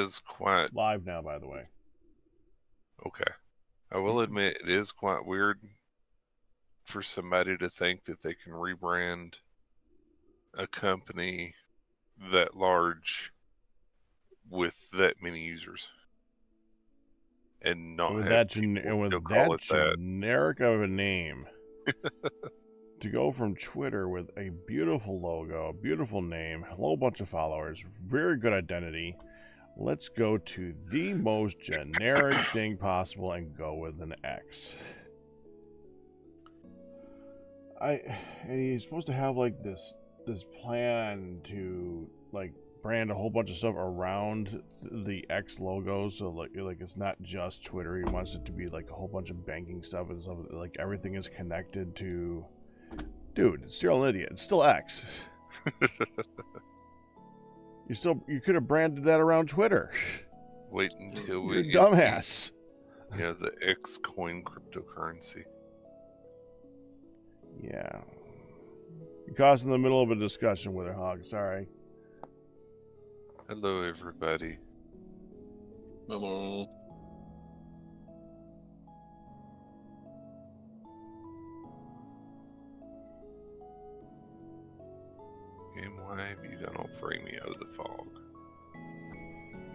is quite Live now, by the way. okay. I will admit it is quite weird for somebody to think that they can rebrand a company that large with that many users and not With have that people still with call that it that. generic of a name, to go from Twitter with a beautiful logo, a beautiful name, a whole bunch of followers, very good identity. Let's go to the most generic thing possible and go with an X. And he's supposed to have like this plan to like brand a whole bunch of stuff around the X logo, so like it's not just Twitter. He wants it to be like a whole bunch of banking stuff and stuff. Like everything is connected to. Dude, it's still an idiot. It's still X. You could have branded that around Twitter. Wait until You're we a get dumbass. the X coin cryptocurrency. Yeah. You caught us in the middle of a discussion with her, Hog. Sorry. Hello, everybody. Hello. Game, why have you done all free me out of the fog?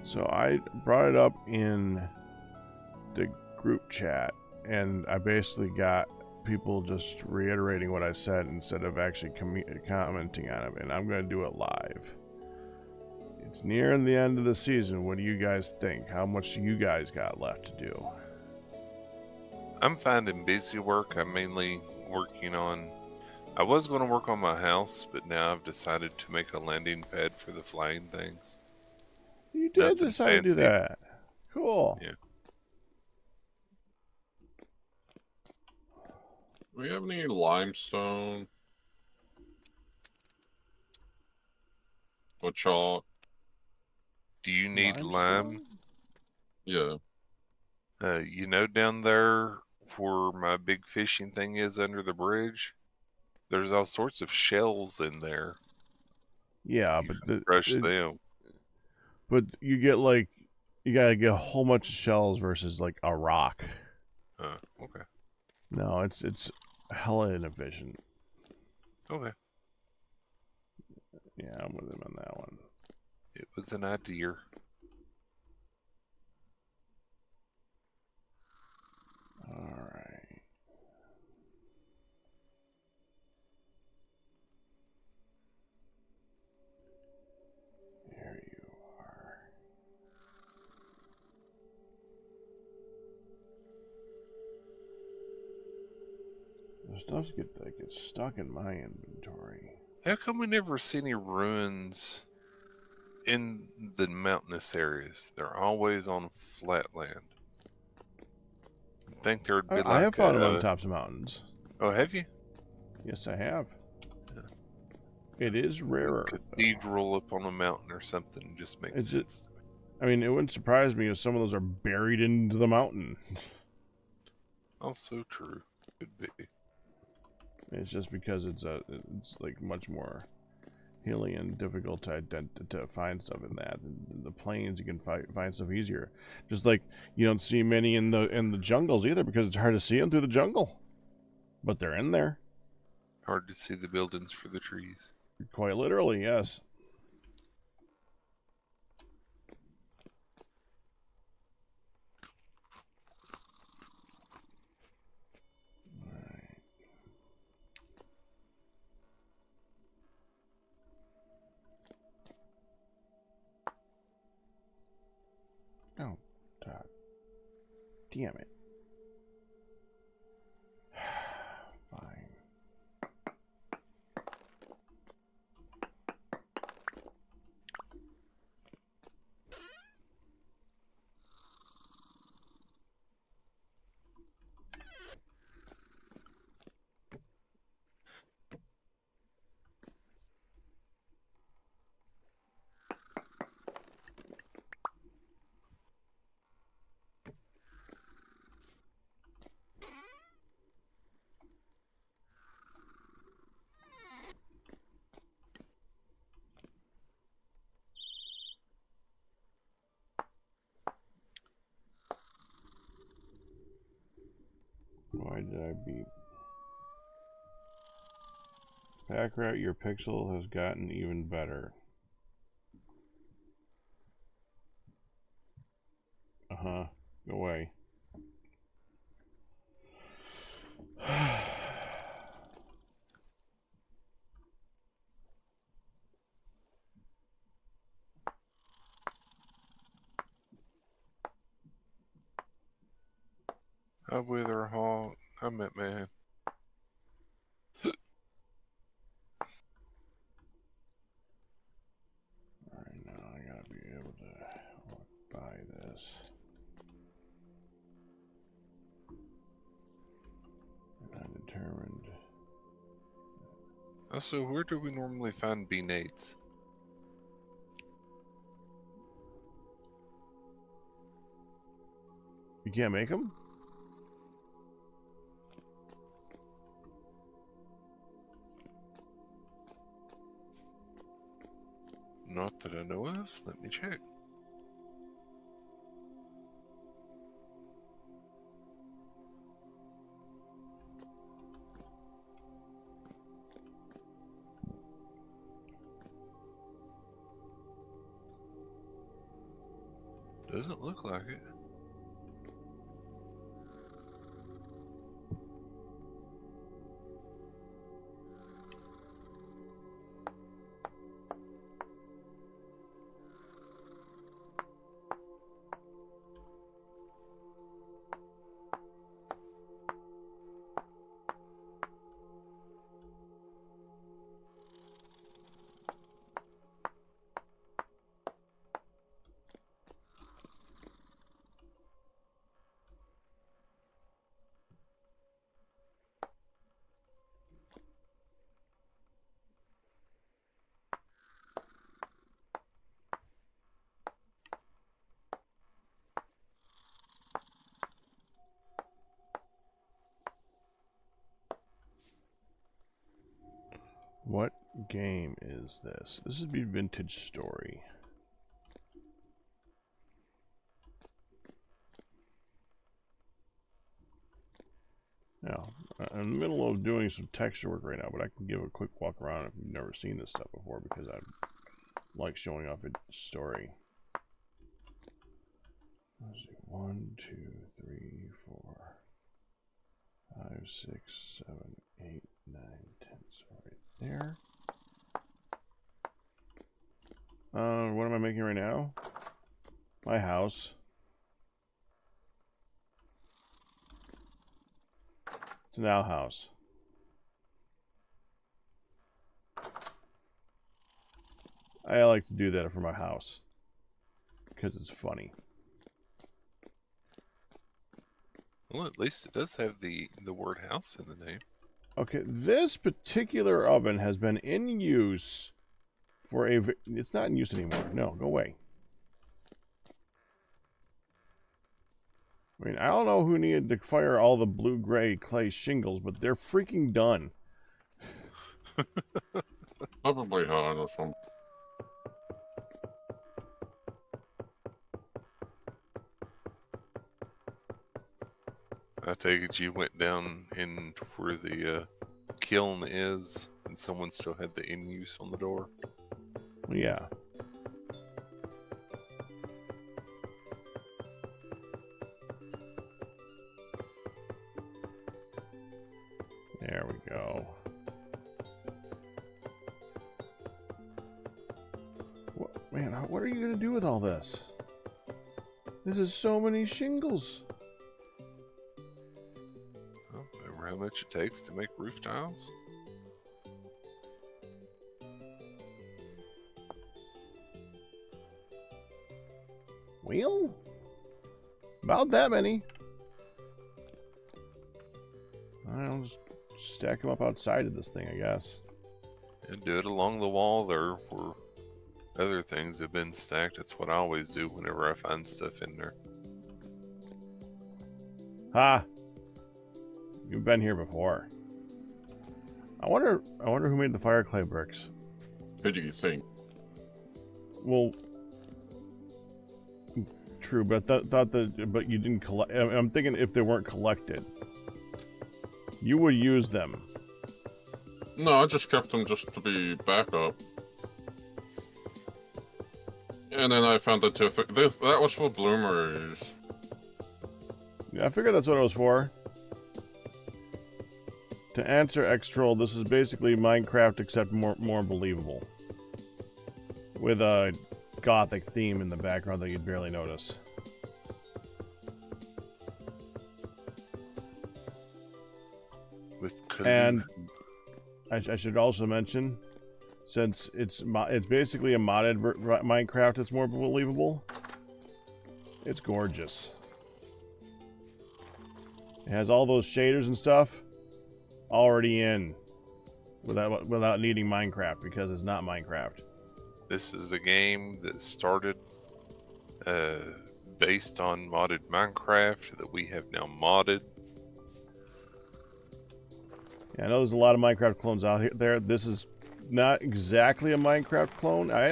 So I brought it up in the group chat, and I basically got people just reiterating what I said instead of actually commenting on it, and I'm going to do it live. It's nearing the end of the season. What do you guys think? How much do you guys got left to do? I'm finding busy work. I'm mainly working on... I was going to work on my house, but now I've decided to make a landing pad for the flying things. You did Nothing decide to do fancy. that. Cool. Yeah. Do we have any limestone? Or chalk? Do you need Limestone? lime? Yeah. You know down there where my big fishing thing is under the bridge? There's all sorts of shells in there. Yeah, You can crush them. but you get like you gotta get a whole bunch of shells versus like a rock. Okay. No, it's hella inefficient. Okay. Yeah, I'm with him on that one. It was an idea. Alright. There you are. The stuff gets stuck in my inventory. How come we never see any ruins in the mountainous areas? They're always on flat land. I think there would be I have like found them on the tops of mountains. Oh, have you? Yes, I have. Yeah. It is rarer. Cathedral up on a mountain or something just makes sense. I mean, it wouldn't surprise me if some of those are buried into the mountain. Also true. Could be. It's just because it's like much more hilly and difficult to find stuff in that. In the plains, you can find stuff easier. Just like you don't see many in the jungles either because it's hard to see them through the jungle. But they're in there. Hard to see the buildings for the trees. Quite literally, yes. Oh, God. Damn it. Fine. Why did I beep? Packrat, your pixel has gotten even better. Uh-huh. Go away. Hi, Witherhawk. Hi, Man. Alright, now I gotta be able to buy this. And I determined. Also, where do we normally find B-nates? You can't make them? Not that I know of. Let me check. Doesn't look like it. What game is this? This would be Vintage Story. Now, I'm in the middle of doing some texture work right now, but I can give a quick walk around if you've never seen this stuff before because I like showing off a story. Let's see, 1, 2, 3, 4, 5, 6, 7, 8, 9, 10. So right there. What am I making right now? My house. It's an outhouse. I like to do that for my house because it's funny. Well, at least it does have the word house in the name. Okay, this particular oven has been in use for a... It's not in use anymore. No, go away. I mean, I don't know who needed to fire all the blue-gray clay shingles, but they're freaking done. Probably Han or something. I take it you went down in where the kiln is, and someone still had the in use on the door. Yeah. There we go. Man, what are you going to do with all this? This is so many shingles. Well, remember how much it takes to make roof tiles? Well, about that many. I'll just stack them up outside of this thing, I guess. And do it along the wall there where other things have been stacked. That's what I always do whenever I find stuff in there. Ha! You've been here before. I wonder who made the fire clay bricks. Who do you think? Well, true, but but you didn't collect. I'm thinking if they weren't collected. You would use them. No, I just kept them just to be backup. And then I found the that was for bloomers. Yeah, I figured that's what it was for. To answer X-Troll, this is basically Minecraft except more believable. With a gothic theme in the background that you'd barely notice. With And I should also mention, since it's basically a modded Minecraft that's more believable, it's gorgeous. It has all those shaders and stuff already in without needing Minecraft, because it's not Minecraft. This is a game that started based on modded Minecraft that we have now modded. Yeah, I know there's a lot of Minecraft clones out there. This is not exactly a Minecraft clone. I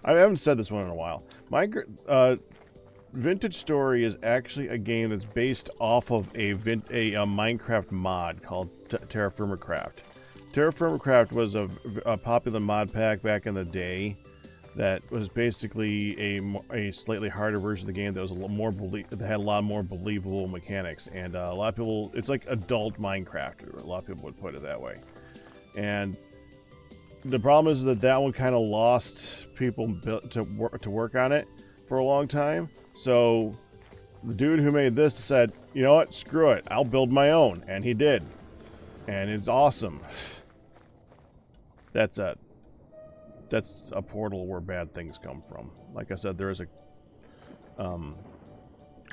haven't said this one in a while. Vintage Story is actually a game that's based off of a Minecraft mod called Terraformacraft. Terraformacraft was a popular mod pack back in the day that was basically a slightly harder version of the game that was a little more that had a lot more believable mechanics, and a lot of people, it's like adult Minecraft. A lot of people would put it that way. And the problem is that one kind of lost people to work on it for a long time. So the dude who made this said, you know what, screw it, I'll build my own. And he did. And it's awesome. That's a portal where bad things come from. Like I said, there is a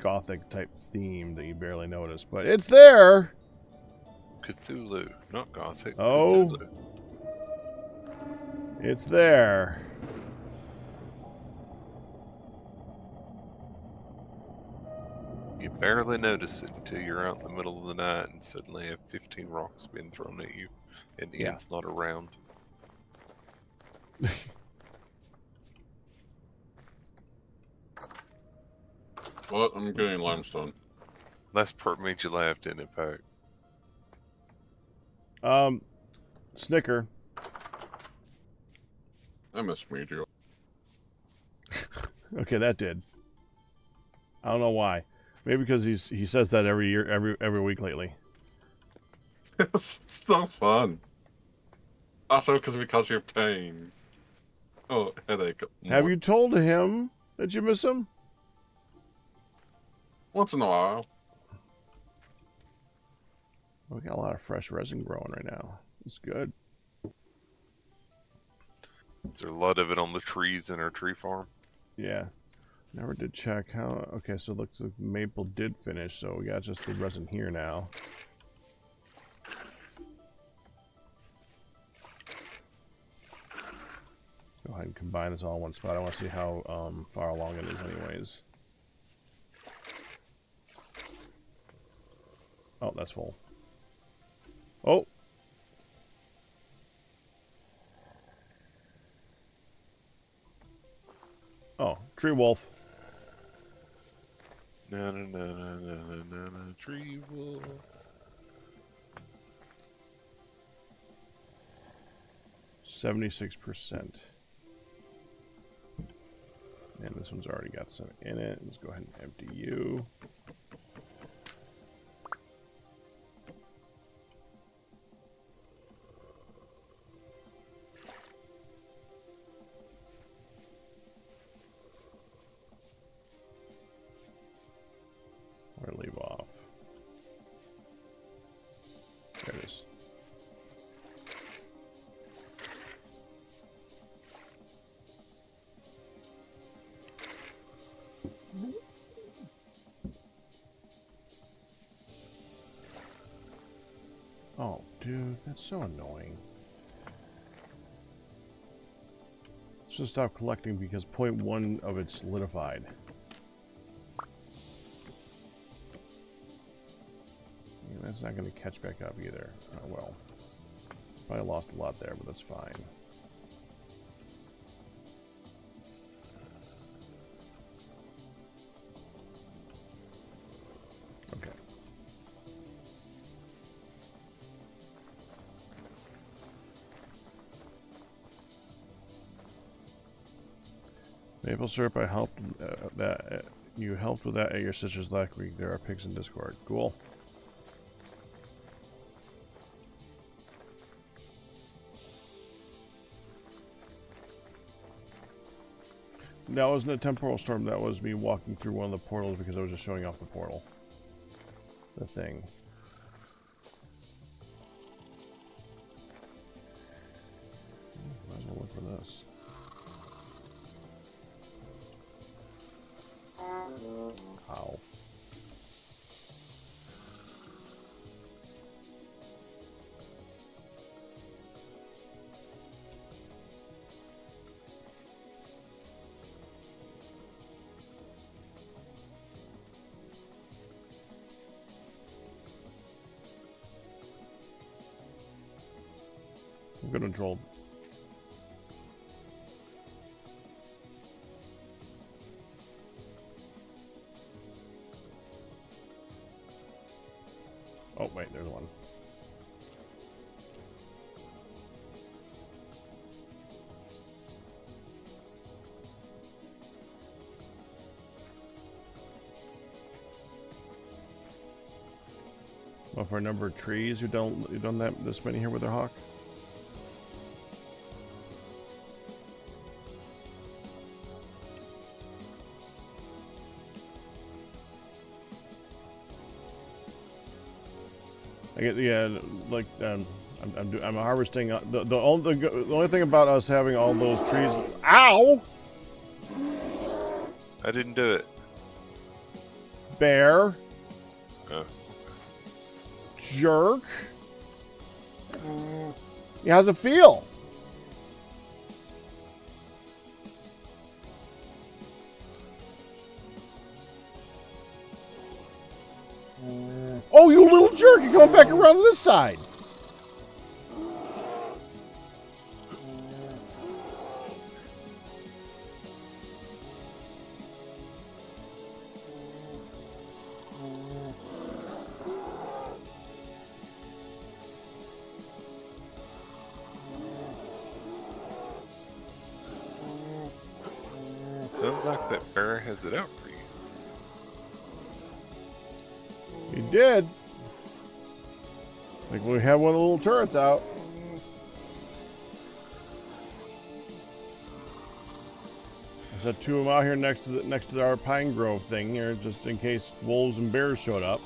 gothic type theme that you barely notice, but it's there. Cthulhu, not Gothic. Oh, Cthulhu. It's there. You barely notice it until you're out in the middle of the night and suddenly have 15 rocks being thrown at you, and Ian's not around. What? I'm getting limestone. Last part made you laugh, didn't it, Pac? Snicker. I miss Meteor. Okay, that did. I don't know why. Maybe because he says that every week lately. It's so fun. Also, because you're paying. Oh, headache. Have you told him that you miss him? Once in a while. We got a lot of fresh resin growing right now. It's good. Is there a lot of it on the trees in our tree farm? Yeah. Never did check how. Okay, so it looks like maple did finish, so we got just the resin here now. Go ahead and combine this all in one spot. I want to see how far along it is anyways. Oh, that's full. Oh! Oh, tree wolf. Na na na na na na na na tree wolf. 76%. And this one's already got some in it. Let's go ahead and empty you. Or leave off. There it is. Oh, dude, that's so annoying. Should stop collecting because 0.1 of it's solidified. Yeah, that's not going to catch back up either. Oh well. Probably lost a lot there, but that's fine. Okay. Maple syrup, I helped you helped with that at your sister's last week. There are pigs in Discord. Cool. That wasn't a temporal storm. That was me walking through one of the portals because I was just showing off the portal. The thing. Might as well look for this. Ow. I'm gonna troll. Oh, wait, there's one. Well, for a number of trees, you done that this many here with their hawk? I get, yeah, like I'm harvesting. The only thing about us having all those trees. Ow! I didn't do it. Bear. Oh. Jerk. Yeah, how's it feel? Oh, you little jerk! You're coming back around to this side. Sounds like that bear has it out for you. He did. Like we have one of the little turrets out. I set two of them out here next to our pine grove thing here, just in case wolves and bears showed up.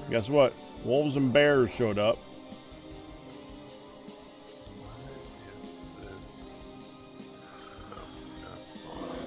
Guess what? Wolves and bears showed up. What is this? No, that's not.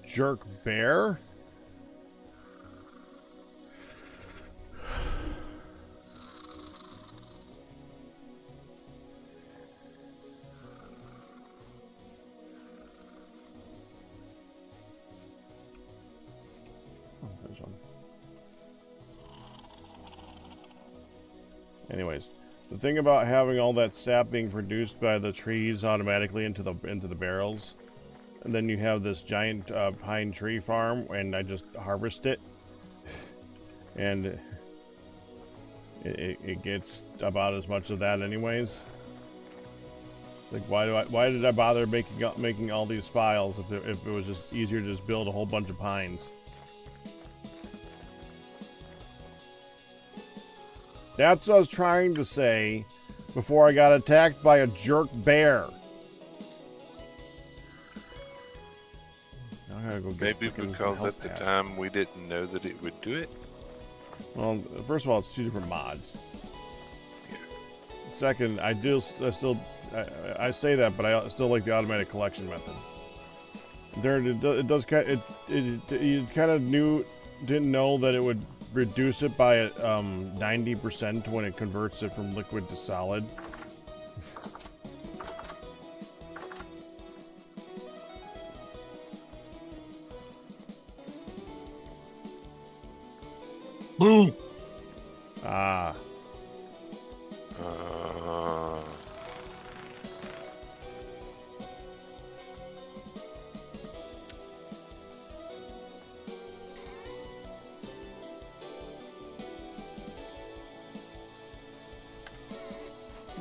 Jerk bear? Oh, there's one. Anyways, the thing about having all that sap being produced by the trees automatically into the barrels, and then you have this giant pine tree farm, and I just harvest it, and it gets about as much of that anyways. Like, why did I bother making all these files if it was just easier to just build a whole bunch of pines? That's what I was trying to say before I got attacked by a jerk bear. I gotta go get Maybe because at the time we didn't know that it would do it. Well, first of all, it's two different mods. Yeah. Second, I still I say that, but I still like the automatic collection method. You kind of didn't know that it would reduce it by 90% when it converts it from liquid to solid. Boom! Ah.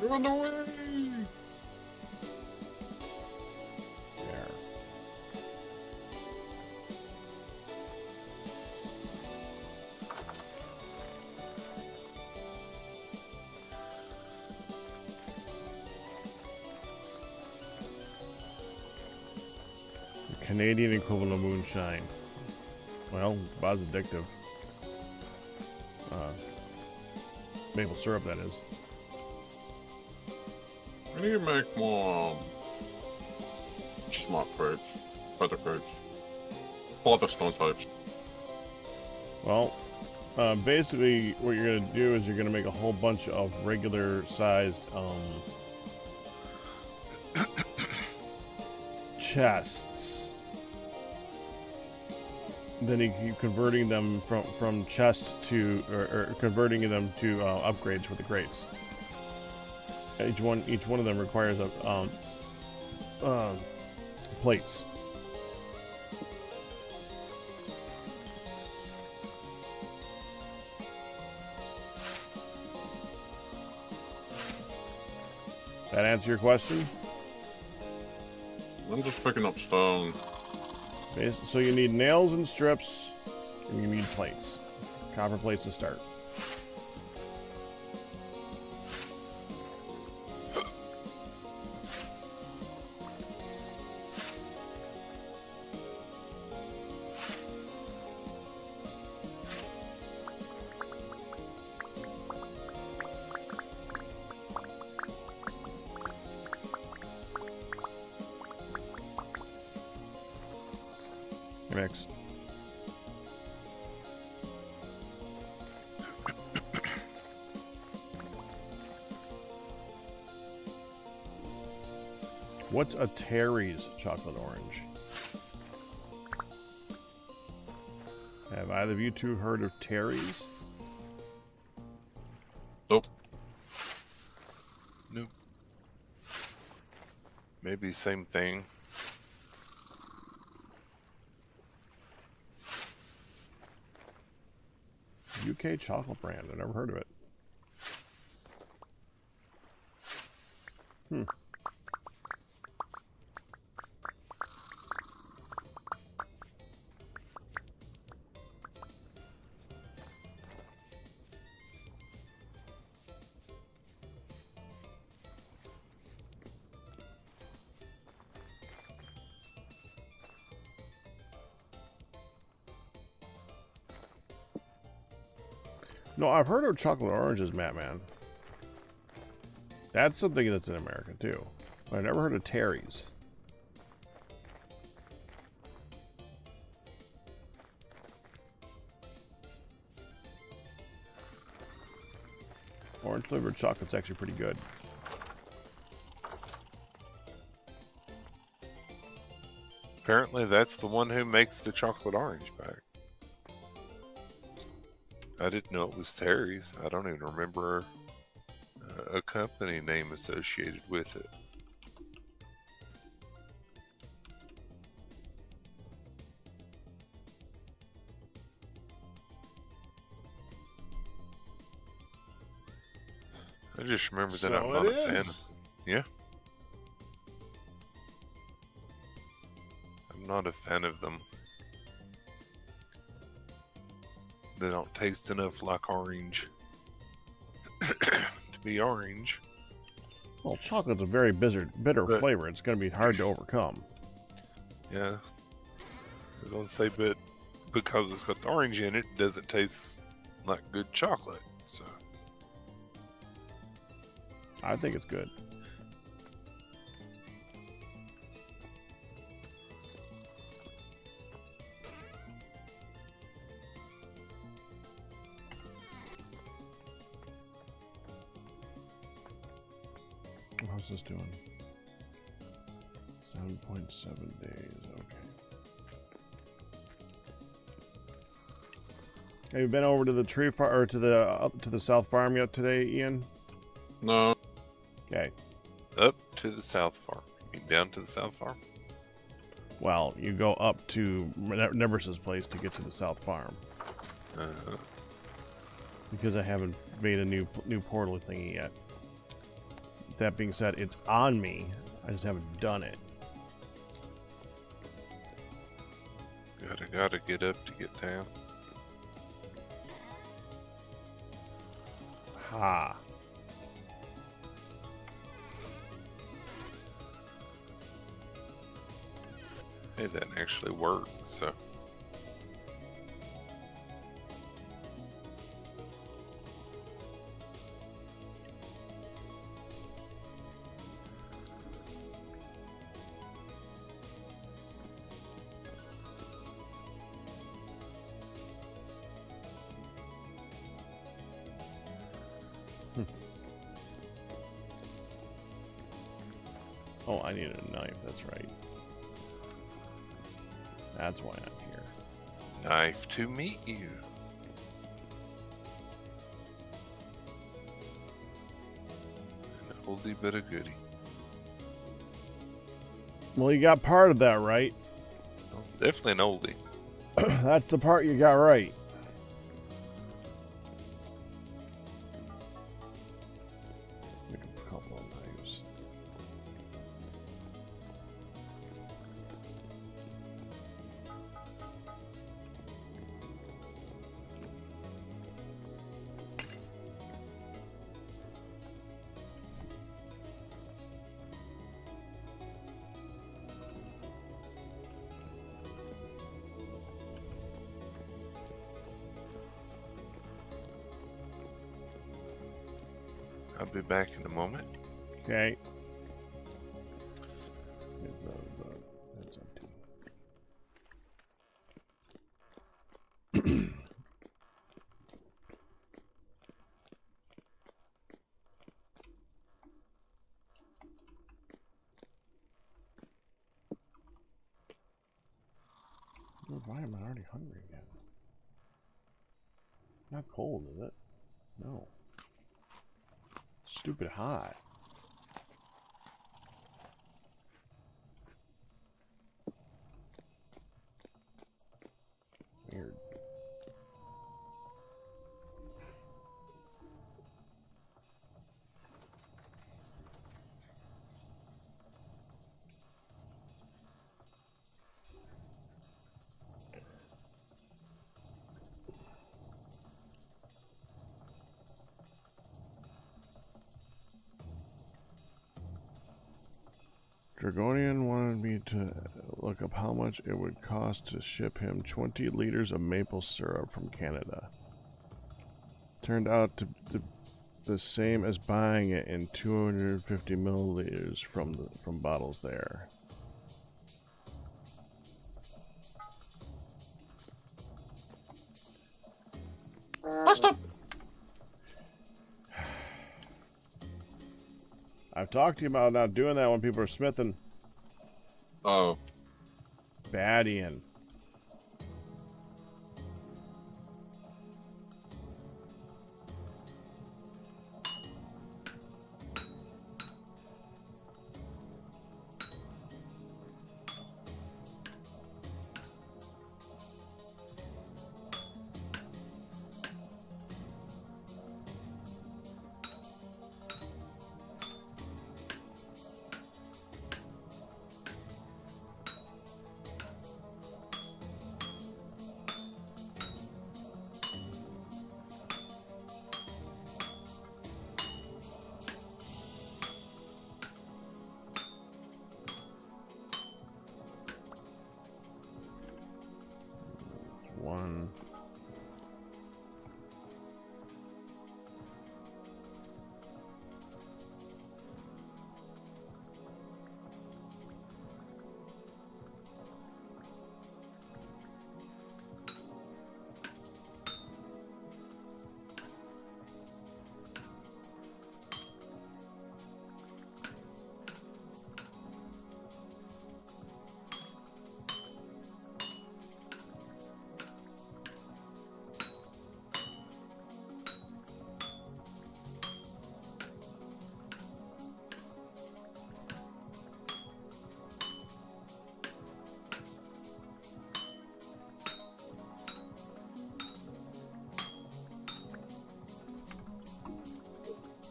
Run away! There. The Canadian equivalent of moonshine. Well, about as addictive. Maple syrup, that is. We need to make more smart crates, better crates, for the stone types. Well, basically, what you're gonna do is you're gonna make a whole bunch of regular-sized chests. Then you keep converting them from chest to or converting them to upgrades for the crates. Each one of them requires a plates. That answer your question? I'm just picking up stone. So you need nails and strips, and you need plates. Copper plates to start. Mix. What's a Terry's chocolate orange? Have either of you two heard of Terry's? Nope. Nope. Maybe same thing. UK chocolate brand. I never heard of it. No, I've heard of chocolate oranges, Man. That's something that's in America, too. But I never heard of Terry's. Orange flavored chocolate's actually pretty good. Apparently that's the one who makes the chocolate orange pack. I didn't know it was Terry's. I don't even remember a company name associated with it. I just remember that I'm not a fan of. Yeah. I'm not a fan of them. They don't taste enough like orange to be orange. Well, chocolate's a very bitter flavor. It's going to be hard to overcome. Yeah. I was going to say, but because it's got the orange in it, it doesn't taste like good chocolate. So I think it's good. How's this doing? 7.7 days. Okay. Have you been over to the tree farm or to the up to the south farm yet today, Ian? No. Okay. Up to the south farm. You mean down to the south farm? Well, you go up to Nevers's place to get to the south farm. Uh-huh. Because I haven't made a new portal thingy yet. That being said, it's on me. I just haven't done it. Gotta get up to get down. Ha. Hey, that actually worked, so. Oh, I need a knife, that's right. That's why I'm here. Knife to meet you. An oldie but a goodie. Well, you got part of that right. Well, it's definitely an oldie. That's the part you got right. Make a couple of knives. I'll be back in a moment. Okay. That's empty. Why am I already hungry again? Not cold, is it? No. Stupid hot. Weird. Dragonian wanted me to look up how much it would cost to ship him 20 liters of maple syrup from Canada. Turned out to the same as buying it in 250 milliliters from bottles there. Stop! I've talked to you about not doing that when people are smithing. Oh. Bad Ian. One.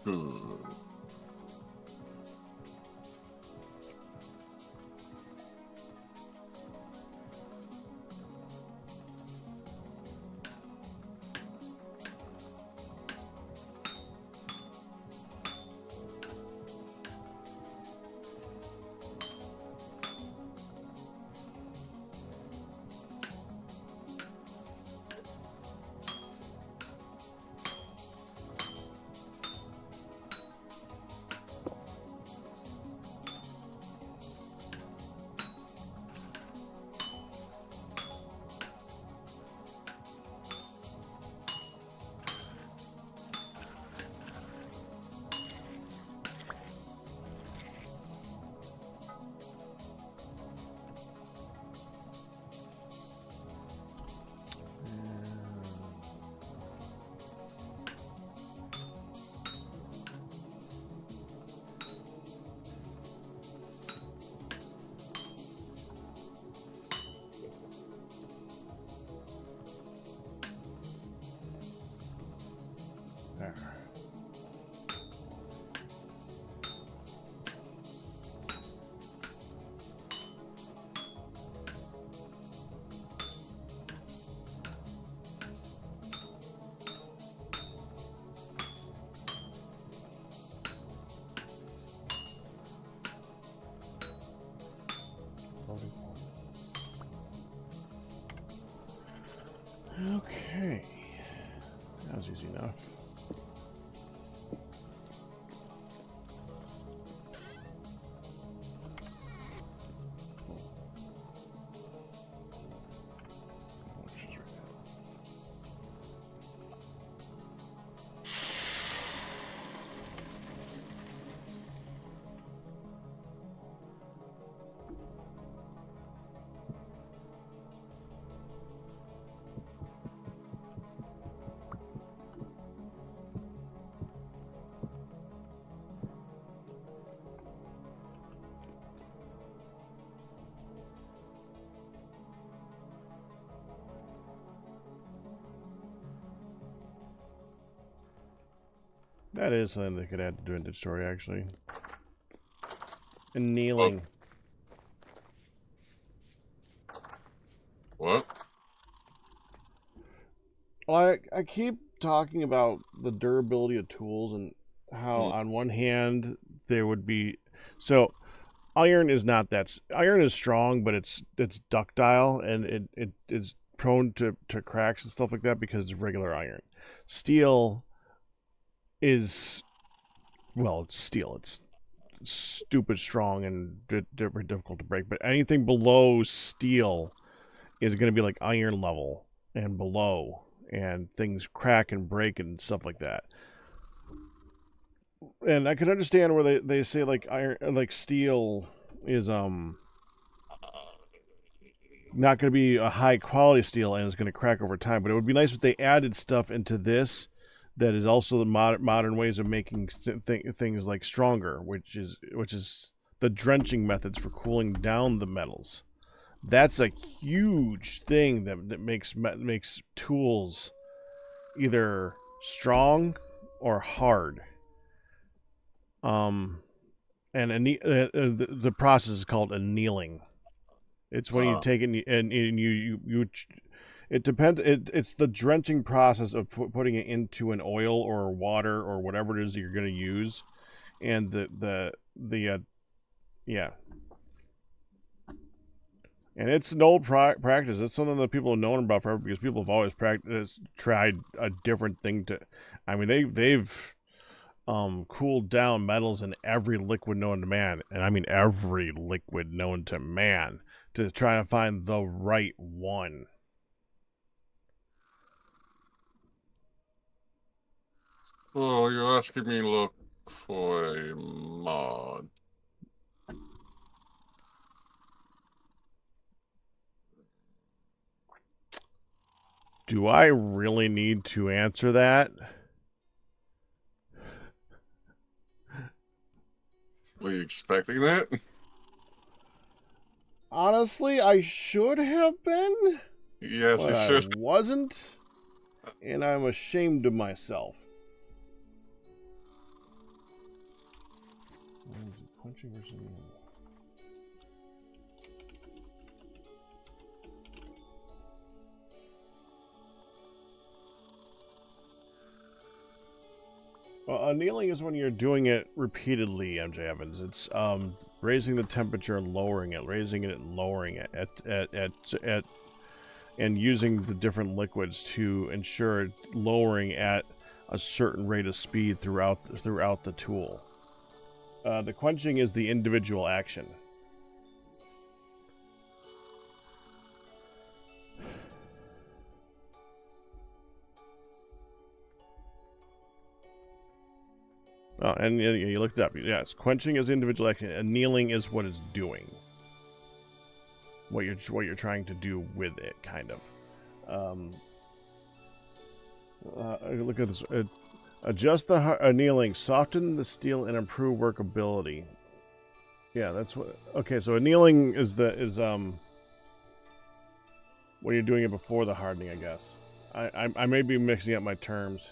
Hmm. There. Okay. That was easy enough. That is something they could add to the story, actually. And kneeling. What? Well, I keep talking about the durability of tools and how, on one hand, there would be... So, iron is not that... Iron is strong, but it's ductile, and it is prone to cracks and stuff like that because it's regular iron. Steel is... Well, it's steel. It's stupid strong and very difficult to break. But anything below steel is going to be like iron level and below, and things crack and break and stuff like that. And I can understand where they say like iron, like steel is not going to be a high quality steel and is going to crack over time. But it would be nice if they added stuff into this that is also the modern ways of making things like stronger, which is the drenching methods for cooling down the metals. That's a huge thing that makes tools either strong or hard. And the process is called annealing. It's when you take it and you it depends. It's the drenching process of putting it into an oil or water or whatever it is that you're going to use, and yeah. And it's an old practice. It's something that people have known about forever because people have always tried a different thing to. I mean, they've cooled down metals in every liquid known to man, and I mean every liquid known to man, to try and find the right one. Oh, you're asking me to look for a mod. Do I really need to answer that? Were you expecting that? Honestly, I should have been. Yes, but you I should. wasn't, and I'm ashamed of myself. Punching versus annealing. Well, annealing is when you're doing it repeatedly, MJ Evans. It's raising the temperature and lowering it, raising it and lowering it at and using the different liquids to ensure lowering at a certain rate of speed throughout the tool. The quenching is the individual action. Oh, and you looked it up. Yes, quenching is individual action. Annealing is what it's doing. What you're trying to do with it, kind of. Look at this. Adjust the annealing, soften the steel, and improve workability. Yeah, that's what. Okay, so annealing is when you're doing it before the hardening, I guess. I may be mixing up my terms.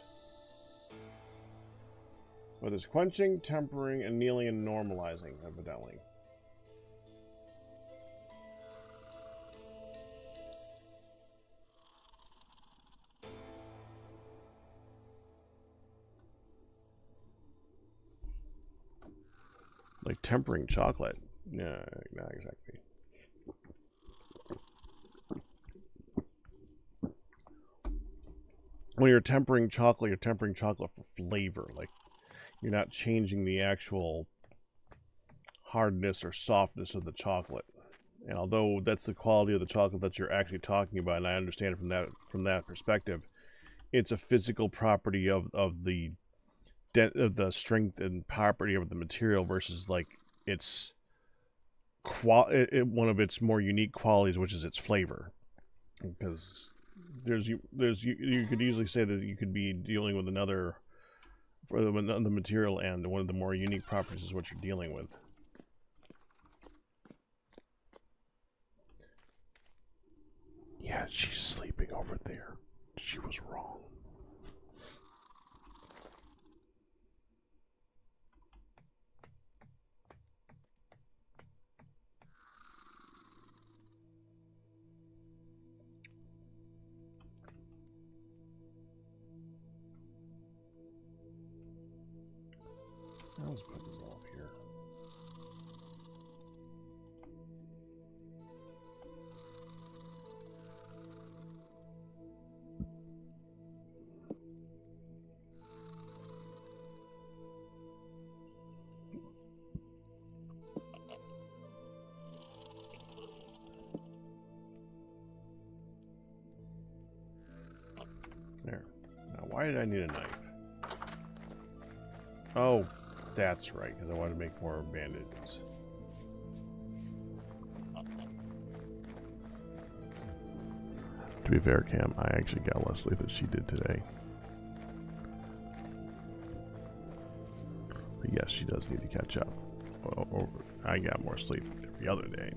But there's quenching, tempering, annealing, and normalizing, evidently. Like tempering chocolate. No, not exactly. When you're tempering chocolate for flavor. Like, you're not changing the actual hardness or softness of the chocolate. And although that's the quality of the chocolate that you're actually talking about, and I understand it from that perspective, it's a physical property of the strength and property of the material versus like its one of its more unique qualities, which is its flavor. Because you could easily say that you could be dealing with another for the material, and one of the more unique properties is what you're dealing with. Yeah, she's sleeping over there. She was wrong. Let's put this off here. There. Now, why did I need a knife? Oh, that's right, because I wanted to make more bandages. To be fair, Cam, I actually got less sleep than she did today. But yes, she does need to catch up. I got more sleep every other day.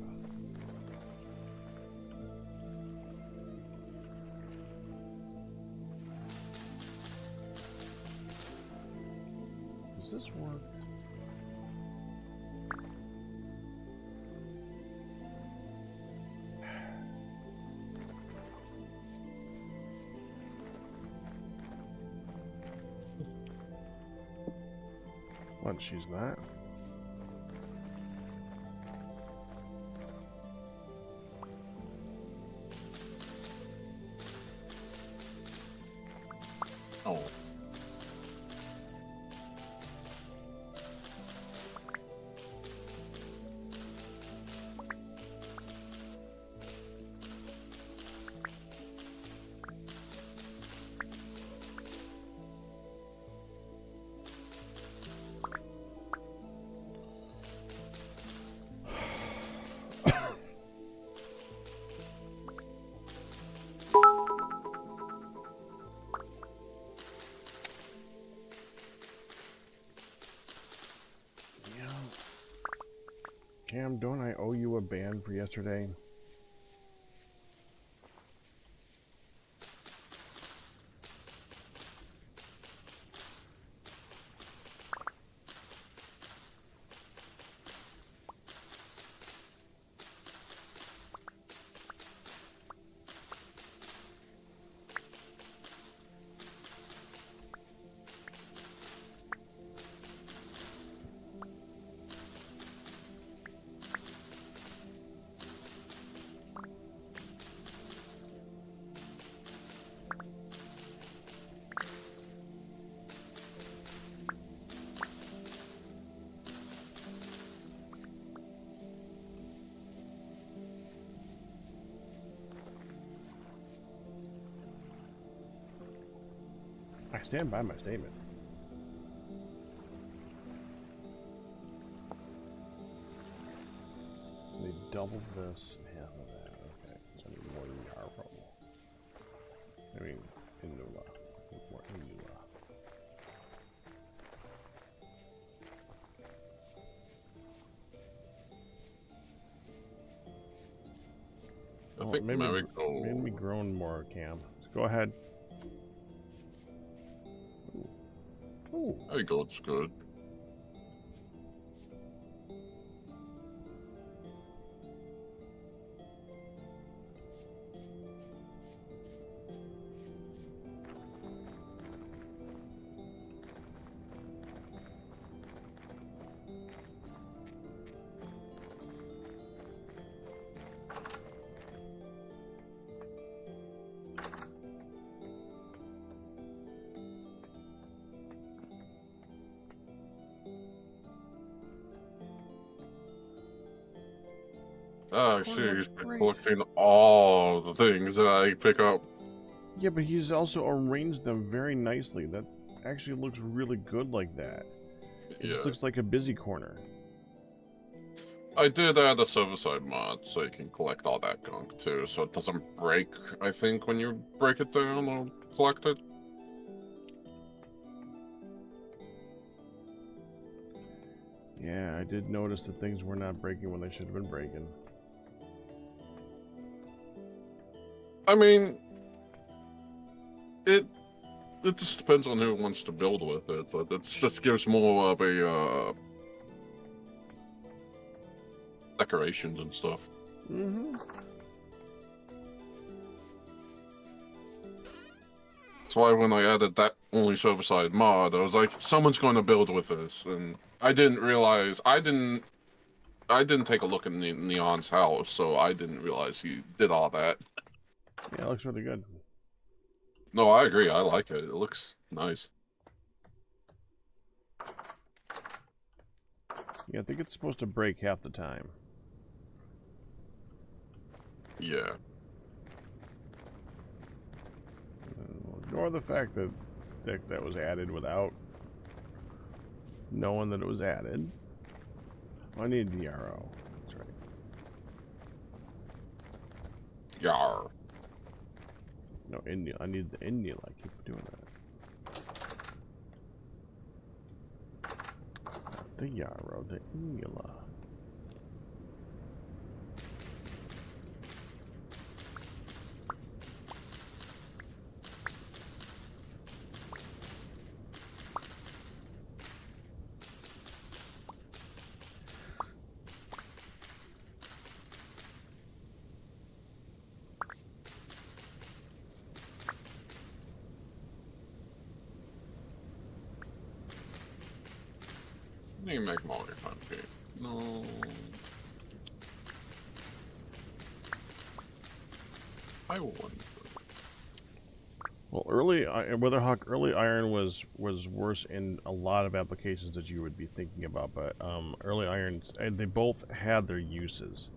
Does this work? What, she's not? Oh. Cam, don't I owe you a band for yesterday? I stand by my statement. So they doubled this and half of that. Okay, so I need more yarrow. I mean, inula. More inula. I think maybe marigold. made me grown more, Cam. Go ahead. Ooh. Marigold's good. Oh, I see. He's been collecting all the things that I pick up. Yeah, but he's also arranged them very nicely. That actually looks really good like that. It just looks like a busy corner. I did add a server-side mod so you can collect all that gunk too, so it doesn't break, I think, when you break it down or collect it. Yeah, I did notice that things were not breaking when they should have been breaking. I mean, it just depends on who wants to build with it, but it just gives more of a decorations and stuff. Mm-hmm. That's why when I added that only server-side mod, I was like, someone's going to build with this, and I didn't realize I didn't take a look at Neon's house, so I didn't realize he did all that. Yeah, it looks really good. No, I agree. I like it. It looks nice. Yeah, I think it's supposed to break half the time. Yeah. Ignore the fact that that was added without knowing that it was added. I need the arrow. That's right. Yar. No, India. I need the India. I keep doing that. Not the yarrow, the Inula. You can make more fun game. No. I won. Well, Weatherhawk, early iron was worse in a lot of applications that you would be thinking about, but early iron, they both had their uses.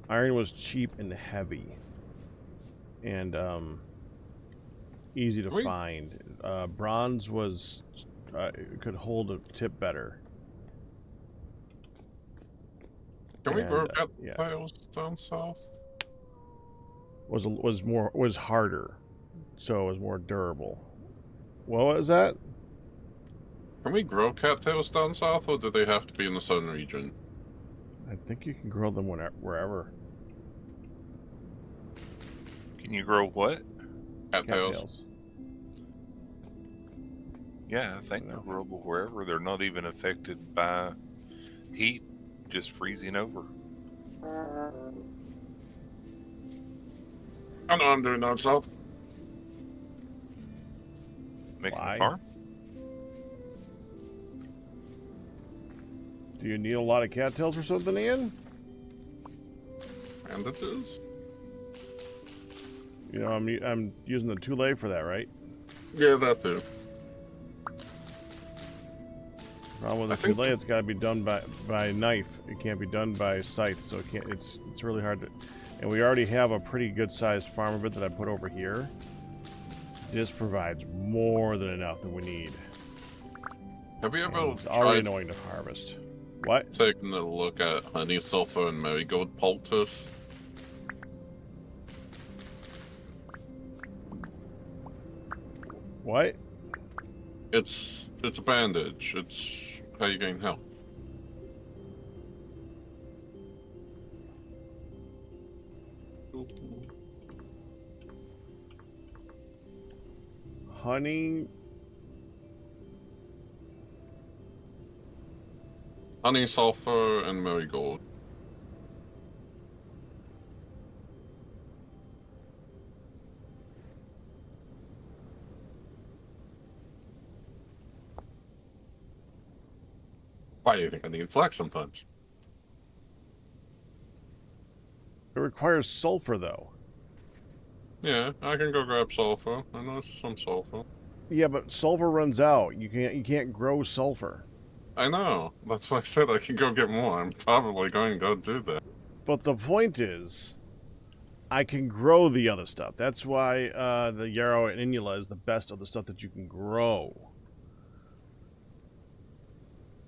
Iron was cheap and heavy, and easy to find. Bronze was could hold a tip better. Can we grow cat tiles down south? Was harder, so it was more durable. What was that? Can we grow cattails down south, or do they have to be in the southern region? I think you can grow them wherever. Can you grow what? Cattails. Yeah, I think they're growable wherever. They're not even affected by heat, just freezing over. I know I'm doing down south. Making a farm? Do you need a lot of cattails or something, Ian? Bandages? You know, I'm using the tule for that, right? Yeah, that too. Problem with the tule, it's got to be done by knife. It can't be done by scythe, so it can't. It's really hard to. And we already have a pretty good sized farm of it that I put over here. This provides more than enough that we need. Have you And ever it's already tried annoying to harvest. What? taking a look at honey, sulfur, and marigold poultice? What? It's a bandage. It's how you gain health. Honey. Honey, sulfur, and marigold. Why do you think I need flax sometimes? It requires sulfur, though. Yeah, I can go grab sulfur. I know some sulfur. Yeah, but sulfur runs out. You can't grow sulfur. I know. That's why I said I can go get more. I'm probably going to go do that. But the point is, I can grow the other stuff. That's why the yarrow and inula is the best of the stuff that you can grow.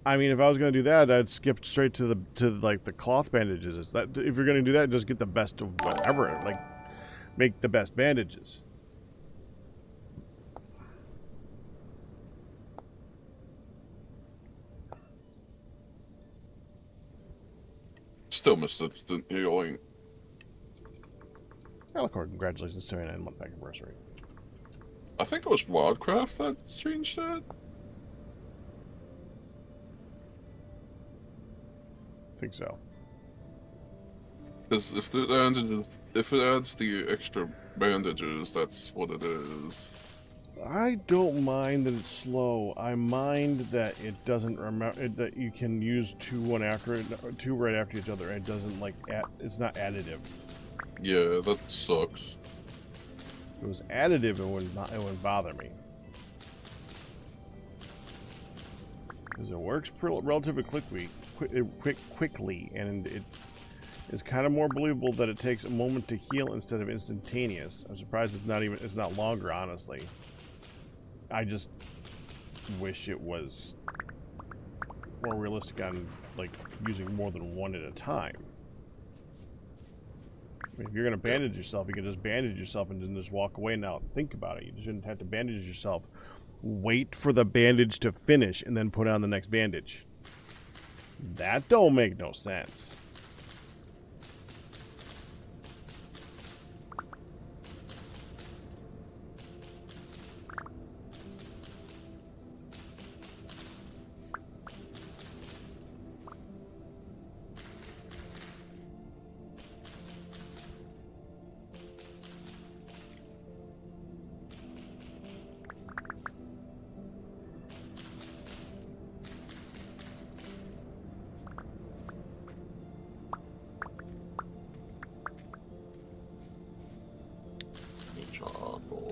I mean, if I was going to do that, I'd skip straight to the cloth bandages. It's that if you're going to do that, just get the best of whatever. Like, make the best bandages. Still missed instant healing. Alicorn, congratulations, 79-month anniversary. I think it was Wildcraft that changed that. I think so. Because if it adds the extra bandages, that's what it is. I don't mind that it's slow. I mind that it doesn't remember that you can use two right after each other. And it doesn't it's not additive. Yeah, that sucks. If it was additive, it wouldn't bother me. Because it works relatively quickly, and it is kind of more believable that it takes a moment to heal instead of instantaneous. I'm surprised it's not longer, honestly. I just wish it was more realistic on using more than one at a time. I mean, if you're gonna bandage yourself, you can just bandage yourself and then just walk away and not think about it. You shouldn't have to bandage yourself. Wait for the bandage to finish and then put on the next bandage. That don't make no sense.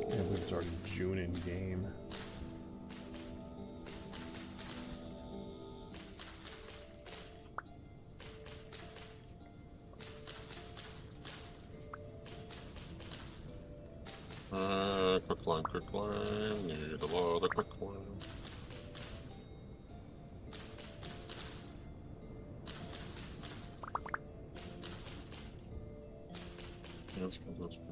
Yeah, but it's already June in game. Quick line. Need a lot of quick line. That's good, that's good.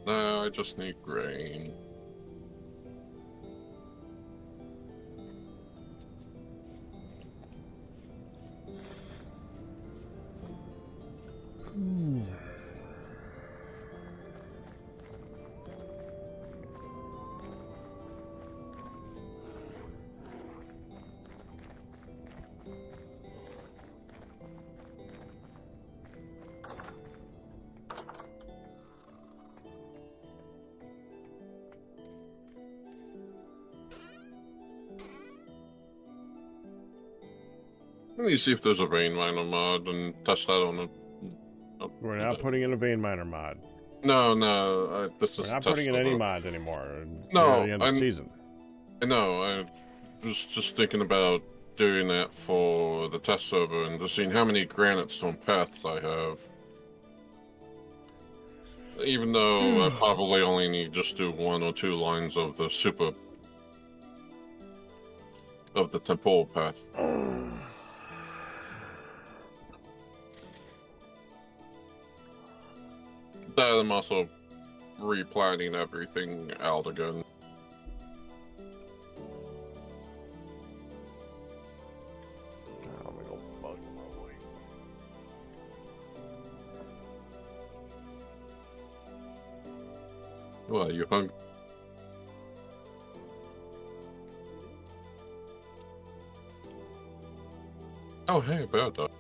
No, I just need grain. Let me see if there's a vein miner mod and test that on a. We're not putting in a vein miner mod. No, this We're is not test putting in any server. mods anymore. No, We're at the end of the season. I know. I was just thinking about doing that for the test server and just seeing how many granite stone paths I have. Even though I probably only need just do 1 or 2 lines of the temporal path. That I'm also replanning everything out again. I'm gonna go bug my way. What, you hungry? Oh, hey, about that.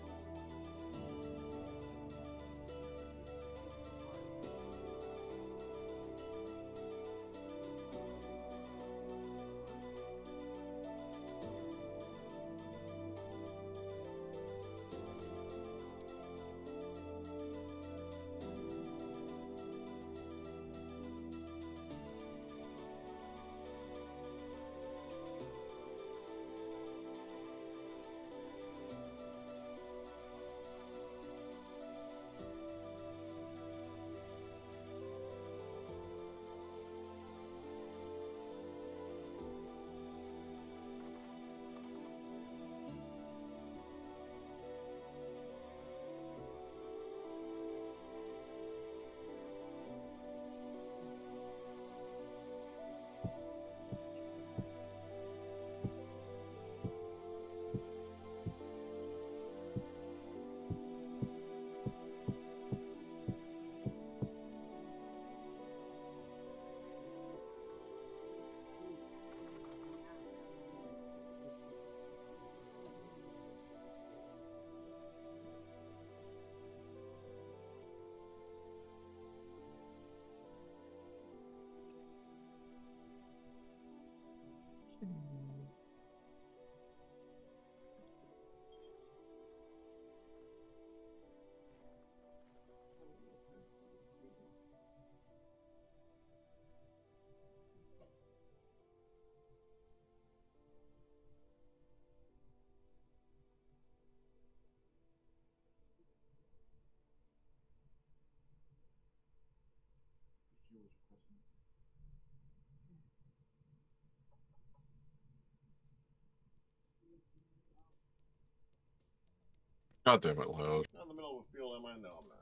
God damn it, Loud. Not in the middle of a field, am I? No, I'm not.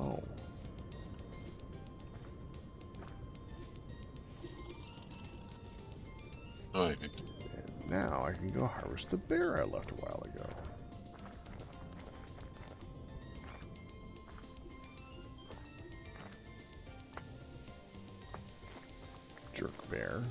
Oh. Alright. And now I can go harvest the bear I left a while ago. Jerk bear.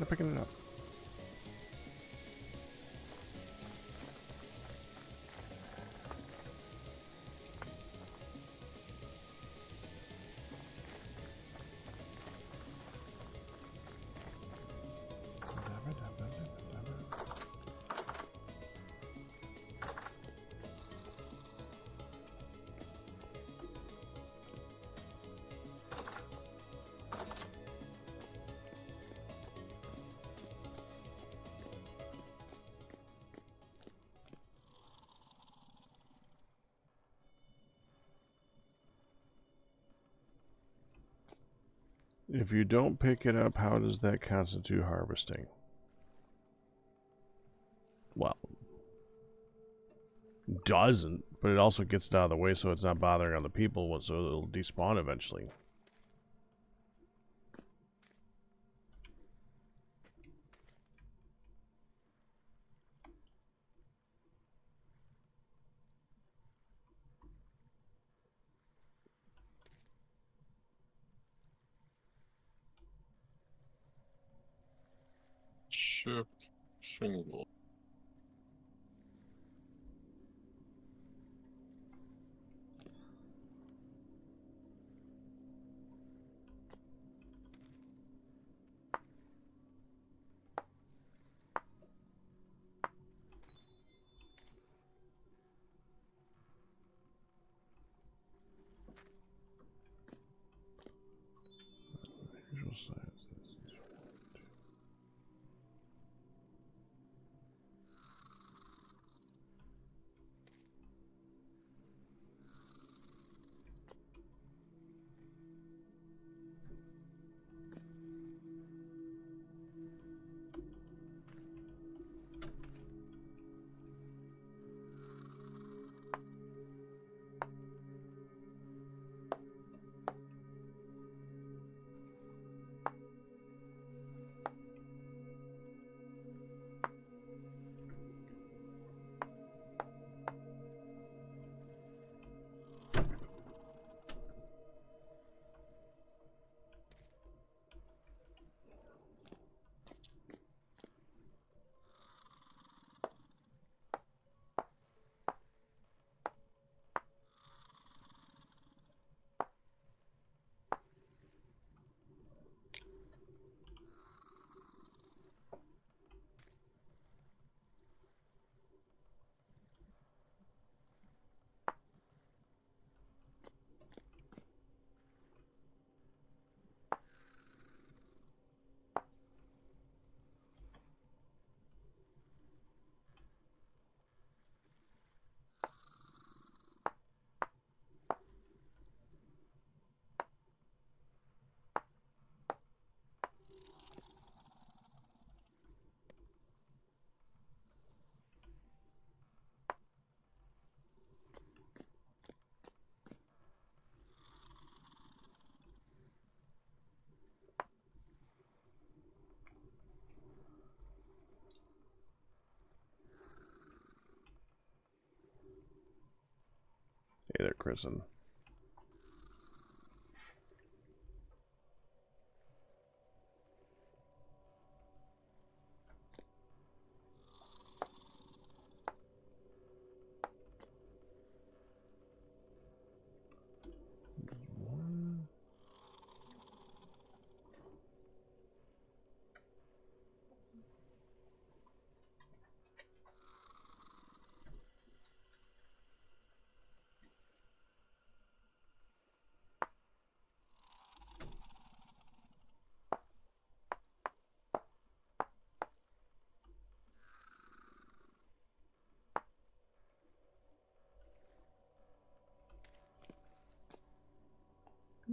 Not picking it up. If you don't pick it up, how does that constitute harvesting? Well, doesn't, but it also gets it out of the way so it's not bothering other people, so it'll despawn eventually. Ship shingle. Visual science. Hey there, Kristen.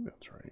That's right.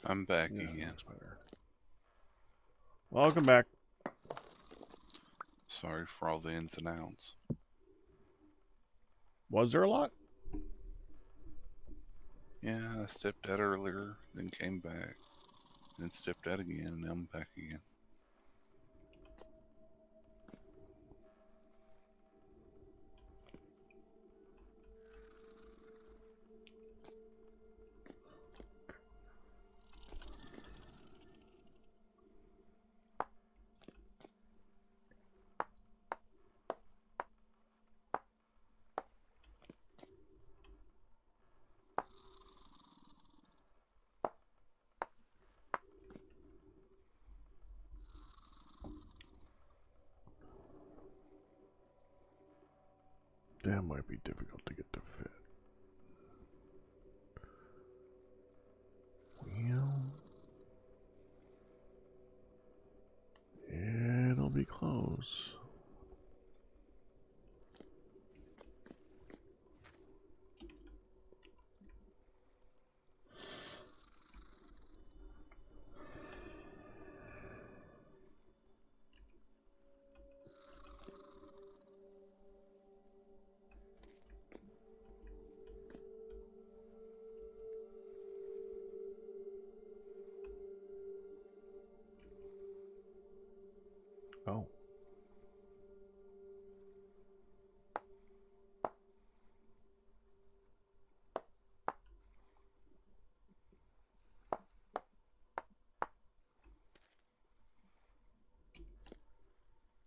I'm back Yeah, again. looks better. Welcome back. Sorry for all the ins and outs. Was there a lot? Yeah, I stepped out earlier, then came back, then stepped out again, and now I'm back again. That might be difficult to get to fit. Well, it'll be close. Oh.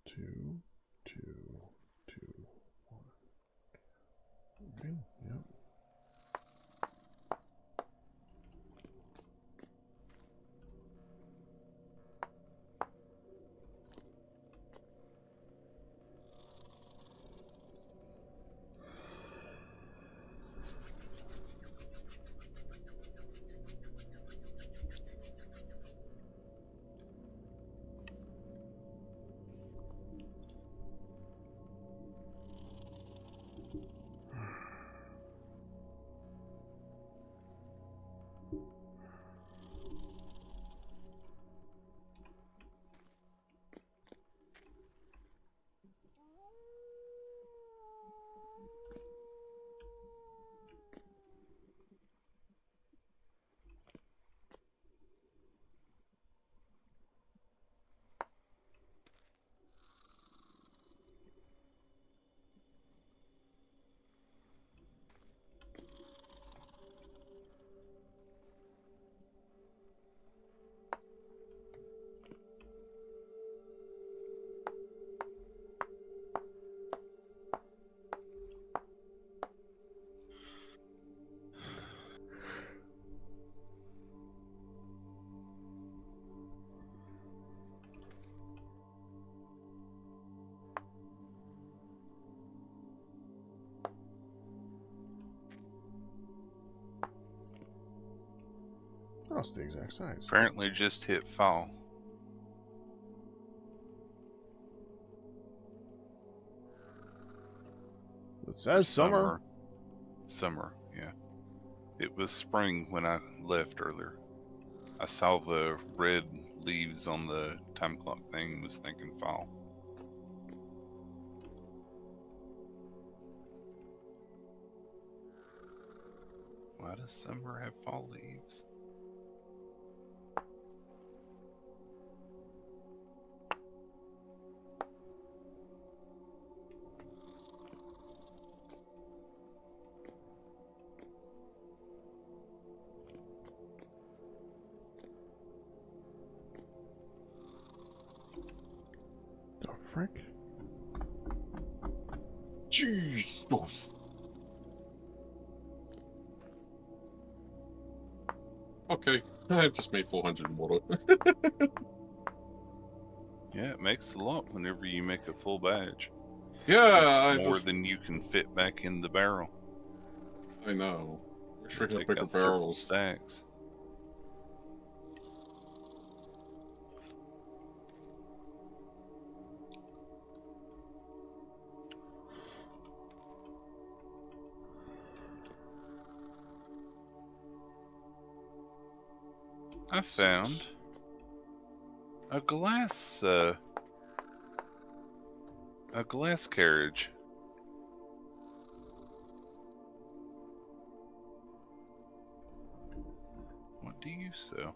Two, two, two, one. Okay, yep. Oh, it's the exact size. Apparently just hit fall. It says summer. Summer, yeah. It was spring when I left earlier. I saw the red leaves on the time clock thing and was thinking fall. Why does summer have fall leaves? The frick? Jeez. Oof. Okay, I just made 400 water. Yeah, it makes a lot whenever you make a full batch. Yeah, More than you can fit back in the barrel. I know. We're You shrinking take bigger out several barrels. stacks. I found a glass carriage. What do you sell?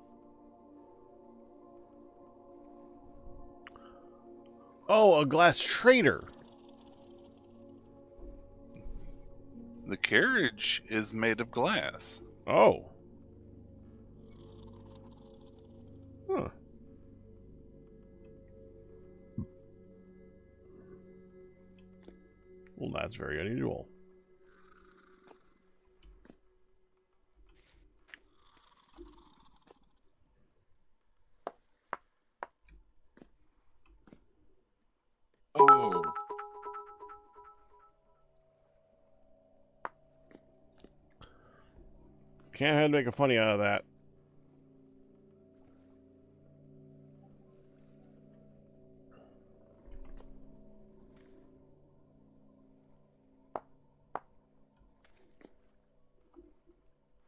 Oh, a glass trader. The carriage is made of glass. Oh. Huh. Well, that's very unusual. Oh. Can't have to make a funny out of that.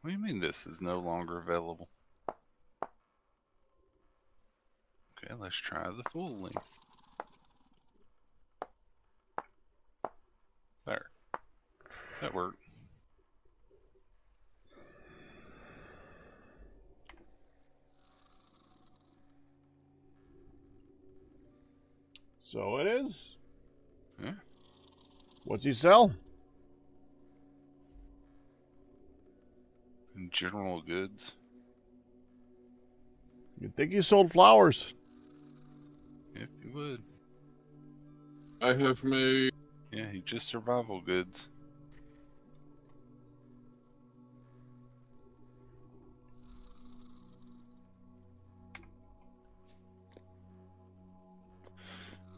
What do you mean this is no longer available? Okay, let's try the full length. There. That worked. So it is. Yeah. What's he sell? General goods. You'd think he sold flowers. If you would. I have made. Yeah, he just survival goods.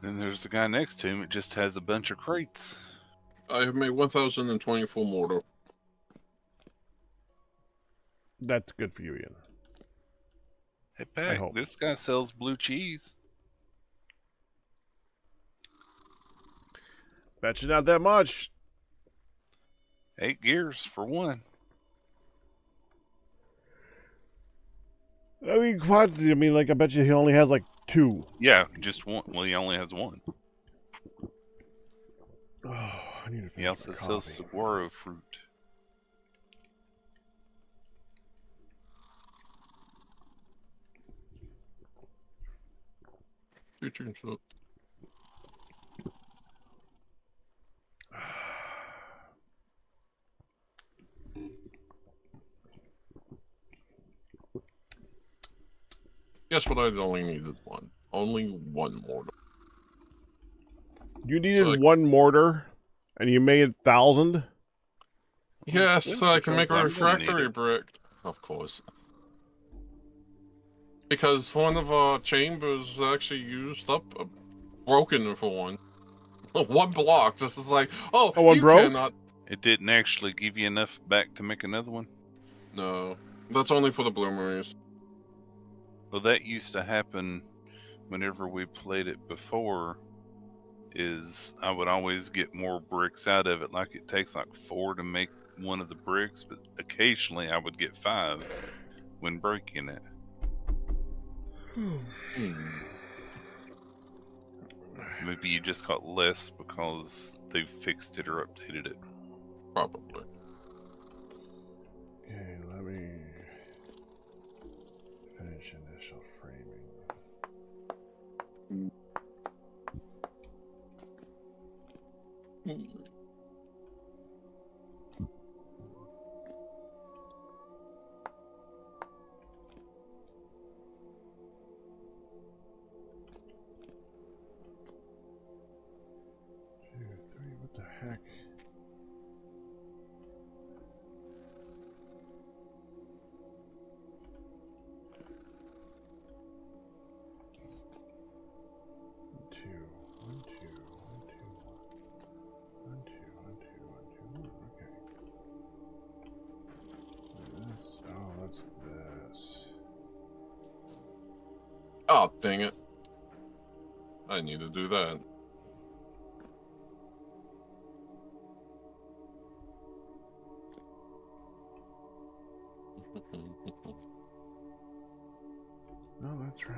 Then there's the guy next to him. It just has a bunch of crates. I have made 1,024 mortar. That's good for you, Ian. Hey, Pack, hope. this guy sells blue cheese. Bet you not that much. 8 gears for one. I mean, quantity. I mean, like, I bet you he only has like 2. Yeah, just one. Well, he only has one. Oh, I need to finish He also my sells coffee. saguaro fruit. So. Guess what? I only needed one. Only one mortar. You needed So, one mortar, and you made 1,000. Yes, Well, I can make a because I'm gonna need refractory it. brick. Of course. Because one of our chambers actually used up, broken for one. One block, just is like, oh, Oh, one you broke? cannot. It didn't actually give you enough back to make another one. No, that's only for the bloomeries. Well, that used to happen whenever we played it before. Is I would always get more bricks out of it. Like it takes like 4 to make one of the bricks, but occasionally I would get 5 when breaking it. Maybe you just got less because they fixed it or updated it. Probably. Okay, let me finish initial framing. What the heck? Okay. This. Oh, that's this. Oh, dang it. I need to do that. that's right.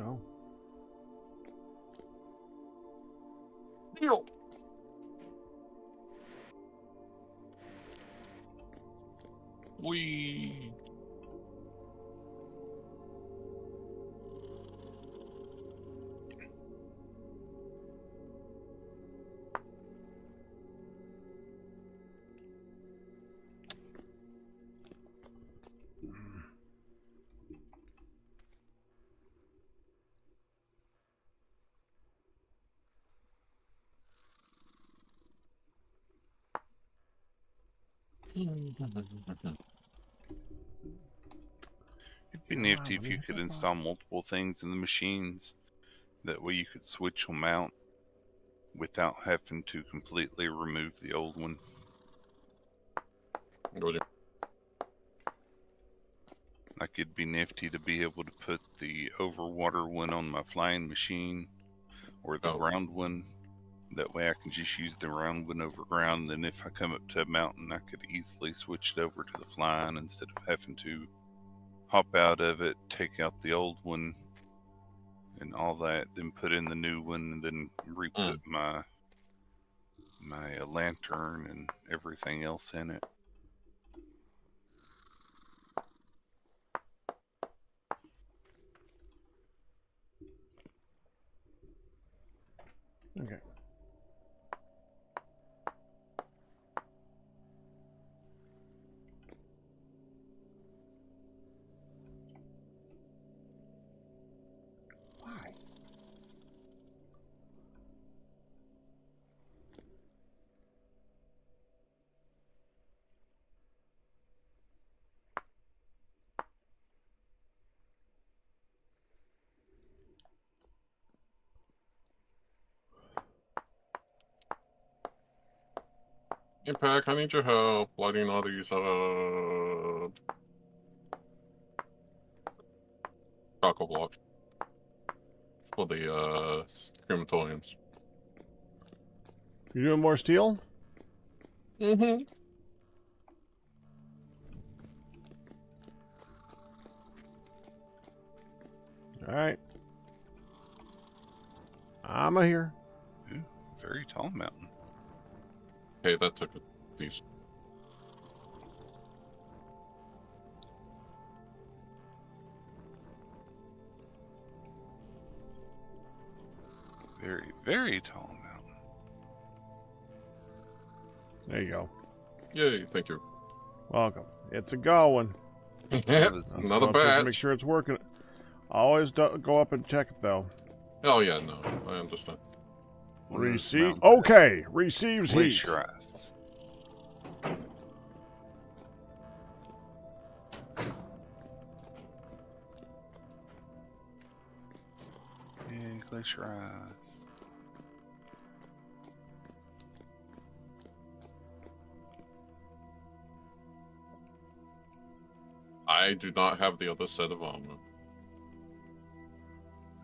Oh. Deal. We. It'd be nifty if you could install multiple things in the machines. That way you could switch them out without having to completely remove the old one. Like it'd be nifty to be able to put the overwater one on my flying machine or the ground one. That way I can just use the round one over ground. Then if I come up to a mountain, I could easily switch it over to the flying instead of having to hop out of it, take out the old one and all that, then put in the new one, and then re-put my lantern and everything else in it. Okay. Why? Impact, I need your help lighting all these choco blocks for the crematoriums. You doing more steel? Mm-hmm. All right. I'm here. Ooh, very tall mountain. Hey, that took a decent. Very, very tall mountain. There you go. Yay, thank you. Welcome. It's a going. Another Make batch. sure it's working. Always go up and check it though. Oh yeah, no, I understand. Receive. Okay, receives heat. Glacier ice. Yeah, glacier ice. I do not have the other set of armor.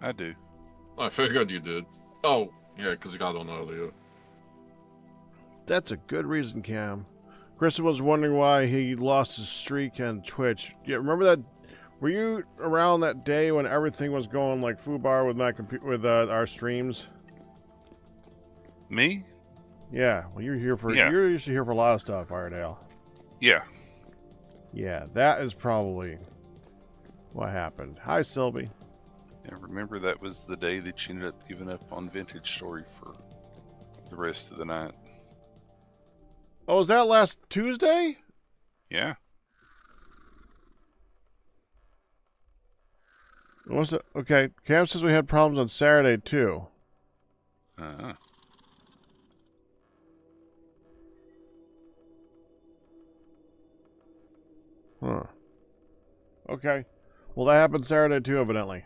I do. I figured you did. Oh, yeah, because you got on earlier. That's a good reason, Cam. Chris was wondering why he lost his streak on Twitch. Yeah, remember that? Were you around that day when everything was going like foobar with my our streams? Me? Yeah. Well, you're here for. Yeah. You're usually here for a lot of stuff, Iredale. Yeah. Yeah, that is probably what happened. Hi, Sylvie. And remember that was the day that you ended up giving up on Vintage Story for the rest of the night. Oh, was that last Tuesday? Yeah. Was it? Okay, Cam says we had problems on Saturday too. Uh-huh. Huh. Okay. Well, that happened Saturday too, evidently.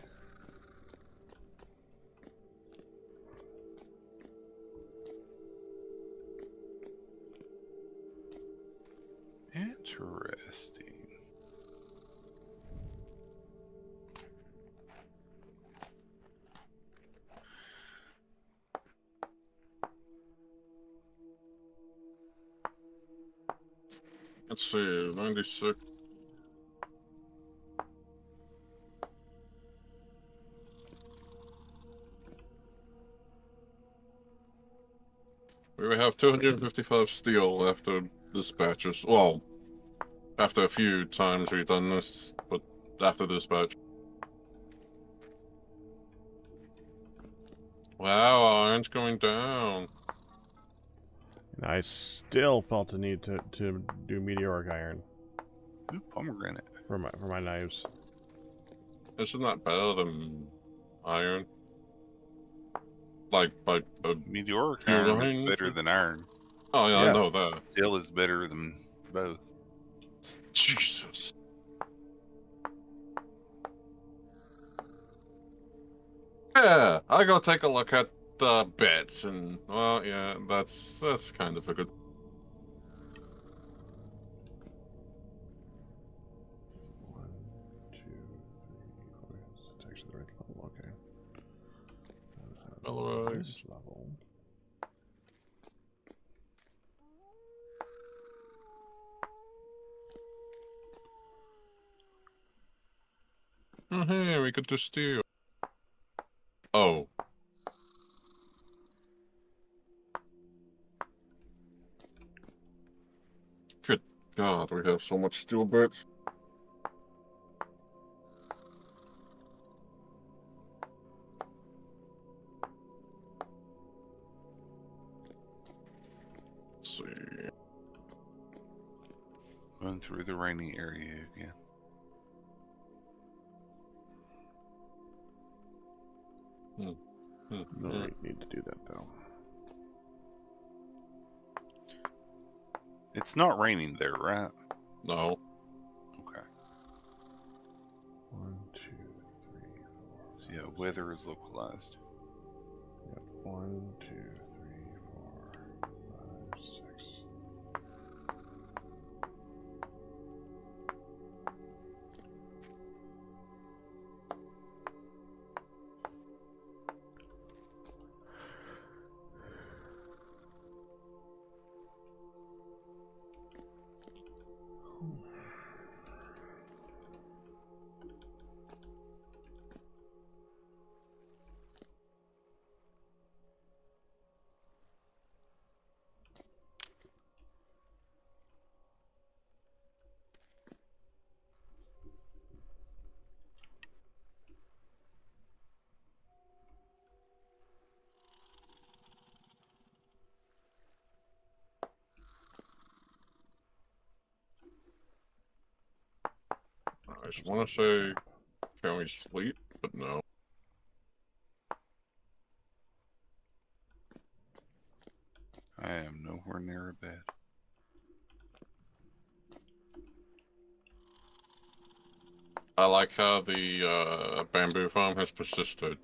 Interesting. Let's see, 96. We have 255 steel after dispatches. Well, after a few times we've done this, but after dispatch. Wow, iron's going down. And I still felt the need to do meteoric iron Ooh, pomegranate. for my knives. Isn't that better than iron? Like Meteoric pure iron is iron? better than iron. Oh yeah, Yeah. I know that. Steel is better than both. Jesus. Yeah, I go take a look at the bits, and well, yeah, that's kind of a good. One, two, three, four. It's actually the right level. Okay. Alright. This level. Oh, hey, we could just steal. Oh. Good God, we have so much steel bits. Let's see. Going through the rainy area again. No need to do that though. It's not raining there, right? No. Okay. 1, 2, 3, 4. So yeah, weather is localized. Yep. 1, 2, 3, 4, 5, 6. I just want to say, can we sleep? But no. I am nowhere near a bed. I like how the bamboo farm has persisted.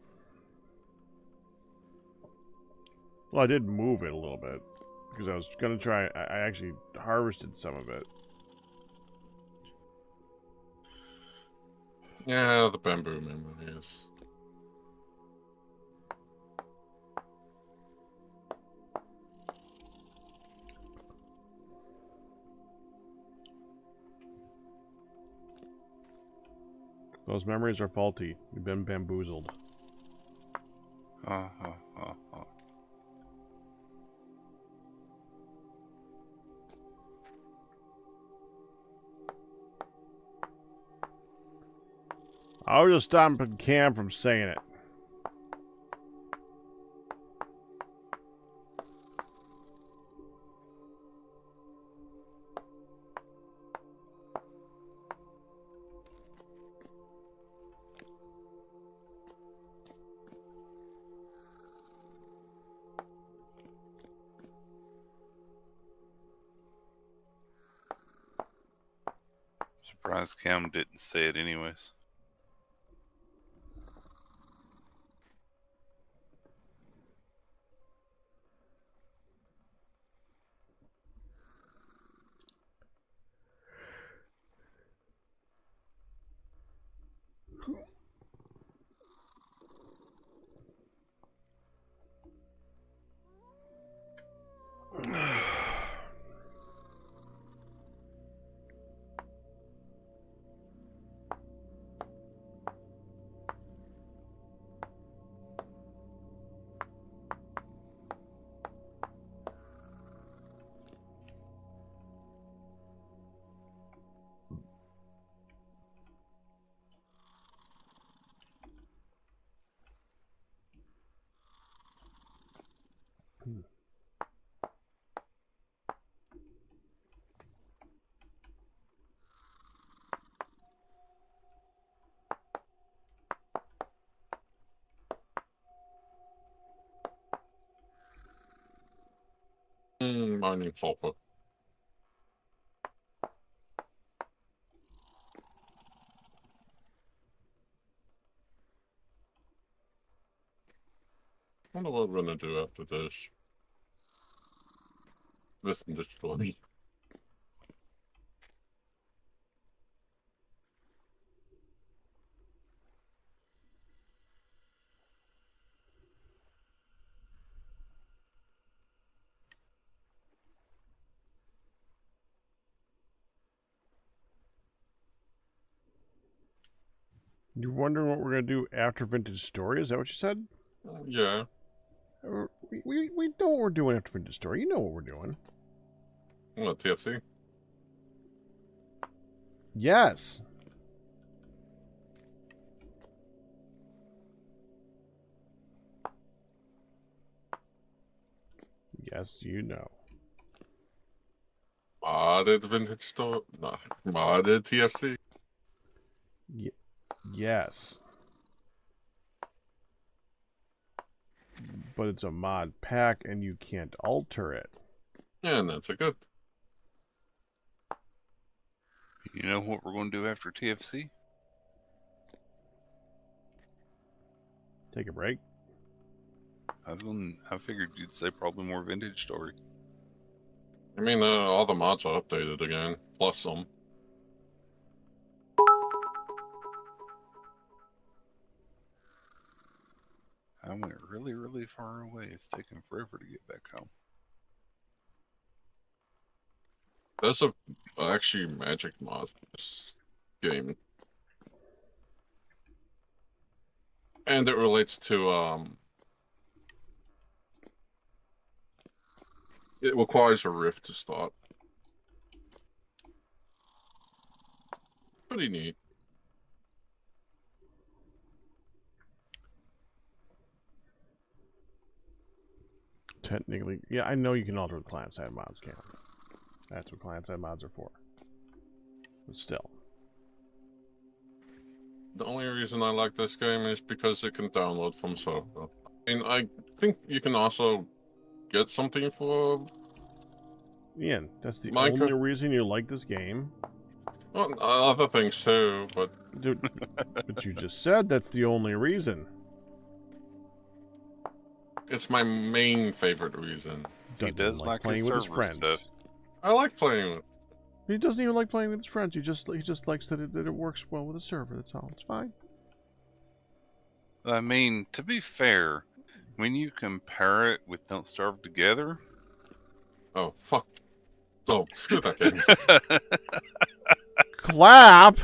Well, I did move it a little bit because I was gonna try. I actually harvested some of it. Yeah, the bamboo memories. Those memories are faulty. You've been bamboozled. Ha ha ha ha. I was just stopping Cam from saying it. Surprised Cam didn't say it anyways. Mining sulfur. I wonder what we're gonna do after this. Listen to this story. You're wondering what we're going to do after Vintage Story? Is that what you said? Yeah. We know what we're doing after Vintage Story. You know what we're doing. What, TFC? Yes. Yes, you know. Modded Vintage Store? Nah, modded TFC? Yes. But it's a mod pack and you can't alter it. Yeah, and that's a good. You know what we're going to do after TFC? Take a break. I figured you'd say probably more Vintage Story. I mean, all the mods are updated again, plus some. I went really, really far away. It's taking forever to get back home. There's a actually magic mod for this game. And it relates to, it requires a rift to start. Pretty neat. Technically, yeah, I know you can alter the client-side mods, Cam. That's what client-side mods are for. But still. The only reason I like this game is because it can download from server. And I think you can also get something for... Ian, that's the Minecraft. only reason you like this game. Well, other things too, but... Dude, but you just said that's the only reason. It's my main favorite reason. He does like playing his with his server friends. stuff. I like playing with... He doesn't even like playing with his friends. He just likes that it works well with the server. That's all. It's fine. I mean, to be fair, when you compare it with Don't Starve Together... Oh, fuck. Oh, screw that game. Clap!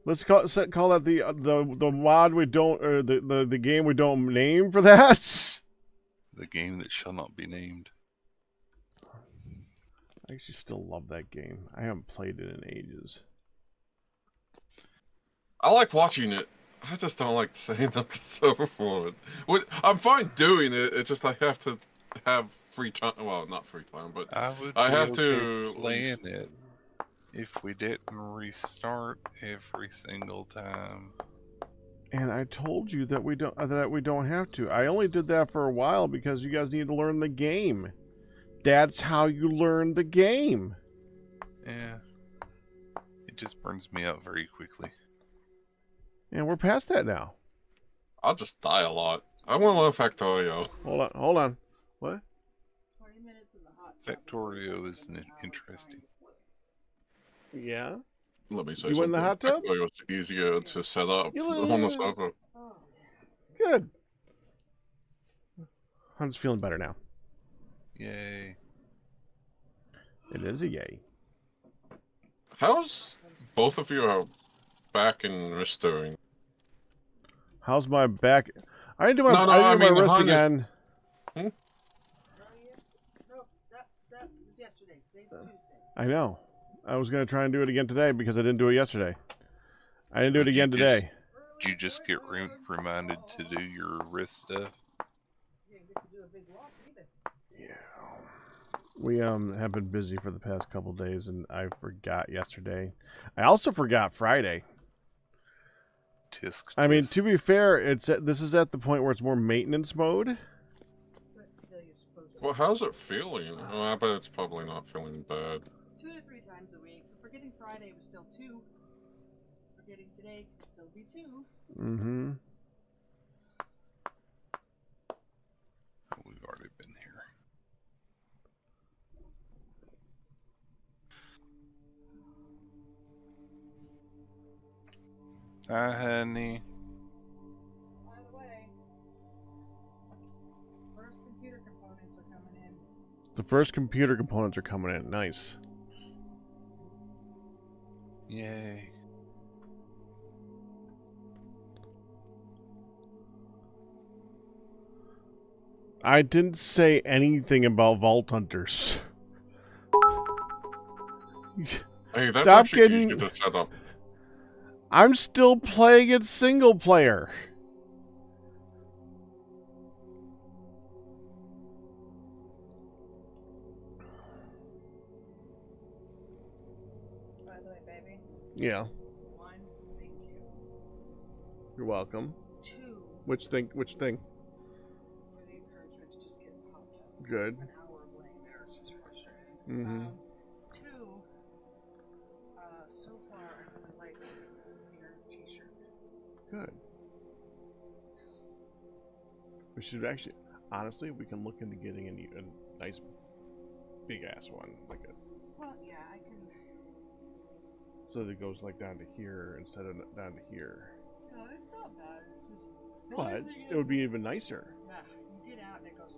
Let's call that the mod we don't, or the game we don't name for that. The game that shall not be named. I actually still love that game. I haven't played it in ages. I like watching it. I just don't like setting up the server for it. I'm fine doing it. It's just I have to have free time. Well, not free time, but I have to playing it if we didn't restart every single time. And I told you that we don't have to. I only did that for a while because you guys need to learn the game. That's how you learn the game. Yeah. It just burns me out very quickly. And we're past that now. I'll just die a lot. I want to learn Factorio. Hold on. What? 20 minutes in the hot Factorio is interesting. Yeah? Let me say You something. went in the hot tub? Factorio was easier to set up Yeah. on the server. Good. I'm just feeling better now. Yay. It is a yay. How's both of you are back in restoring? How's my back? I didn't do my, No, I I didn't do mean, my wrist Han is- again. No, that was yesterday. Today's Tuesday. I know. I was going to try and do it again today because I didn't do it yesterday. I didn't do it again today. Did you just get reminded to do your wrist stuff? You didn't get to do a big walk either. Yeah. We have been busy for the past couple days, and I forgot yesterday. I also forgot Friday. Tisk, I mean, tisk. to be fair, this is at the point where it's more maintenance mode. But still, you're supposed to. Well, how's it feeling? Oh, I bet it's probably not feeling bad. 2 to 3 times a week. So forgetting Friday was still 2. Forgetting today can still be 2. Mm-hmm. We've already been here. Hi, honey. By the way, first computer components are coming in. The first computer components are coming in. Nice. Yay. I didn't say anything about Vault Hunters. Hey, that's Stop actually getting- easy to set up. I'm still playing it single player. By the way, baby. Yeah, 1, thank you. you're welcome. 2, Which thing? for the encouragement to just get in the hot tub. Good. An hour of laying there is just frustrating. Mm-hmm. 2, so far I really like your t-shirt. Good. We should actually, honestly, we can look into getting a nice big ass one, like a, Well, yeah, I can. so that it goes like down to here instead of down to here. No, it's not bad. It's just. the only But thing it would be even nicer. Yeah, you get out and it goes.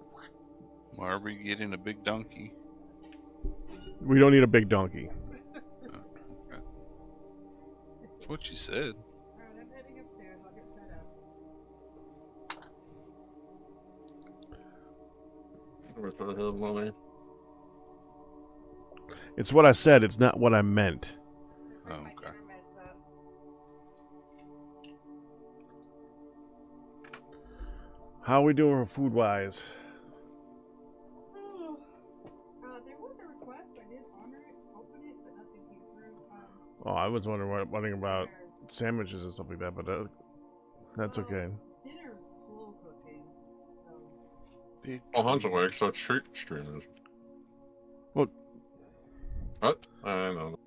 Why are we getting a big donkey? We don't need a big donkey. Okay. That's what you said. Alright, I'm heading upstairs. I'll get set up. Where's the hell money? It's what I said. It's not what I meant. Oh, Bring my okay. intermeds up. How are we doing food wise? Oh, there was a request. I did honor it, open it, but nothing came through. Oh, I was wondering about Dinner's- sandwiches and stuff like that, but that's okay. Dinner's slow cooking, so. Big. Oh, Han's awake, so it's streamers. Well, What? I don't know.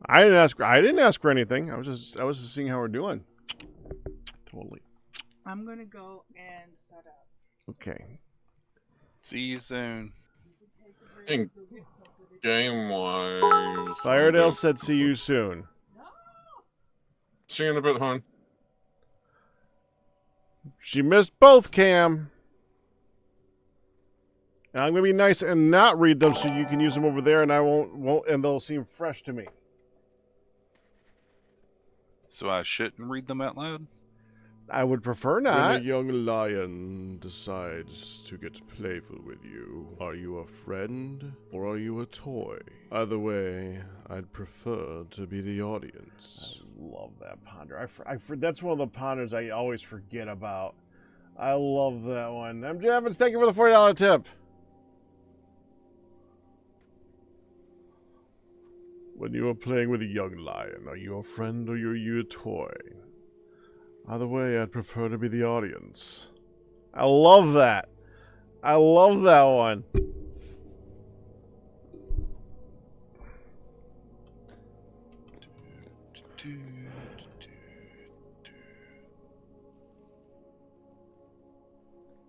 I didn't ask for anything. I was just seeing how we're doing. Totally. I'm gonna go and set up. Okay. See you soon. In game wise. Firedale said, "See you soon." See you in a bit, hon. She missed both, Cam. And I'm gonna be nice and not read them, so you can use them over there, and I won't, and they'll seem fresh to me. So I shouldn't read them out loud? I would prefer When not. a young lion decides to get playful with you, are you a friend or are you a toy? Either way, I'd prefer to be the audience. I love that ponder. That's one of the ponders I always forget about. I love that one. I'm Javins. Thank you for the $40 tip. When you are playing with a young lion, are you a friend or are you a toy? Either way, I'd prefer to be the audience. I love that. I love that one.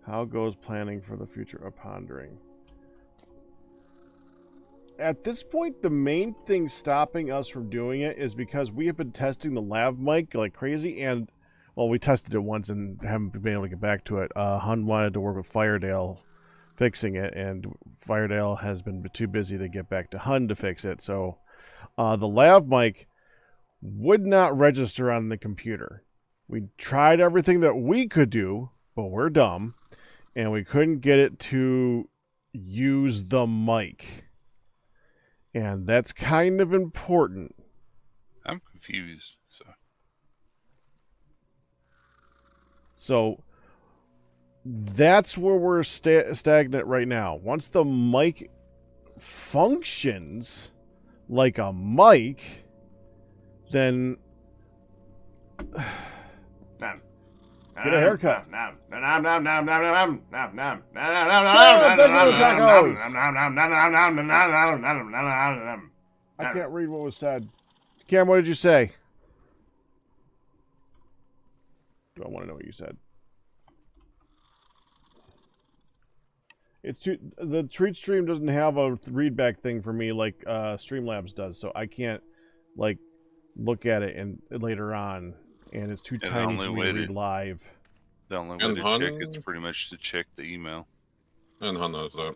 How goes planning for the future of pondering? At this point, the main thing stopping us from doing it is because we have been testing the lav mic like crazy, and well, we tested it once and haven't been able to get back to it. Hun wanted to work with Firedale fixing it, and Firedale has been too busy to get back to Hun to fix it. So the lav mic would not register on the computer. We tried everything that we could do, but we're dumb, and we couldn't get it to use the mic. And that's kind of important. I'm confused. So So that's where we're stagnant right now. Once the mic functions like a mic, then get a haircut. I can't read what was said. Cam, what did you say? Do I want to know what you said? It's too. The Treat Stream doesn't have a readback thing for me like Streamlabs does, so I can't like look at it and later on, and it's too tiny for me to read live. The only way to check it's pretty much to check the email. And Han knows that.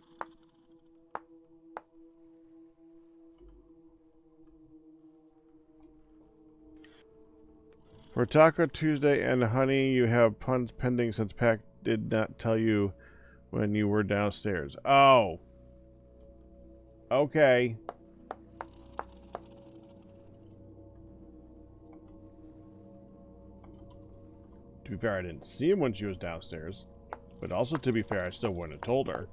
For Taco Tuesday and Honey, you have puns pending since Pac did not tell you when you were downstairs. Oh. Okay. To be fair, I didn't see him when she was downstairs. But also, to be fair, I still wouldn't have told her.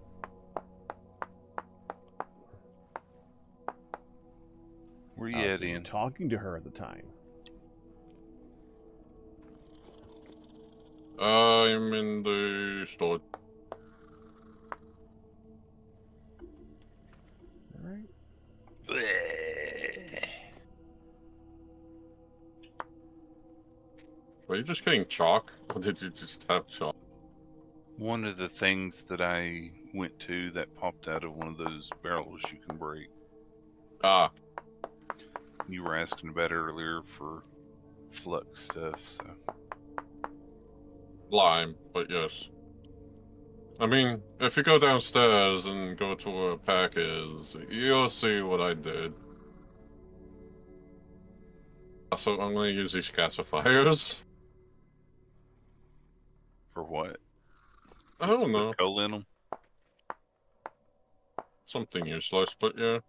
Where you at, Ian? Talking to her at the time. I'm in the store. Alright. Were you just getting chalk? Or did you just have chalk? One of the things that I went to that popped out of one of those barrels you can break. Ah. You were asking about it earlier for flux stuff, so. Lime, but yes. I mean, if you go downstairs and go to where Pack is, you'll see what I did. So I'm gonna use these gasifiers. For what? I don't know. Coal in them? Something useless, but yeah.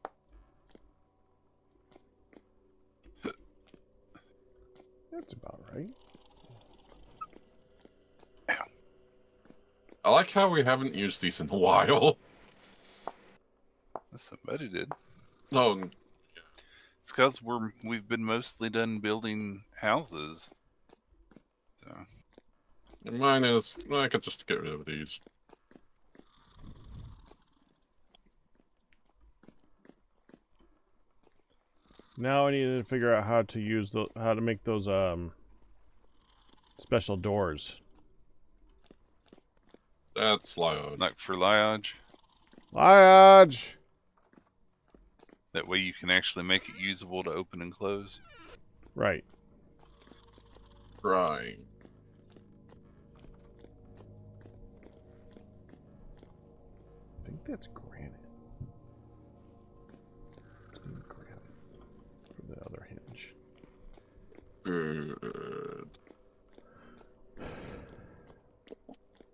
That's about right. I like how we haven't used these in a while. Somebody did. No. It's because we've been mostly done building houses. So. And mine is, I could just get rid of these. Now I need to figure out how to use how to make those special doors. That's Liage. Like for Liage? Liage! That way you can actually make it usable to open and close. Right. Right. I think that's granite. Granite for the other hinge. Good.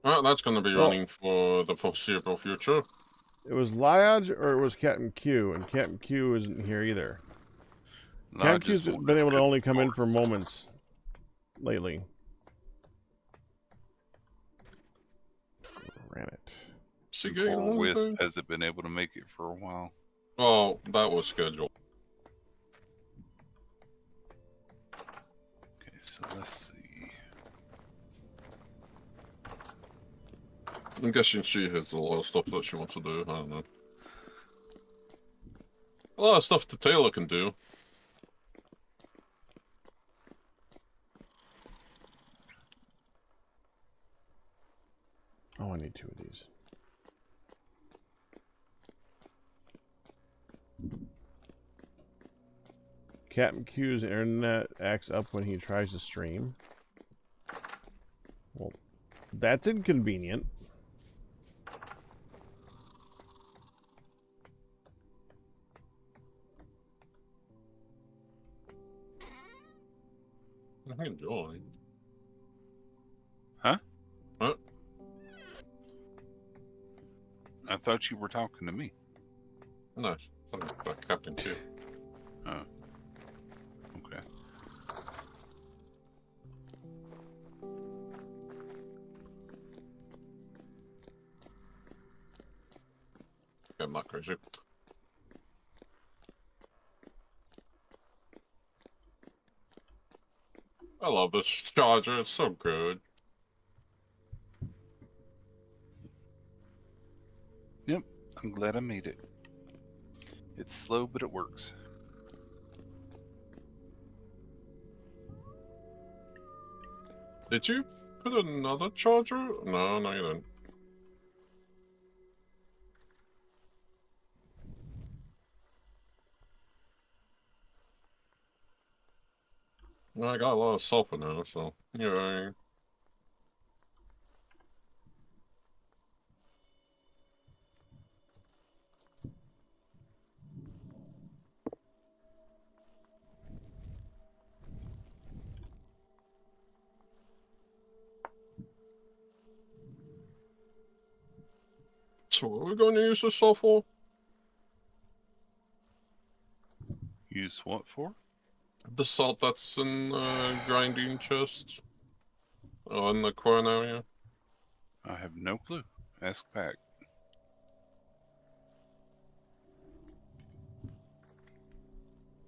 Well, that's going to be running for the foreseeable future. It was Liage or it was Captain Q, and Captain Q isn't here either. Captain Q's been able to only come in for moments lately. Granite. Poor Wisp hasn't been able to make it for a while. Oh, that was scheduled. Okay, so let's see. I'm guessing she has a lot of stuff that she wants to do. I don't know. A lot of stuff that Taylor can do. Oh, I need 2 of these. Captain Q's internet acts up when he tries to stream. Well, that's inconvenient. I enjoy. Huh? What? I thought you were talking to me. Nice. I'm about Captain Q. Oh. Okay. Okay, I'm not crazy. I love this charger. It's so good. Yep, I'm glad I made it. It's slow, but it works. Did you put another charger? No, no, you didn't. Well, I got a lot of sulfur now, so yeah. So what are we going to use this salt for? Use what for? The salt that's in the grinding chest. Oh, in the corn area. I have no clue. Ask Pack.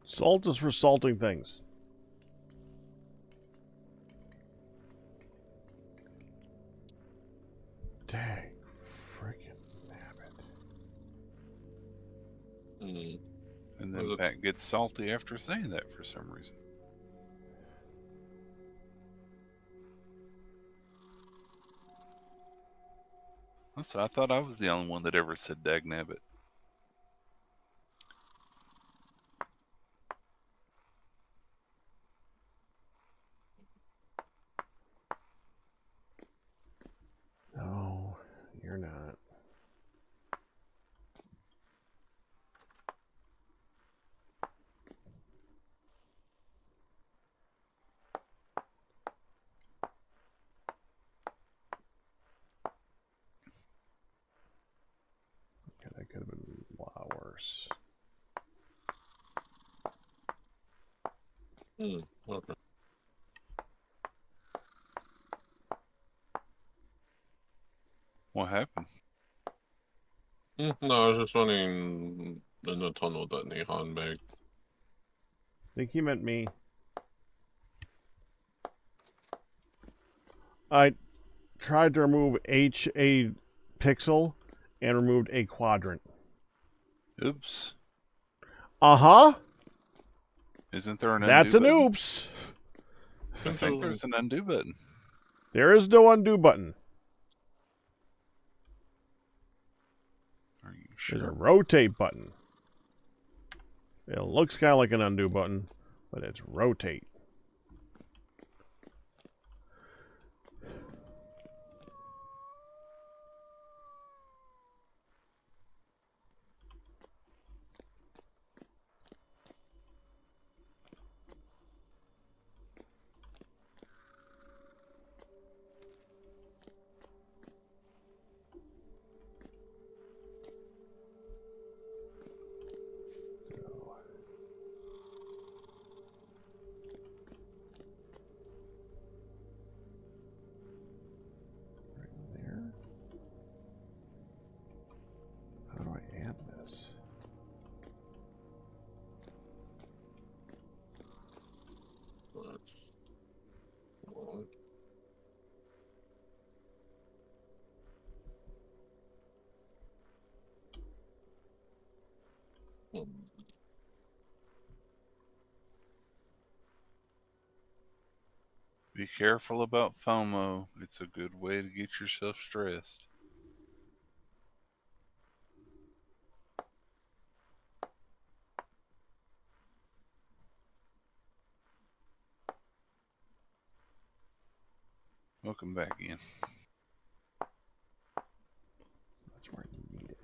Salt is for salting things. Dang, freaking nabbit. Hmm. And Well, then that's- Pack gets salty after saying that for some reason. Also, I thought I was the only one that ever said dagnabbit. No, you're not. Okay, that could have been a lot worse. Okay. What happened? No, I was just running in the tunnel that Nehan made. I think he meant me. I tried to remove a pixel and removed a quadrant. Oops. Uh-huh. Isn't there an That's undo an button? oops. I think there's an undo button. There is no undo button. Are you There's a sure? rotate button. It looks kind of like an undo button, but it's rotate. There. How do I add this? Be careful about FOMO. It's a good way to get yourself stressed. Welcome back in. That's where I need it.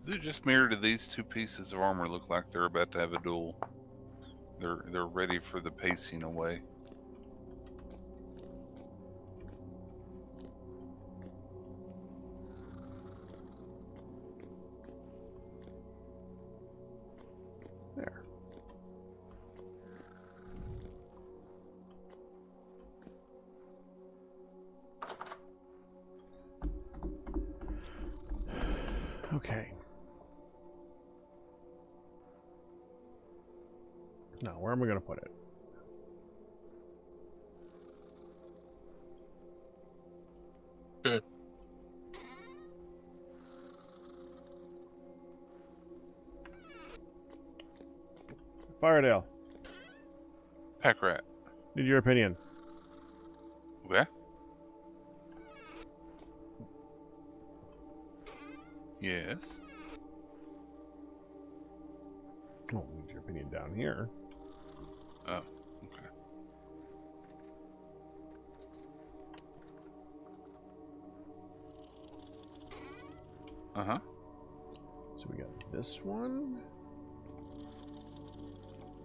Does it just mirror to these two pieces of armor look like they're about to have a duel? They're ready for the pacing away. There. Okay. Now, where am I going to put it? Okay. Firedale, Pack rat. need your opinion. Okay. Yes. Oh, need your opinion down here. Oh, okay. Uh-huh. So we got this one,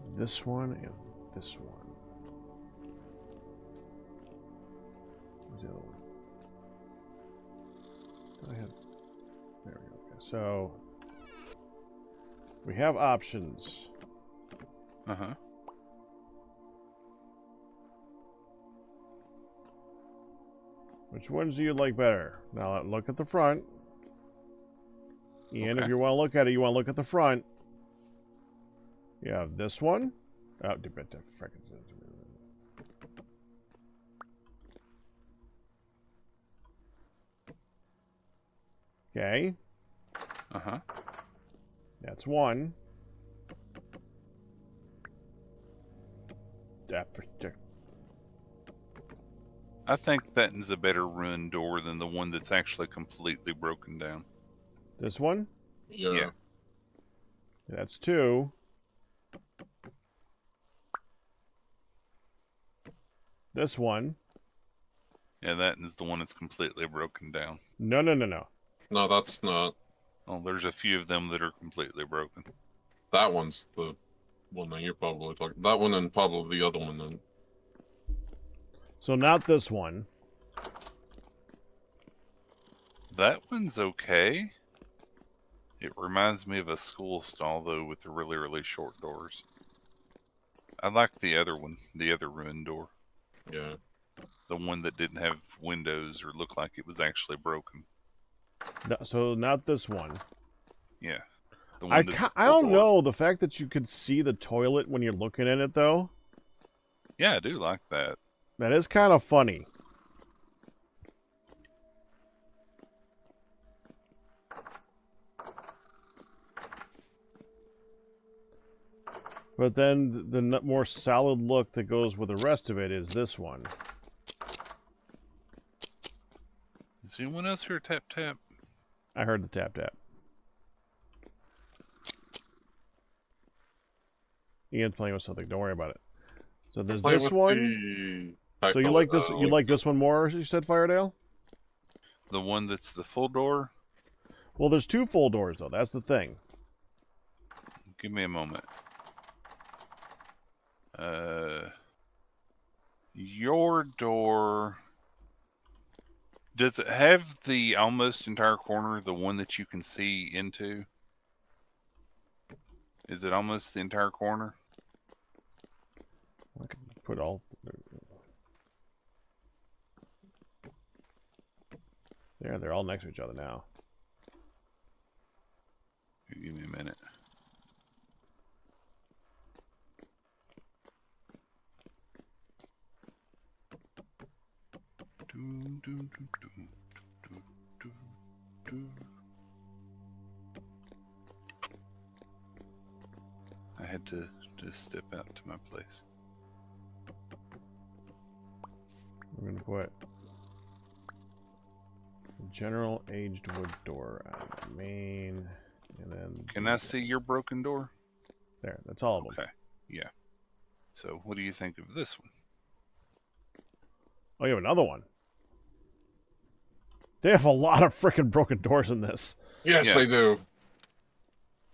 and this one. Where's the other one? Do I have? There we go. Okay. So we have options. Uh-huh. Which ones do you like better? Now look at the front. And if Okay. you want to look at it, you want to look at the front. You have this one. Oh, okay, Uh-huh. that's one. I think that is a better ruined door than the one that's actually completely broken down. This one. Yeah. That's two. This one. Yeah, that is the one that's completely broken down. No. No, that's not. Oh, there's a few of them that are completely broken. That one's the one that you're probably talking. That one and probably the other one. Then. So not this one. That one's okay. It reminds me of a school stall, though, with the really, really short doors. I like the other one, the other ruined door. Yeah. The one that didn't have windows or looked like it was actually broken. No, so not this one. Yeah. The I one that's I don't full door. know, the fact that you could see the toilet when you're looking at it, though. Yeah, I do like that. That is kind of funny. But then the more solid look that goes with the rest of it is this one. Is anyone else here tap tap? I heard the tap tap. Ian's playing with something. Don't worry about it. So there's Play this with one. the So you like this? You like this one more? You said, Firedale. The one that's the full door? Well, there's two full doors though. That's the thing. Give me a moment. Your door... Does it have the almost entire corner, the one that you can see into? Is it almost the entire corner? I can put all. There, they're all next to each other now. Give me a minute. I had to just step out to my place. We're gonna put general aged wood door on the main, and then. Can I see your broken door? There, that's all of them. Okay, yeah. So what do you think of this one? Oh, you have another one. They have a lot of freaking broken doors in this. Yes, Yeah. they do.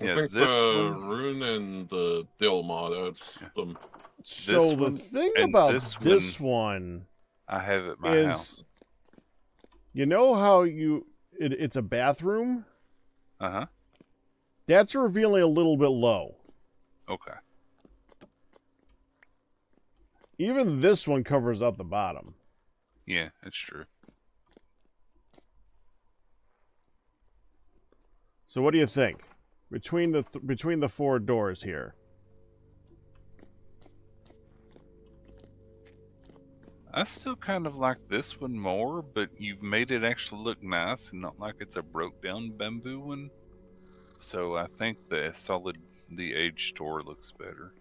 Yeah, I think this the one. rune and the dill mod, that's Yeah. them. So the one thing and about this this one I have at my is, house. you know how it's a bathroom? Uh huh. That's revealing a little bit low. Okay. Even this one covers up the bottom. Yeah, that's true. So what do you think? Between the four doors here. I still kind of like this one more, but you've made it actually look nice and not like it's a broke down bamboo one. So I think the aged store looks better.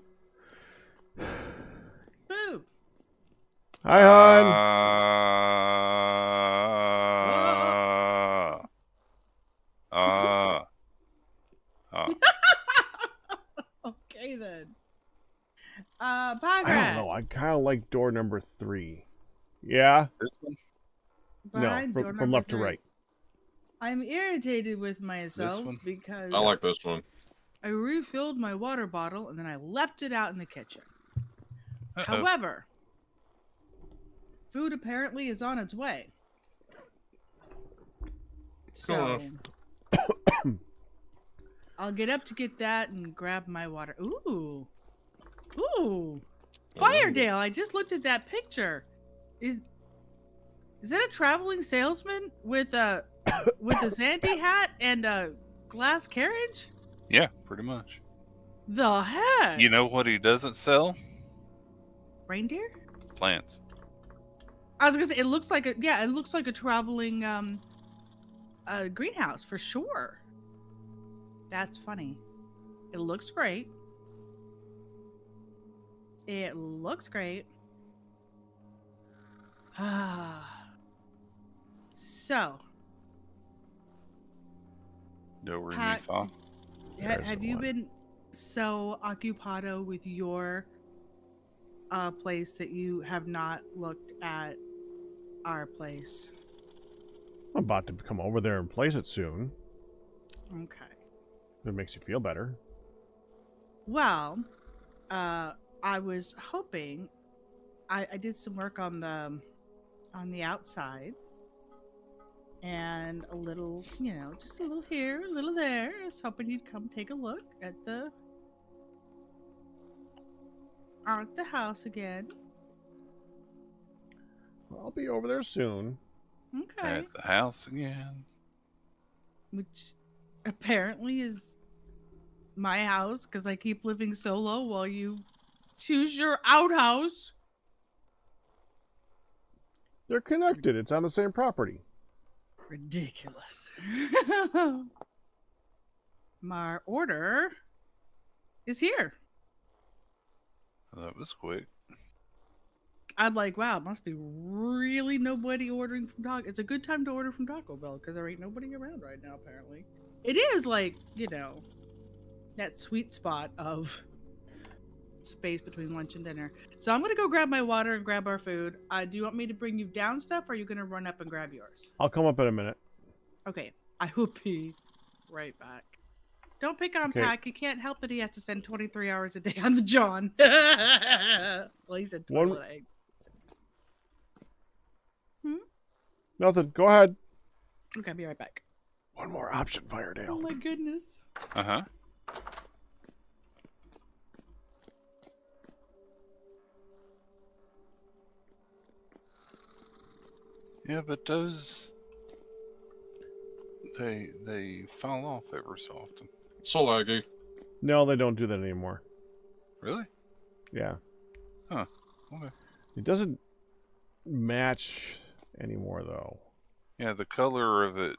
Boo! Hi, hon. Okay then. I Pograt. don't know. I kind of like door number 3. Yeah? This one? Behind No, door from number left to 3. right. I'm irritated with myself one? because I like this one. I refilled my water bottle and then I left it out in the kitchen. Uh-oh. However, food apparently is on its way. So I'll get up to get that and grab my water. Ooh. Ooh. Firedale, I just looked at that picture. Is that a traveling salesman with a Sandy hat and a glass carriage? Yeah, pretty much. The heck? You know what he doesn't sell? Reindeer? Plants. I was gonna say it looks like a traveling greenhouse for sure. That's funny. It looks great. It looks great. So, No re mi Pat, fa. have you been so occupado with your place that you have not looked at our place? I'm about to come over there and place it soon. Okay. If it makes you feel better. Well, I was hoping I did some work on the outside and a little, just a little here, a little there. I was hoping you'd come take a look at the house again. I'll be over there soon. Okay. At the house again. Which apparently is my house because I keep living solo while you choose your outhouse. They're connected. It's on the same property. Ridiculous. My order is here. That was quick. I'm like, wow, it must be really nobody ordering from Taco. It's a good time to order from Taco Bell because there ain't nobody around right now, apparently. It is like, that sweet spot of space between lunch and dinner. So I'm going to go grab my water and grab our food. Do you want me to bring you down stuff or are you going to run up and grab yours? I'll come up in a minute. Okay, I will be right back. Don't pick on Okay. Pac. He can't help that he has to spend 23 hours a day on the John. Well, he said toilet egg. Nothing. Go ahead. Okay, I'll be right back. One more option, Firedale. Oh my goodness. Uh-huh. Yeah, but those they fall off ever so often. So laggy. No, they don't do that anymore. Really? Yeah. Huh. Okay. It doesn't match anymore, though. Yeah, the color of it,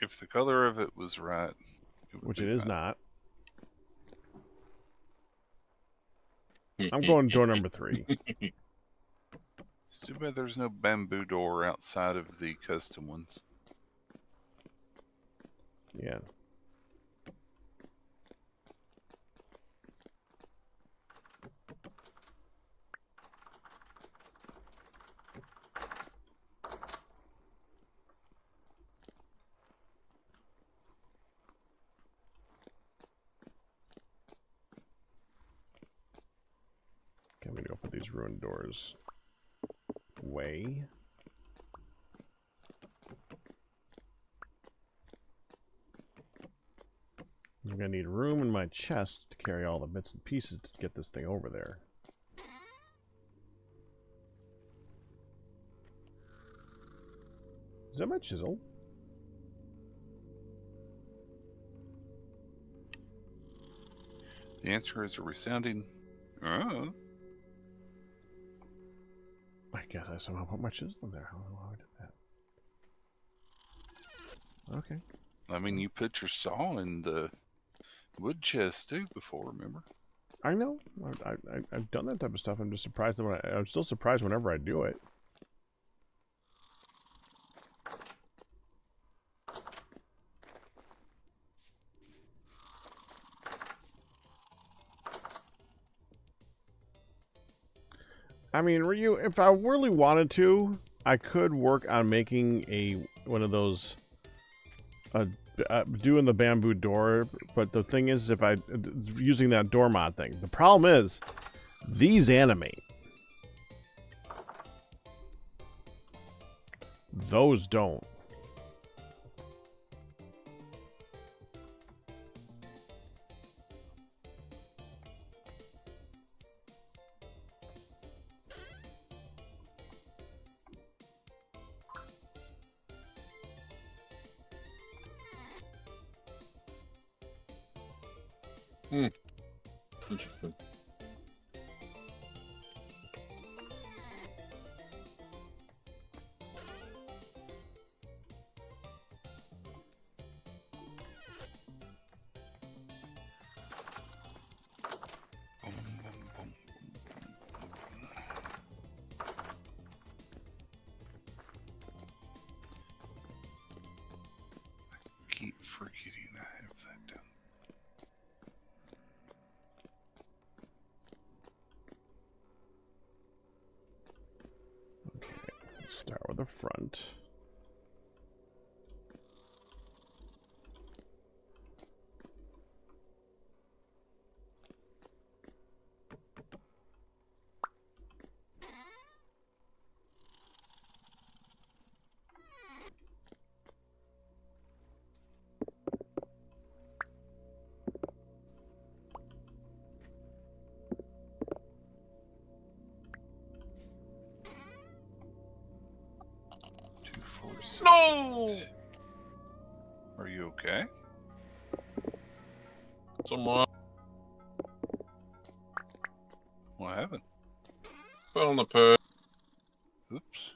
if the color of it was right, Which it is fine. not. I'm going door number 3. It's too bad there's no bamboo door outside of the custom ones. Yeah. ruined doors away. I'm gonna need room in my chest to carry all the bits and pieces to get this thing over there. Is that my chisel? The answer is a resounding, oh. I guess I somehow put my chisel in there. I don't know how I did that. Okay. I mean, you put your saw in the wood chest too before, remember? I know. I've done that type of stuff. I'm just surprised that I'm still surprised whenever I do it. I mean, Ryu, if I really wanted to, I could work on making one of those doing the bamboo door, but the thing is, if I using that door mod thing, the problem is these animate. Those don't. Interesting. Boom, boom, boom, boom, boom. I keep forgetting I have that done. Okay, let's start with the front. No! Are you okay? Someone What happened? fell on the pit. Oops.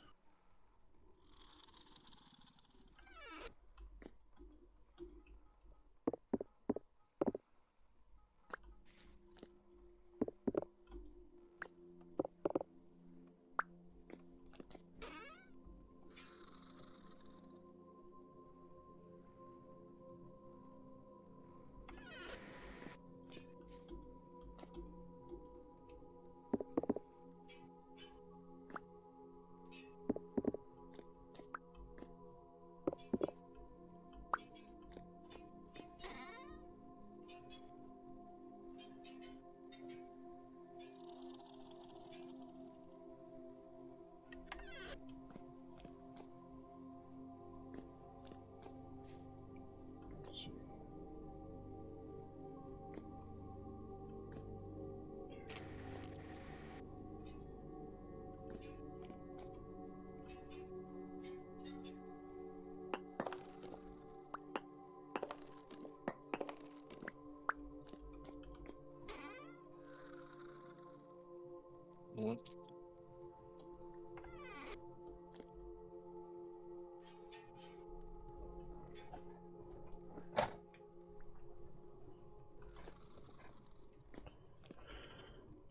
Let's see. What?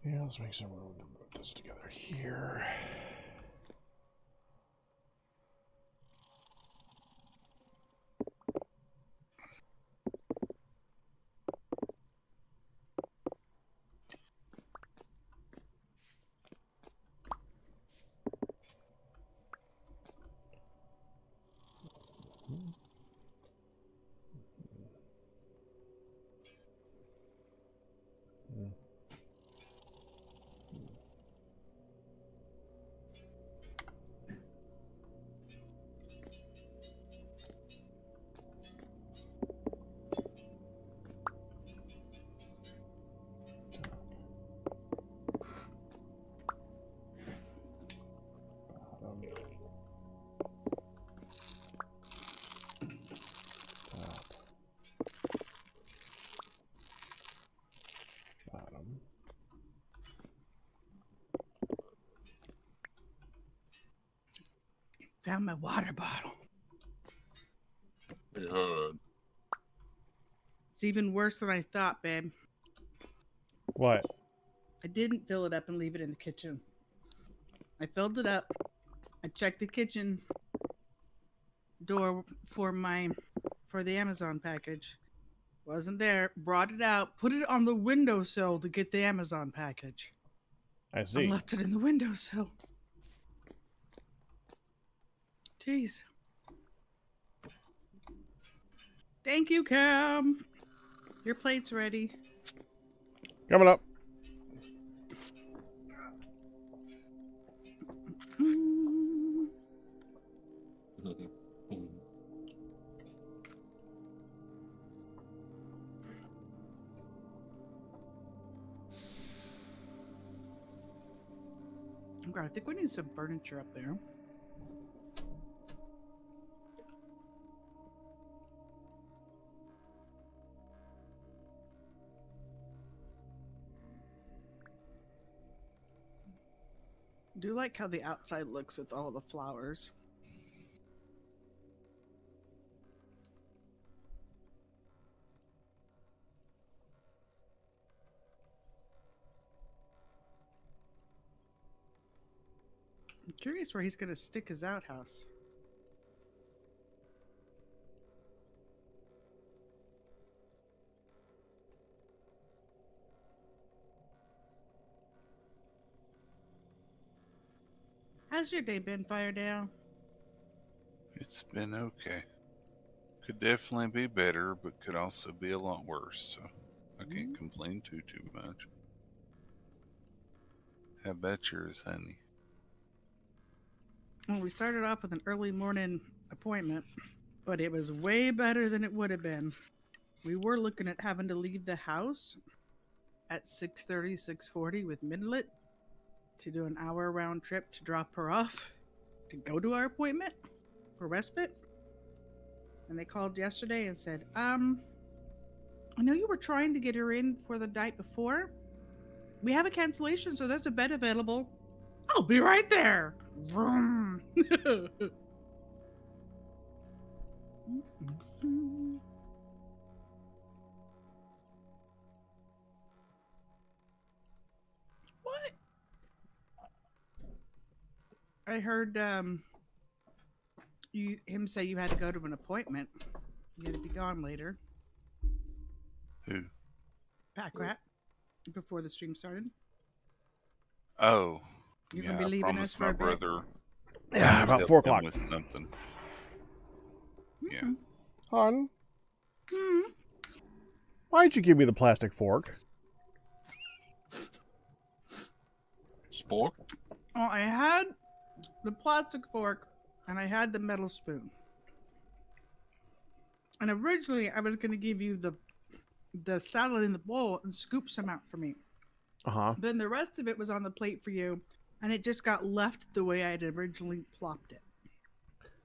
Yeah, let's make some room to put this together here. Top. Bottom. Found my water bottle. Good. It's even worse than I thought, babe. What? I didn't fill it up and leave it in the kitchen. I filled it up. I checked the kitchen door for the Amazon package. Wasn't there. Brought it out, put it on the windowsill to get the Amazon package. I And see. left it in the windowsill. Jeez. Thank you, Cam. Your plate's ready. Coming up. Mm. Okay, I think we need some furniture up there. I do like how the outside looks with all the flowers. I'm curious where he's going to stick his outhouse. How's your day been, Firedale? It's been okay. Could definitely be better, but could also be a lot worse. So I can't complain too much. How about yours, honey? Well, we started off with an early morning appointment, but it was way better than it would have been. We were looking at having to leave the house at 6:30, 6:40 with Midlet to do an hour round trip to drop her off to go to our appointment for respite. And they called yesterday and said, I know you were trying to get her in for the night before. We have a cancellation, so there's a bed available. I'll be right there. Vroom. What? I heard him say you had to go to an appointment. You had to be gone later. Who? Pack Rat. Before the stream started. Oh, You're yeah, gonna be I leaving us promised for my a bit? brother. Yeah, I'd about help 4 him o'clock. with something. Yeah. Hon, Hmm. why'd you give me the plastic fork? Spork? Well, I had the plastic fork and I had the metal spoon. And originally, I was going to give you the salad in the bowl and scoop some out for me. Uh-huh. Then the rest of it was on the plate for you, and it just got left the way I had originally plopped it.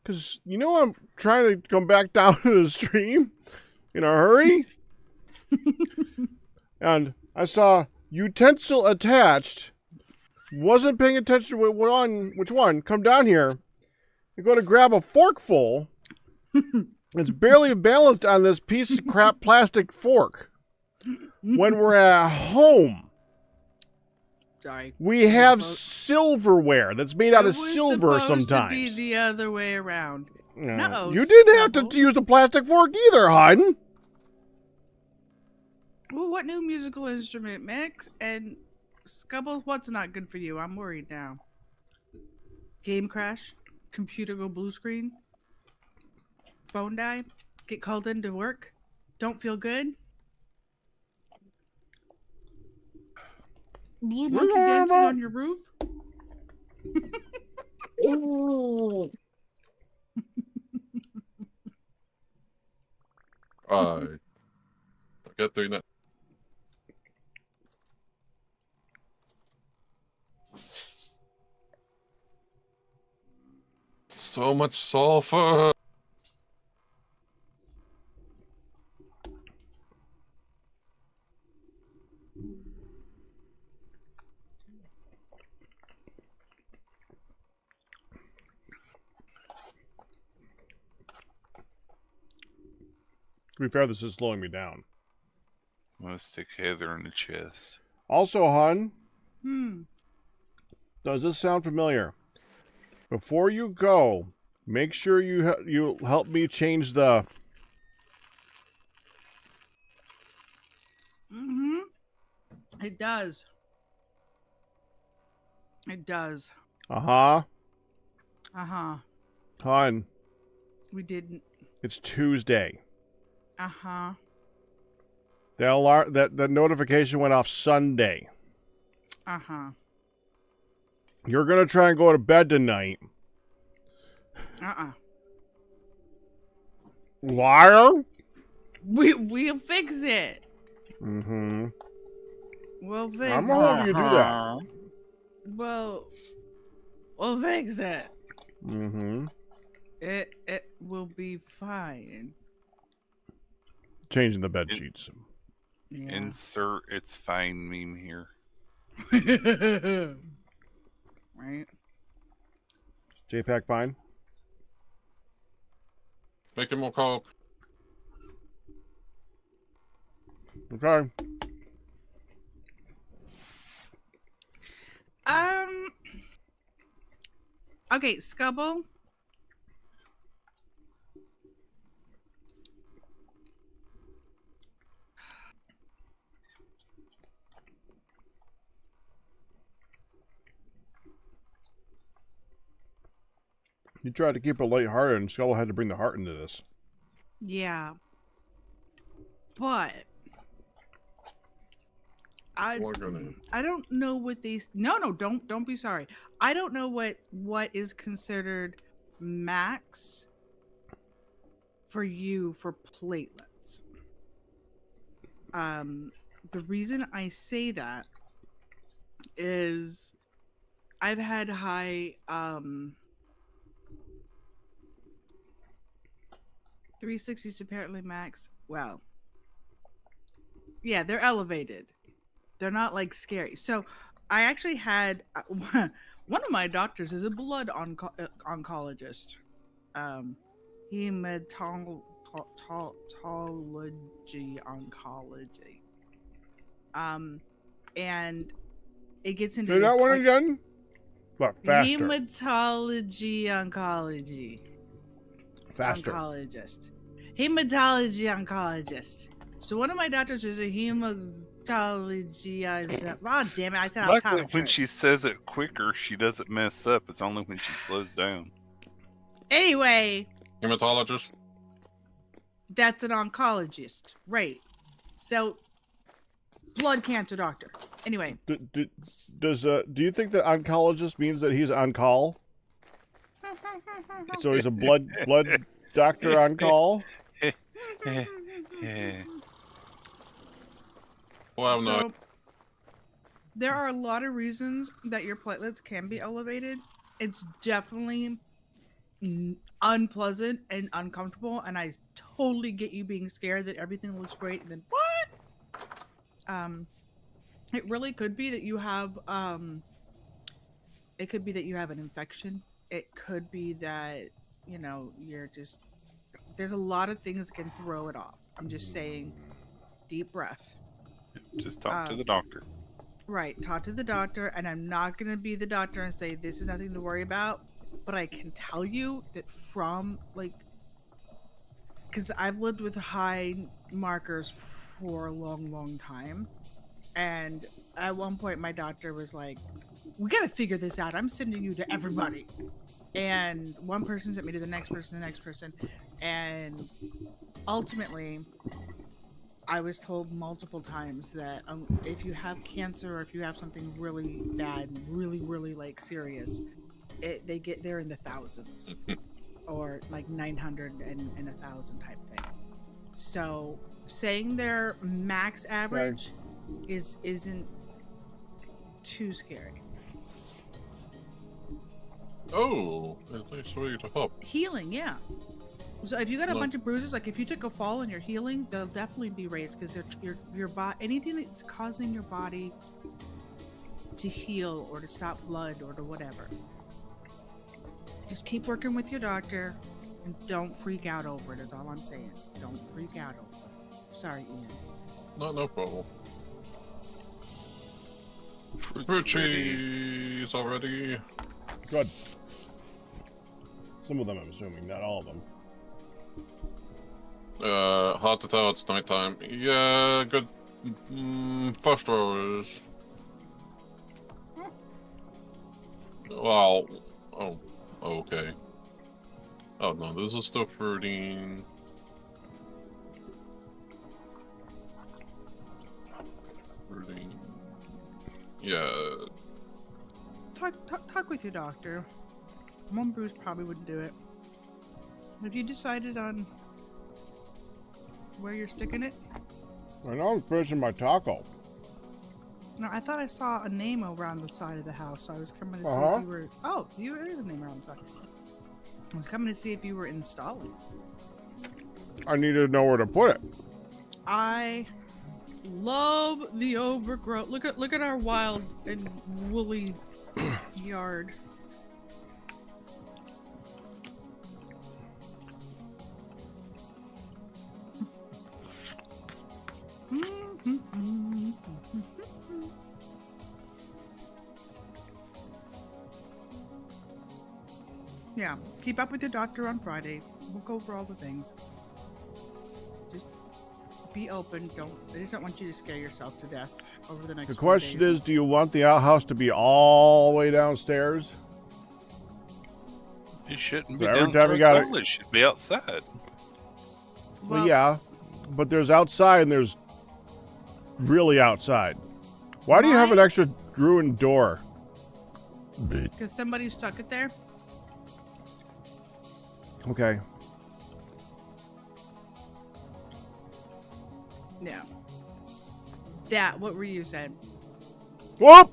Because, you know, I'm trying to come back down to the stream in a hurry. And I saw utensil attached. Wasn't paying attention to which one. Come down here. You're going to grab a forkful. It's barely balanced on this piece of crap plastic fork. When we're at home, Sorry. we have silverware that's made out of silver supposed sometimes. to be the other way around. No, you didn't have Scubbles. to use the plastic fork either, hon. Well, what new musical instrument, Max? And Scubbles, what's not good for you? I'm worried now. Game crash? Computer go blue screen? Phone die? Get called into work? Don't feel good? Blue monkey dancing on your roof? I got doing that. So much sulfur. To be fair, this is slowing me down. I'm gonna stick Heather in the chest. Also, hon, Hmm. does this sound familiar? Before you go, make sure you help me change the... Mm-hmm. It does. It does. Uh-huh. Uh-huh. Hon, We didn't. it's Tuesday. Uh-huh. That notification went off Sunday. Uh-huh. You're gonna try and go to bed tonight. Uh-uh. Liar? We'll fix it. Mm-hmm. We'll fix I'm it. gonna help you do that. We'll fix it. Mm-hmm. It will be fine. Changing the bed sheets. Yeah. Insert it's fine meme here. Right? JPAC fine? Make it more coke. Okay. Okay, Scubble. You tried to keep it lighthearted, and Skull had to bring the heart into this. Yeah. But I don't know what these. No, don't be sorry. I don't know what is considered max for you for platelets. The reason I say that is I've had high 360s apparently max. Well, yeah, they're elevated. They're not like scary. So I actually had one of my doctors is a blood oncologist, hematology oncology, and it gets into Say that one again? But faster. hematology oncology. Faster. Oncologist. Hematology oncologist. So one of my doctors is a hematology. Oh, damn it! I said Like that when optometrist. she says it quicker, she doesn't mess up. It's only when she slows down. Anyway, Hematologist. that's an oncologist, right? So, blood cancer doctor. Anyway, Do you think that oncologist means that he's on call? So he's a blood doctor on call? Well, no. So, there are a lot of reasons that your platelets can be elevated. It's definitely unpleasant and uncomfortable, and I totally get you being scared that everything looks great and then what? It really could be that you have it could be that you have an infection. It could be that, you know, you're just there's a lot of things that can throw it off. I'm just saying, deep breath. Just talk to the doctor. Right, talk to the doctor, and I'm not going to be the doctor and say this is nothing to worry about, but I can tell you that from, like, because I've lived with high markers for a long time, and at one point my doctor was like, we got to figure this out. I'm sending you to everybody. And one person sent me to the next person, and ultimately I was told multiple times that if you have cancer or if you have something really bad, really like serious, they're in the thousands, or like 900 and 1,000 type thing. So saying their max average isn't too scary. Oh, it's a sweet hop. Healing, yeah. So if you got a No. bunch of bruises, like if you took a fall and you're healing, they'll definitely be raised because your body, anything that's causing your body to heal or to stop blood or to whatever. Just keep working with your doctor and don't freak out over it. Is all I'm saying. Don't freak out over it. Sorry, Ian. No problem. Fruit's Fruit ready. trees already. Good. Some of them, I'm assuming, not all of them. Hard to tell, it's nighttime. Yeah, good. First rose. Wow. Oh, okay. Oh no, this is still fruiting. Fruiting. Yeah. Talk with your doctor. One bruise probably wouldn't do it. Have you decided on where you're sticking it? I know I'm finishing my taco. No, I thought I saw a name over on the side of the house, so I was coming to see Uh-huh. if you were. Oh, there is a name around the side. I was coming to see if you were installing. I need to know where to put it. I love the overgrowth. Look at our wild and woolly yard. Yeah, keep up with your doctor on Friday. We'll go over all the things. Just be open. I just don't want you to scare yourself to death over the next The 4 question days. is, do you want the outhouse to be all the way downstairs? It shouldn't So be every time you downstairs gotta- at all. It should be outside. Well, yeah, but there's outside and there's really outside. Why do you have an Mine- extra ruined door? Because somebody stuck it there. Okay. Yeah. That. What were you saying? Whoop!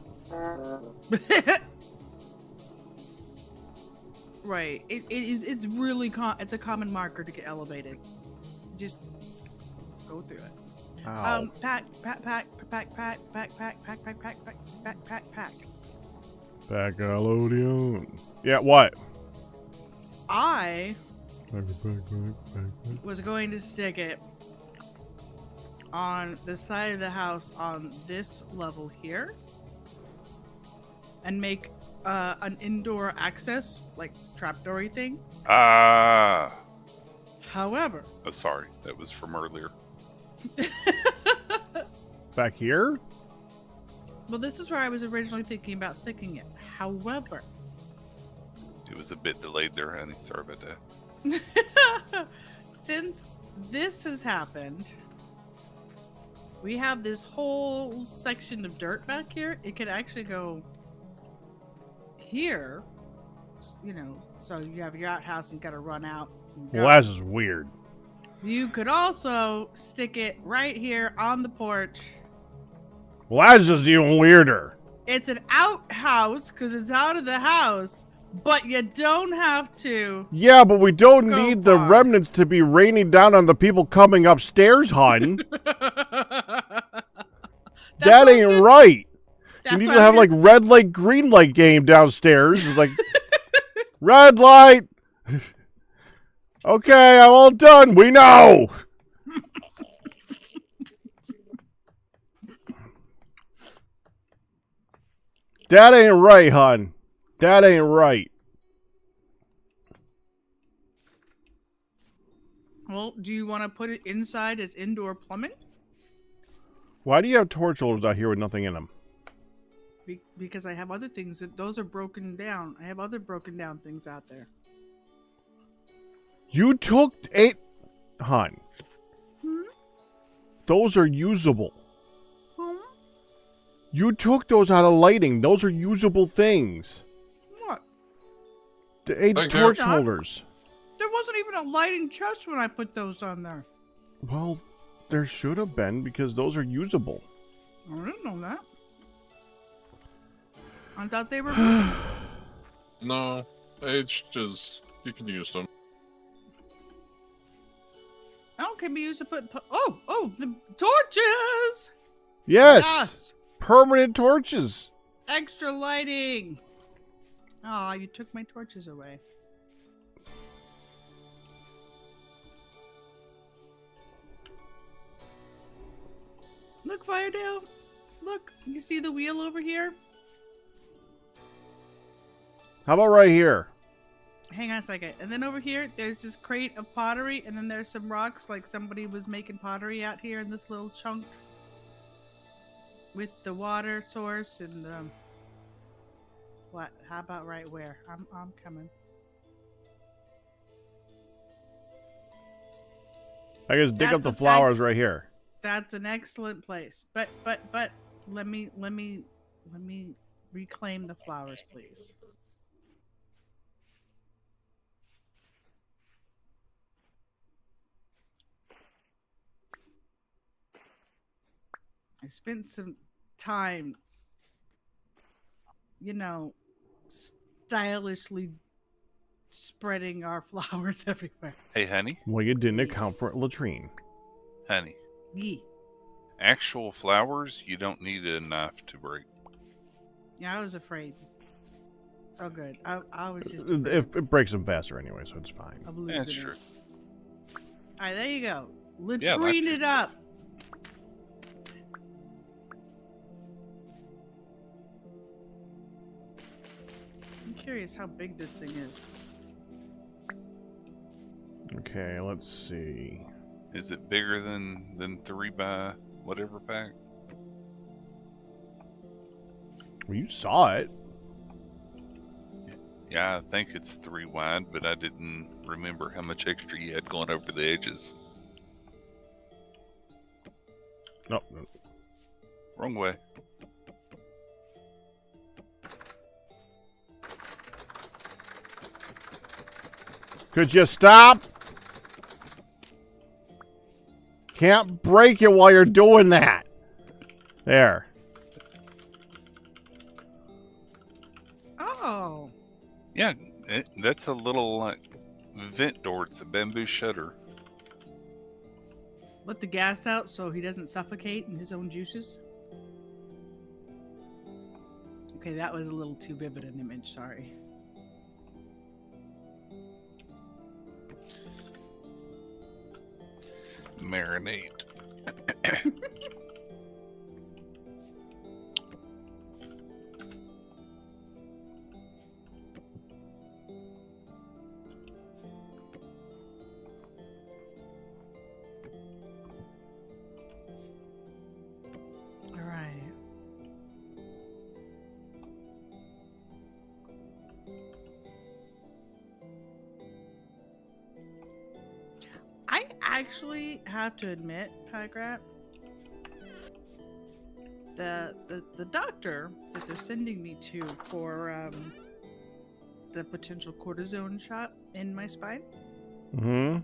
Right. It's really it's a common marker to get elevated. Just go through it. Ow. Pack. Backalodion. Yeah, what? I Back. was going to stick it on the side of the house on this level here and make an indoor access, like trapdoory thing. Ah. However, Oh, sorry. That was from earlier. Back here? well, this is where I was originally thinking about sticking it. However, It was a bit delayed there, honey. Sorry about that. since this has happened, we have this whole section of dirt back here. It could actually go here, you know, so you have your outhouse and you got to run out. And go. Well, that's just weird. You could also stick it right here on the porch. Well, that's just even weirder. It's an outhouse because it's out of the house, but you don't have to. Yeah, but we don't Go need the far. remnants to be raining down on the people coming upstairs, hun. That ain't right. You need to have like red light, green light game downstairs. It's like red light. Okay, I'm all done. We know. That ain't right, hun. That ain't right. Well, do you want to put it inside as indoor plumbing? Why do you have torch holders out here with nothing in them? Because I have other things. Those are broken down. I have other broken down things out there. You took 8... Hun. Hmm? Those are usable. Hmm? You took those out of lighting. Those are usable things. What? The 8 Thank you. torch Doc? holders. There wasn't even a lighting chest when I put those on there. Well, there should have been because those are usable. I didn't know that. I thought they were. No. You can use them. Oh, can be used to put. Oh, the torches. Yes! Permanent torches. Extra lighting. Aw, you took my torches away. Look, Firedale. Look, you see the wheel over here? How about right here? Hang on a second. And then over here, there's this crate of pottery, and then there's some rocks, like somebody was making pottery out here in this little chunk with the water source and the... What? How about right where? I'm coming. I guess dig up That's the a flowers thanks. right here. That's an excellent place. But let me reclaim the flowers, please. I spent some time, stylishly spreading our flowers everywhere. Hey, honey. Well, you didn't account for latrine. Honey. Yee. Actual flowers, you don't need a knife to break. Yeah, I was afraid. It's all good. I was just It breaks them faster anyway, so it's fine. of losing That's it. true. All right, there you go. Yeah, Latrine it up. I'm curious how big this thing is. Okay, let's see. Is it bigger than 3 by whatever pack? Well, you saw it. Yeah, I think it's 3 wide, but I didn't remember how much extra you had going over the edges. No. Wrong way. Could you stop? Can't break it while you're doing that. There. Oh. Yeah, that's a little vent door. It's a bamboo shutter. Let the gas out so he doesn't suffocate in his own juices. Okay, that was a little too vivid an image, sorry. Marinate. All right. I actually have to admit, Pagrat, the doctor that they're sending me to for the potential cortisone shot in my spine. Mm-hmm.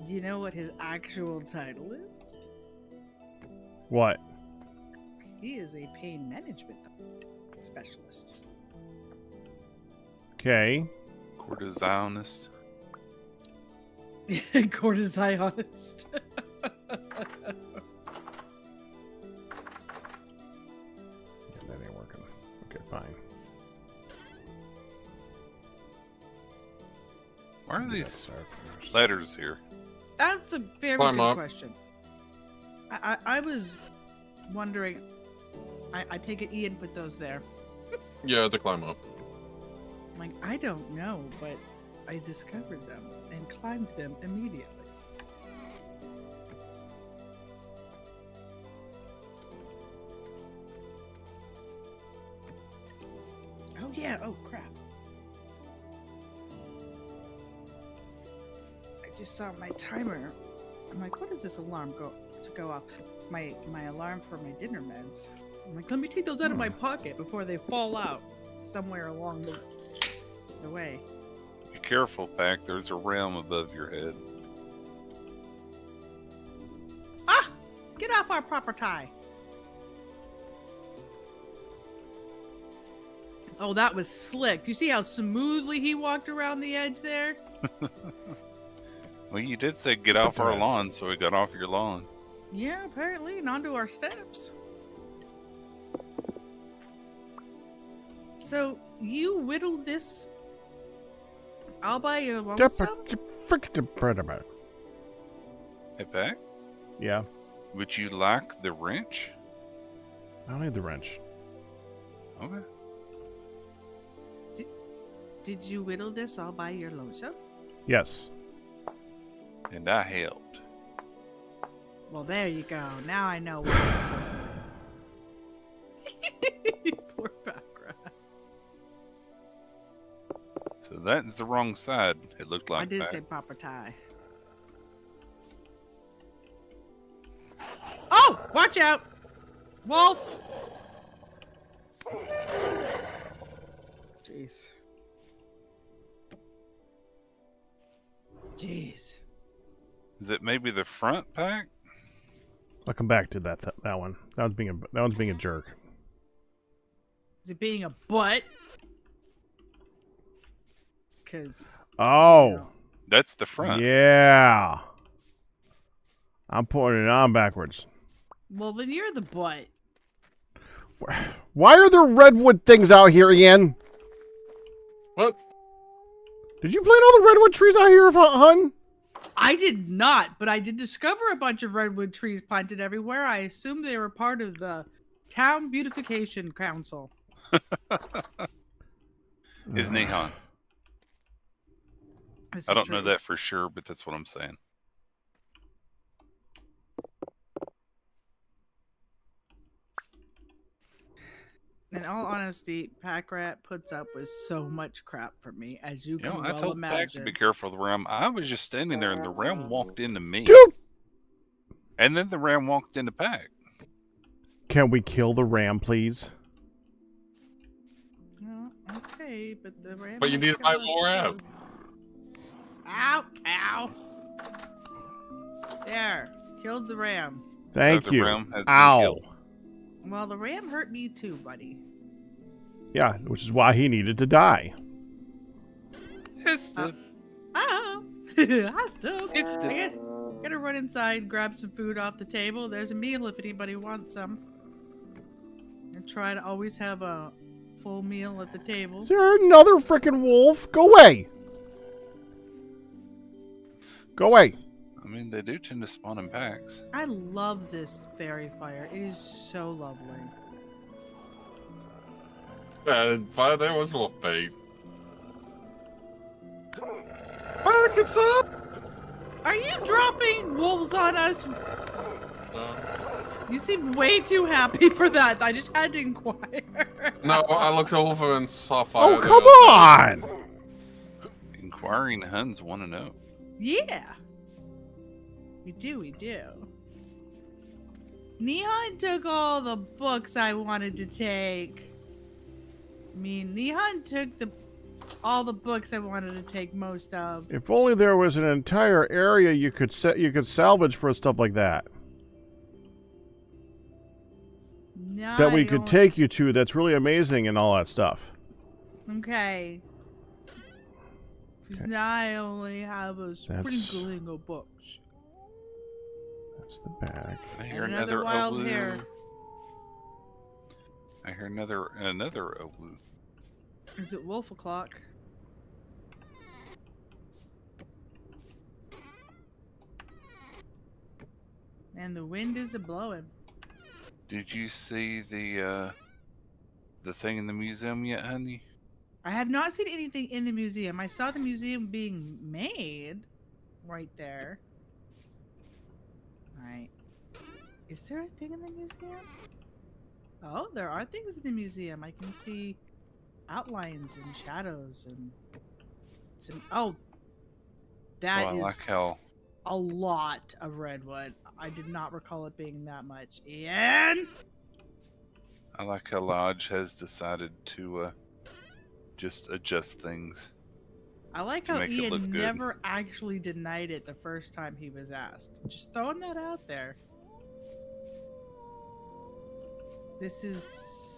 Do you know what his actual title is? What? He is a pain management specialist. Okay. Cortisonist. Cortisonist. Yeah, that ain't working. Okay, fine. Why are Do that these start first. letters here? That's a very Climb good up. question. I was wondering. I take it Ian put those there. Yeah, to climb up. I'm like, I don't know, but I discovered them and climbed them immediately. Oh yeah, oh crap. I just saw my timer. I'm like, what does this alarm go off? It's my alarm for my dinner meds. I'm like, let me take those out of my pocket before they fall out somewhere along the way. Be careful, Pack. There's a realm above your head. Ah! Get off our proper tie. Oh, that was slick. You see how smoothly he walked around the edge there? Well, you did say get off our lawn, so we got off your lawn. Yeah, apparently, and onto our steps. So, you whittled this all by your lonesome? Hey, Pack, Yeah, would you like the wrench? I don't need the wrench. Okay. Did you whittle this all by your lonesome? Yes. And I helped. Well, there you go. Now I know why it's so good. Poor background. So that's the wrong side. It looked like I did Pack. say proper tie. Oh! Watch out! Wolf! Jeez. Jeez. Is it maybe the front, Pack? I'll come back to that one. That one's being a jerk. Is it being a butt? Because. Oh, That's the front. yeah. I'm putting it on backwards. Well, then you're the butt. Why are there redwood things out here, Ian? What? Did you plant all the redwood trees out here, hun? I did not, but I did discover a bunch of redwood trees planted everywhere. I assumed they were part of the Town Beautification Council. Is Nehan. This I is don't know true. that for sure, but that's what I'm saying. In all honesty, Pack Rat puts up with so much crap from me, as you You can know, well I told Pack to imagine. be careful of the ram. I was just standing there and the ram walked into me. Dude! And then the ram walked into Pack. Can we kill the ram, please? Well, okay, but the ram. But you might need to kill buy us more too. ram. Ow! Ow! There, killed the ram. Thank the you. ram has been Ow. killed. Well, the ram hurt me too, buddy. Yeah, which is why he needed to die. It's the Oh, I still. It's the- I gotta run inside, grab some food off the table. There's a meal if anybody wants some. And try to always have a full meal at the table. Is there another freaking wolf? Go away. Go away. I mean, they do tend to spawn in packs. I love this fairy fire. It is so lovely. Fire there was a little bait. Back it's up! Are you dropping wolves on us? You seem way too happy for that. I just had to inquire. No, I looked over and saw fire. Oh, there. come on. Inquiring Huns want to know. Yeah. We do. Neon took all the books I wanted to take. I mean, Neon took all the books I wanted to take most of. If only there was an entire area you could salvage for stuff like that. No, That we I could don't- take you to that's really amazing and all that stuff. Okay. Because Okay. now I only have a sprinkling of books. That's the back. I hear And another wild Olu. hair. I hear another Olu. Is it wolf o'clock? And the wind is a blowing. Did you see the thing in the museum yet, honey? I have not seen anything in the museum. I saw the museum being made right there. Right. Is there a thing in the museum? Oh, there are things in the museum. I can see outlines and shadows and some. Oh, that Well, I is like how a lot of redwood. I did not recall it being that much. Ian? Lodge has decided to just adjust things. I like To how make it look Ian good. never actually denied it the first time he was asked. Just throwing that out there. This is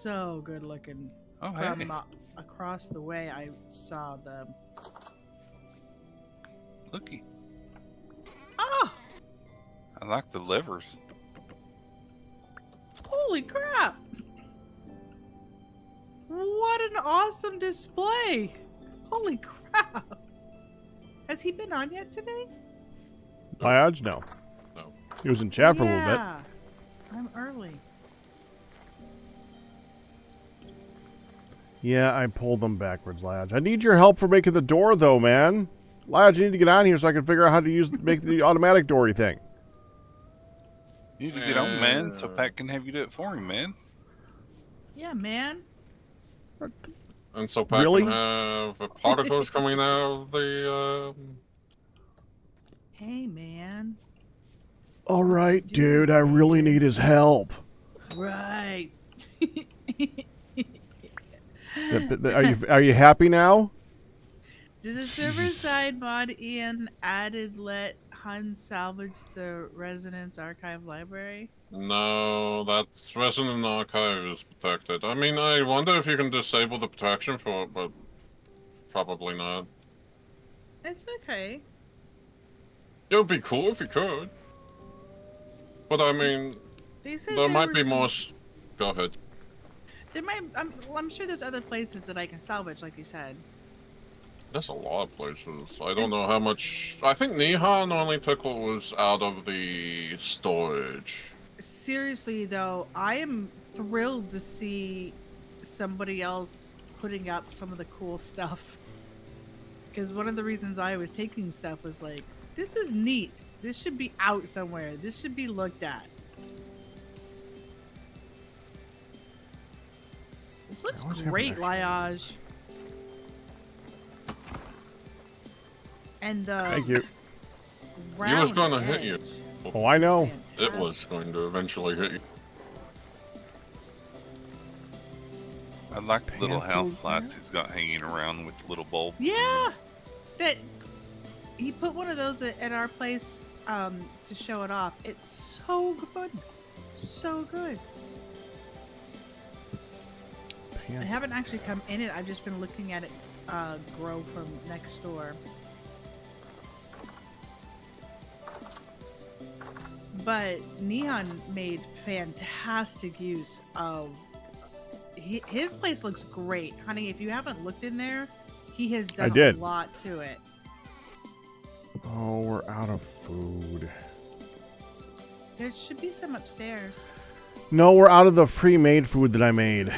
so good looking. Oh, from hey. across the way. I saw them. Looky. Oh, I like the livers. holy crap! What an awesome display! Holy crap! Has he been on yet today? Liage? No. No. He was in chat for a little bit. Yeah, I'm early. Yeah, I pulled them backwards, Liage. I need your help for making the door, though, man. Liage, you need to get on here so I can figure out how to make the automatic doory thing. You need to get on, man, so Pat can have you do it for him, man. Yeah, man. And so Pat Really? can have the particles coming out of the. Hey, man. All right, you doing, dude, I really man? need his help. Right. Are you happy now? Does the server-side mod Ian added let Hun salvage the Residence Archive Library? No, that's Resident Archive is protected. I mean, I wonder if you can disable the protection for it, but probably not. It's okay. It would be cool if you could. But I mean, They said there might were be some- more. Go ahead. There might. I'm sure there's other places that I can salvage, like you said. There's a lot of places. I don't know how much. I think Nihon only took what was out of the storage. Seriously, though, I am thrilled to see somebody else putting up some of the cool stuff. Because one of the reasons I was taking stuff was like, this is neat. This should be out somewhere. This should be looked at. This looks what's happening great, actually? Liage. And Thank you. He was round gonna hit you. edge. Oh, I know. It was going to eventually hit you. I like the little Panto house lights he's got hanging around with little bulbs. Yeah, that he put one of those at our place to show it off. It's so good, so good. I haven't actually come in it. I've just been looking at it grow from next door. But Neon made fantastic use of his place. Looks great, honey. If you haven't looked in there, he has done a lot to it. Oh, we're out of food. There should be some upstairs. No, we're out of the pre-made food that I made.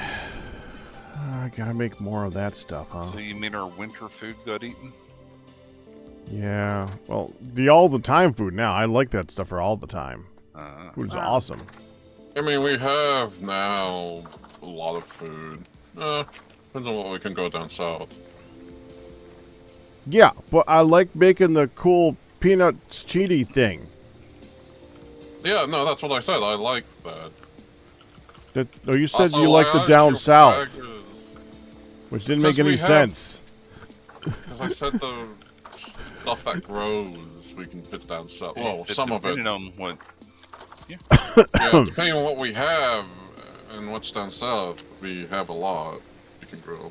I gotta make more of that stuff, huh? So you mean our winter food got eaten? Yeah. Well, the all the time food now. I like that stuff for all the time. Food's Wow. awesome. I mean, we have now a lot of food. Depends on what we can go down south. Yeah, but I like making the cool peanut cheaty thing. Yeah, no, that's what I said. I like that. Oh, you said Also, you like the Liage, down your south, flag is- which didn't make 'cause any we have- sense. Because I said the stuff that grows we can put down south. Well, It's some of it. depending on what. Yeah, depending on what we have and what's down south, we have a lot we can grow.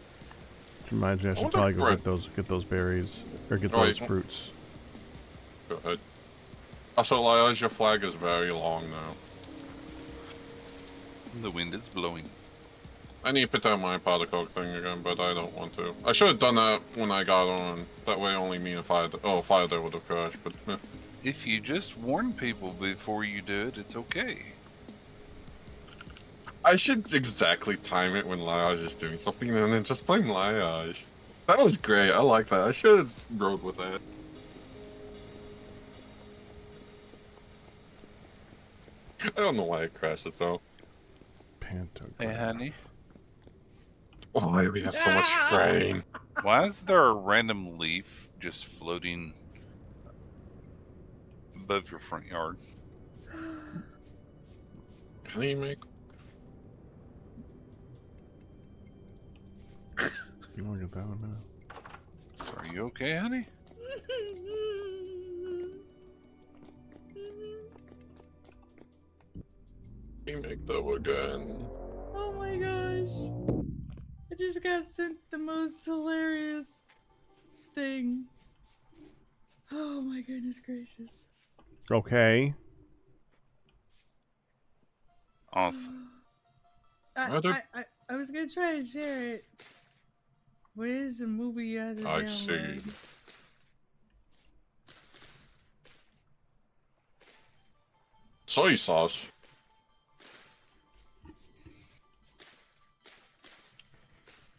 Reminds me, I should wonder probably if go bread- get those berries or get Oh, those wait. fruits. Go ahead. Also, Liage, your flag is very long now. The wind is blowing. I need to put down my particle thing again, but I don't want to. I should have done that when I got on. That way only me and Fire would have crashed, but If you just warn people before you do it, it's okay. I should exactly time it when Liage is doing something and then just blame Liage. That was great. I like that. I should have rode with that. I don't know why it crashed it though. Hey, honey. Why we have so much rain? Why is there a random leaf just floating above your front yard? How do you make? You want to get that one now? Are you okay, honey? You make that again. Oh my gosh. just got sent the most hilarious thing. Oh my goodness gracious. Okay. Awesome. I was gonna try to share it. What is the movie you had to I download? see. Soy sauce.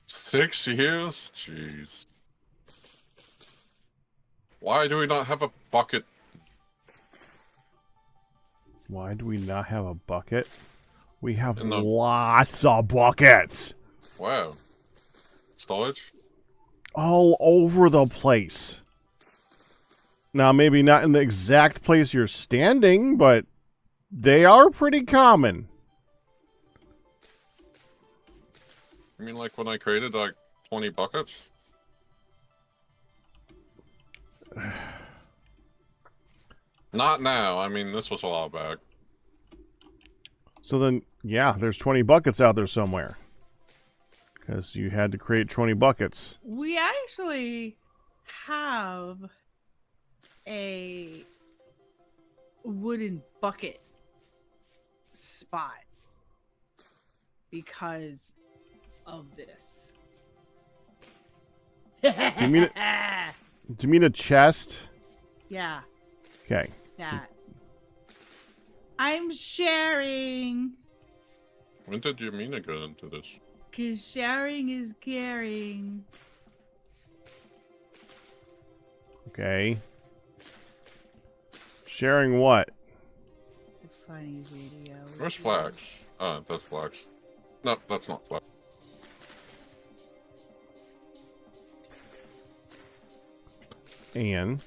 Six years? Jeez. Why do we not have a bucket? Why do we not have a bucket? We have In the- lots of buckets. Wow. Storage? All over the place. Now, maybe not in the exact place you're standing, but they are pretty common. You mean like when I created like 20 buckets? Not now. I mean, this was a while back. So then, yeah, there's 20 buckets out there somewhere. Because you had to create 20 buckets. We actually have a wooden bucket spot because of this. Do you mean a chest? Yeah, Okay. that. I'm sharing, When did Yamina get into this? because sharing is caring. Okay. Sharing what? The funny video. Where's Flax? Oh, that's Flax. No, that's not Flax. And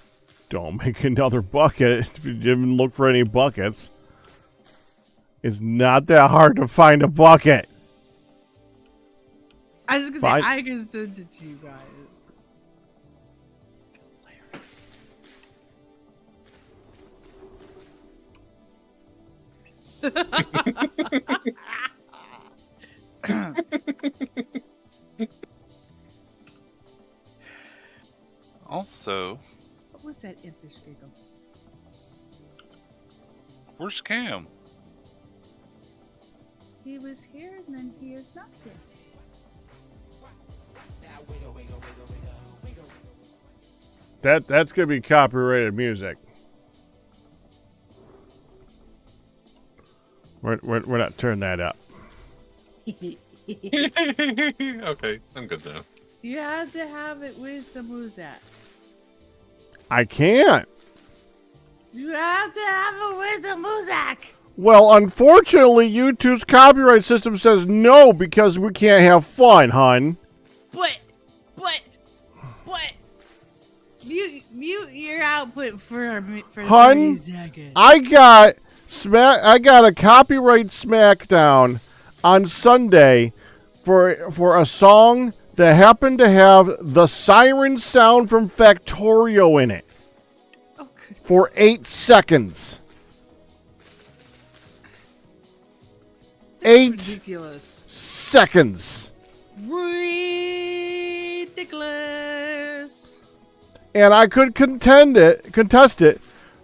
don't make another bucket if you didn't look for any buckets. It's not that hard to find a bucket. I was gonna Fine. say I can send it to you guys. It's hilarious. Also, What was that impish giggle? where's Cam? He was here and then he is not here. That's gonna be copyrighted music. We're not turning that up. Okay, I'm good now. You had to have it with the Muzak. I can't. You have to have it with the Muzak. Well, unfortunately, YouTube's copyright system says no because we can't have fun, hun. But, mute your output for Hun, 30 seconds. I got a copyright smackdown on Sunday for a song that happened to have the siren sound from Factorio in it Oh, good. for 8 seconds. That's 8 ridiculous. seconds. Ridiculous. And I could contest it,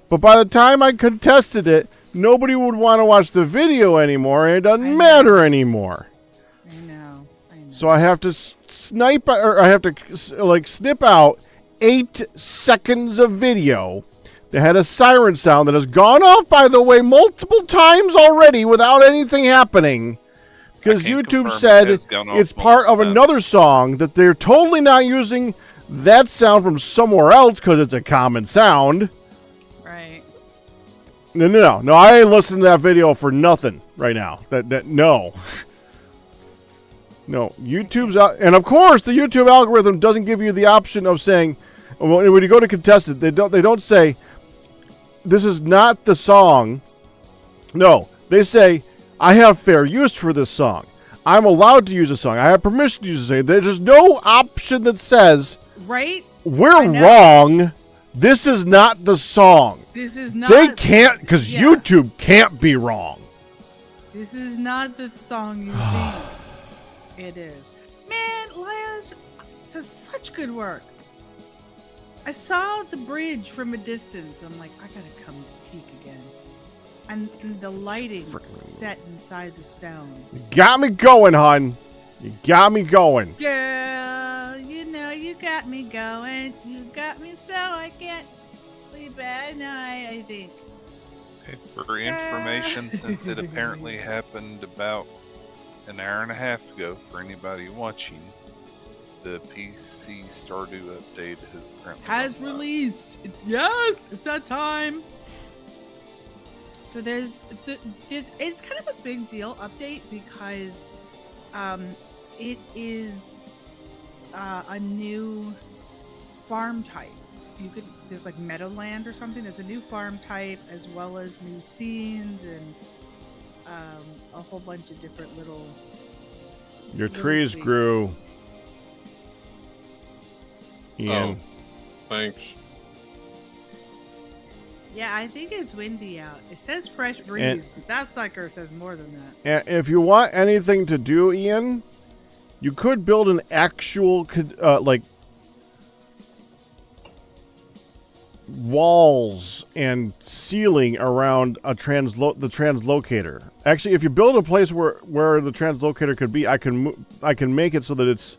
but by the time I contested it, nobody would want to watch the video anymore, and it I doesn't know. matter anymore. I know. So I have to snip out 8 seconds of video that had a siren sound that has gone off, by the way, multiple times already without anything happening. Because I can't YouTube confirm said it has gone off it's part of multiple times. another song that they're totally not using that sound from somewhere else because it's a common sound. Right. No. I ain't listening to that video for nothing right now. No. No, YouTube's out, and of course the YouTube algorithm doesn't give you the option of saying when you go to contest it, they don't say this is not the song. No, they say I have fair use for this song. I'm allowed to use a song. I have permission to use a song. There's no option that says Right? we're I know. wrong. This is not the song. This is not. They can't, because Yeah. YouTube can't be wrong. This is not the song you think it is. Man, Laya does such good work. I saw the bridge from a distance. I'm like, I gotta come peek again. And the lighting set inside the stone. You got me going, hun. You got me going. Girl, you know you got me going. You got me so I can't sleep at night, I think. Okay, for information, since it apparently happened about an hour and a half ago for anybody watching, the PC Stardew update has apparently Has gone live. released. It's that time. So it's kind of a big deal update because it is a new farm type. There's like Meadowland or something. There's a new farm type as well as new scenes and a whole bunch of different little. Your little trees things. grew. Ian. Oh, thanks. Yeah, I think it's windy out. It says fresh breeze, but that sucker says more than that. And if you want anything to do, Ian, you could build an actual, like, walls and ceiling around the translocator. Actually, if you build a place where the translocator could be, I can make it so that it's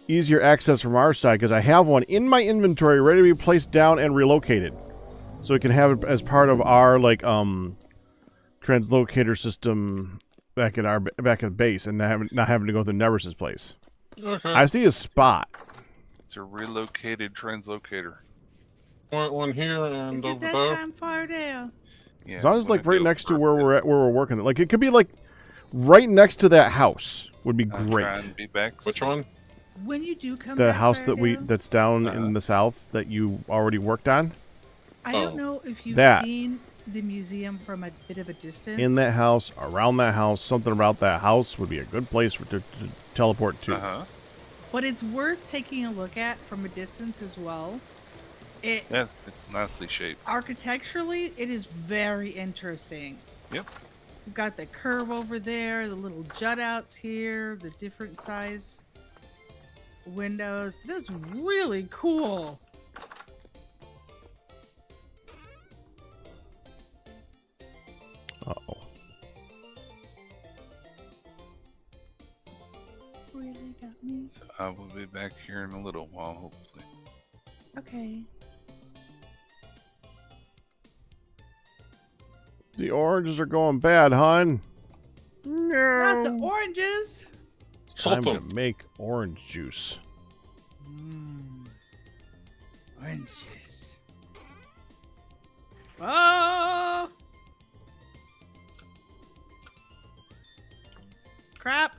easier access from our side because I have one in my inventory ready to be placed down and relocated. So we can have it as part of our translocator system back at base and not having to go to Nevers's place. Okay. I see a spot. It's a relocated translocator. One here and Is over it that there. time far down? Yeah, As long as when like it right goes next to for where a bit. we're at, where we're working. Like it could be like right next to that house would be I'll great. try and be back Which soon. one? When you do come The back, house Faradale, that's down Uh-huh. in the south that you already worked on. I Oh. don't know if you've That. seen the museum from a bit of a distance. In that house, around that house, something about that house would be a good place to teleport to. Uh-huh. But it's worth taking a look at from a distance as well. Yeah, it's nicely shaped. Architecturally, it is very interesting. Yep. We've got the curve over there, the little jut outs here, the different size windows. This is really cool. Uh-oh. Really got me. So I will be back here in a little while, hopefully. Okay. The oranges are going bad, hon. Not the No. oranges. Salt Time them. to make orange juice. Orange juice. Oh! Crap!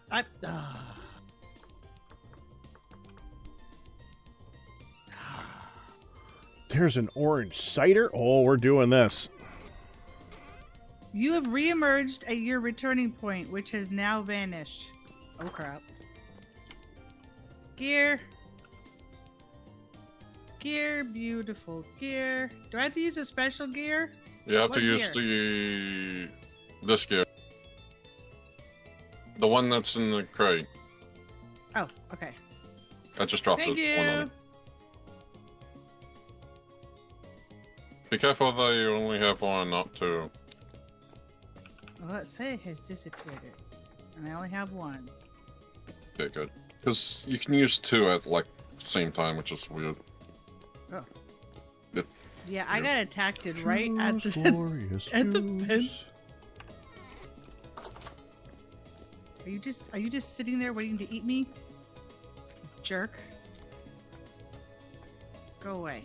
There's an orange cider. Oh, we're doing this. You have reemerged at your returning point, which has now vanished. Oh crap. Gear. Gear, beautiful gear. Do I have to use a special gear? You have What to use this gear. The one that's in the crate. Oh, okay. I just dropped Thank it. One on you. it. Be careful that you only have one up to. Well, let's say it has disappeared. And I only have one. Okay, good. Because you can use two at like the same time, which is weird. Yeah, I got attacked right at the Glorious at the juice. fence. Are you just sitting there waiting to eat me? Jerk. Go away.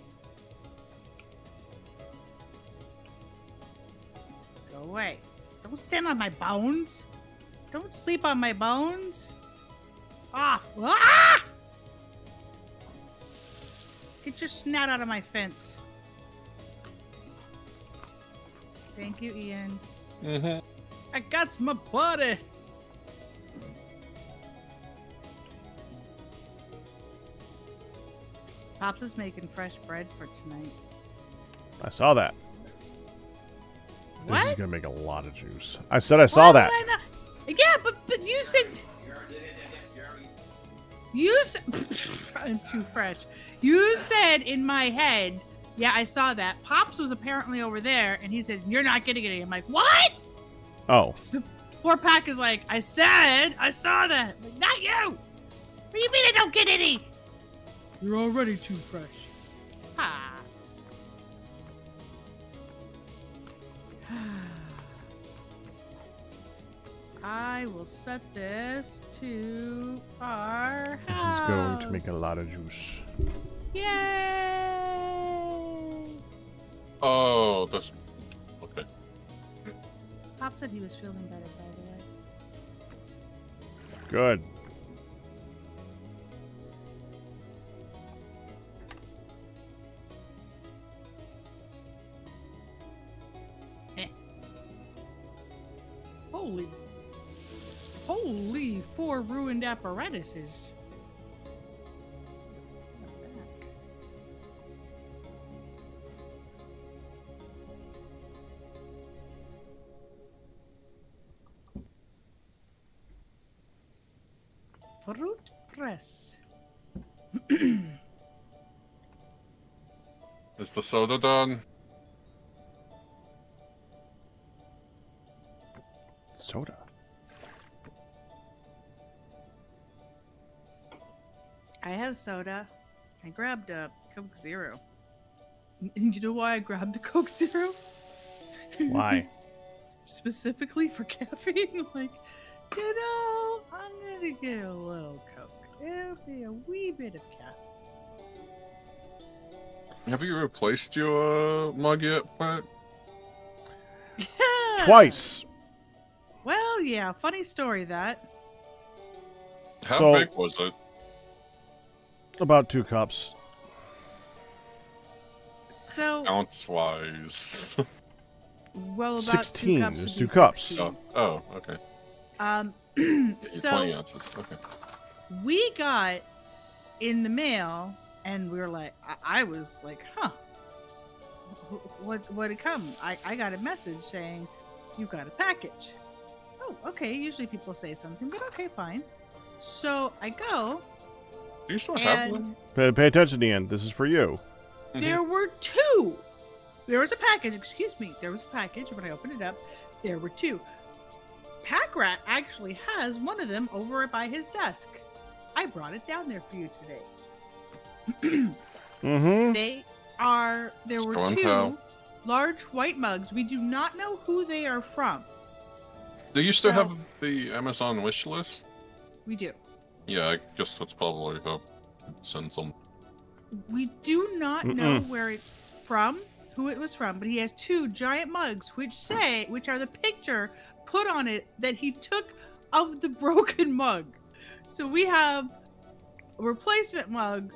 Go away. Don't stand on my bones. Don't sleep on my bones. Ah! Ah! Get your snout out of my fence. Thank you, Ian. Mm-hmm. I got my buddy. Pops is making fresh bread for tonight. I saw that. This is What? gonna make a lot of juice. I said I saw Why that. would I not- Yeah, but you said. I'm too fresh. You said in my head, yeah, I saw that. Pops was apparently over there, and he said, "You're not getting any." I'm like, "What?" Oh. So poor Pack is like, "I said, I saw that." I'm like, "Not you. What do you mean I don't get any?" You're already too fresh. Pops. I will set this to our This house. is going to make a lot of juice. Yay! Oh, that's okay. Pop said he was feeling better, by the way. Good. Holy 4 ruined apparatuses. Fruit press. Is the soda done? Soda. I have soda. I grabbed a Coke Zero. And you know why I grabbed the Coke Zero? Why? Specifically for caffeine. Like, you know, I'm gonna get a little Coke. It'll be a wee bit of caffeine. Have you replaced your mug yet, Pat? Twice. Well, yeah, funny story that. How So- big was it? About 2 cups. So, Ounce-wise. well, about 16. 2 cups. There's would 2 be cups. 16. Oh, okay. Yeah, 20 so ounces. Okay. we got in the mail, and we were like, I was like, huh, what it come? I got a message saying you got a package. Oh, okay. Usually people say something, but okay, fine. So I go, Do you still have and one? Pay attention, Ian. This is for you. there were 2. There was a package. Excuse me. There was a package. When I opened it up, there were 2. Pack Rat actually has one of them over by his desk. I brought it down there for you today. Mm-hmm. There were Show and 2 tell. large white mugs. We do not know who they are from. Do you still So- have the Amazon wish list? We do. Yeah, I guess that's probably how it sends them. We do not know where it's from, who it was from, but he has 2 giant mugs which are the picture put on it that he took of the broken mug. So we have a replacement mug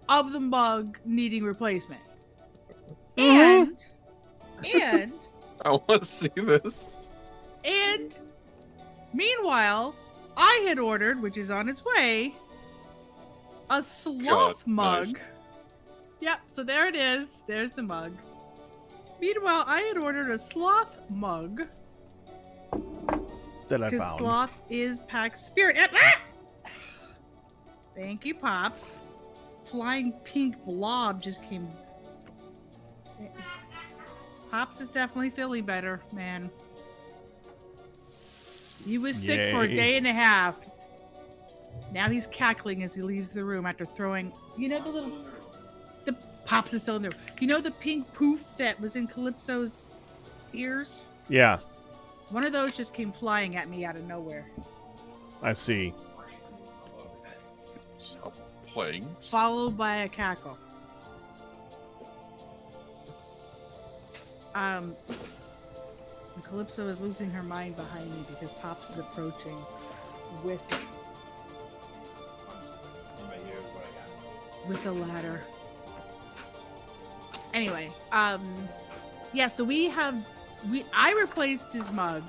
of the mug needing replacement. And I want to see this. And meanwhile, I had ordered, which is on its way, a sloth God, mug. nice. Yep, so there it is. There's the mug. Meanwhile, I had ordered a sloth mug That I because found. sloth is Pack's spirit. Ah! Thank you, Pops. Flying pink blob just came. Pops is definitely feeling better, man. He was sick for a Yay. day and a half. Now he's cackling as he leaves the room after throwing, the Pops is still in there. You know the pink poof that was in Calypso's ears? Yeah, One of those just came flying at me out of nowhere. I see. Plagues. Followed by a cackle. And Calypso is losing her mind behind me because Pops is approaching with a ladder. Anyway, yeah, so I replaced his mug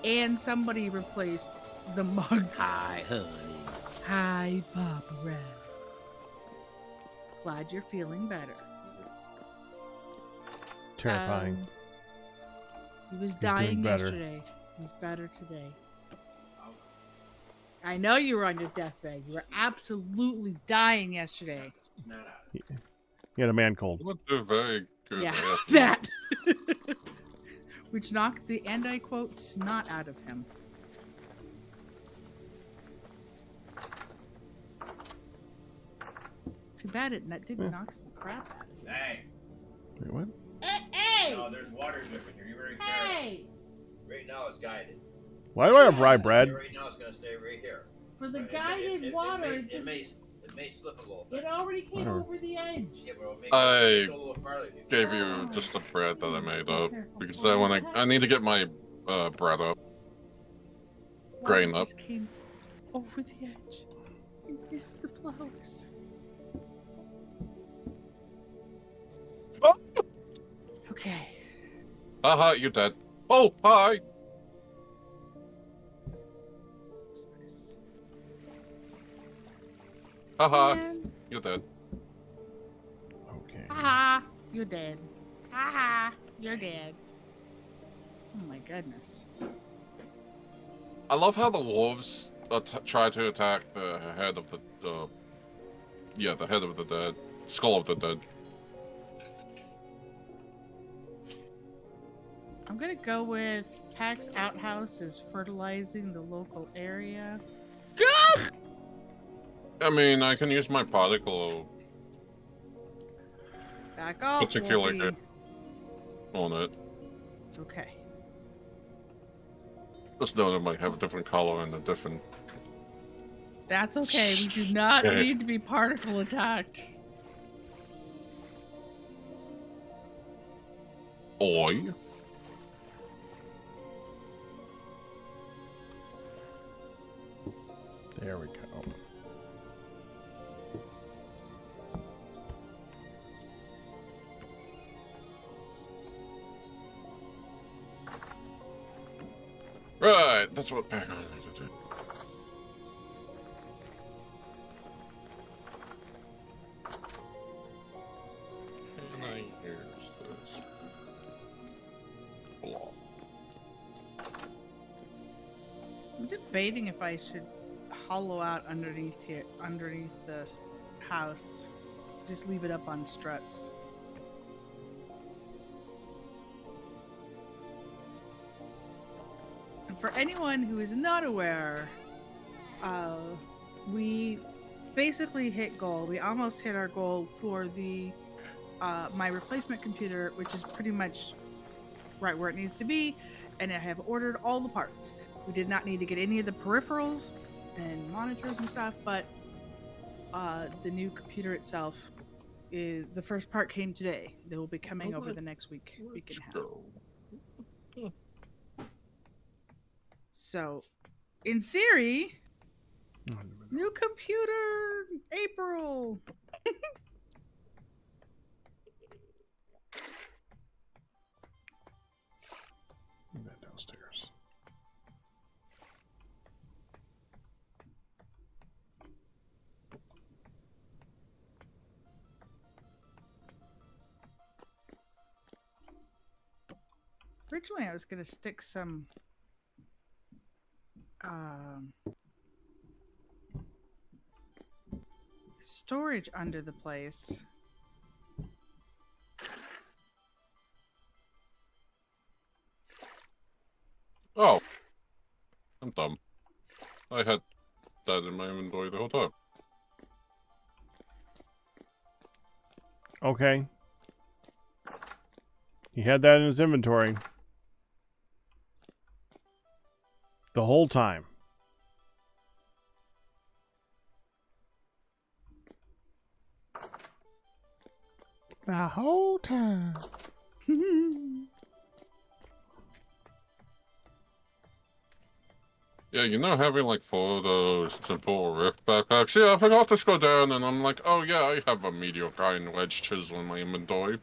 and somebody replaced the mug. Hi, honey. Hi, Papa Red. Glad you're feeling better. Terrifying. He was doing dying better. yesterday. He's better today. I know you were on your deathbed. You were absolutely dying yesterday. He had a man cold. You would do very good. Yeah, ASMR. that. Which knocked the, and I quote, snot out of him. Too bad it didn't knock some crap out of him. Hey! Wait, what? Hey! No, there's water dripping here. You very careful. Hey! Right now it's guided. Why do I have rye bread? Right now it's gonna stay right here. For the Right, guided water, it may slip a little bit. it already came Whatever. over the edge. Yeah, but it'll make I it go a little farther if you Gave you just the bread that I made up because I need to get my bread up. Grain Water up. just came over the edge. You missed the flowers. Okay. Haha, you're dead. Oh, hi. That's nice. Haha, And you're dead. Okay. haha, you're dead. Haha, you're dead. Oh my goodness. I love how the wolves try to attack the head of the the head of the dead, skull of the dead. I'm gonna go with Pax Outhouse is fertilizing the local area. I mean, I can use my particle Back off, Particularly Wolfie. on it. It's okay. Just know it might have a different color and a different. That's okay. We do not Okay. need to be particle attacked. Oi. There we go. Right, that's what bang on to do. Can I use this? Block. I'm debating if I should hollow out underneath here, underneath the house. Just leave it up on struts. And for anyone who is not aware, we basically hit goal. We almost hit our goal for the my replacement computer, which is pretty much right where it needs to be, and I have ordered all the parts. We did not need to get any of the peripherals and monitors and stuff, but the new computer itself is the first part came today. They will be coming over the next week and a half. Go. So, in theory, Oh, new computer, April. Move that downstairs. Originally, I was going to stick some storage under the place. Oh. I'm dumb. I had that in my inventory the whole time. Okay. He had that in his inventory. The whole time. The whole time. Yeah, you know, having like photos, simple rift backpacks. Yeah, I forgot to go down, and I'm like, oh yeah, I have a mediocre iron wedge chisel in my inventory.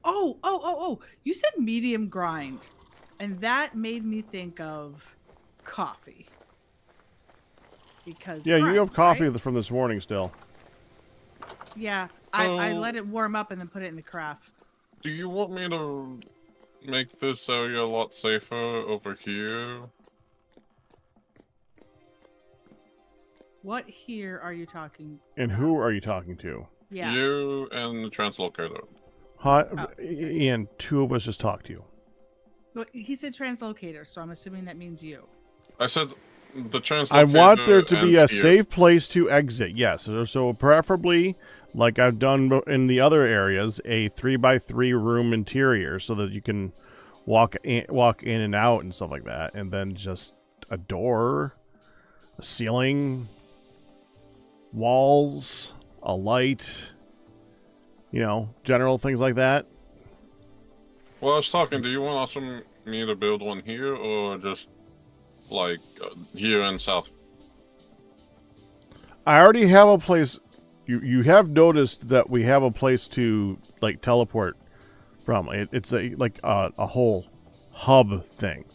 Oh, you said medium grind, and that made me think of coffee. Because Yeah, you grind, have coffee right? from this morning still. Yeah, I Oh. let it warm up and then put it in the carafe. Do you want me to make this area a lot safer over here. What here are you talking? And who are you talking to? Yeah. You and the translocator. Hi, Oh. Ian, two of us just talked to you. Well, he said translocator, so I'm assuming that means you. I said the translocator. I want there to be a ends here. safe place to exit, yes. So preferably, like I've done in the other areas, a 3x3 room interior so that you can walk in and out and stuff like that. And then just a door, a ceiling, walls, a light, general things like that. Well, I was talking. Do you want me to build one here, or just like here in South? I already have a place. You have noticed that we have a place to like teleport from. It's a whole hub thing.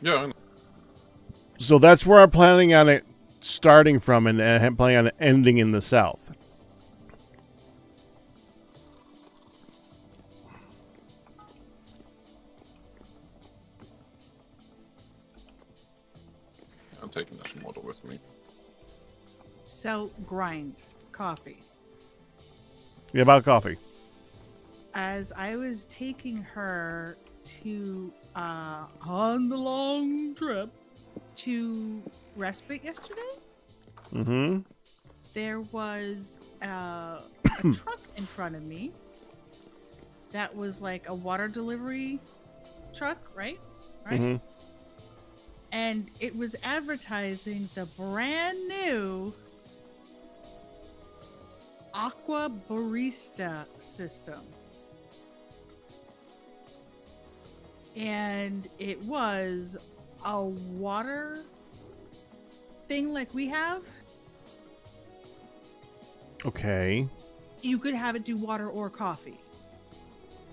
Yeah. I know. So that's where I'm planning on it starting from, and I'm planning on it ending in the south. I'm taking this model with me. So grind coffee. Yeah, about coffee. As I was taking her to on the long trip to respite yesterday, Mm-hmm. there was a truck in front of me that was like a water delivery truck, right? Mm-hmm. And it was advertising the brand new Aqua Barista system. And it was a water thing like we have. Okay. You could have it do water or coffee.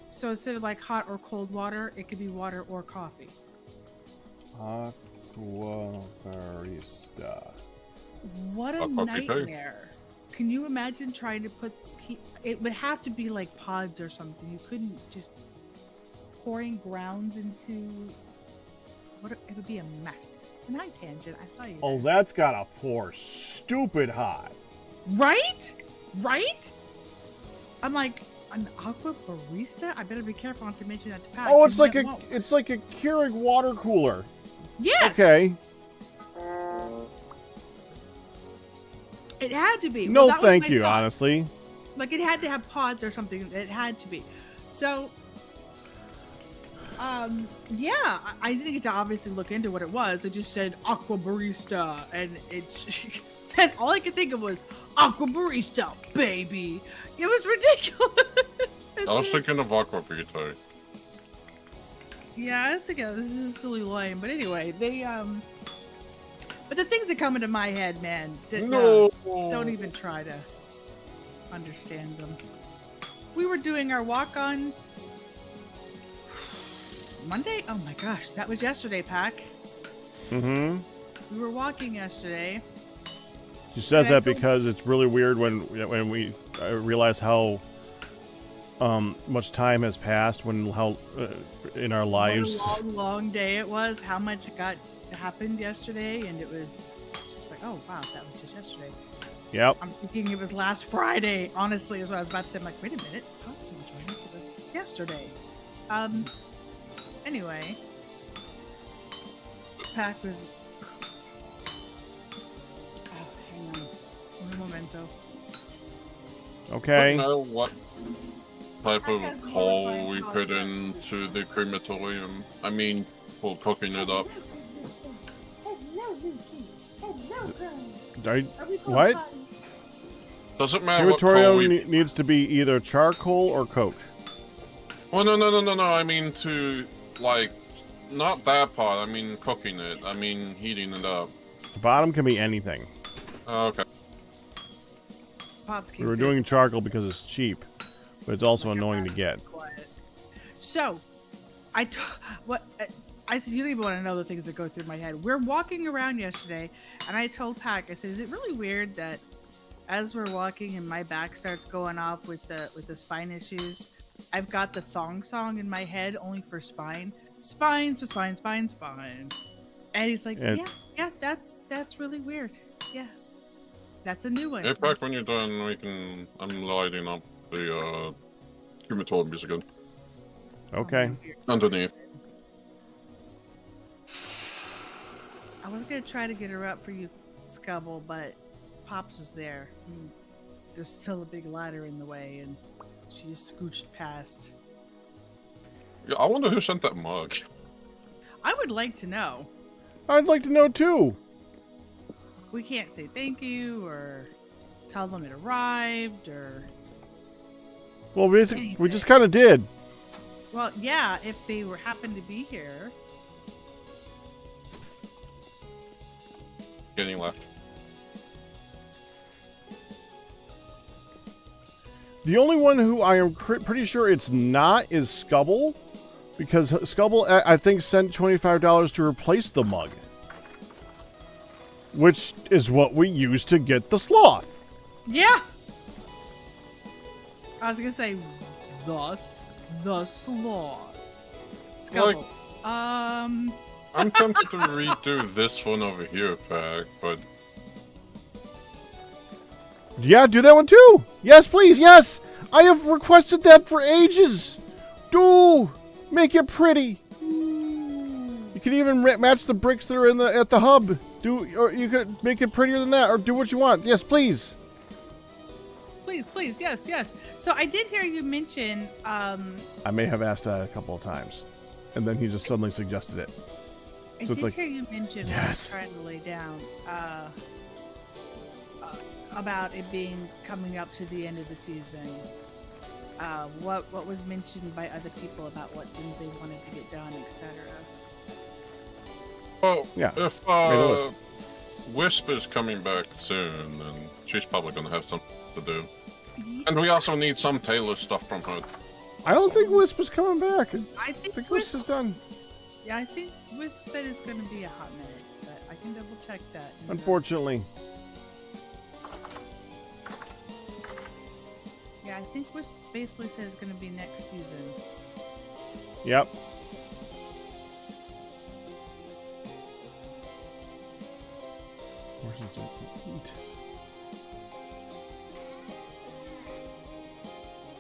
So instead of like hot or cold water, it could be water or coffee. Aqua Barista. What a Aqua Pipe. nightmare. Can you imagine trying to put... It would have to be like pods or something. You couldn't just... pouring grounds into... It would be a mess. Deny tangent. I saw you. Oh, there. that's gotta pour stupid hot. Right? Right? I'm like, an Aqua Barista? I better be careful not to mention that to Pat. Oh, 'cause it's like that a won't. it's like a Keurig water cooler. Yes! Okay. It had to be. No, Well, that was thank my you. thought. Honestly. Like it had to have pods or something. It had to be. So, yeah, I didn't get to obviously look into what it was. It just said Aqua Barista, and then all I could think of was Aqua Barista, baby. It was ridiculous. I was thinking of Aqua Vitae. Yeah, I was thinking this is silly lame, but anyway, they but the things that come into my head, man, don't even try to understand them. We were doing our walk on Monday? Oh my gosh, that was yesterday, Pac. Mm-hmm. We were walking yesterday. She says And I that told- because it's really weird when we realize how much time has passed in our lives. What a long, long day it was. How much happened yesterday, and it was just like, oh wow, that was just yesterday. Yep. I'm thinking it was last Friday. Honestly, is what I was about to say. I'm like, wait a minute, how so much time? It was yesterday. Anyway, Pac was. Oh, hang on, un momento. Okay. Don't know what type That has of more coal fun we how put it into the crematorium. I mean, for cooking it up. Hello, Lucy. Hello, girls. I, Are we going what? potty? Doesn't matter what coal Crematorium we. needs to be either charcoal or coke. Oh no! I mean to like, not that part. I mean cooking it. I mean heating it up. The bottom can be anything. Oh, okay. Pops We were doing charcoal because it's cheap, but it's also annoying to get. Quiet. So, I said, you don't even want to know the things that go through my head. We're walking around yesterday, and I told Pac, I said, is it really weird that as we're walking and my back starts going off with the spine issues, I've got the thong song in my head only for spine. Spine, spine, spine, spine. And he's like, yeah, that's really weird. Yeah. That's a new one. Hey, Pack, when you're done, we can. I'm lighting up the crematorium music again. Okay. Underneath. I was gonna try to get her up for you, Scubble, but Pops was there. There's still a big ladder in the way, and she scooched past. Yeah, I wonder who sent that mug. I would like to know. I'd like to know too. We can't say thank you or tell them it arrived or. Well, basically, we just kind of did. Well, yeah, if they happened to be here. Getting left. The only one who I am pretty sure it's not is Scubble, because Scubble, I think, sent $25 to replace the mug, which is what we used to get the sloth. Yeah! I was gonna say, thus, the sloth. Scubble. I'm tempted to redo this one over here, Pack, but Yeah, do that one too. Yes, please. Yes, I have requested that for ages. Do make it pretty. You can even match the bricks that are in at the hub. Or you could make it prettier than that, or do what you want. Yes, please. Please, yes. So I did hear you mention. I may have asked that a couple of times, and then he just suddenly suggested it. I So it's did like, hear you mention when I was trying to lay down about it being coming up to the end of the season. What was mentioned by other people about what things they wanted to get done, etc. well, Yeah. if Lewis. Wisp is coming back soon, then she's probably gonna have something to do. And we also need some Taylor stuff from her. I don't think Wisp is coming back. I think Wisp is done. Yeah, I think Wisp said it's going to be a hot minute, but I can double check that. Unfortunately. Yeah, I think Wisp basically said it's going to be next season. Yep. Horses don't eat.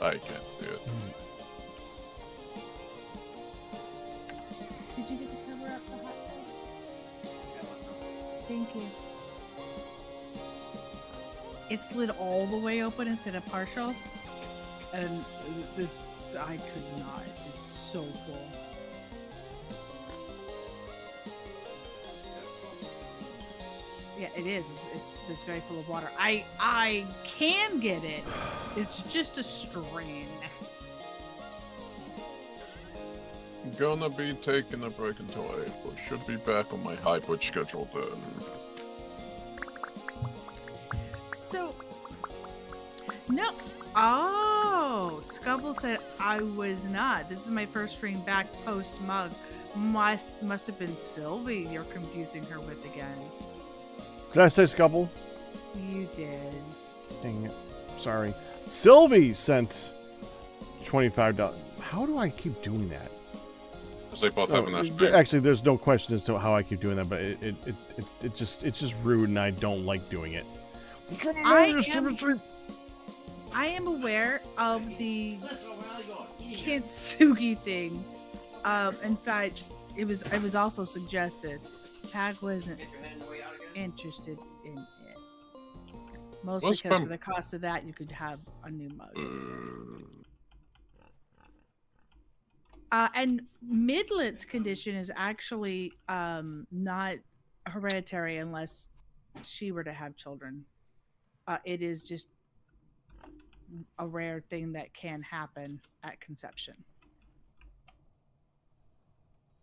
I can't see it. Did you get to cover up the hot tub? Thank you. It slid all the way open instead of partial, and I could not. It's so full. Yeah, it is. It's very full of water. I can get it. It's just a strain. Gonna be taking a break until April. Should be back on my hybrid schedule then. So, no. Oh, Scubble said I was not. This is my first stream back post mug. Must have been Sylvie you're confusing her with again. Did I say Scubble? You did. Dang it. Sorry. Sylvie sent $25. How do I keep doing that? Because they both have an SP. Actually, there's no question as to how I keep doing that, but it's just rude, and I don't like doing it. I am aware of the Kintsugi thing. In fact, it was also suggested. Tag wasn't interested in it. Mostly because for the cost of that, you could have a new mug. And Midlet's condition is actually not hereditary unless she were to have children. It is just a rare thing that can happen at conception.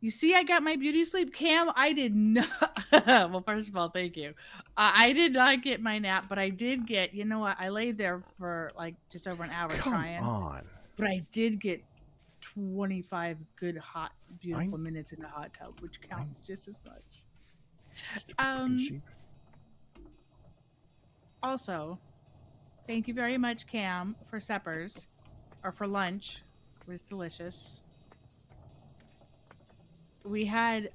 You see, I got my beauty sleep, Cam. I did not. Well, first of all, thank you. I did not get my nap, but I did get. You know what? I laid there for like just over an hour trying. Come on. But I did get 25 good, hot, beautiful minutes in the hot tub, which counts just as much. Also, thank you very much, Cam, for suppers or for lunch. It was delicious. We had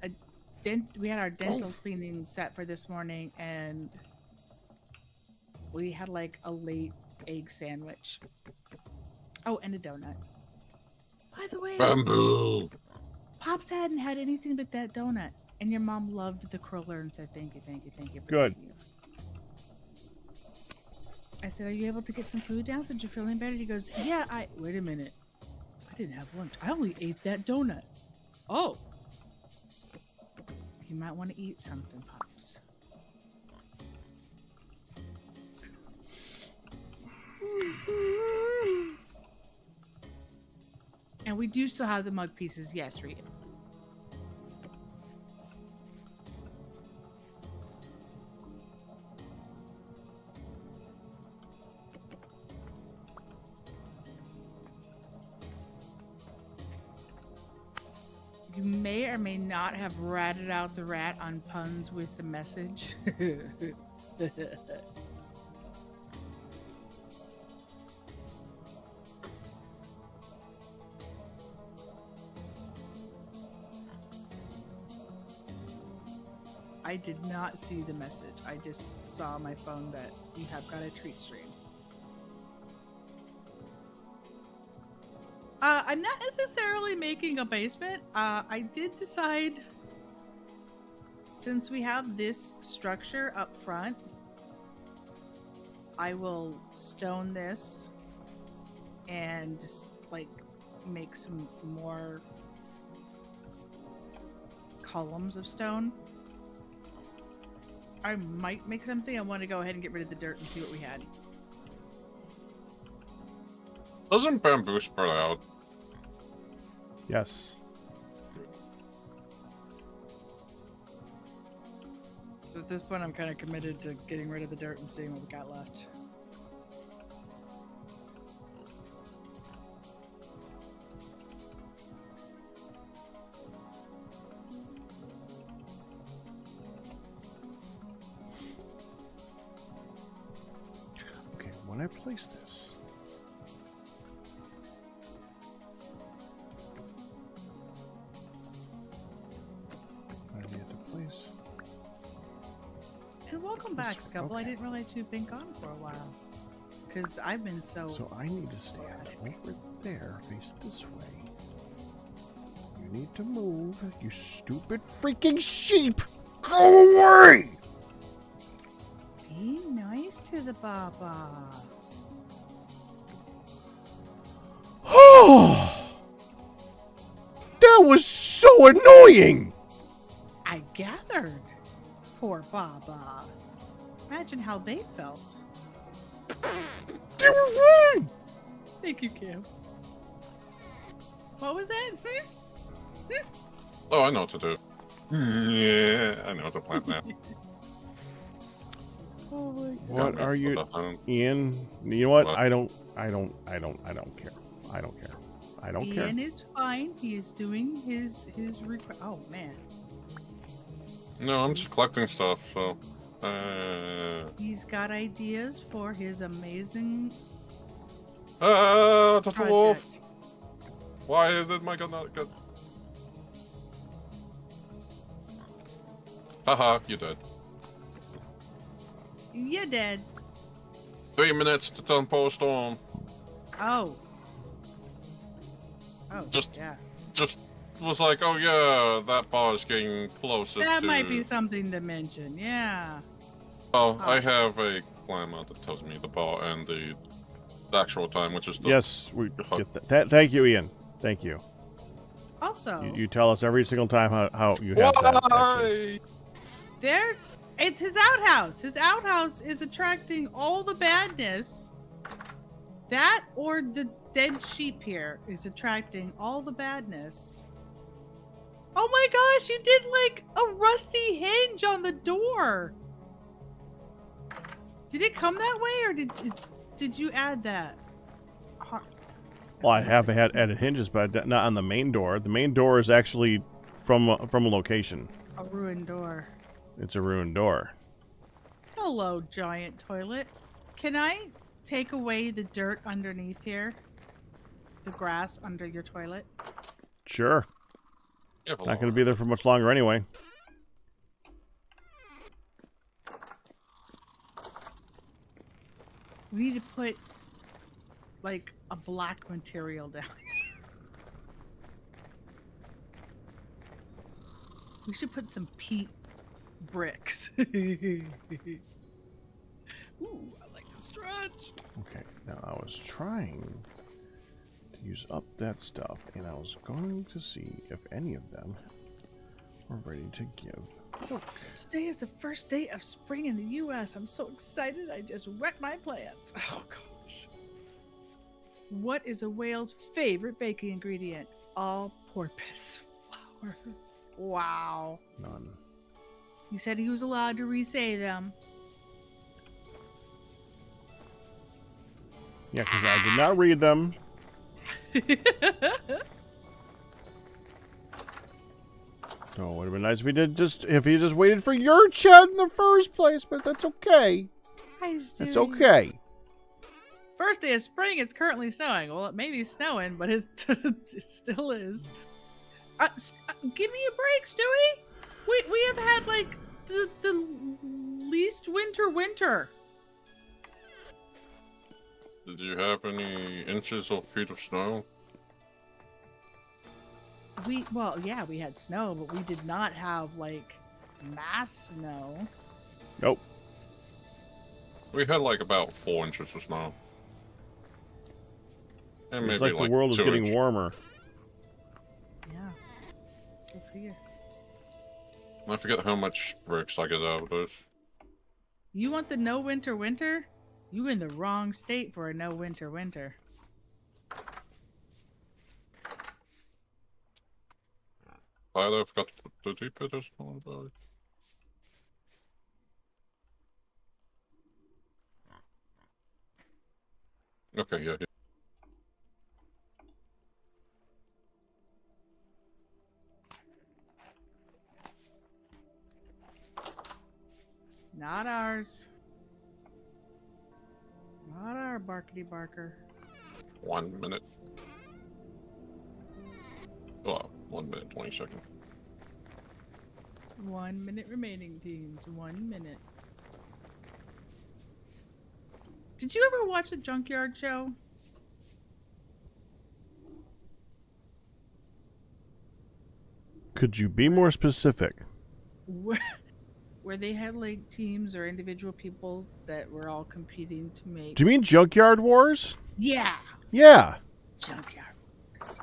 our dental cleaning set for this morning, and we had like a late egg sandwich. Oh, and a donut. By the way, Bamboo. Pops hadn't had anything but that donut, and your mom loved the cruller and said thank you for Good. taking it. I said, are you able to get some food down since you're feeling better? He goes, yeah, wait a minute. I didn't have lunch. I only ate that donut. Oh. You might want to eat something, Pops. And we do still have the mug pieces. Yes, Rita. You may or may not have ratted out the rat on puns with the message. I did not see the message. I just saw on my phone that you have got a treat stream. I'm not necessarily making a basement. I did decide, since we have this structure up front, I will stone this and just like make some more columns of stone. I might make something. I want to go ahead and get rid of the dirt and see what we had. Doesn't bamboo spread out? Yes. So at this point, I'm kind of committed to getting rid of the dirt and seeing what we got left. Okay, when I place this. I need to place. And welcome back, This- Scubble. I okay. didn't realize you'd been gone for a while. Because I've been So I need to stand over there, face this way. You need to move, you stupid freaking sheep! Go away! Be nice to the Baba. Oh! That was so annoying! I gathered. Poor Baba. Imagine how they felt. They were wrong! Thank you, Kim. What was that? Oh, I know what to do. Yeah, I know what to plant now. Oh my What are you, For the hunt. Ian? You know what? What? I don't care. I don't care. I don't care. Ian is fine. He is doing his request. Oh man, No, I'm just collecting stuff, so. he's got ideas for his amazing That's a wolf! project. Why did my gun not get. Haha, you dead. You're dead. 3 minutes to turn post on. Oh. Oh. Just- yeah. Just was like, oh yeah, that bar is getting closer That to. might be something to mention. Yeah. Oh, I Oh. have a plan mount that tells me the bar and the actual time, which is the. Yes, we get that. Thank you, Ian. Thank you. Also, You tell us every single time how you have that. Actually. Why? it's his outhouse. His outhouse is attracting all the badness. That or the dead sheep here is attracting all the badness. Oh my gosh, you did like a rusty hinge on the door. Did it come that way or did you add that? Well, I have had added hinges, but not on the main door. The main door is actually from a location. A ruined door. It's a ruined door. Hello, giant toilet. Can I take away the dirt underneath here? the grass under your toilet? Sure. You have a Not lot going to of be there for much longer anyway. We need to put like a black material down. We should put some peat bricks. Ooh, I like to stretch. Okay, now I was trying to use up that stuff, and I was going to see if any of them were ready to give. Today is the first day of spring in the U.S. I'm so excited. I just wet my plants. Oh, gosh. What is a whale's favorite baking ingredient? All-purpose flour. Wow. None. He said he was allowed to re-say them. Yeah, because I did not read them. So it would have been nice if he just waited for your chat in the first place, but that's okay. That's okay. First day of spring, it's currently snowing. Well, it may be snowing, but it still is. Give me a break, Stewie. We have had like the least winter. Did you have any inches or feet of snow? We had snow, but we did not have like mass snow. Nope. We had like about 4 inches of snow. And It's maybe like the world is 2 getting inches. warmer. Yeah. Good for you. I forget how much bricks I get out of this. You want the no winter? You in the wrong state for a no winter. I forgot to put the deep hitters on the belly. Okay, yeah. Not ours. Not our barkety barker. 1 minute. Oh, 1 minute, 20 seconds. 1 minute remaining, teens. 1 minute. Did you ever watch the Junkyard Show? Could you be more specific? Where they had like teams or individual peoples that were all competing to make. Do you mean Junkyard Wars? Yeah. Yeah. Junkyard Wars.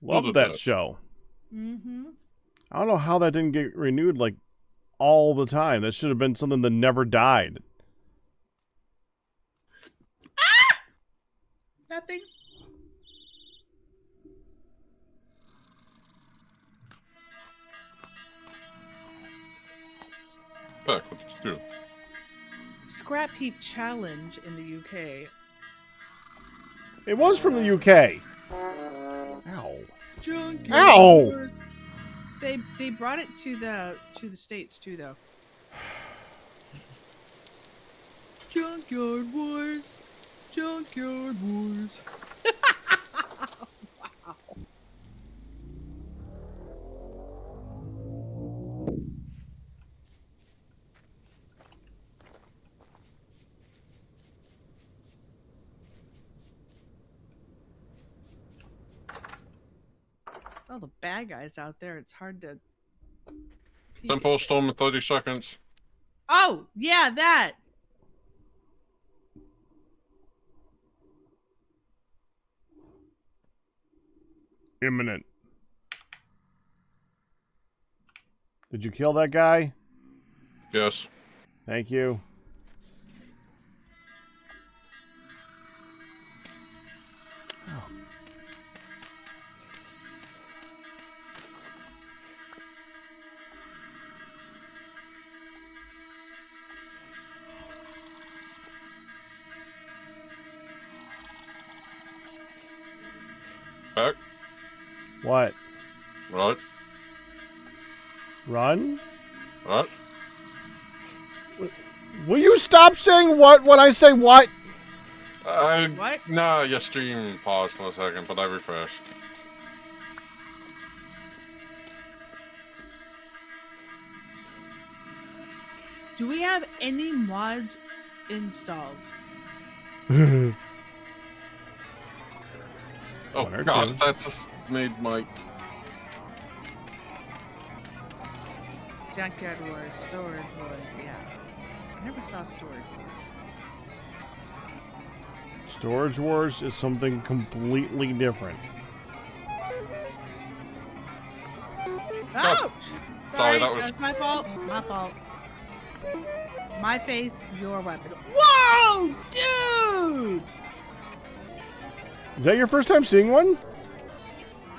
Love Love that that. show. Mm-hmm. I don't know how that didn't get renewed like all the time. That should have been something that never died. Nothing. Back, what did you do? Scrap Heap Challenge in the UK. It was from the UK. Ow. Junkyard Ow! Wars. They brought it to the States too, though. Junkyard Wars. Junkyard Wars. Wow. All the bad guys out there, it's hard to... Tempo storm in 30 seconds. Oh, yeah, that! Imminent. Did you kill that guy? Yes. Thank you. Back. What? Right. Run? Right. Will you stop saying what when I say what? What? Nah, your stream paused for a second, but I refreshed. Do we have any mods installed? Oh One or god, two. that just made my... Junkyard Wars, Storage Wars, yeah. I never saw Storage Wars. Storage Wars is something completely different. Ouch! Sorry, that was- That's my fault. My fault. My face, your weapon. Whoa, dude! Is that your first time seeing one?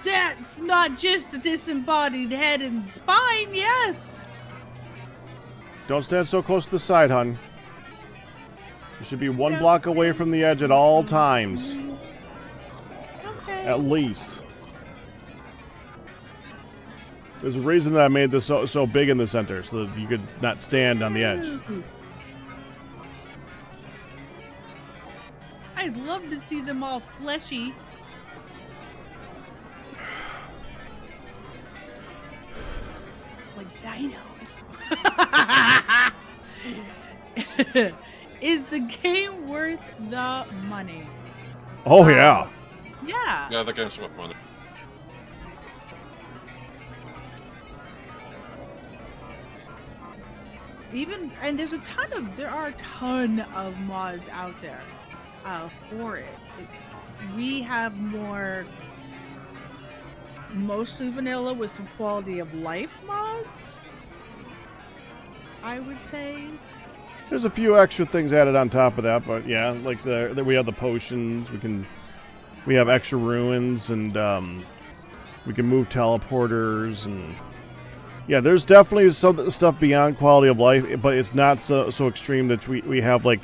That's not just a disembodied head and spine, yes! Don't stand so close to the side, hun. You should be one Don't block away stand- from the edge at all times. Okay. At least. There's a reason that I made this so big in the center, so that you could not stand on the edge. I'd love to see them all fleshy. Like dinos. Is the game worth the money? Oh, yeah. Yeah. Yeah, the game's worth money. There are a ton of mods out there for it. We have more, mostly vanilla with some quality of life mods, I would say. There's a few extra things added on top of that, but yeah, like we have the potions. We have extra ruins, and we can move teleporters, and yeah, there's definitely some stuff beyond quality of life, but it's not so extreme that we have like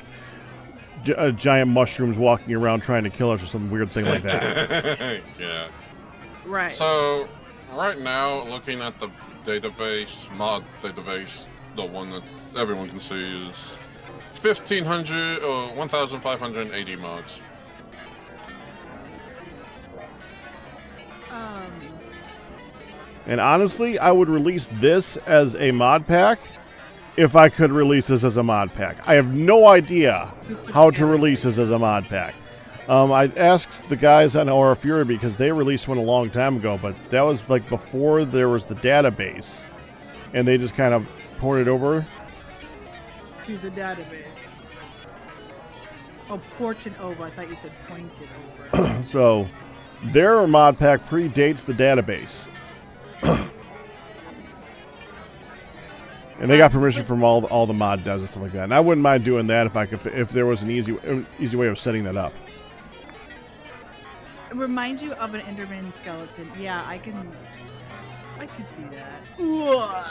giant mushrooms walking around trying to kill us or some weird thing like that. Yeah. Right. So, right now, looking at the database, mod database, the one that everyone can see is 1,500 or 1,580 mods. And honestly, I would release this as a mod pack if I could release this as a mod pack. I have no idea how to release this as a mod pack. I asked the guys on Aura Fury because they released one a long time ago, but that was like before there was the database, and they just kind of ported over to the database. Oh, ported over. I thought you said pointed over. So their mod pack predates the database. And they got permission from all the mod devs and stuff like that. And I wouldn't mind doing that if there was an easy way of setting that up. It reminds you of an Enderman skeleton. Yeah, I can see that. Whoa.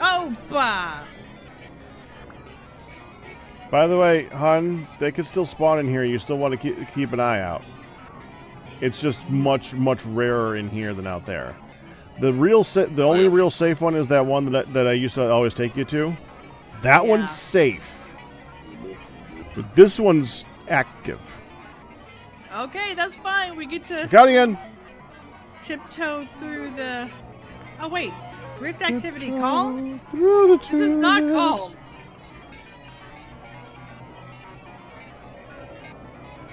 Oh, bah! By the way, hun, they could still spawn in here. You still want to keep an eye out. It's just much rarer in here than out there. The only real safe one is that one that I used to always take you to. That one's safe. But this one's active. Okay, that's fine. We get to Guardian! tiptoe through the... Oh, wait. Rift activity call? Through the This is not called.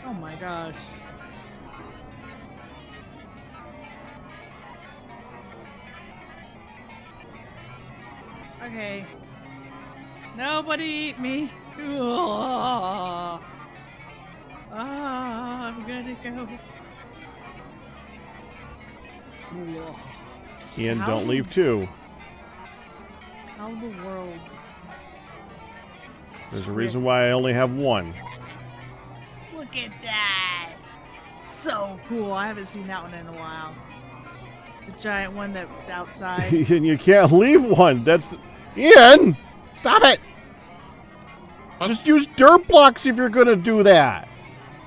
Oh my gosh. Okay. Nobody eat me. I'm gonna go. Ian, How don't do- leave too. How the world? There's a reason why I only have one. Look at that! So cool. I haven't seen that one in a while. The giant one that's outside. And you can't leave one. That's... Ian! Stop it! Just use dirt blocks if you're gonna do that.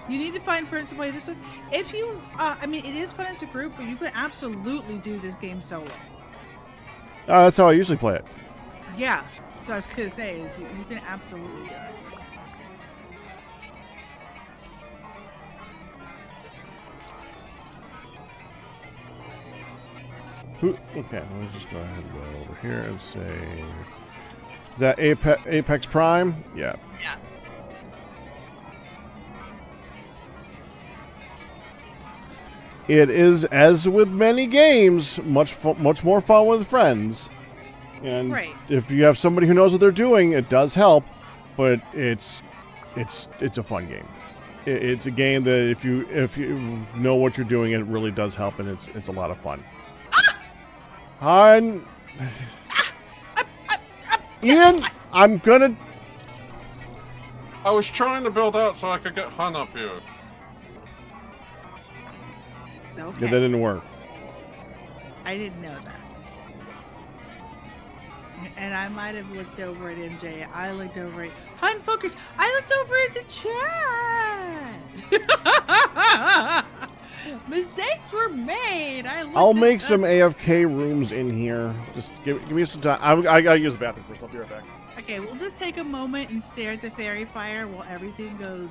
You need to find friends to play this with. If you, I mean, it is fun as a group, but you can absolutely do this game solo. That's how I usually play it. Yeah. So I was gonna say is you can absolutely do it. Okay, let me just go ahead and go over here and say, is that Apex Prime? Yeah. Yeah. It is, as with many games, much more fun with friends. And Right. if you have somebody who knows what they're doing, it does help. But it's a fun game. It's a game that if you know what you're doing, it really does help, and it's a lot of fun. Ian, I'm gonna. I was trying to build out so I could get Hun up here. It's okay. Yeah, that didn't work. I didn't know that. And I might have looked over at MJ. I looked over at Unfocused. I looked over at the chat. Mistakes were made. I'll make some AFK rooms in here. Just give me some time. I gotta use the bathroom first. I'll be right back. Okay, we'll just take a moment and stare at the fairy fire while everything goes.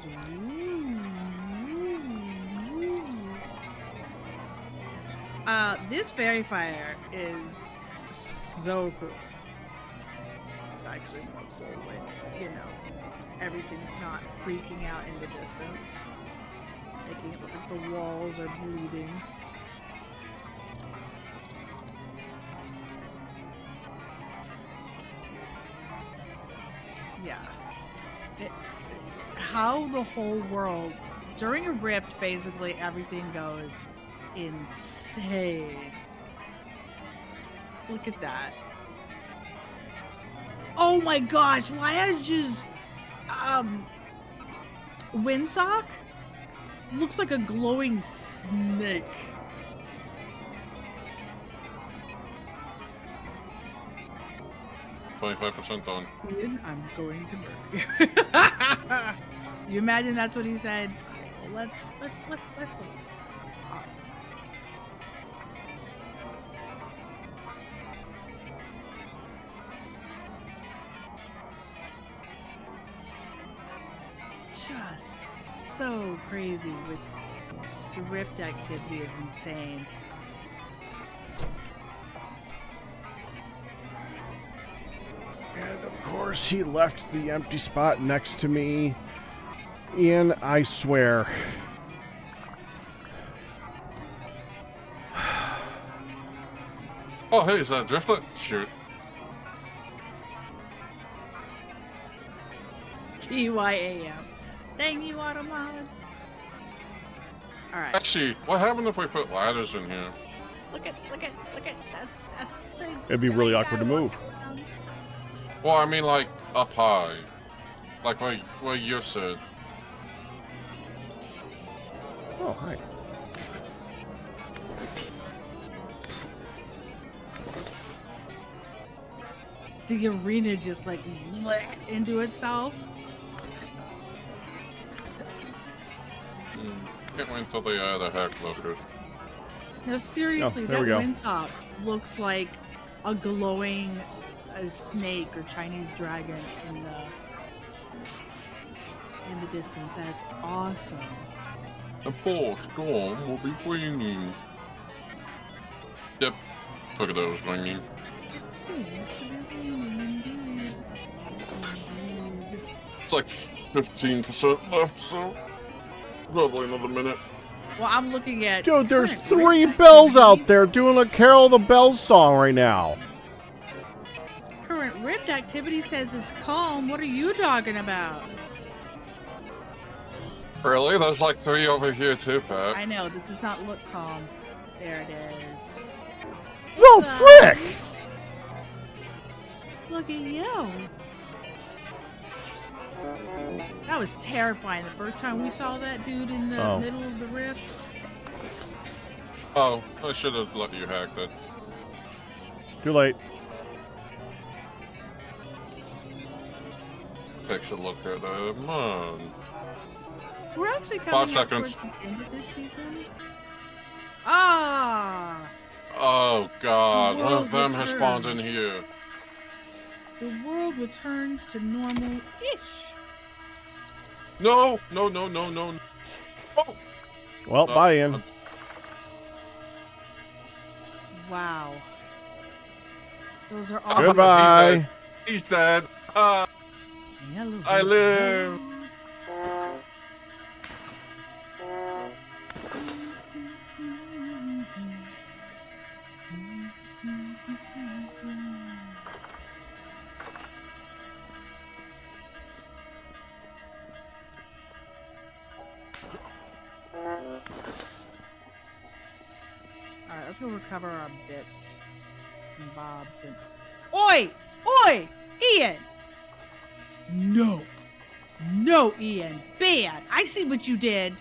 This fairy fire is so cool. It's actually more cool when, you know, everything's not freaking out in the distance. Making it look like the walls are bleeding. Yeah. How the whole world, during a rift, basically everything goes insane. Look at that. Oh my gosh, Liage's windsock looks like a glowing snake. $25% on. Ian, I'm going to murder you. You imagine that's what he said? Let's. Just so crazy with the rift activity is insane. And of course, he left the empty spot next to me. Ian, I swear. Oh, hey, is that Drifter? Shoot. TYAM. Thank you, Automod. Alright. Actually, what happened if we put ladders in here? Look at. That's the thing. It'd be really awkward to move. Well, I mean, like, up high. Like what you said. Oh, hi. The arena just like lit into itself. Can't wait until they add a hack locust. No, seriously, there that we go. windsock looks like a glowing snake or Chinese dragon in the distance. That's awesome. The full storm will be bringing. Yep. Look at those bringing. It seems to be raining indeed. It's like 15% left, so probably another minute. Well, I'm looking at. Dude, there's current 3 rift bells activity. out there doing a Carol of the Bells song right now. Current rift activity says it's calm. What are you talking about? Really? There's like 3 over here too, Pat. I know, this does not look calm. There it is. Well, frick! Look at you. That was terrifying the first time we saw that dude in the middle of the rift. Oh, I should have let you hack that. Too late. Takes a look at the man. We're actually 5 coming up seconds. towards the end of this season. Ah! Oh god, one world of them has spawned in returns. here. The world returns to normal-ish. No, no, no, no, no. Oh! Well, bye, Ian. Wow. Those are all. Goodbye. He's dead. Yellow I brick live. road. Alright, let's go recover our bits and bobs and. Oi! Oi! Ian! No! No, Ian! Bad! I see what you did!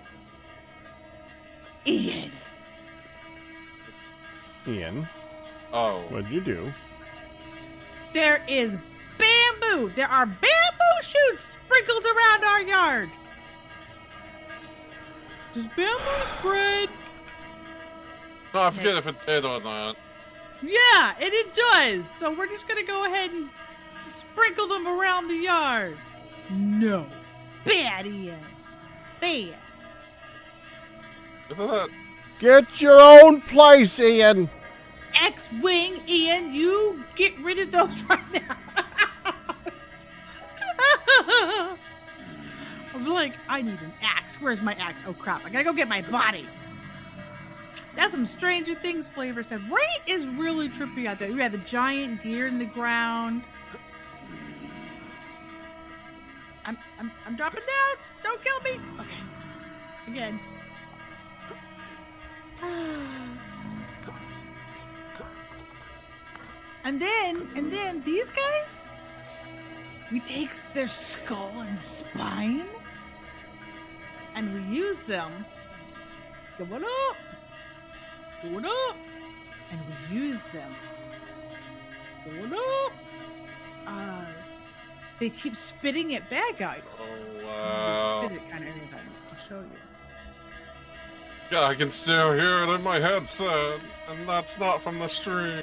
Ian! Ian, Oh. what'd you do? There is bamboo! There are bamboo shoots sprinkled around our yard! Does bamboo spread? No, I forget if it did or not. Yeah, and it does! So we're just gonna go ahead and sprinkle them around the yard. No. Bad, Ian. Bad. Isn't that? Get your own place, Ian. X-Wing, Ian, you get rid of those right now. I'm like, I need an axe. Where's my axe? Oh, crap. I gotta go get my body. That's some Stranger Things flavor stuff. Rain is really trippy out there. We have the giant deer in the ground. I'm dropping down. Don't kill me. Okay. Again. And then these guys, we take their skull and spine and we use them. Going up. Going up. And we use them. Going up. They keep spitting at bad guys. Oh, wow. They spit it kind of every time. I'll show you. Yeah, I can still hear it in my headset, and that's not from the stream.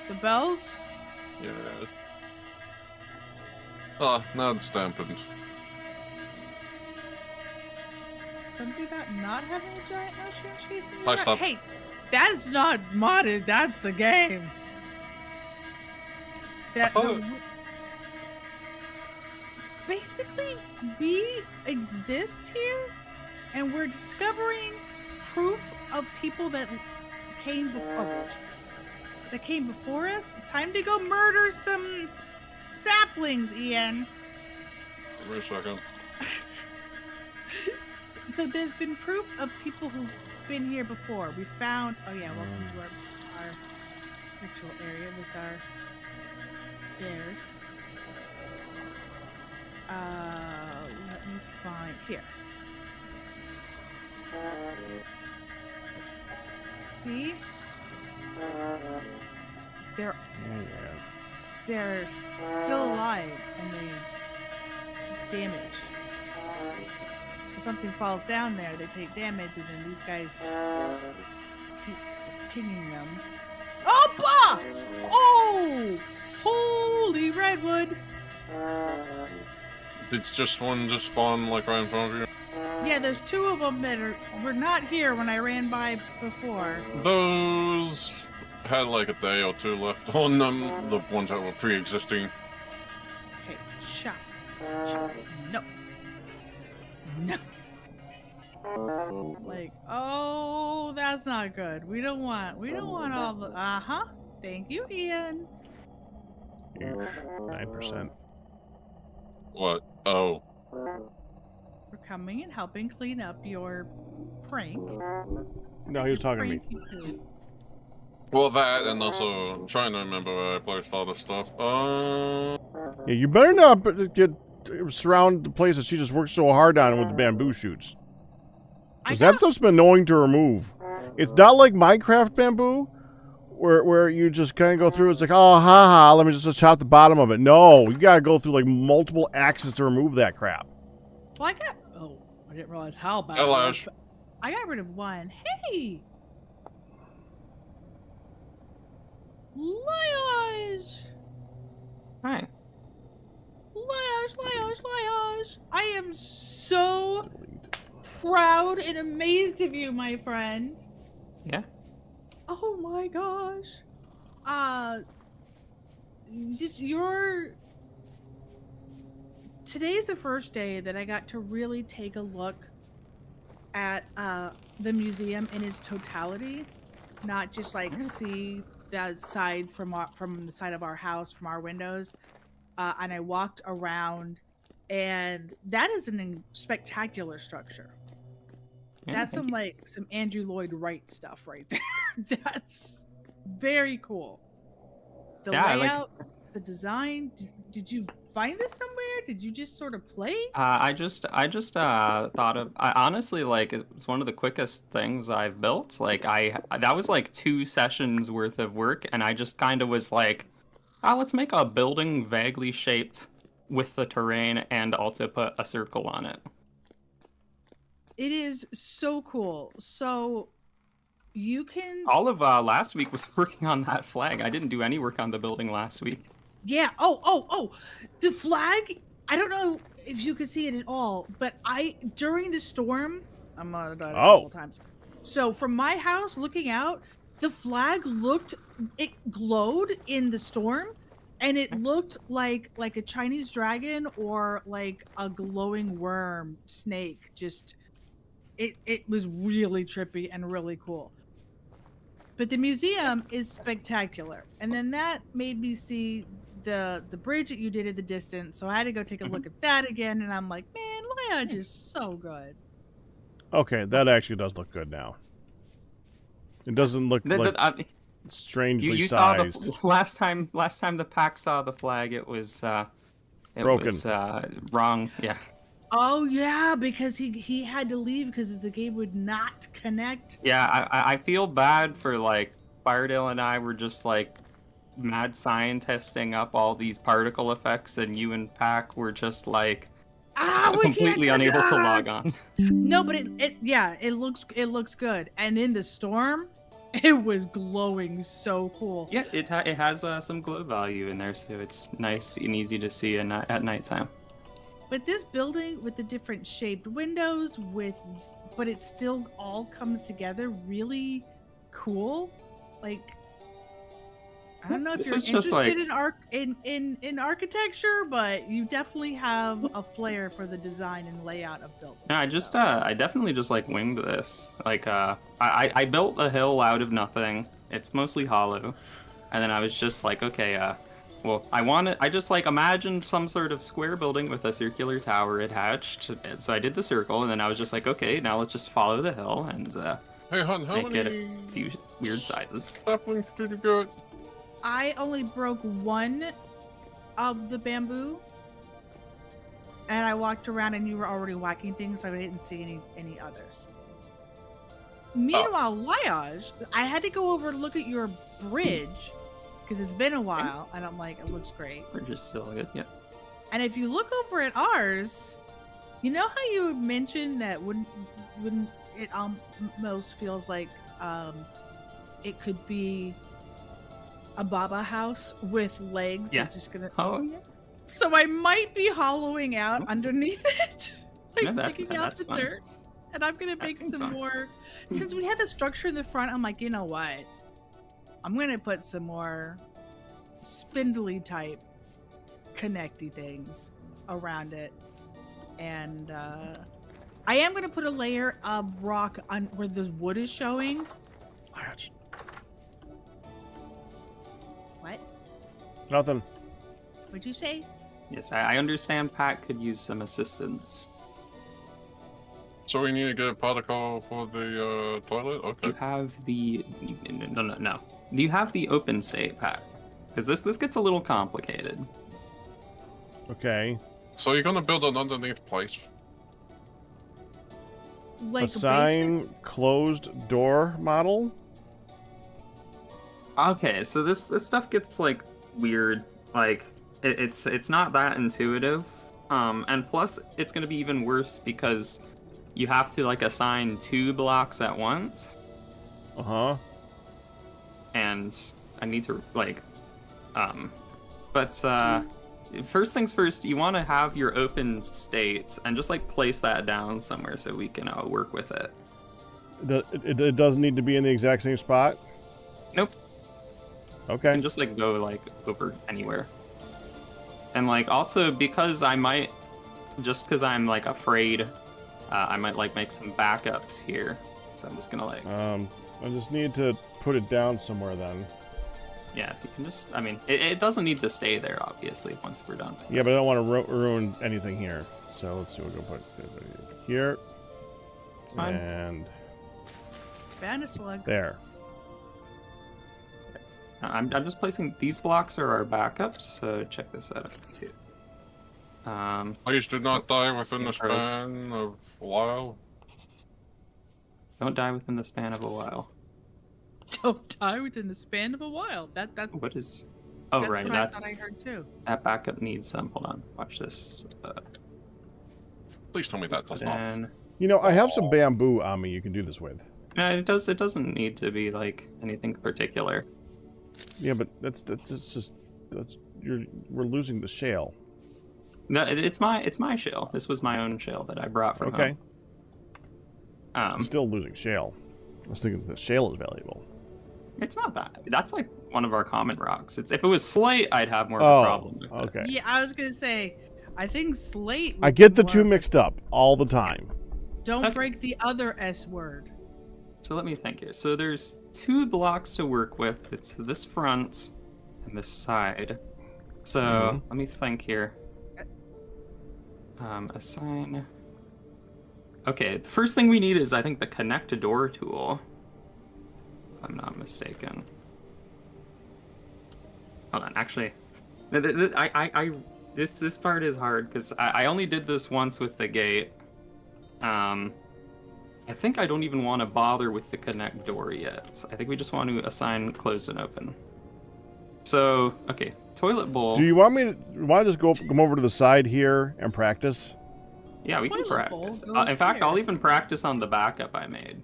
The bells? Yes. Oh, now it's dampened. Something about not having a giant mushroom chasing you Hi, around? stop. Hey, that's not modded. That's the game. thought Basically, we exist here, and we're discovering proof of people that came before. That came before us. Time to go murder some saplings, Ian. Wait a second. So there's been proof of people who've been here before. We found. Oh yeah, welcome to our ritual area with our bears. Let me find here. See? They're still alive and they damage. So something falls down there, they take damage, and then these guys keep pinging them. Oh, bah! Oh! Holy redwood! It's just one just spawned like right in front of you. Yeah, there's two of them that were not here when I ran by before. Those had like a day or two left on them. The ones that were pre-existing. Okay, shot. Shot. No. No. Like, oh, that's not good. We don't want all the. Thank you, Ian. 9%. What? Oh. For coming and helping clean up your prank. No, he was talking to me. Pranky poo. Well, that, and also I'm trying to remember where I placed all this stuff. Yeah, you better not get surround the place that she just worked so hard on with the bamboo shoots. Because that stuff's been annoying to remove. It's not like Minecraft bamboo, where you just kind of go through. It's like, oh, haha, let me just chop the bottom of it. No, you gotta go through like multiple axes to remove that crap. Well, I I didn't realize how bad. Hello. it was, but I got rid of one. Hey, Liage! Hi. Liage! I am so proud and amazed of you, my friend. Yeah. Oh my gosh. Just your. Today's the first day that I got to really take a look at the museum in its totality, not just like see the side from the side of our house from our windows. And I walked around, and that is spectacular structure. Yeah, That's thank some Andrew Lloyd Wright stuff right there. That's very cool. The Yeah, layout, the design. Did you find this somewhere? Did you just sort of play? I just thought of. I honestly like it was one of the quickest things I've built. Like that was like 2 sessions worth of work, and I just kind of was like, let's make a building vaguely shaped with the terrain and also put a circle on it. It is so cool. So you can. All of last week was working on that flag. I didn't do any work on the building last week. Yeah. Oh. The flag. I don't know if you could see it at all, but during the storm, I'm gonna die a couple times. So from my house looking out, the flag it glowed in the storm, and it looked like a Chinese dragon or like a glowing worm snake. Just it was really trippy and really cool. But the museum is spectacular, and then that made me see the bridge that you did at the distance. So I had to go take a look at that again, and I'm like, man, Liage is so good. Okay, that actually does look good now. It doesn't look like strangely you sized. saw the last time the pack saw the flag. It was Broken. Was wrong. Yeah. Oh yeah, because he had to leave because the game would not connect. Yeah, I feel bad for like Firedale and I were just like mad scientisting up all these particle effects, and you and Pack were just like completely unable to log on. No, but it looks good, and in the storm, it was glowing so cool. Yeah, it has some glow value in there, so it's nice and easy to see at nighttime. But this building with the different shaped windows but it still all comes together really cool. Like, I don't know if you're interested in architecture, but you definitely have a flair for the design and layout of buildings. No, I definitely just like winged this. Like I built a hill out of nothing. It's mostly hollow. And then I was just like, okay, well, I just like imagined some sort of square building with a circular tower attached. So I did the circle, and then I was just like, okay, now let's just follow the hill and Hey, hon, how make it many a few weird sizes. saplings did you get? I only broke one of the bamboo, and I walked around, and you were already whacking things, so I didn't see any others. Meanwhile, Liage, I had to go over and look at your bridge because it's been a while, and I'm like, it looks great. Bridge is still good, yeah. And if you look over at ours, you know how you mentioned that when it almost feels like it could be a Baba house with legs that's just gonna. Oh yeah. So I might be hollowing out underneath it, like digging out the dirt, and I'm gonna make some more. Since we had the structure in the front, I'm like, you know what? I'm gonna put some more spindly type connecty things around it, and I am gonna put a layer of rock on where the wood is showing. What? Nothing. What'd you say? Yes, I understand Pat could use some assistance. So we need to get a protocol for the toilet? Okay. Do you have the... No. Do you have the open state, Pat? Because this gets a little complicated. Okay. So you're gonna build an underneath place? Like assign closed door model? Okay, so this stuff gets like weird. Like it's not that intuitive. And plus it's gonna be even worse because you have to like assign 2 blocks at once, Uh-huh. and I need to like, but first things first, you want to have your open states and just like place that down somewhere so we can work with it. It doesn't need to be in the exact same spot? Nope. Okay. You can just like go like over anywhere. And like also because I might, just because I'm like afraid, I might like make some backups here. So I'm just gonna like. I just need to put it down somewhere then. Yeah, if you can just, I mean, it doesn't need to stay there obviously once we're done. Yeah, but I don't want to ruin anything here. So let's see, we'll go put it here. Fine. And Banner slug. there. I'm just placing these blocks are our backups, so check this out too. Please do not die within the Gross. span of a while. Don't die within the span of a while. Don't die within the span of a while. That What is? Oh that's right, what that's I thought I heard too. that backup needs some. Hold on, watch this. Please tell me that does Then not. You know, I have some bamboo on me you can do this with. no, it does. It doesn't need to be like anything particular. Yeah, but that's we're losing the shale. No, it's my shell. This was my own shell that I brought from Okay. home. Still losing shale. I was thinking the shale is valuable. It's not that. That's like one of our common rocks. If it was slate, I'd have more of a problem with it. Okay. Yeah, I was gonna say, I think slate. I would get be the more two of a- mixed up all the time. Don't Okay. break the other S word. So let me think here. So there's 2 blocks to work with. It's this front and this side. So let me think here. Assign. Okay, the first thing we need is I think the connect to door tool. If I'm not mistaken. Hold on, actually, this part is hard because I only did this once with the gate. I think I don't even want to bother with the connect door yet. I think we just want to assign close and open. So, okay, toilet bowl. Do you want me to just come over to the side here and practice? Yeah, we can Toilet bowl practice. goes In fact, here. I'll even practice on the backup I made.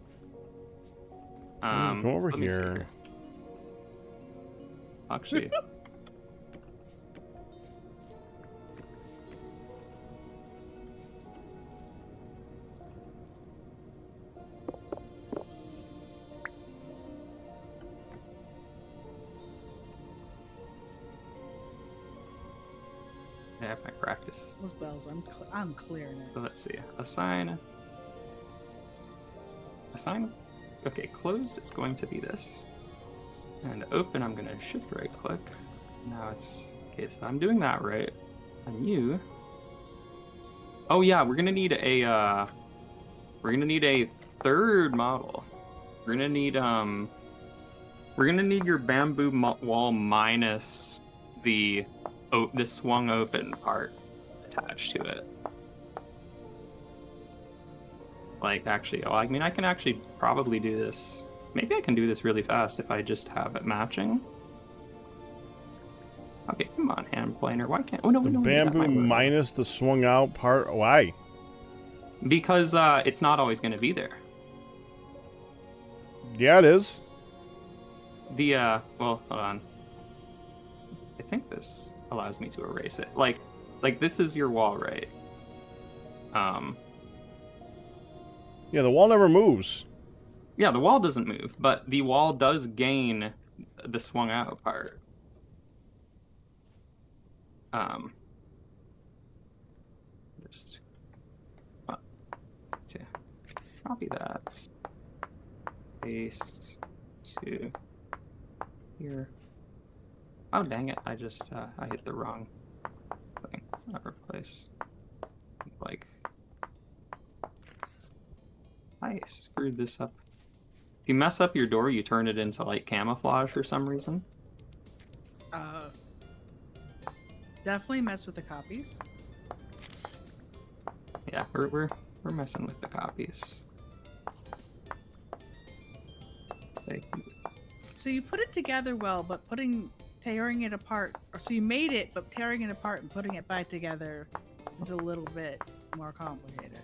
Come over let me see here. Actually, I have my practice. Those bells, I'm clearing it. So let's see. Assign. Okay, closed is going to be this. And open, I'm going to shift right click. Now it's... Okay, so I'm doing that right. And you... Oh yeah, we're going to need a... We're going to need a third model. We're going to need, We're going to need your bamboo wall minus the swung open part attached to it. Like, actually, I mean, I can actually probably do this. Maybe I can do this really fast if I just have it matching. Okay, come on, hand planer. Why can't... Oh, no, The no, bamboo minus the swung out part? Why? Because it's not always going to be there. Yeah, it is. The, well, hold on. I think this allows me to erase it. Like this is your wall, right? Yeah, the wall never moves. Yeah, the wall doesn't move, but the wall does gain the swung out part. Just to copy that. Paste to here. Oh dang it! I just I hit the wrong thing. Not replace. Like I screwed this up. If you mess up your door, you turn it into like camouflage for some reason. Definitely mess with the copies. Yeah, we're messing with the copies. So you put it together well, but tearing it apart. So you made it, but tearing it apart and putting it back together is a little bit more complicated.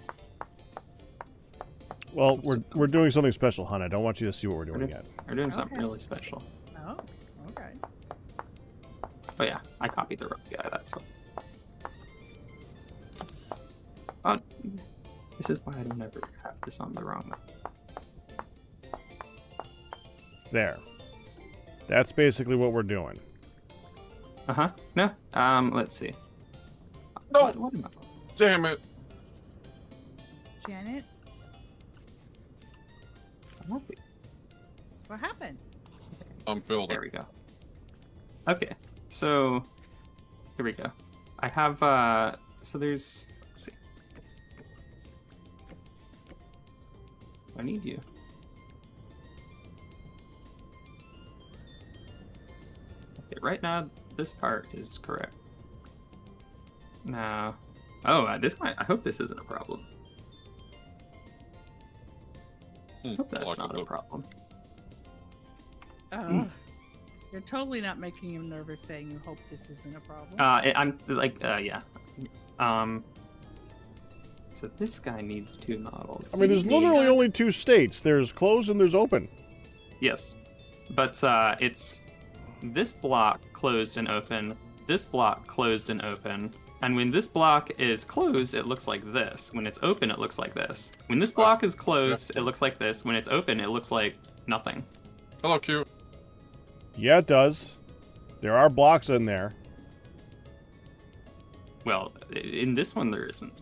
Well, we're doing something special, hon. I don't want you to see what we're doing yet. We're doing something Okay. really special. Oh, okay. Oh yeah, I copied the wrong guy. That's all. Oh, this is why I don't ever have this on the wrong one. There. That's basically what we're doing. No. Let's see. No. What am I? Damn it. Janet, what happened? I'm building. There we go. Okay, so here we go. I have so there's, let's see. I need you. Okay, right now this part is correct. Now, oh, this might. I hope this isn't a problem. I hope that's not a problem. Oh, you're totally not making him nervous saying you hope this isn't a problem. I'm like, yeah. So this guy needs 2 models. I mean, there's literally only 2 states. There's closed and there's open. Yes, but it's this block closed and open, this block closed and open, and when this block is closed, it looks like this. When it's open, it looks like this. When this block is closed, it looks like this. When it's open, it looks like nothing. Hello, Q. Yeah, it does. There are blocks in there. Well, in this one, there isn't.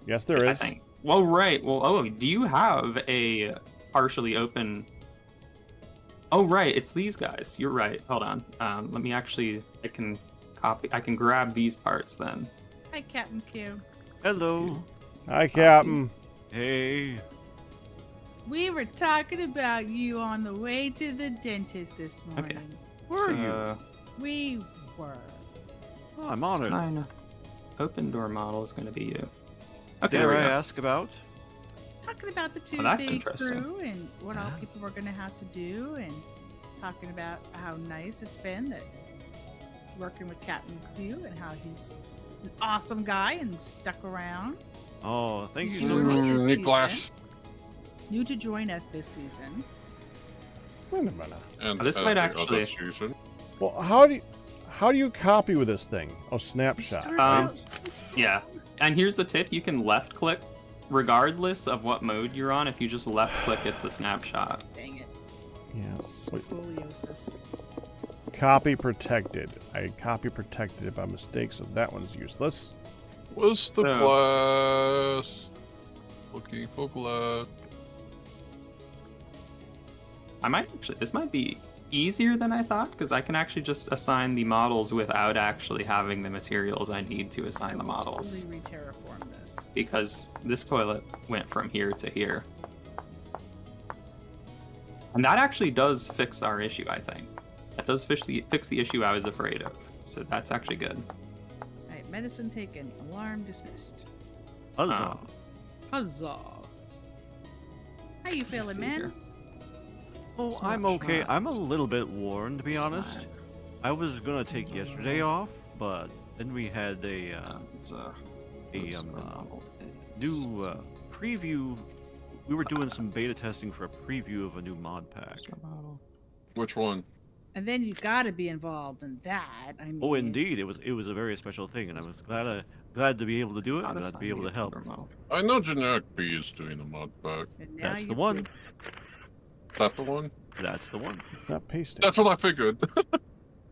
Yes, there I is. think. Well, right. Well, oh, do you have a partially open? Oh, right. It's these guys. You're right. Hold on. Let me actually. I can copy. I can grab these parts then. Hi, Captain Q. Hello. Hi, Captain. Hey. We were talking about you on the way to the dentist this morning. Where are you? We were. Oh, I'm honored. Sign open door model is going to be you. Okay, Dare there we I go. ask about? Talking about the Well, that's Tuesday interesting. crew and what all people were going to have to do, and talking about how nice it's been that working with Captain Q and how he's an awesome guy and stuck around. Oh, thank you You so were much. this Nicholas. New to join us this season. Wait a minute. And This might every other actually- season. Well, how do you copy with this thing? Oh, snapshot. Start right? out- Yeah. And here's the tip: you can left click, regardless of what mode you're on. If you just left click, it's a snapshot. Dang it. Yeah. Wait, Scoliosis. copy protected. I copy protected it by mistake, so that one's useless. Where's the So- glass? Looking for glass. I might actually. This might be easier than I thought because I can actually just assign the models without actually having the materials I need to assign the models. Totally re-terraform this. Because this toilet went from here to here. And that actually does fix our issue, I think. That does fix the issue I was afraid of. So that's actually good. Alright, medicine taken. Alarm dismissed. Huzzah. Huzzah. How you feeling, see man? here. Oh, I'm okay. I'm a little bit worn, to be honest. Slide. I was gonna take yesterday off, but then we had a new preview. We were doing some beta testing for a preview of a new mod pack. Which one? And then you gotta be involved in that. I mean, Oh, indeed, it was a very special thing, and I was glad to be able to do it, How and to glad to be sign able to the help. remote. I know Generic B is doing a mod pack. and now That's the you're one. good. Is that the one? That's the one. Not pasting. That's what I figured.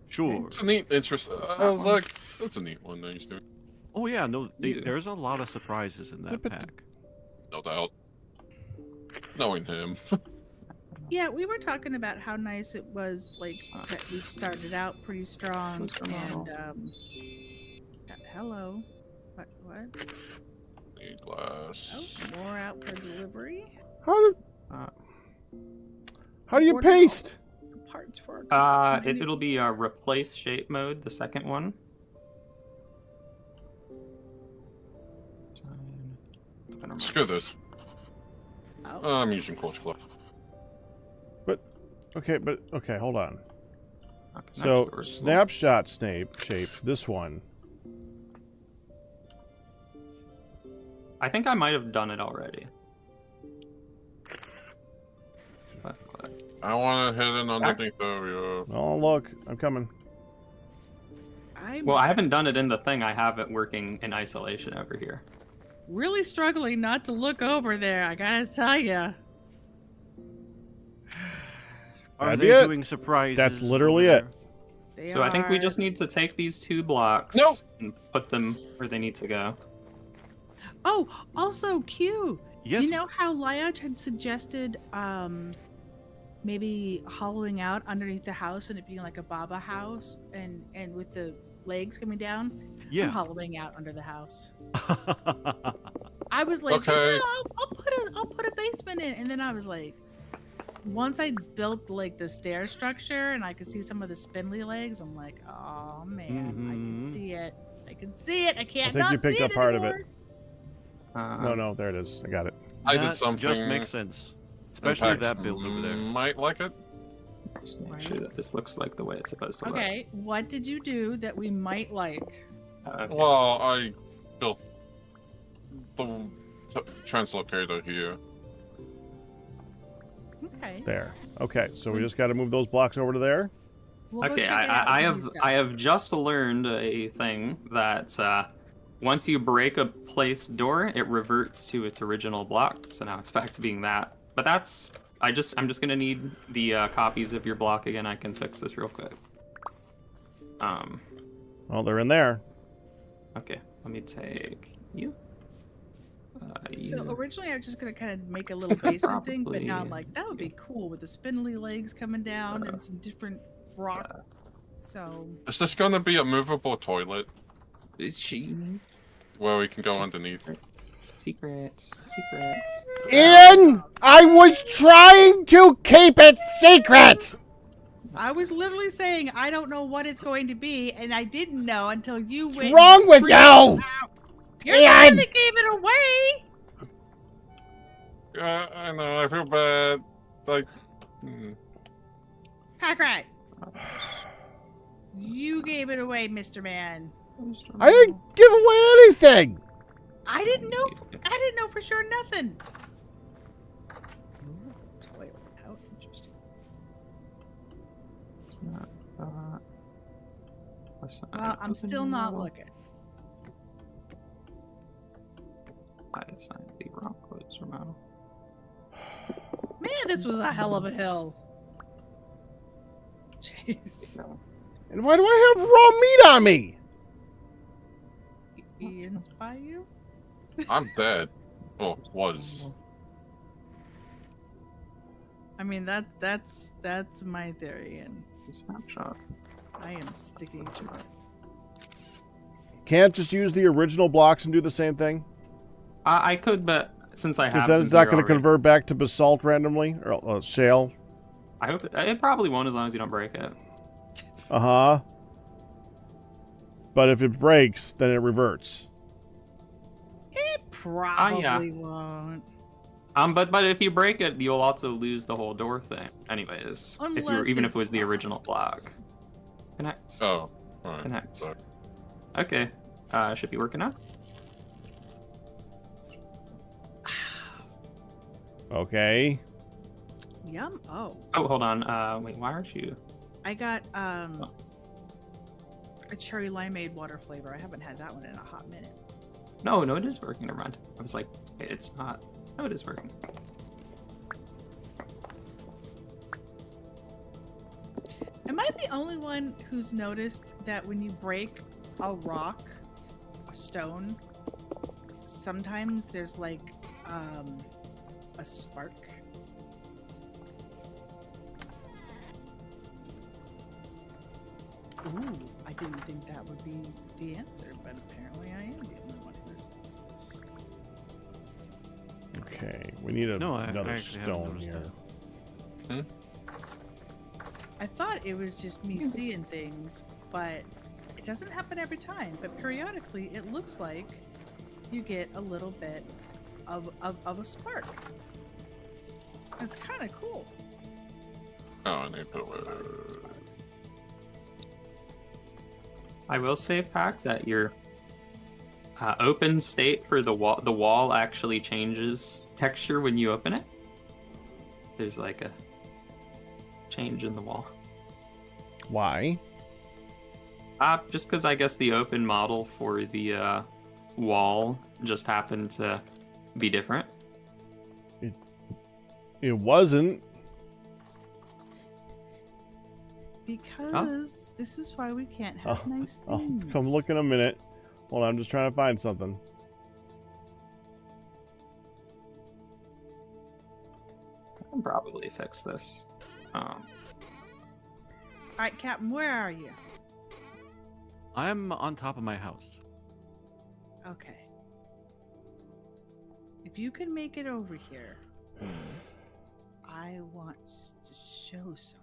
Sure. It's a neat, interest. What's I that was one? like, that's a neat one. That he's doing. Oh yeah, no, Yeah. there's a lot of surprises in that But- pack. No doubt. Knowing him. Yeah, we were talking about how nice it was, like that we started out pretty strong, What's your model? and hello, what? Need Oh, glass. more out for delivery. How do you Order paste? Parts for. our It'll be replace shape mode, the second one. Sign. Screw this. Oh, I'm using Quartz Club. Okay, hold on. Okay, So, that's yours. snapshot shape, this one. I think I might have done it already. I want to hit in underneath the area. Oh, look, I'm coming. I'm Well, I haven't done it in the thing. I have it working in isolation over here. really struggling not to look over there. I gotta tell ya. Are That'd they be it. doing surprises? That's literally over it. there? They So I think we are- just need to take these 2 blocks Nope. and put them where they need to go. Oh, also Q. Yes. You know how Lyaj had suggested maybe hollowing out underneath the house and it being like a Baba house and with the legs coming down? I'm Yeah. hollowing out under the house. I was like, Okay. yeah, I'll put a basement in, and then I was like, once I built like the stair structure and I could see some of the spindly legs, I'm like, oh man, I can Mhm. see it. I can see it. I can't think not you picked see up it part of it. anymore. No, there it is. I got it. I did That something. just makes sense. Especially Impact that build over there. Might like it. Just make sure that this looks like the way it's supposed to Okay, what did you do that we might like? look. Okay. Well, I built the translocator here. Okay. There. Okay, so we just got to move those blocks over to there. We'll go Okay, check it out I with have you I stuff. have just learned a thing that once you break a placed door, it reverts to its original block. So now it's back to being that. But that's I'm just gonna need the copies of your block again. I can fix this real quick. Oh, they're in there. Okay, let me take you. So you. originally I was just gonna kind of make a little basement thing, but now I'm Probably. like, that would be cool with the spindly legs coming down and some different rock. So Is this going to be a movable toilet Is she where we can go underneath? secrets? Secrets. Ian, I was trying to keep it secret. I was literally saying I don't know what it's going to be, and I didn't know until you went. What's wrong with freaked you? out. You're the one Ian! that gave it away. I know. I feel bad. Like, Pack rat. You gave it away, Mr. Man. I didn't give away anything. I didn't know. I didn't know for sure nothing. Movable toilet. How interesting. It's not, Well, I'm still not looking. I assigned the wrong clothes for model. Man, this was a hell of a hill. Jeez. And why do I have raw meat on me? Ian's by you? I'm dead. Well, was. I mean, that's my theory, and Snapshot. I am sticking to it. Can't just use the original blocks and do the same thing? I could, but since I have, Because then it's them not here going to already- convert back to basalt randomly or shale. I hope it probably won't, as long as you don't break it. Uh-huh. But if it breaks, then it reverts. It probably yeah. won't. But if you break it, you'll also lose the whole door thing. Anyways, Unless even it if it was the original block. breaks. Connect. Oh, alright. Connect. Sorry. Okay. Should be working now. Okay. Yum. Oh, Oh, hold on. Wait, why aren't you? I got a cherry limeade water flavor. I haven't had that one in a hot minute. No, it is working. Never mind. I was like, it's not. No, it is working. Am I the only one who's noticed that when you break a rock, a stone, sometimes there's like a spark? Ooh, I didn't think that would be the answer, but apparently I am the only one who has noticed this. Okay. We need No, I another actually haven't stone noticed here. I thought it was just me seeing things, but it doesn't happen every time. But periodically, it looks like you get a little bit of a spark. It's kind of cool. Oh, I need to. I will say, Pack, that your open state for the wall actually changes texture when you open it. There's like a change in the wall. Why? Just because I guess the open model for the wall just happened to be different. It wasn't. Because this is why we can't have nice I'll things. come look in a minute. Hold on, I'm just trying to find something. I can probably fix this. All right, Captain, where are you? I'm on top of my house. Okay. If you can make it over here, I want to show something.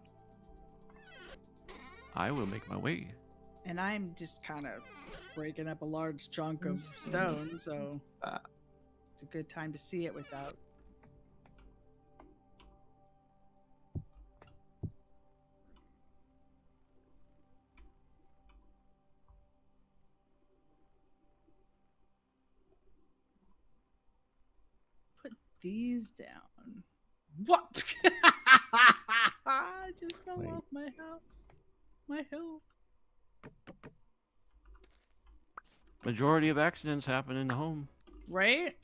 I will make my way. And I'm just kind of breaking up a large chunk of stone, so it's a good time to see it without. Put these down. What? I just fell off my house. My hill. Majority of accidents happen in the home. Right?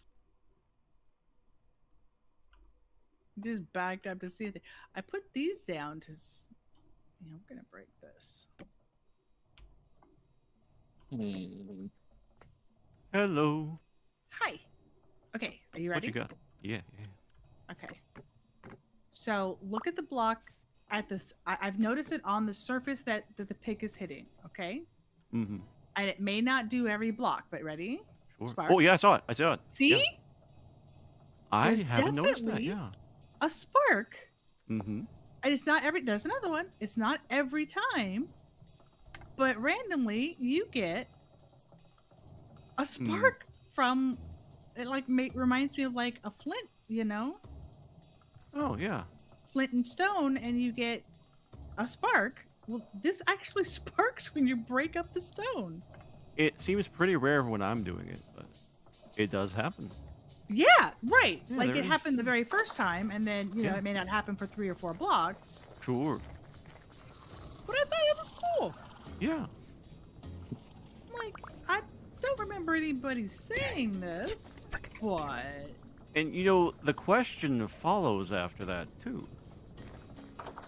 Just backed up to see it. I put these down to. I'm gonna break this. Hello. Hi. Okay, are you ready? What you got? Yeah. Okay. So look at the block at this. I've noticed it on the surface that the pick is hitting. Okay. Mm-hmm. And it may not do every block, but ready? Sure. Spark. Oh yeah, I saw it. See? Yeah. I There's haven't noticed that. definitely Yeah. a spark. Mm-hmm. And it's not every. There's another one. It's not every time, but randomly you get a spark from. It reminds me of like a flint, Oh yeah. flint and stone, and you get a spark. Well, this actually sparks when you break up the stone. It seems pretty rare when I'm doing it, but it does happen. Yeah, right. Yeah, like there it is. happened the very first time, and then Yeah. it may not happen for 3 or 4 blocks. Sure. But I thought it was cool. Yeah. Like, I don't remember anybody saying this, but And the question follows after that too.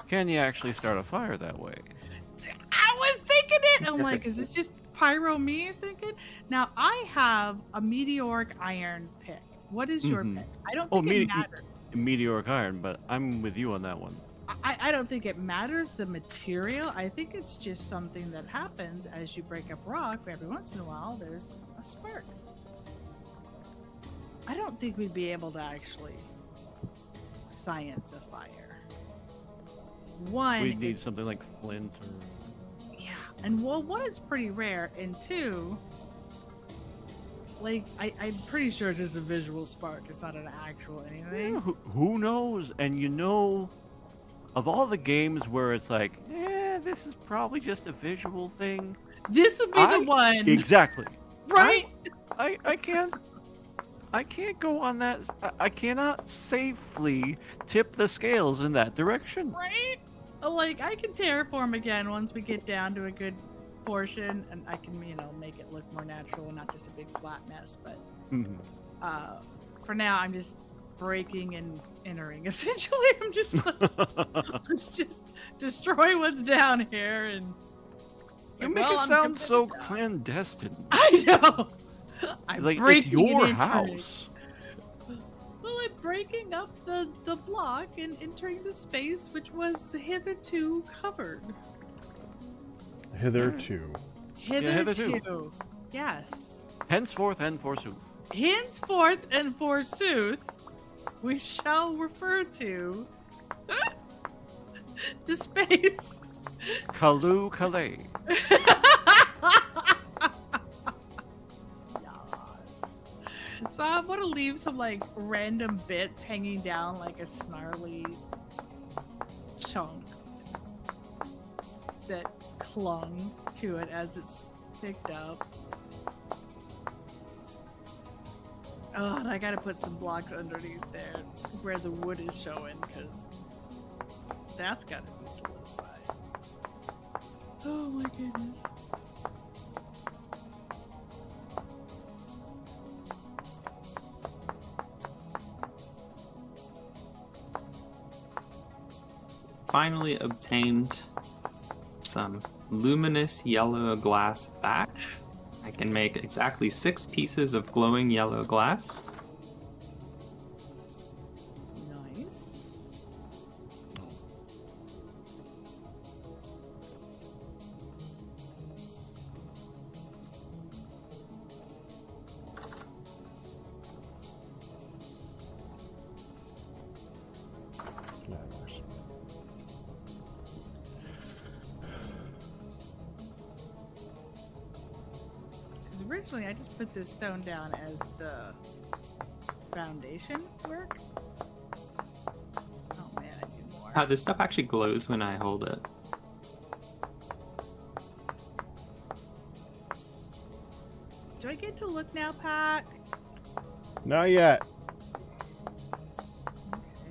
Can you actually start a fire that way? I was thinking it. I'm like, is this just pyro me thinking? Now I have a meteoric iron pick. What is your Mhm. pick? I don't Oh, think it matters. Meteoric iron, but I'm with you on that one. I don't think it matters the material. I think it's just something that happens as you break up rock. Every once in a while, there's a spark. I don't think we'd be able to actually science a fire. One, We need something like flint or. yeah, and well, one, it's pretty rare, and two, like I'm pretty sure it's just a visual spark. It's not an actual anything. Yeah, who knows? And of all the games where it's like, this is probably just a visual thing. This would be the one, Exactly. right? I can't go on that. I cannot safely tip the scales in that direction. Right? Like, I can terraform again once we get down to a good portion, and I can, make it look more natural and not just a big flat mess. But Mhm. for now, I'm just breaking and entering. Essentially, I'm just let's just destroy what's down here, and it's You like, make well, it I'm sound so committed now. clandestine. I know. I'm Like it's breaking your and entering. house. Well, I'm breaking up the block and entering the space which was hitherto covered. Hitherto. Hitherto. Yes. Henceforth and forsooth. Henceforth and forsooth, we shall refer to the space. Kalu Kalay. So I want to leave some random bits hanging down like a snarly chunk that clung to it as it's picked up. Oh, and I gotta put some blocks underneath there where the wood is showing, because That's gotta be solidified. Oh my goodness. Finally obtained some luminous yellow glass batch. I can make exactly 6 pieces of glowing yellow glass. Nice. Flowers. Because originally I just put this stone down as the foundation work. Oh man, I need more. This stuff actually glows when I hold it. Do I get to look now, Pack? Not yet.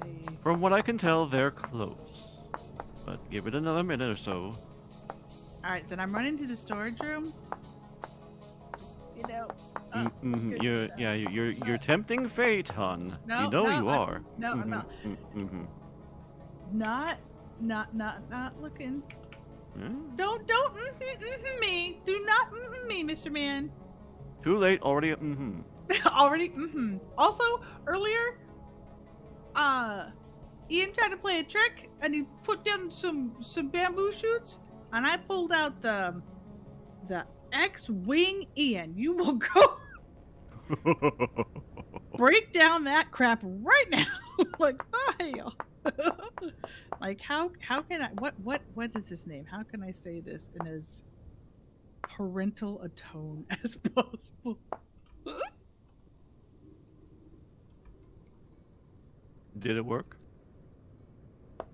Okay. From what I can tell, they're close. But give it another minute or so. Alright, then I'm running to the storage room. Just, you know. You're tempting fate, hon. No, you know no, you I'm- are. no, I'm not. Mhm. Not looking. Hmm? Don't me. Do not me, Mr. Man. Too late, already. Already. Also, earlier, Ian tried to play a trick, and he put down some bamboo shoots, and I pulled out the X-wing Ian. You will go break down that crap right now. Like, hi. Like, how can I? What is his name? How can I say this in as parental a tone as possible? Did it work?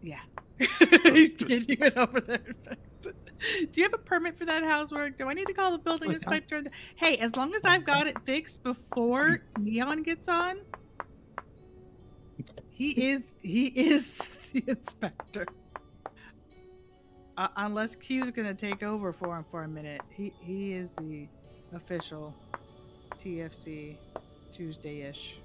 Yeah. He did. He went over there and fixed it. Do you have a permit for that housework? Do I need to call the building Okay. inspector? Hey, as long as I've got it fixed before Neon gets on, he is the inspector. Unless Q's gonna take over for him for a minute. He is the official TFC Tuesday-ish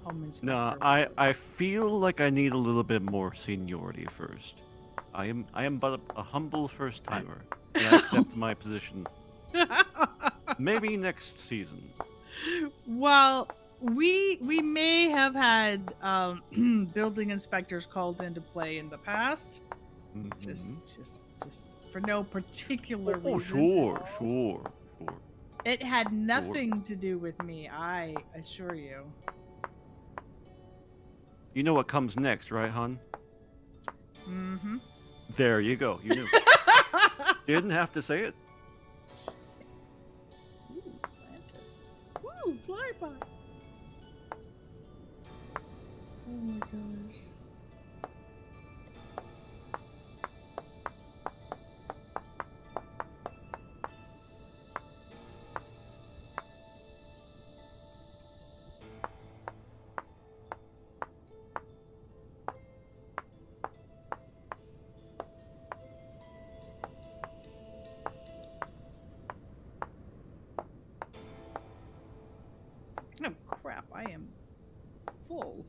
home inspector. No, I feel like I need a little bit more seniority first. I am but a humble first timer, and I accept my position. Maybe next season. Well, we may have had building inspectors called into play in the past. Just for no particular reason. Oh, sure. It had nothing to do with me, I assure you. You know what comes next, right, hon? Mm-hmm. There you go. You knew. Didn't have to say it. Ooh, planted. Woo, fly by. Oh my gosh. Oh crap, I am full.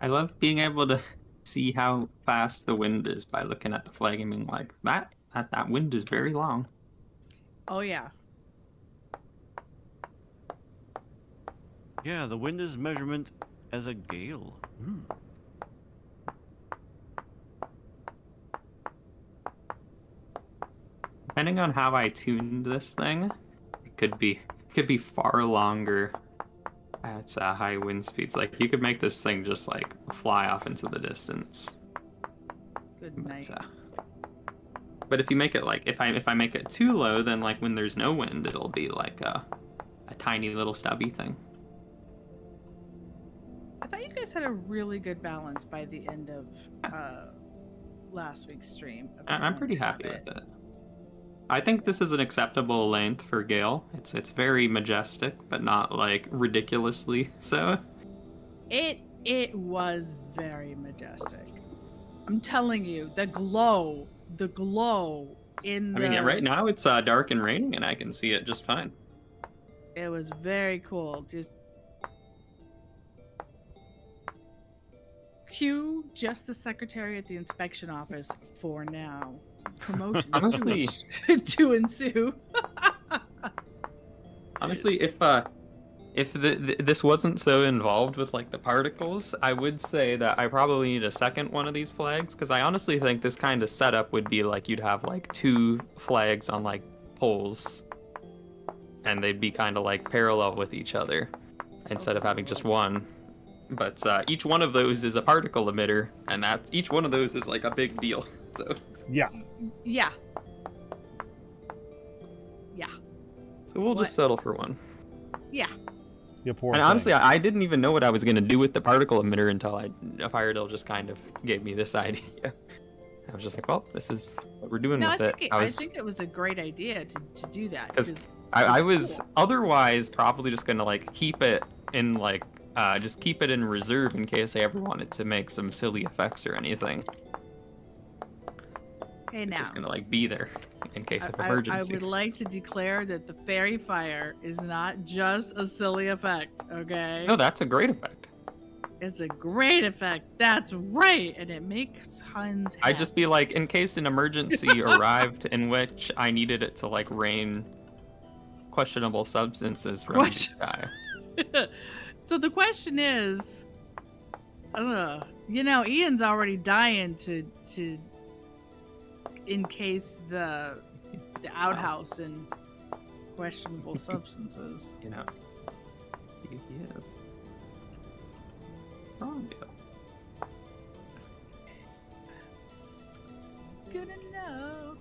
I love being able to see how fast the wind is by looking at the flag and being like, that wind is very long. Oh yeah. Yeah, the wind is measurement as a gale. Depending on how I tuned this thing, it could be far longer at high wind speeds. Like, you could make this thing just like fly off into the distance. Good night. But if you make it like, if I make it too low, then like when there's no wind, it'll be like a tiny little stubby thing. I thought you guys had a really good balance by the end of last week's stream. I'm pretty happy with it. I think this is an acceptable length for Gale. It's very majestic, but not like ridiculously so. It It was very majestic. I'm telling you, the glow in I the. mean, yeah, right now it's dark and raining, and I can see it just fine. It was very cool. Just cue just the secretary at the inspection office for now. Promotions Honestly- to ensue. Honestly, if this wasn't so involved with like the particles, I would say that I probably need a second one of these flags, because I honestly think this kind of setup would be like you'd have like 2 flags on like poles, and they'd be kind of like parallel with each other instead of having just one. But each one of those is a particle emitter, and each one of those is like a big deal. So Yeah. Yeah. Yeah. so we'll just settle for one. Yeah. You poor And thing. honestly, I didn't even know what I was gonna do with the particle emitter until Firedale just kind of gave me this idea. I was just like, well, this is what we're doing No, with it. I think it was a great idea to do that. Because 'cause I it's was cool. otherwise probably just gonna like keep it in like just keep it in reserve in case I ever wanted to make some silly effects or anything. Hey, now. Just gonna like be there in case of I emergency. would like to declare that the fairy fire is not just a silly effect, okay? No, that's a great effect. It's a great effect. That's right, and it makes Huns happy. I'd just be like, in case an emergency arrived in which I needed it to like rain questionable substances from the sky. So the question is, Ian's already dying to encase the outhouse in questionable substances. You know, he is. Wrong deal. Good enough.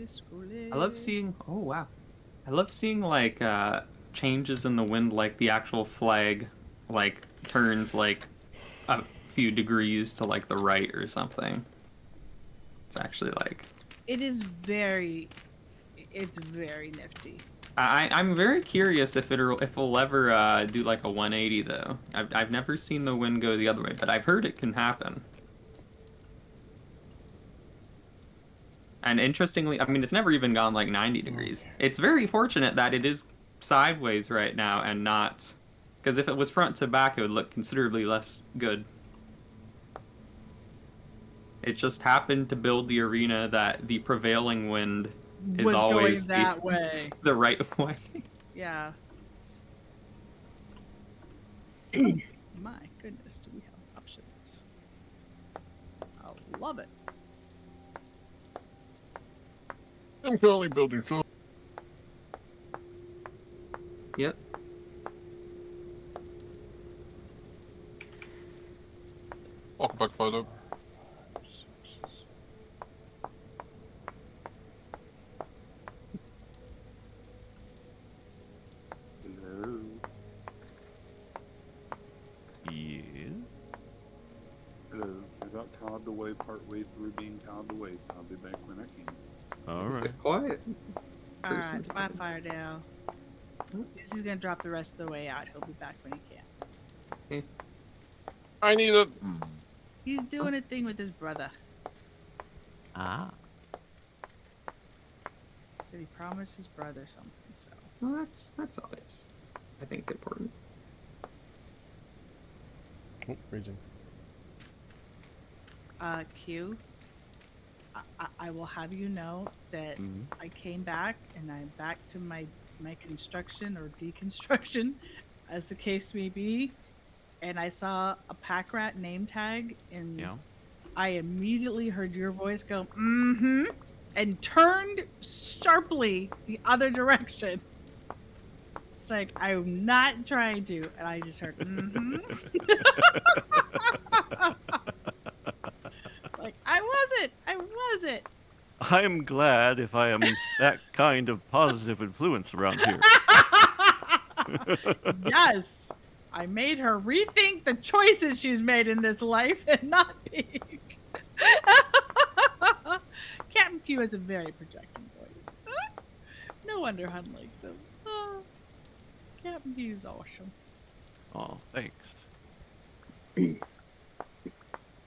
Scrolly. I love seeing. Oh wow, I love seeing like changes in the wind, like the actual flag, like turns like a few degrees to like the right or something. It's actually like. It's very nifty. I'm very curious if it'll ever do like a 180 though. I've never seen the wind go the other way, but I've heard it can happen. And interestingly, I mean, it's never even gone like 90 degrees. It's very fortunate that it is sideways right now and not... Because if it was front to back, it would look considerably less good. It just happened to build the arena that the prevailing wind is Was always going that way. the right way. Yeah. My goodness, do we have options? I love it. I'm currently building two. Yep. Welcome back, photo. Hello. Yes. Hello. I got called away partway through being called away. I'll be back when I can. All right. Quiet. All right, bye, Firedale. This is gonna drop the rest of the way out. He'll be back when he can. I need a. He's doing a thing with his brother. Ah. Said he promised his brother something. So. Well, that's always, I think, important. Oh, freezing. Q. I will have you know that I came back and I'm back to my construction or deconstruction, as the case may be, and I saw a pack rat name tag and Yeah. I immediately heard your voice go mm-hmm and turned sharply the other direction. It's like, I'm not trying to, and I just heard mm-hmm. Like, I wasn't. I'm glad if I am that kind of positive influence around here. Yes, I made her rethink the choices she's made in this life and not pig. Captain Q has a very projecting voice. No wonder Hun likes him. Captain Q's awesome. Oh, thanks.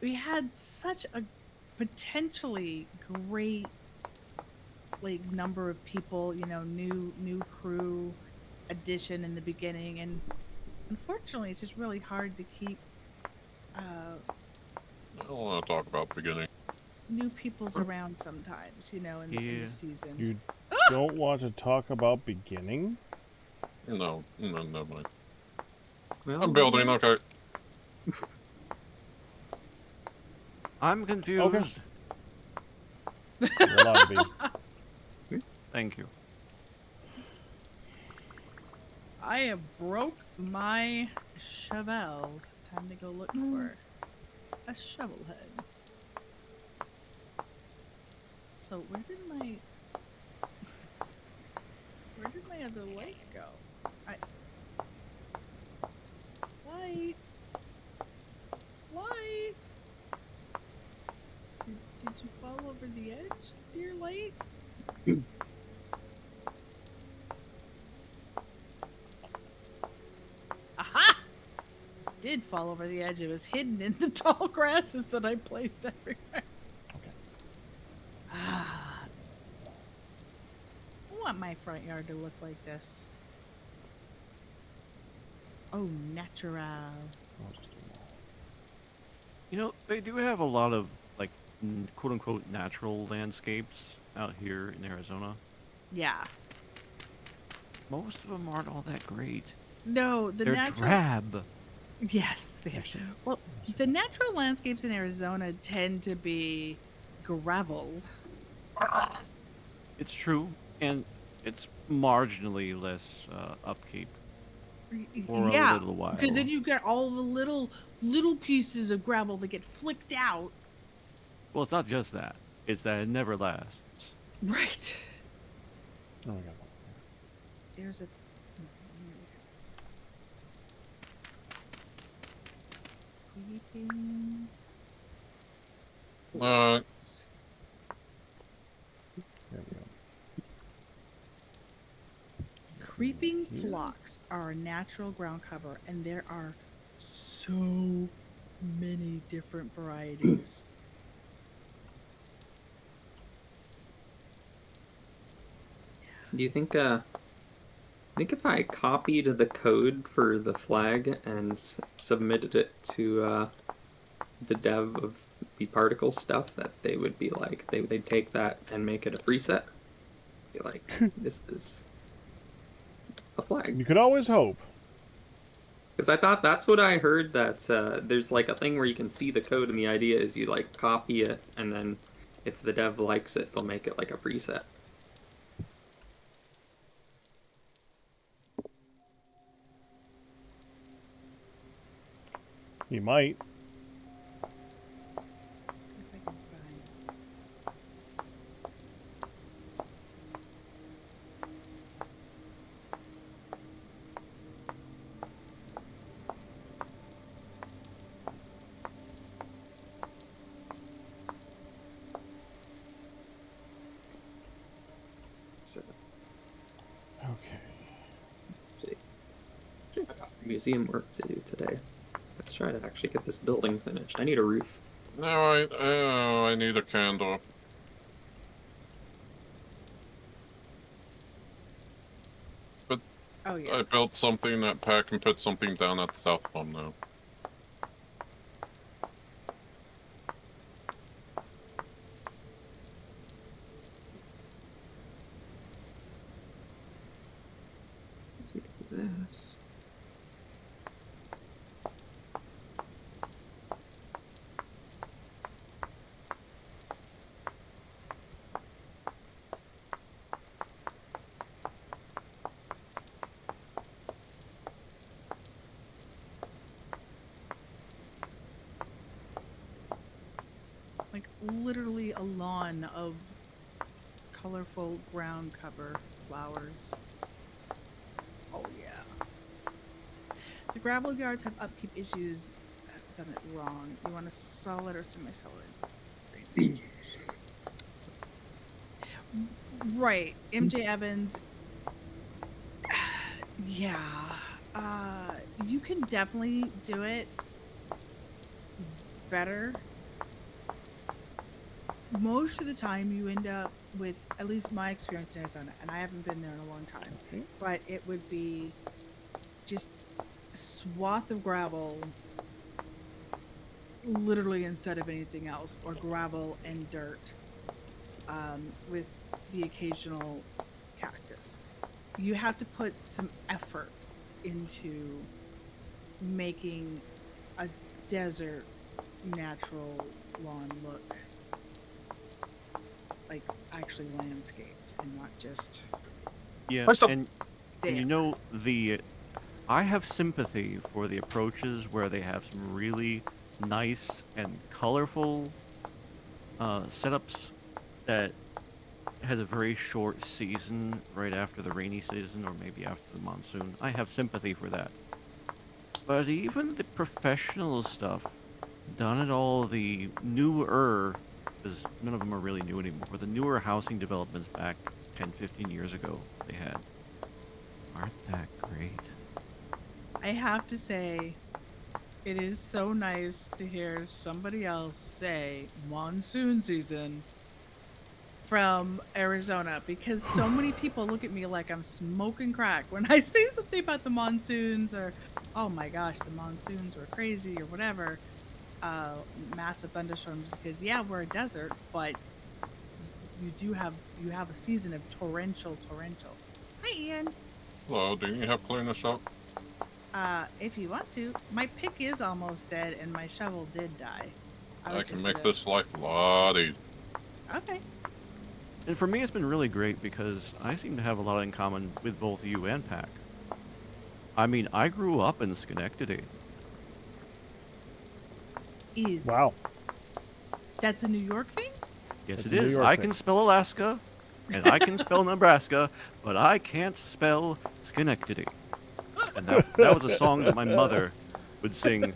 We had such a potentially great number of people, new crew addition in the beginning, and unfortunately it's just really hard to keep I don't want to talk about beginning. new peoples around sometimes, in the season. You don't want to talk about beginning? No, never mind. Well, I'm building, okay. I'm confused. You're allowed to be. Thank you. I have broke my shovel. Time to go look for a shovel head. So where did my other light go? Light? Did you fall over the edge, dear light? Aha! Did fall over the edge. It was hidden in the tall grasses that I placed everywhere. Okay. I want my front yard to look like this. Oh, natural. You know, they do have a lot of, like, quote-unquote natural landscapes out here in Arizona. Yeah. Most of them aren't all that great. No, They're drab. Yes, they are. Well, the natural landscapes in Arizona tend to be gravel. It's true, and it's marginally less upkeep for a little while. Because then you get all the little pieces of gravel that get flicked out. Well, it's not just that. It's that it never lasts. Right. Oh my god. There's a... Creeping... There we go. Creeping phlox are a natural ground cover, and there are so many different varieties. Do you think if I copied the code for the flag and submitted it to the dev of the particle stuff, that they would be like, they'd take that and make it a preset? Be like, this is a flag. You could always hope. Because I thought that's what I heard, that there's like a thing where you can see the code, and the idea is you like copy it, and then if the dev likes it, they'll make it like a preset. You might. If I can find... Okay. I got museum work to do today. Let's try to actually get this building finished. I need a roof. No, I need a candle. But Oh, yeah. I built something that Pat can put something down at the south pump now. Let's do this. Like literally a lawn of colorful ground cover flowers. Oh yeah. The gravel yards have upkeep issues. I've done it wrong. You want a solid or semi-solid? Right. MJ Evans. Yeah. You can definitely do it better. Most of the time, you end up with, at least my experience in Arizona, and I haven't been there in a long time, but it would be just a swath of gravel, literally instead of anything else, or gravel and dirt, with the occasional cactus. You have to put some effort into making a desert natural lawn look like actually landscaped and not just Yeah, and you know, I have sympathy for the approaches where they have some really nice and colorful setups that has a very short season right after the rainy season or maybe after the monsoon. I have sympathy for that. But even the professional stuff done at all the newer, because none of them are really new anymore, but the newer housing developments back 10, 15 years ago they had aren't that great. I have to say, it is so nice to hear somebody else say monsoon season from Arizona, because so many people look at me like I'm smoking crack when I say something about the monsoons, or oh my gosh, the monsoons were crazy, or whatever. Massive thunderstorms, because yeah, we're a desert, but you have a season of torrential. Hi, Ian. Hello, do you need help clearing this up? If you want to. My pick is almost dead, and my shovel did die. I can make this life a lot easier. Okay. And for me, it's been really great because I seem to have a lot in common with both you and Pac. I mean, I grew up in Schenectady. Wow. That's a New York thing? Yes, It's it a New is. York I thing. can spell Alaska, and I can spell Nebraska, but I can't spell Schenectady. And that was a song that my mother would sing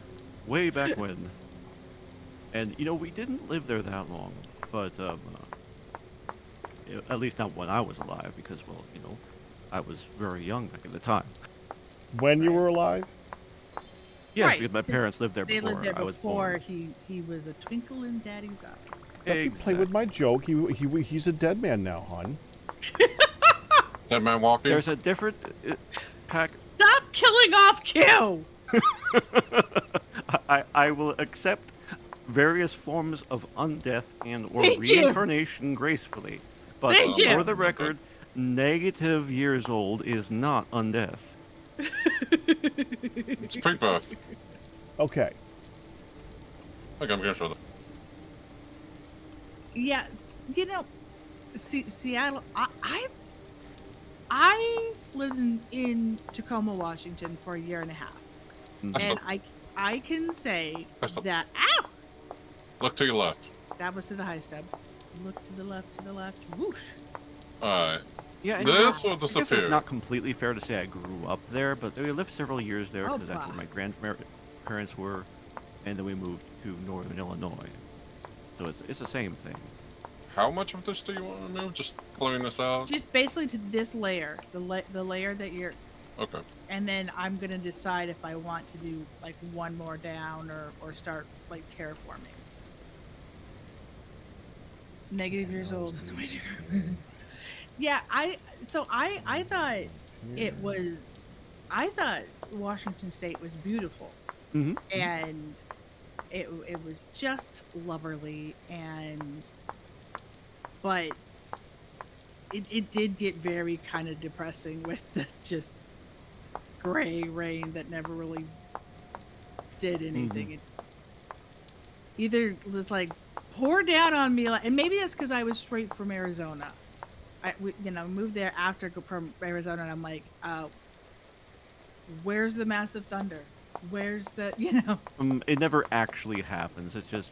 way back when. And, you know, we didn't live there that long, but at least not when I was alive, because, well, you know, I was very young back at the time. When you were alive? Yes, Right, because my parents lived there They before lived there I was born. before he was a twinkle in Daddy's eye. Let me play with my joke. He's a dead man now, hon. Dead man walking? There's a different Pac. Stop killing off Q! I will accept various forms of undeath and or Thank you. reincarnation gracefully. But Thank you. for the record, negative years old is not undeath. It's pre-birth. Okay. Okay, I'm gonna show them. Yes, you know, Seattle. I lived in Tacoma, Washington for a year and a half, and I can say that. Ow! Look to your left. That was to the high step. Look to the left. Whoosh. Alright. Yeah, and This will I guess disappear. it's not completely fair to say I grew up there, but we lived several years there Oh, because that's where my grandparents were, and then we moved to northern Illinois. So it's the same thing. How much of this do you want to remove? Just clearing this out? Just basically to this layer, the layer that you're. Okay. And then I'm gonna decide if I want to do like one more down or start like terraforming. Negative years old. Yeah, I thought I thought Washington State was beautiful, and it was just lovely, but it did get very kind of depressing with the just gray rain that never really did anything. It either just like poured down on me, and maybe that's because I was straight from Arizona. I moved there from Arizona, and I'm like, where's the massive thunder? Where's the, It never actually happens. It just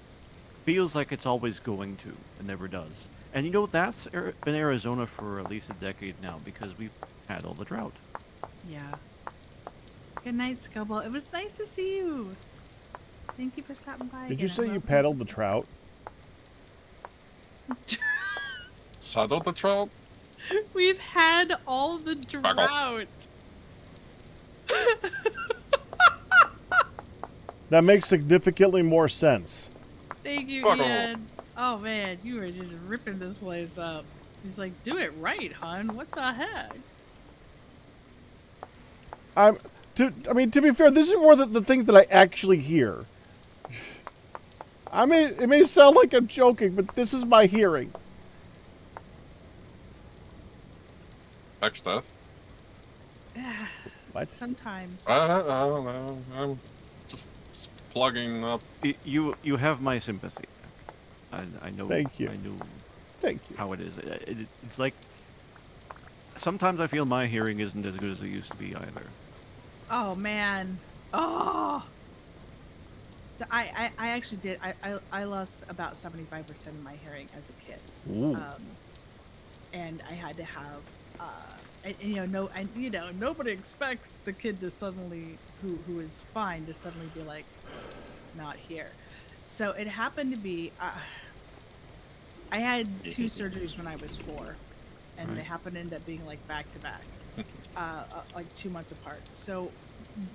feels like it's always going to. It never does. And you know, that's been Arizona for at least a decade now because we've had all the drought. Yeah. Good night, Scubble. It was nice to see you. Thank you for stopping by. Did you again. say you paddled the trout? Saddle the trout? We've had all the drought. That makes significantly more sense. Thank you, Fuck Ian. Oh man, you were just ripping this place up. He's like, do it right, hon. What the heck? I mean, to be fair, this is more the things that I actually hear. It may sound like I'm joking, but this is my hearing. Extra. What? Sometimes. I don't know. I'm just plugging up. You have my sympathy. I know. Thank you. I know. Thank you. How it is. It's like sometimes I feel my hearing isn't as good as it used to be either. Oh man. Oh. So I actually did. I lost about 75% of my hearing as a kid. Ooh. And I had to have nobody expects the kid to suddenly who is fine to suddenly be like not here. So it happened to be I had 2 surgeries when I was 4, and they happened to end up being like back to back, like 2 months apart. So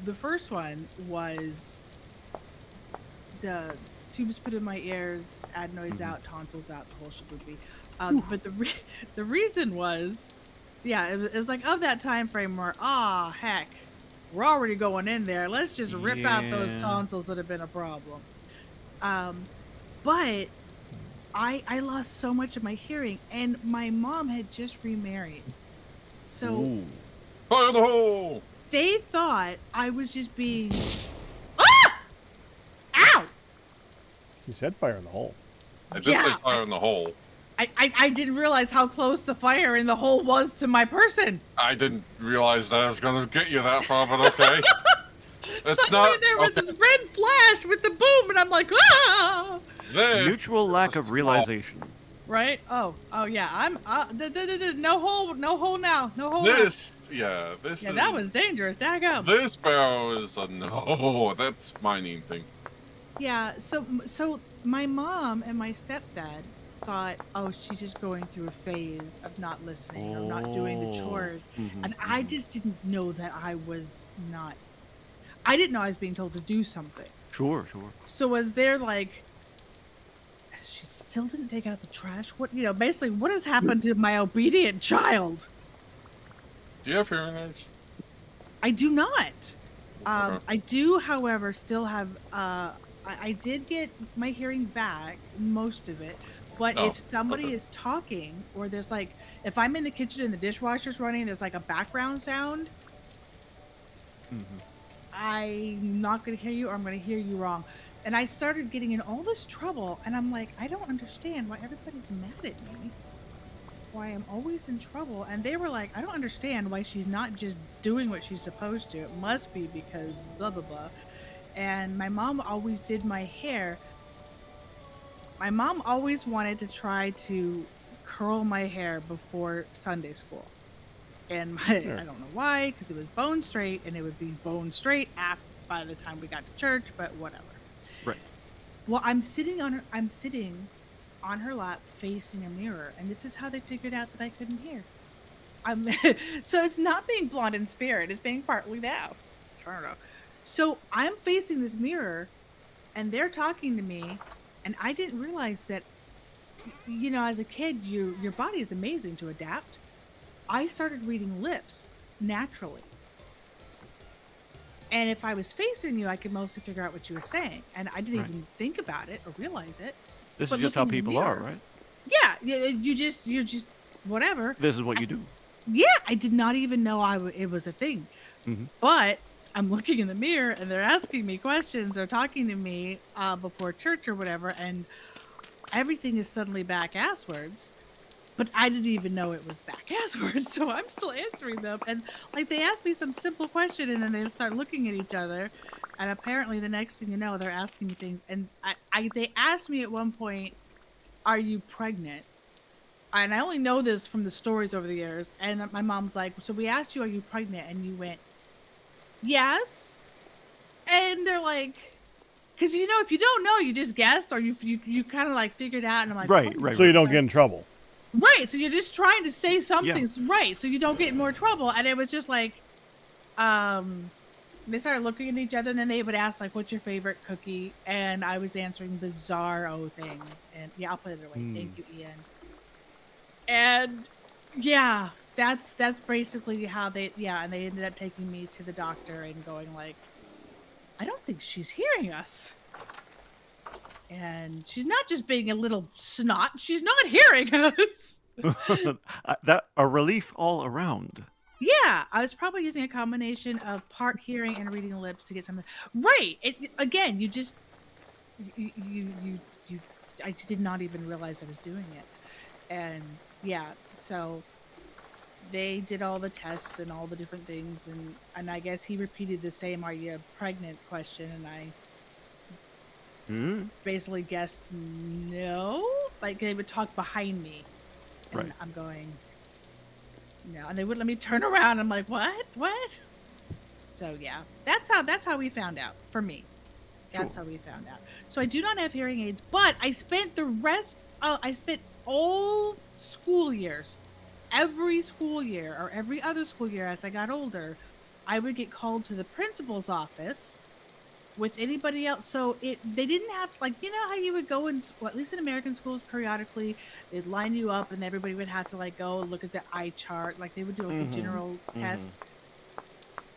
the first one was the tubes put in my ears, adenoids out, tonsils out, the whole shaboopy. But the reason was, it was like of that time frame where, heck, we're already going in there. Let's just rip out those tonsils that have been a problem. But I lost so much of my hearing, and my mom had just remarried. So Fire in the hole! they thought I was just being... Ah! Ow! You said fire in the hole. I did say fire in the hole. I didn't realize how close the fire in the hole was to my person. I didn't realize that I was going to get you that far, but okay. It's Suddenly not. there was this red flash with the boom, and I'm like, ah! There. Mutual lack of realization. Right? Oh yeah. I'm no hole now. No hole. This is. That was dangerous. Daggum. This barrel is a no. That's mining thing. Yeah. So my mom and my stepdad thought, oh, she's just going through a phase of not listening or not doing the chores, and I just didn't know that I was not. I didn't know I was being told to do something. Sure. So as they're like, she still didn't take out the trash. What, basically, what has happened to my obedient child? Do you have hearing aids? I do not. I do, however, still have. I did get my hearing back, most of it. But if somebody is talking, or there's like, if I'm in the kitchen and the dishwasher's running, there's like a background sound. I'm not going to hear you, or I'm going to hear you wrong. And I started getting in all this trouble, and I'm like, I don't understand why everybody's mad at me. Why I'm always in trouble. And they were like, I don't understand why she's not just doing what she's supposed to. It must be because blah, blah, blah. And my mom always did my hair. My mom always wanted to try to curl my hair before Sunday school. And I don't know why, because it was bone straight, and it would be bone straight by the time we got to church, but whatever. Right. Well, I'm sitting on her lap facing a mirror, and this is how they figured out that I couldn't hear. So it's not being blonde in spirit, it's being partly deaf. I don't know. So I'm facing this mirror, and they're talking to me, and I didn't realize that, as a kid, your body is amazing to adapt. I started reading lips naturally. And if I was facing you, I could mostly figure out what you were saying. And I didn't even think about it or realize it. This is just how people are, right? Yeah, you're just whatever. This is what you do. Yeah, I did not even know it was a thing. But I'm looking in the mirror, and they're asking me questions or talking to me before church or whatever, and everything is suddenly back asswards. But I didn't even know it was back asswards, so I'm still answering them. And like, they asked me some simple question, and then they start looking at each other, and apparently the next thing you know, they're asking me things. And they asked me at one point, "Are you pregnant?" And I only know this from the stories over the years. And my mom's like, "So we asked you, are you pregnant?" And you went, yes. And they're like, because if you don't know, you just guess, or you kind of like figured out, and I'm like, Right, oh, right, So you right. don't get in trouble. right. So you're just trying to say something right, so you don't get in more trouble. And it was just like, they started looking at each other, and then they would ask like, "What's your favorite cookie?" And I was answering bizarro things. And yeah, I'll put it away. Thank you, Ian. And yeah, that's basically how they and they ended up taking me to the doctor and going like, I don't think she's hearing us. And she's not just being a little snot, she's not hearing us. That a relief all around. Yeah, I was probably using a combination of part hearing and reading lips to get something right. Again, you just you I did not even realize I was doing it. And yeah, so they did all the tests and all the different things, and I guess he repeated the same "Are you pregnant?" question, and I basically guessed no. Like they would talk behind me, and Right. I'm going no, and they wouldn't let me turn around. I'm like, what? So yeah, that's how we found out. For me, that's how we found out. So I do not have hearing aids, but I spent I spent all school years, every school year or every other school year as I got older, I would get called to the principal's office with anybody else. So they didn't have like, how you would go in, well, at least in American schools, periodically they'd line you up and everybody would have to like go look at the eye chart, like they would do like a general test.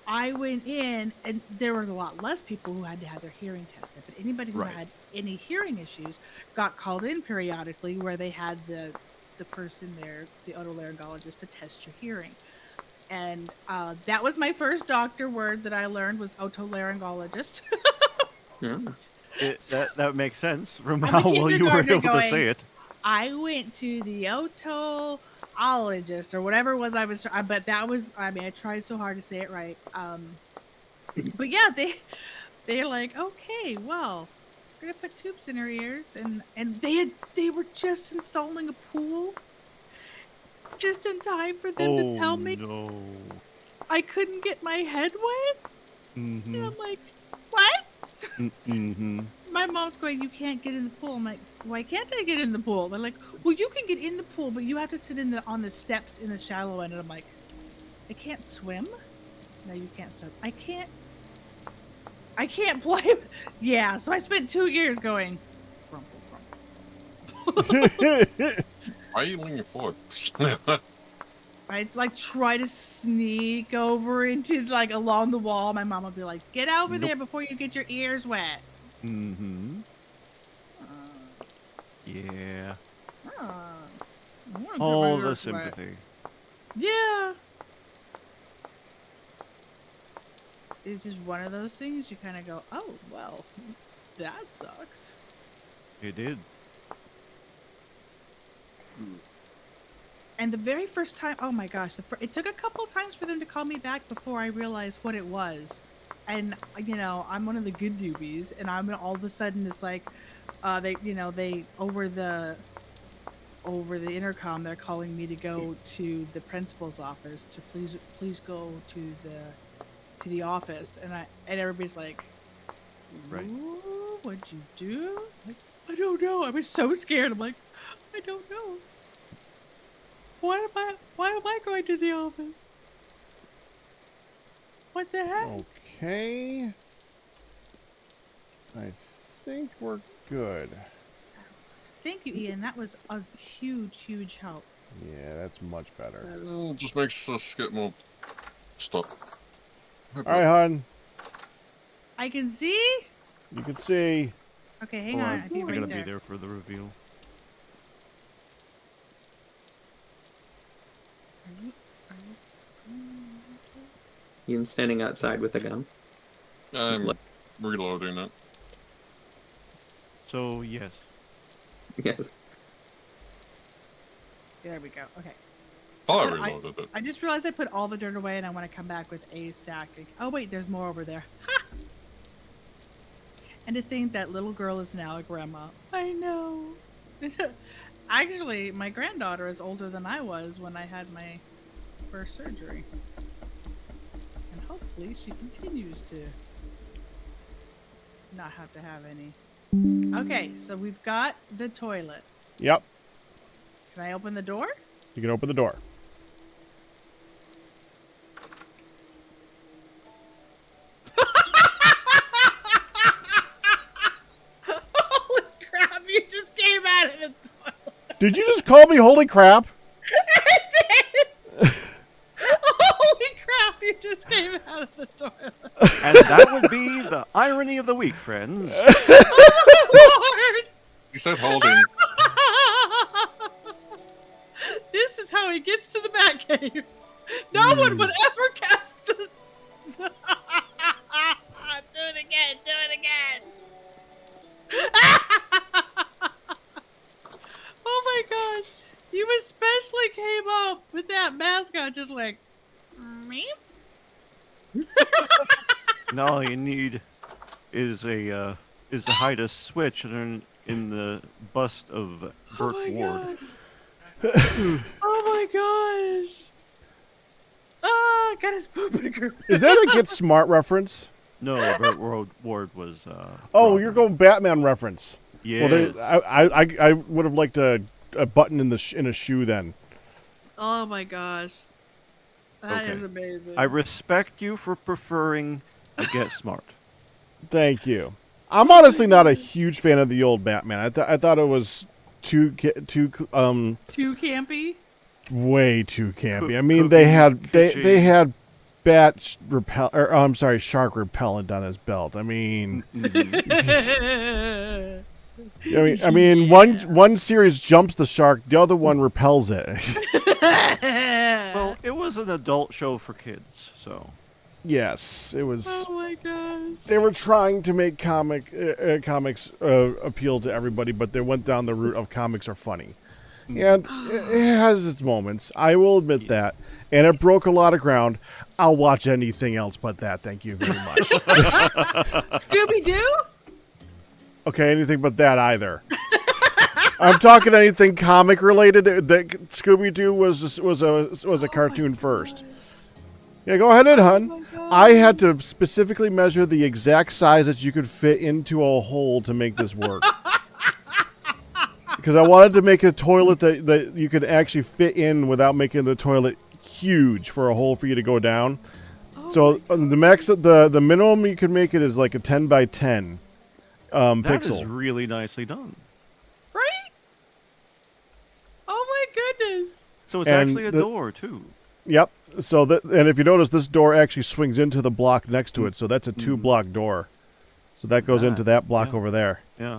I went in and there was a lot less people who had to have their hearing tested, but anybody who had any hearing issues got called in periodically, where they had the person there, the otolaryngologist, to test your hearing. And that was my first doctor word that I learned, was otolaryngologist. That makes sense from how well you were able to say it. I went to the otologist or whatever it was but that was, I tried so hard to say it right. But yeah, they're like, okay, well, we're gonna put tubes in her ears, and they were just installing a pool just in time for them to tell me I couldn't get my head wet. And I'm like, what? My mom's going, you can't get in the pool. I'm like, why can't I get in the pool? They're like, well, you can get in the pool, but you have to sit on the steps in the shallow end. And I'm like, I can't swim? No, you can't swim. I can't play. Yeah, so I spent 2 years going, Why are you leaning forward? I'd like try to sneak over into like along the wall. My mom would be like, get over there before you get your ears wet. Yeah. All All the sympathy. Yeah. It's just one of those things you kind of go, oh, well, that sucks. It did. And the very first time, oh my gosh, it took a couple times for them to call me back before I realized what it was. And, I'm one of the good doobies, and I'm all of a sudden it's like, they over the intercom, they're calling me to go to the principal's office to please go to the office, and everybody's like, what'd you do? Like, I don't know. I was so scared. I'm like, I don't know. Why am I going to the office? What the heck? Okay. I think we're good. Thank you, Ian. That was a huge help. Yeah, that's much better. It just makes us get more stuff. Alright, hon. I can see? You can see. Okay, hang on. I'll be I'm right gonna there. be there for the reveal. Ian's standing outside with a gun. I'm reloading it. So, yes. Yes. There we go. Okay. Oh, I reloaded it. I just realized I put all the dirt away, and I want to come back with a stack. Oh wait, there's more over there. Ha! And to think that little girl is now a grandma. I know. Actually, my granddaughter is older than I was when I had my first surgery. And hopefully thankfully, she continues to not have to have any. Okay, so we've got the toilet. Yep. Can I open the door? You can open the door. Holy crap, you just came out of the toilet. Did you just call me holy crap? I did! Holy crap, you just came out of the toilet. And that would be the irony of the week, friends. Oh, Lord! You said holding. This is how he gets to the Batcave. No one would ever cast a... Do it again, do it again. Oh my gosh. You especially came up with that mascot just like, me? And all you need is to hide a switch in the bust of Burt Ward. God. Oh my gosh. Oh, got his poop in a group. Is that a Get Smart reference? No, Burt Ward was. Oh, Robin. you're going Batman reference. Yes. Well, I would have liked a button in a shoe then. Oh my gosh. That is Okay. amazing. I respect you for preferring a Get Smart. Thank you. I'm honestly not a huge fan of the old Batman. I thought it was too campy? way too campy. I mean, they had shark repellent on his belt. I mean, I mean, one series jumps the shark, the other one repels it. Well, it was an adult show for kids, so. Yes, it was. Oh my gosh. They were trying to make comics appeal to everybody, but they went down the route of comics are funny. And it has its moments. I will admit that. And it broke a lot of ground. I'll watch anything else but that. Thank you very much. Scooby-Doo? Okay, anything but that either. I'm talking anything comic related. That Scooby-Doo was a cartoon first. Yeah, go ahead, hon. I had to specifically measure the exact size that you could fit into a hole to make this work. Because I wanted to make a toilet that you could actually fit in without making the toilet huge for a hole for you to go down. So the minimum you could make it is like a 10 by 10 That pixel. is really nicely done. Right? Oh my goodness. So it's And actually a door, too. Yep. So and if you notice, this door actually swings into the block next to it. So that's a 2-block door. So that goes into that block over there. Yeah.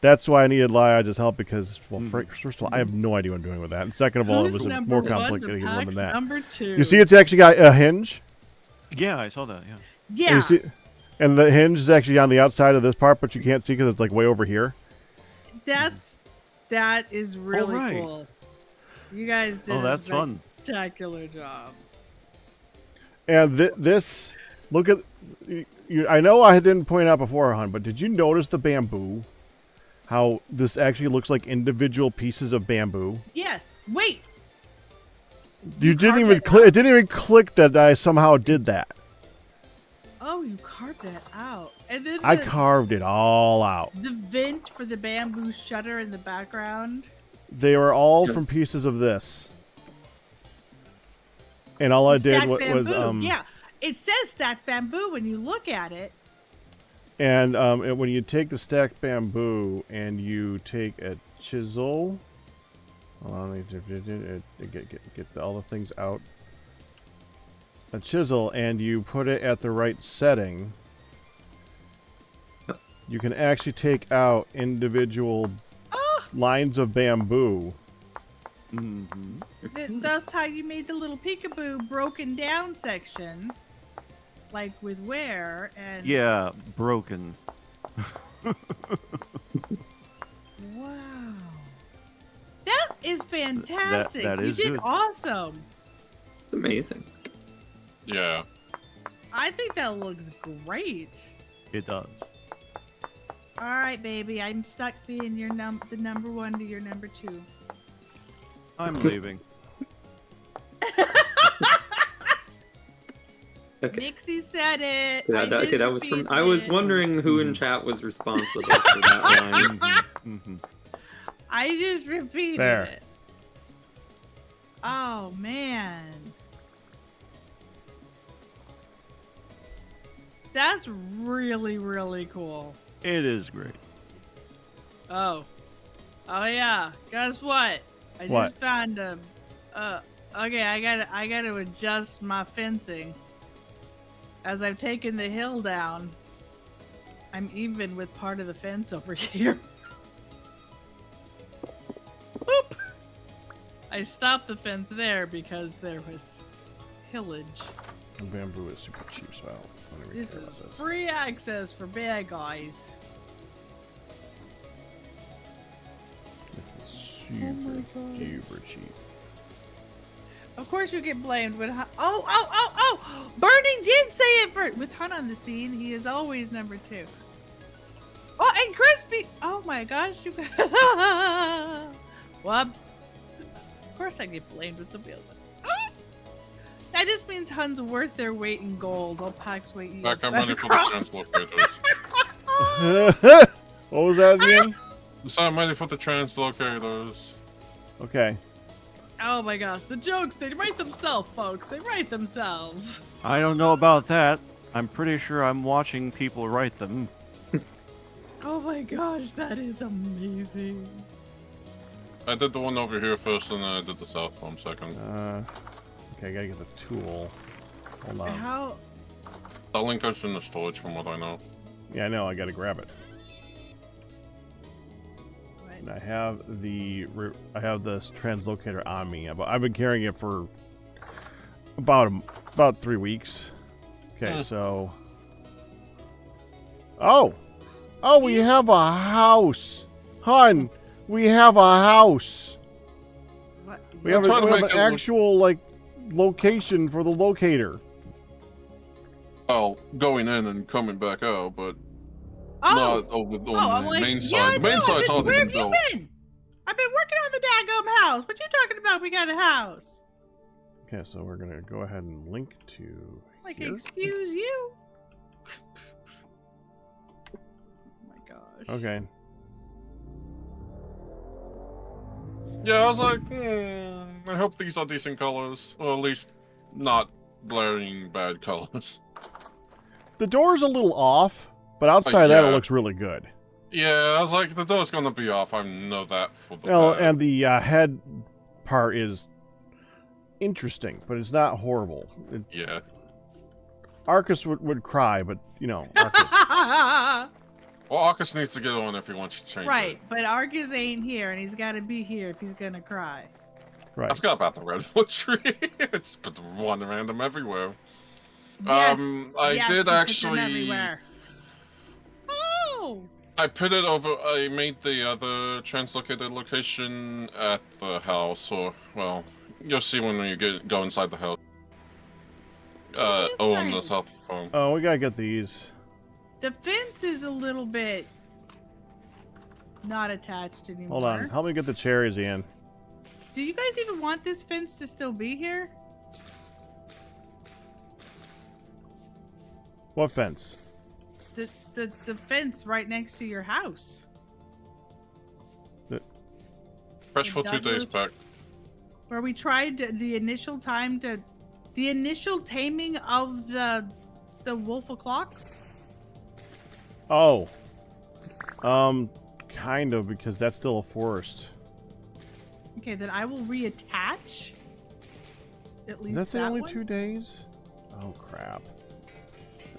That's why I needed Liaja's help because, well, first of all, I have no idea what I'm doing with that. And second of all, it was more complicated than that. Number 2. You see it's actually got a hinge? Yeah, I saw that, yeah. Yeah. And the hinge is actually on the outside of this part, but you can't see because it's like way over here. That is really right. cool. You guys did that's a fun. spectacular job. And this, look at, I know I didn't point out before, hon, but did you notice the bamboo? How this actually looks like individual pieces of bamboo. Yes. Wait. You didn't even click. It didn't even click that I somehow did that. Oh, you carved that out. And then I carved it all out. the vent for the bamboo shutter in the background. They were all from pieces of this. And all I did Stacked was bamboo. Yeah. It says stacked bamboo when you look at it. and when you take the stacked bamboo and you take a chisel, hold on, get all the things out. A chisel, and you put it at the right setting, you can actually take out individual lines of bamboo. That's how you made the little peekaboo broken down section. Like with where and Yeah, broken. wow. That is fantastic. that you is did good. awesome. It's amazing. Yeah. I think that looks great. It does. All right, baby. I'm stuck being your the number 1 to your number 2. I'm leaving. Okay. Mixie said it. Okay, that was from. I was wondering who in chat was responsible for that line. I just repeated There. it. Oh man. That's really, really cool. It is great. Oh. Oh yeah. Guess what? I What? just found a okay, I gotta adjust my fencing. As I've taken the hill down, I'm even with part of the fence over here. Boop! I stopped the fence there because there was hillage. Bamboo is super cheap, so I don't want to This care is about this. free access for bad guys. It's super cheap. Of course you get blamed when oh! Burning did say it first. With Hunt on the scene, he is always number 2. Oh, and Crispy! Oh my gosh, you guys. Whoops. Of course I get blamed with somebody else. Ah! That just means Hun's worth their weight in gold. All packs weight you. Back, I'm better running for the crops. translocators. What was that again? So I'm ready for the translocators. Okay. Oh my gosh, the jokes, they write themselves, folks. They write themselves. I don't know about that. I'm pretty sure I'm watching people write them. Oh my gosh, that is amazing. I did the one over here first, and then I did the south one second. Okay, I gotta get the tool. Hold on. How? The link goes in the storage, from what I know. Yeah, I know. I gotta grab it. And I have this translocator on me. I've been carrying it for about 3 weeks. Okay, so. Oh, we have a house, Hun. We have a house. What? We have an actual like location for the locator. Oh, going in and coming back out, but Oh! not over on I'm the like, main yeah, side. The main side's already where been have you built. been? I've been working on the daggum house. What you talking about? We got a house. Okay, so we're gonna go ahead and link to Like, here. excuse you? Oh my gosh. Okay. Yeah, I was like, I hope these are decent colors, or at least not blaring bad colors. The door's a little off, but outside of that, it looks really good. Yeah, I was like, the door's gonna be off. I know that for the Well, fact. and the head part is interesting, but it's not horrible. Yeah. Arcus would cry, but you know, Arcus. Well, Arcus needs to get on if he wants to change Right, it. but Arcus ain't here, and he's got to be here if he's gonna cry. Right. I forgot about the redwood tree. It's put one random everywhere. Yes, I yes, did you put them actually. everywhere. Oh. I put it over. I made the other translocated location at the house, or well, you'll see when you go inside the house. On the nice. south phone. Oh, we gotta get these. The fence is a little bit not attached anymore. Hold on. Help me get the cherries in. Do you guys even want this fence to still be here? What fence? The fence right next to your house. Fresh for 2 days Douglas? back. Where we tried the initial taming of the wolf o'clocks. Oh. Kind of, because that's still a forest. Okay, then I will reattach. At least That's that only one. 2 days? Oh crap.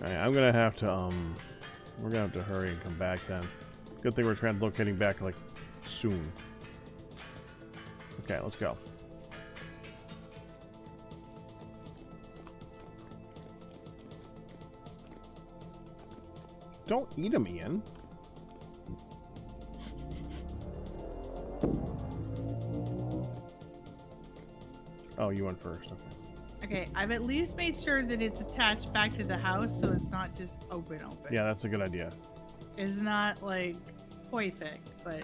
Alright, I'm gonna have to we're gonna have to hurry and come back then. Good thing we're translocating back like soon. Okay, let's go. Don't eat them, Ian. Oh, you went first. Okay. Okay, I've at least made sure that it's attached back to the house, so it's not just open. Yeah, that's a good idea. It's not like perfect, but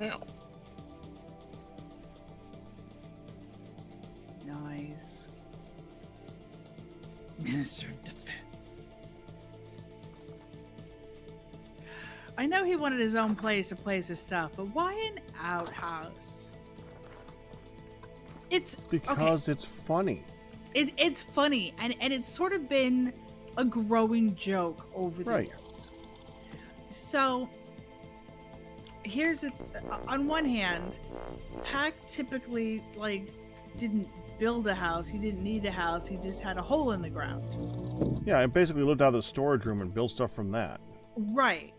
Yeah. Nice. Minister of Defense. I know he wanted his own place to place his stuff, but why an outhouse? It's Because it's funny. It's funny, and it's sort of been a growing joke over the Right. years. So here's on one hand, Pac typically didn't build a house. He didn't need a house. He just had a hole in the ground. Yeah, I basically lived out of the storage room and built stuff from that. Right.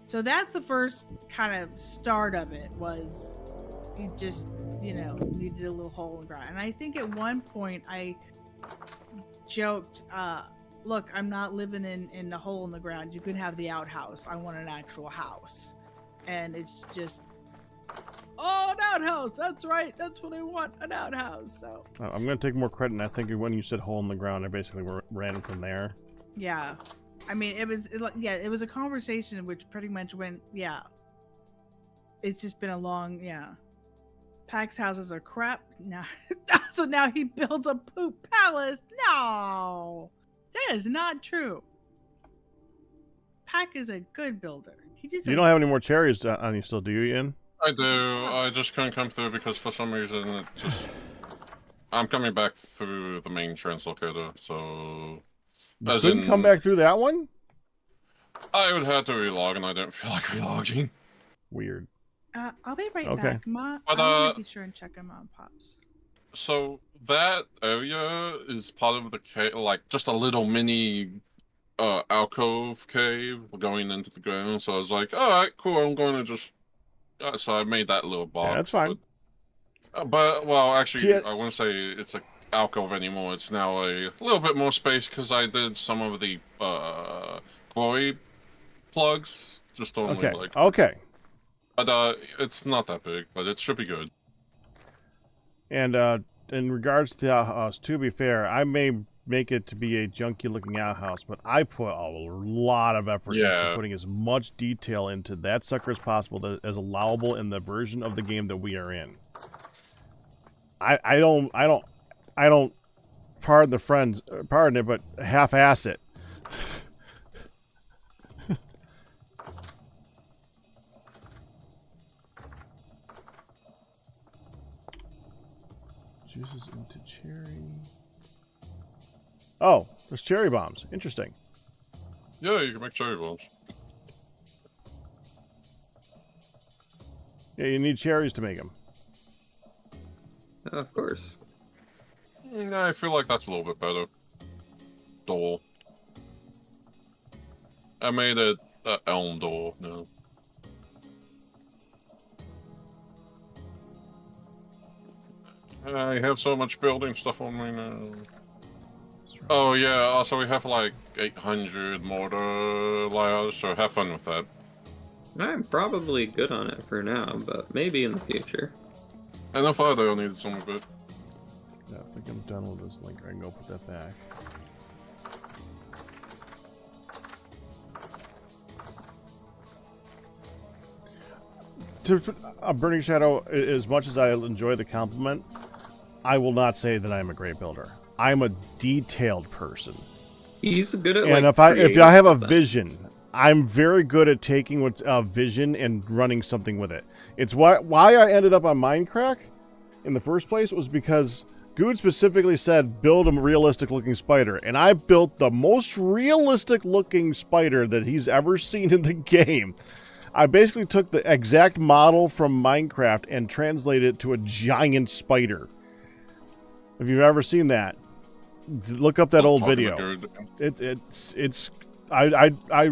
So that's the first kind of start of it, was he just, needed a little hole in the ground. And I think at one point I joked, look, I'm not living in the hole in the ground. You can have the outhouse. I want an actual house. And it's just, oh, an outhouse. That's right. That's what I want, an outhouse. So I'm going to take more credit, and I think when you said hole in the ground, I basically ran from there. yeah. I mean, it was a conversation which pretty much went, yeah. It's just been a long, yeah. Pac's houses are crap. Now, so now he builds a poop palace. No, that is not true. Pac is a good builder. He just You don't have any more cherries on you still, do you, Ian? I do. I just couldn't come through because for some reason it just... I'm coming back through the main translocator, so... You couldn't come back through that one? I would have to relog, and I don't feel like relogging. Weird. I'll be right Okay. back. Ma, But, I'm gonna be sure and check him on Pops. So that area is part of the cave, just a little mini alcove cave going into the ground. So I was like, all right, cool. I'm going to just. So I made that little box. Yeah, that's fine. But well, actually, I wouldn't say it's a alcove anymore. It's now a little bit more space because I did some of the glory plugs. Just only Okay. But it's not that big, but it should be good. And in regards to the outhouse, to be fair, I may make it to be a junky-looking outhouse, but I put a lot of effort into putting as much detail into that sucker as possible as allowable in the version of the game that we are in. I don't pardon it, but half-ass it. Juices into cherry. Oh, there's cherry bombs. Interesting. Yeah, you can make cherry bombs. Yeah, you need cherries to make them. Of course. I feel like that's a little bit better. Door. I made it elm door now. I have so much building stuff on me now. Oh yeah, also we have like 800 mortar layers, so have fun with that. I'm probably good on it for now, but maybe in the future. And if I do, need some of it. Yeah, I think I'm done with this link. I can go put that back. To Burning Shadow, as much as I enjoy the compliment, I will not say that I'm a great builder. I'm a detailed person. He's good at and if I have a vision, I'm very good at taking what's a vision and running something with it. It's why I ended up on Minecraft in the first place was because Good specifically said build a realistic looking spider, and I built the most realistic looking spider that he's ever seen in the game. I basically took the exact model from Minecraft and translated it to a giant spider. If you've ever seen that, look up that old video. I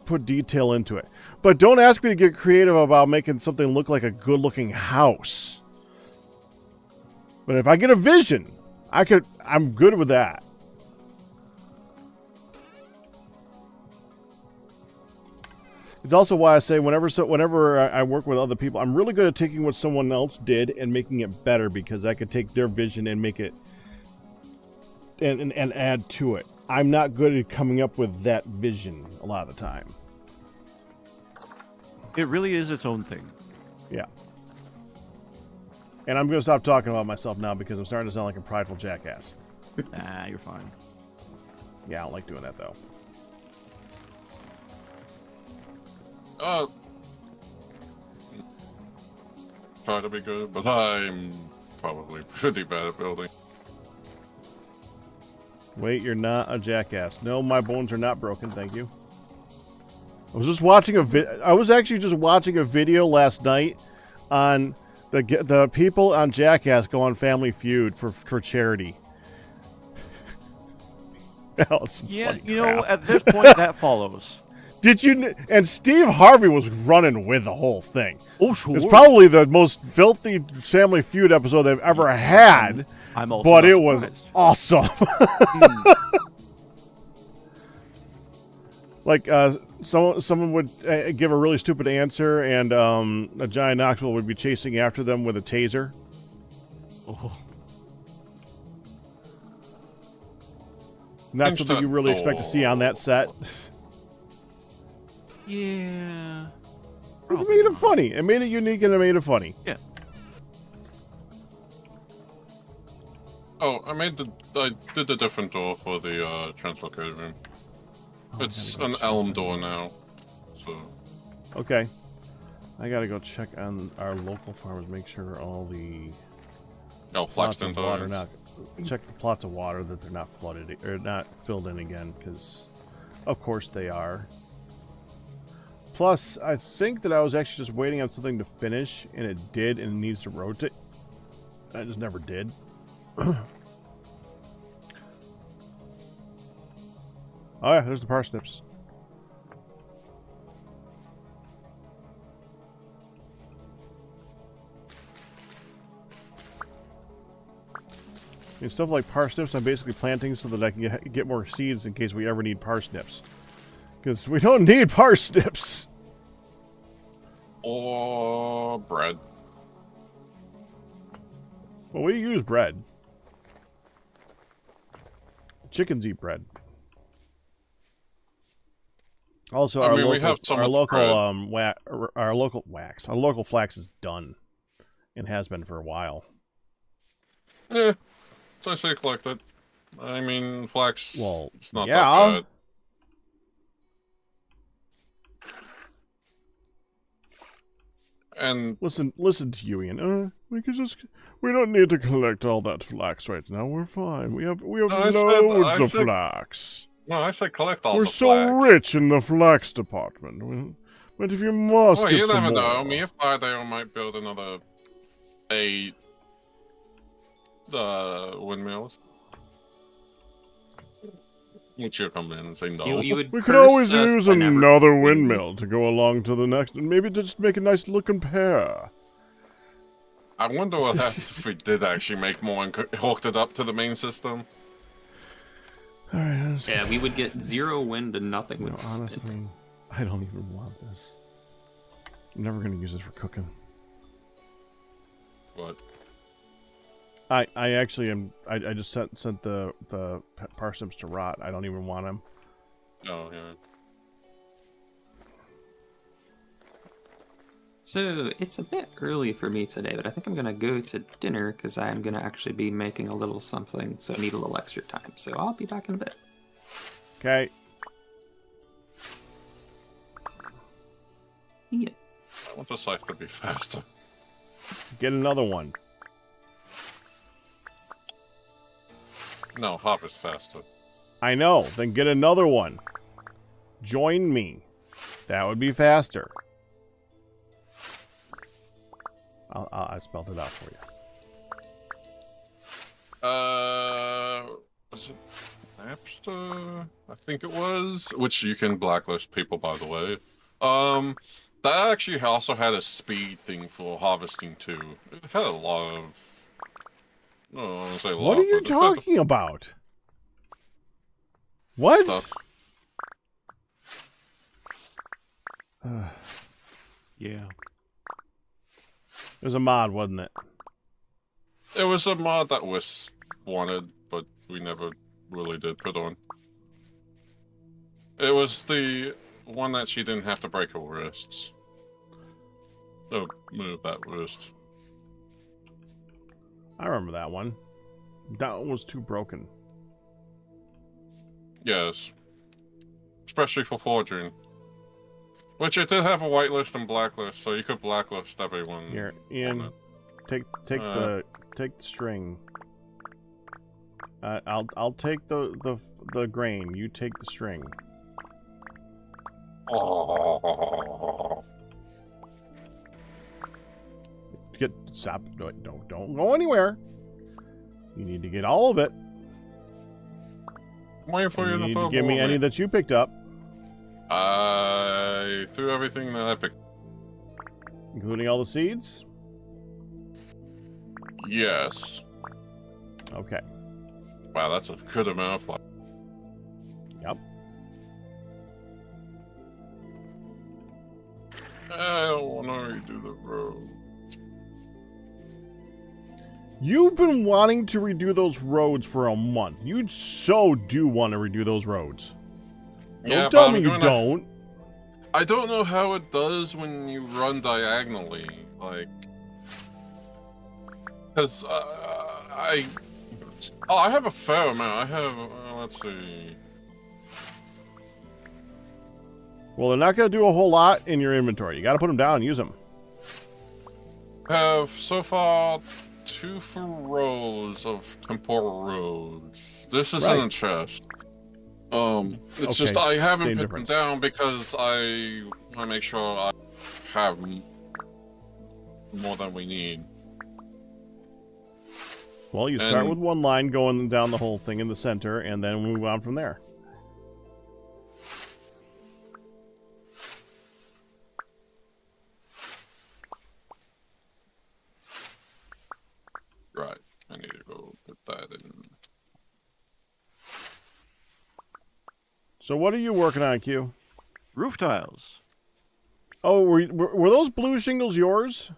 put detail into it. But don't ask me to get creative about making something look like a good looking house. But if I get a vision, I'm good with that. It's also why I say whenever I work with other people, I'm really good at taking what someone else did and making it better, because I could take their vision and make it and add to it. I'm not good at coming up with that vision a lot of the time. It really is its own thing. Yeah. And I'm going to stop talking about myself now because I'm starting to sound like a prideful jackass. Nah, you're fine. Yeah, I don't like doing that, though. Try to be good, but I'm probably pretty bad at building. Wait, you're not a jackass. No, my bones are not broken, thank you. I was just watching I was actually just watching a video last night on the people on Jackass go on Family Feud for charity. That was some funny crap. at this point, that follows. Did you? And Steve Harvey was running with the whole thing. Oh, sure. It's probably the most filthy Family Feud episode they've ever had. I'm also but not it was surprised. awesome. Like someone would give a really stupid answer, and a giant Knoxville would be chasing after them with a taser. Oh. Not something you really expect to see on that set. Yeah. It made it funny. It made it unique, and it made it funny. Yeah. Oh, I did a different door for the translocated room. It's an elm door now, so. Okay. I gotta go check on our local farmers, make sure all the plots of water check the plots of water that they're not flooded or not filled in again, because of course they are. Plus, I think that I was actually just waiting on something to finish, and it did, and it needs to rotate. I just never did. Oh yeah, there's the parsnips. And stuff like parsnips, I'm basically planting so that I can get more seeds in case we ever need parsnips. Because we don't need parsnips! Or bread. Well, we use bread. Chickens eat bread. Also, our local flax is done, and has been for a while. Yeah, so I say collect it. I mean, flax. Well, it's not yeah. that bad. And listen to you, Ian. We don't need to collect all that flax right now. We're fine. We have loads of flax. No, I said collect all We're the flax. so rich in the flax department. But if you must well, get you some never more. know. Me and Fardale might build another 8 windmills. Which you'll come in and say no. We could always use another windmill to go along to the next, and maybe just make a nice looking pair. I wonder what happened if we did actually make more and hooked it up to the main system. Alright, yeah, we would get 0 wind and nothing would honestly, I don't even want this. I'm never going to use this for cooking. What? I actually am. I just sent the parsnips to rot. I don't even want them. Oh yeah. So it's a bit early for me today, but I think I'm gonna go to dinner because I'm gonna actually be making a little something, so I need a little extra time. So I'll be back in a bit. Okay. Yeah. I want the scythe to be faster. Get another one. No, harvest faster. I know. Then get another one. Join me. That would be faster. I spelled it out for you. Was it Napster? I think it was. Which you can blacklist people, by the way. That actually also had a speed thing for harvesting too. It had a lot of. No, I don't want to say a lot. What are you talking about? What? Stuff. Yeah. It was a mod, wasn't it? It was a mod that was wanted, but we never really did put on. It was the one that she didn't have to break her wrists. Oh, move that wrist. I remember that one. That one was too broken. Yes. Especially for forging. Which it did have a whitelist and blacklist, so you could blacklist everyone. Here, on Ian, it. take the string. I'll take the grain. You take the string. Oh. Stop! Don't go anywhere. You need to get all of it. I'm waiting for you to need throw to give me any that you picked up, I threw everything that I picked. including all the seeds. Yes. Okay. Wow, that's a good amount of fly. Yep. I don't want to redo the road. You've been wanting to redo those roads for a month. You so do want to redo those roads. Yeah, Don't tell but me I'm you gonna- don't. I don't know how it does when you run diagonally, like, because I have a fair amount. I have let's see. Well, they're not going to do a whole lot in your inventory. You got to put them down and use them. I have so far 2 full rows of temporal roads. This is in Right. a chest. It's Okay, just I haven't same put difference. them down because I want to make sure I have more than we need. Well, you start And- with one line going down the whole thing in the center, and then move on from there. Right. I need to go put that in. So what are you working on, Q? Roof tiles. Oh, were those blue shingles yours?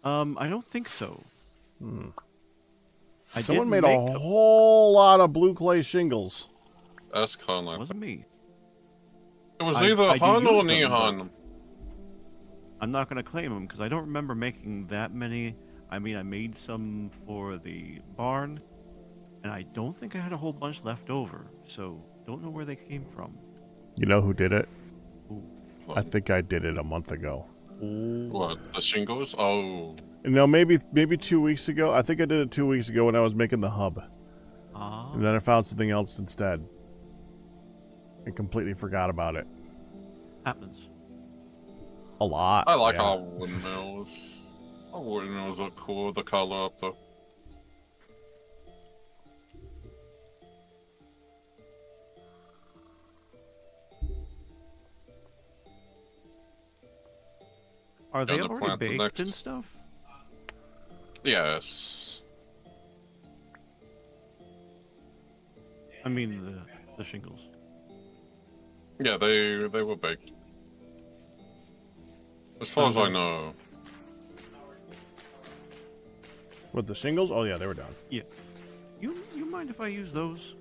I don't think so. Someone did made make a whole lot of blue clay shingles. That's kind of. Wasn't me. It was I either do Han or use them, Neon. I'm not going to claim them because I don't remember making that many. I mean, I made some for the barn, and I don't think I had a whole bunch left over. So, don't know where they came from. You know who did it? Ooh. I think I did it a month ago. What? The shingles? Oh. No, maybe 2 weeks ago. I think I did it 2 weeks ago when I was making the hub. Ah. And then I found something else instead. And completely forgot about it. Happens. A lot. I like yeah. our windmills. Our windmills look cool. The color up the. Are they Gonna already plant the baked next- and stuff? Yes. I mean, the shingles. Yeah, they were baked. As far as I know. With the shingles? Oh yeah, they were done. Yeah. You mind if I use those?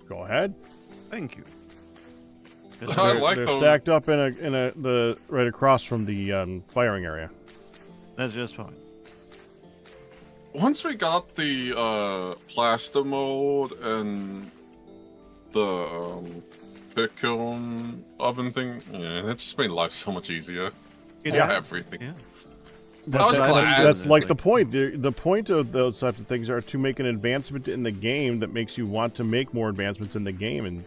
Go ahead. Thank you. I like They're those. stacked up in the right across from the firing area. That's just fine. Once we got the plaster mold and the pit kiln oven thing, yeah, that just made life so much easier. Yeah. Everything. Yeah. I was glad. That's like the point. The point of those types of things are to make an advancement in the game that makes you want to make more advancements in the game and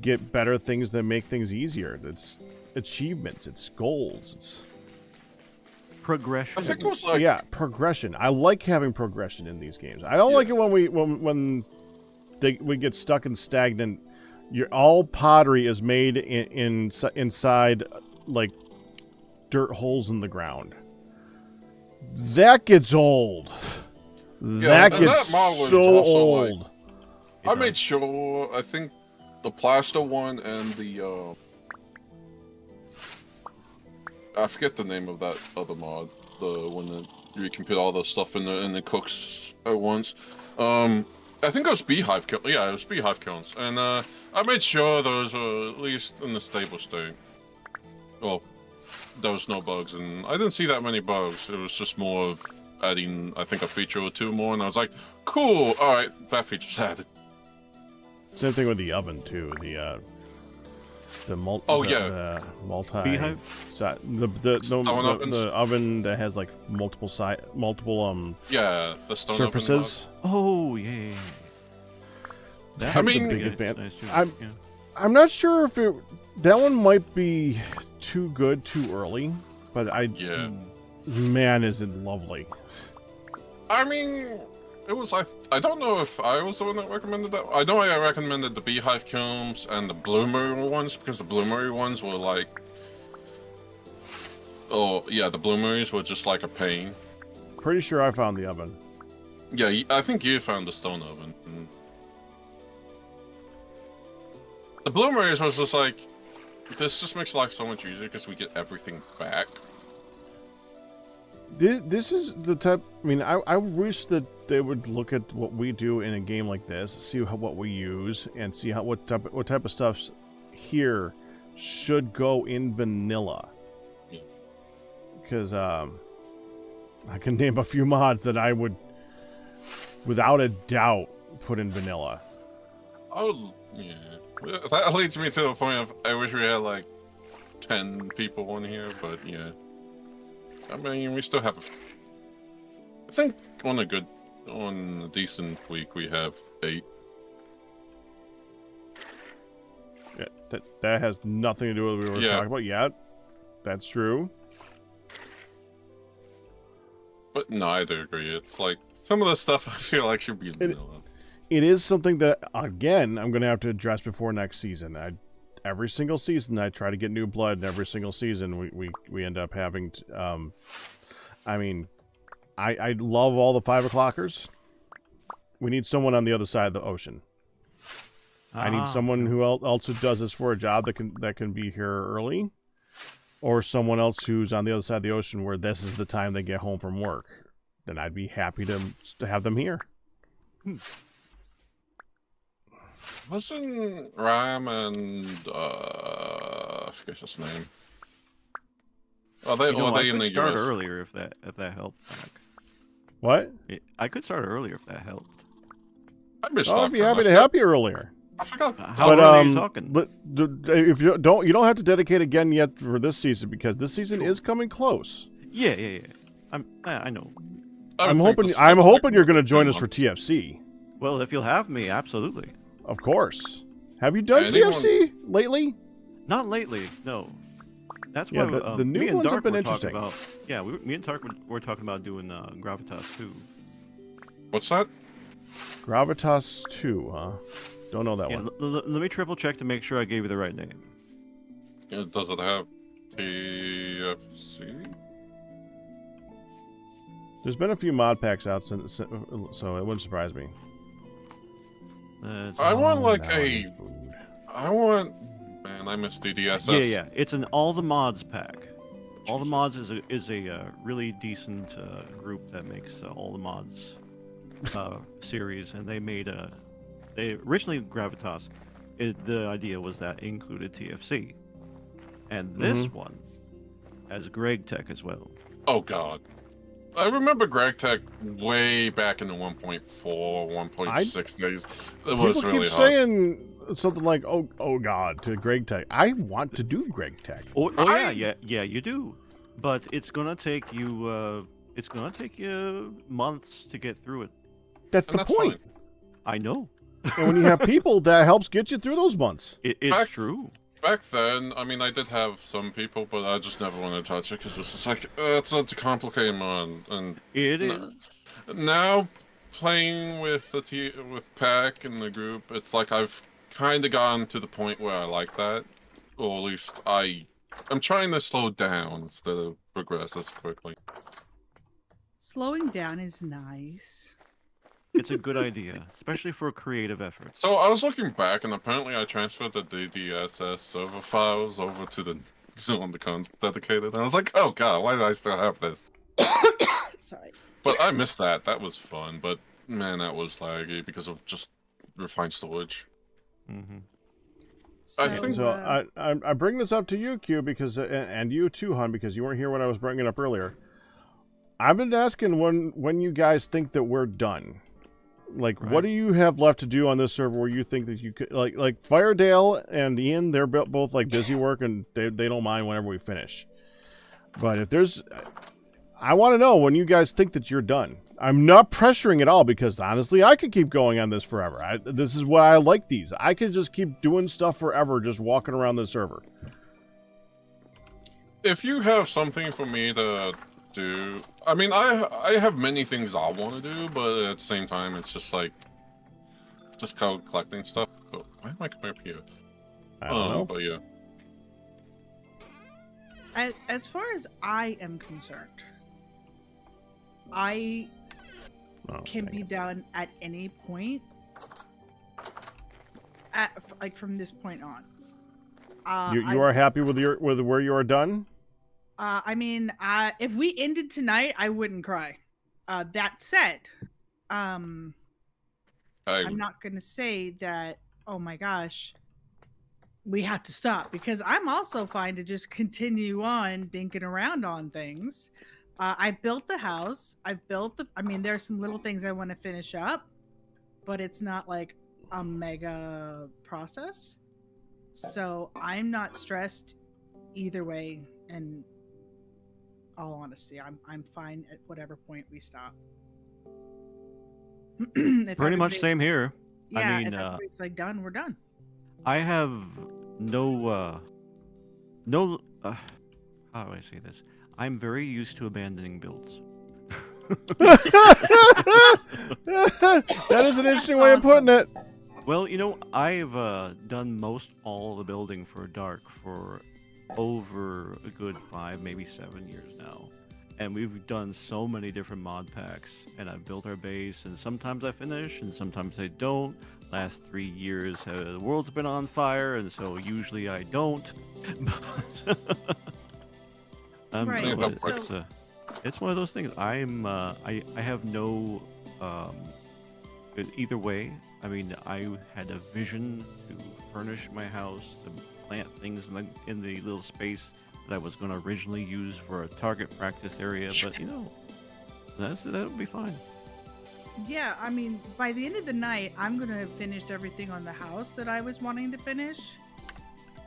get better things that make things easier. It's achievements. It's goals. It's progression. I think it was like yeah, progression. I like having progression in these games. I don't like it when we get stuck and stagnant. All pottery is made inside like dirt holes in the ground. That gets old. Yeah, That and gets that model is so also, old. like- I made sure. I think the plaster one and the I forget the name of that other mod. The one that you can put all the stuff in the cooks at once. I think it was beehive kiln. Yeah, it was beehive kilns, and I made sure those were at least in the stable state. Well, there was no bugs, and I didn't see that many bugs. It was just more of adding, I think, a feature or two more, and I was like, cool, alright, that feature's added. Same thing with the oven too. The multi. Oh, yeah. The multi. Beehive? The oven that has like multiple Yeah, the stone oven surfaces. Oh, yeah. That's I a mean- big Nice advantage. too, I'm yeah. I'm not sure if that one might be too good too early, but Yeah. man, is it lovely. I mean, it was, I don't know if I was the one that recommended that. I know I recommended the Beehive Kilns and the Bloomery ones, because the Bloomery ones were like... Oh, yeah, the Bloomeries were just like a pain. Pretty sure I found the oven. Yeah, I think you found the stone oven. The Bloomeries was just like... This just makes life so much easier because we get everything back. This is the type. I mean, I wish that they would look at what we do in a game like this, see what we use, and see what type of stuffs here should go in vanilla. Yeah. Because I can name a few mods that I would, without a doubt, put in vanilla. Oh, yeah. That leads me to the point of I wish we had like 10 people on here, but yeah. I mean, we still have. I think on a decent week we have 8. Yeah, that has nothing to do with what we were talking about. Yeah, that's true. But no, I do agree. It's like some of the stuff I feel like should be vanilla. It is something that, again, I'm going to have to address before next season. Every single season, I try to get new blood, and every single season, we end up having... I mean, I love all the 5 o'clockers. We need someone on the other side of the ocean. I need someone who also does this for a job that can be here early, or someone else who's on the other side of the ocean where this is the time they get home from work. Then I'd be happy to have them here. Wasn't Ram and I forget his name. Well, they I in could the start US. earlier if that helped. Back. What? I could start earlier if that helped. I'd be happy to help you earlier. I forgot. How early are you talking? But if you don't have to dedicate again yet for this season because this season is coming close. Yeah. I know. I'm hoping you're going to join us for TFC. Well, if you'll have me, absolutely. Of course. Have you done TFC lately? Not lately, no. That's Yeah, why the new me and ones Dark have been were talking interesting. about. Yeah, me and Dark were talking about doing Gravitas 2. What's that? Gravitas 2, huh? Don't know that one. Let me triple check to make sure I gave you the right name. Does it have TFC? There's been a few mod packs out since, so it wouldn't surprise me. I want like I want. Man, I miss DDSS. Yeah. It's an all the mods pack. All the mods is a really decent group that makes all the mods series, and they made they originally Gravitas. The idea was that included TFC, and this one has Greg Tech as well. Oh God. I remember Greg Tech way back in the 1.4, 1.6 days. It was People really keep hard. saying something like, "Oh God," to Greg Tech. I want to do Greg Tech. Yeah, you do, but it's gonna take you. It's gonna take you months to get through it. That's the point. I know. And when you have people, that helps get you through those months. It's true. Back then, I mean, I did have some people, but I just never wanted to touch it because it was just like, it's such a complicated mod. And it is. Now, playing with with Pack and the group, it's like I've kind of gotten to the point where I like that, or at least I'm trying to slow down instead of progress as quickly. Slowing down is nice. It's a good idea, especially for a creative effort. So I was looking back, and apparently I transferred the DDSS server files over to the Zoomicons dedicated. And I was like, oh God, why do I still have this? Sorry. But I missed that. That was fun. But man, that was laggy because of just refined storage. Mm-hmm. I think so. I bring this up to you, Q, because and you too, Hun, because you weren't here when I was bringing it up earlier. I've been asking when you guys think that we're done. Like, Right. what do you have left to do on this server where you think that you could, like Firedale and Ian, they're both like busy work and they don't mind whenever we finish. But if there's, I want to know when you guys think that you're done. I'm not pressuring at all because honestly, I could keep going on this forever. This is why I like these. I could just keep doing stuff forever, just walking around the server. If you have something for me to do, I mean, I have many things I want to do, but at the same time, it's just like just collecting stuff. Oh, why am I coming up here? I don't know. But yeah. As far as I am concerned, I can be done at any point, like from this point on. You are happy with where you are done? I mean, if we ended tonight, I wouldn't cry. That said, I'm not gonna say that. Oh my gosh, we have to stop, because I'm also fine to just continue on dinking around on things. I built the house. I mean, there's some little things I want to finish up, but it's not like a mega process. So I'm not stressed either way. And all honesty, I'm fine at whatever point we stop. Pretty much same here. Yeah, I mean, if everybody's like done, we're done. I have no how do I say this? I'm very used to abandoning builds. That is an interesting way of putting it. Well, you know, I've done most all the building for Dark for over a good 5, maybe 7 years now. And we've done so many different mod packs, and I've built our base, and sometimes I finish, and sometimes I don't. Last 3 years, the world's been on fire, and so usually I don't. Right. But it's one of those things. I have no either way. I mean, I had a vision to furnish my house, to plant things in the little space that I was going to originally use for a target practice area, but you know, that would be fine. Yeah, I mean, by the end of the night, I'm gonna have finished everything on the house that I was wanting to finish.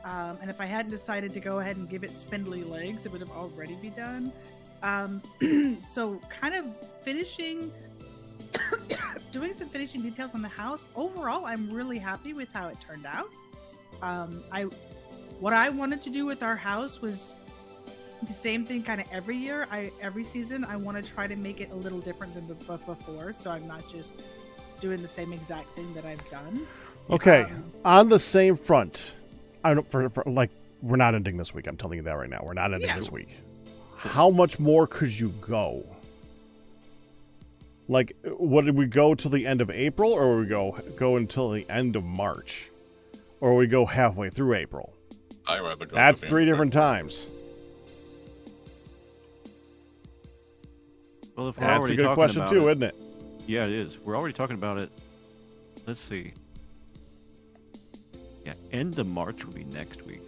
And if I hadn't decided to go ahead and give it spindly legs, it would have already be done. So kind of finishing, doing some finishing details on the house. Overall, I'm really happy with how it turned out. What I wanted to do with our house was the same thing kind of every year. Every season, I want to try to make it a little different than before, so I'm not just doing the same exact thing that I've done. Okay, on the same front, I don't for like we're not ending this week. I'm telling you that right now. We're not ending this week. How much more could you go? Like, would we go till the end of April, or would we go until the end of March, or would we go halfway through April? I'd rather go. That's 3 different times. Well, if That's a good question too, isn't it? Yeah, it is. We're already talking about it. Let's see. Yeah, end of March would be next week.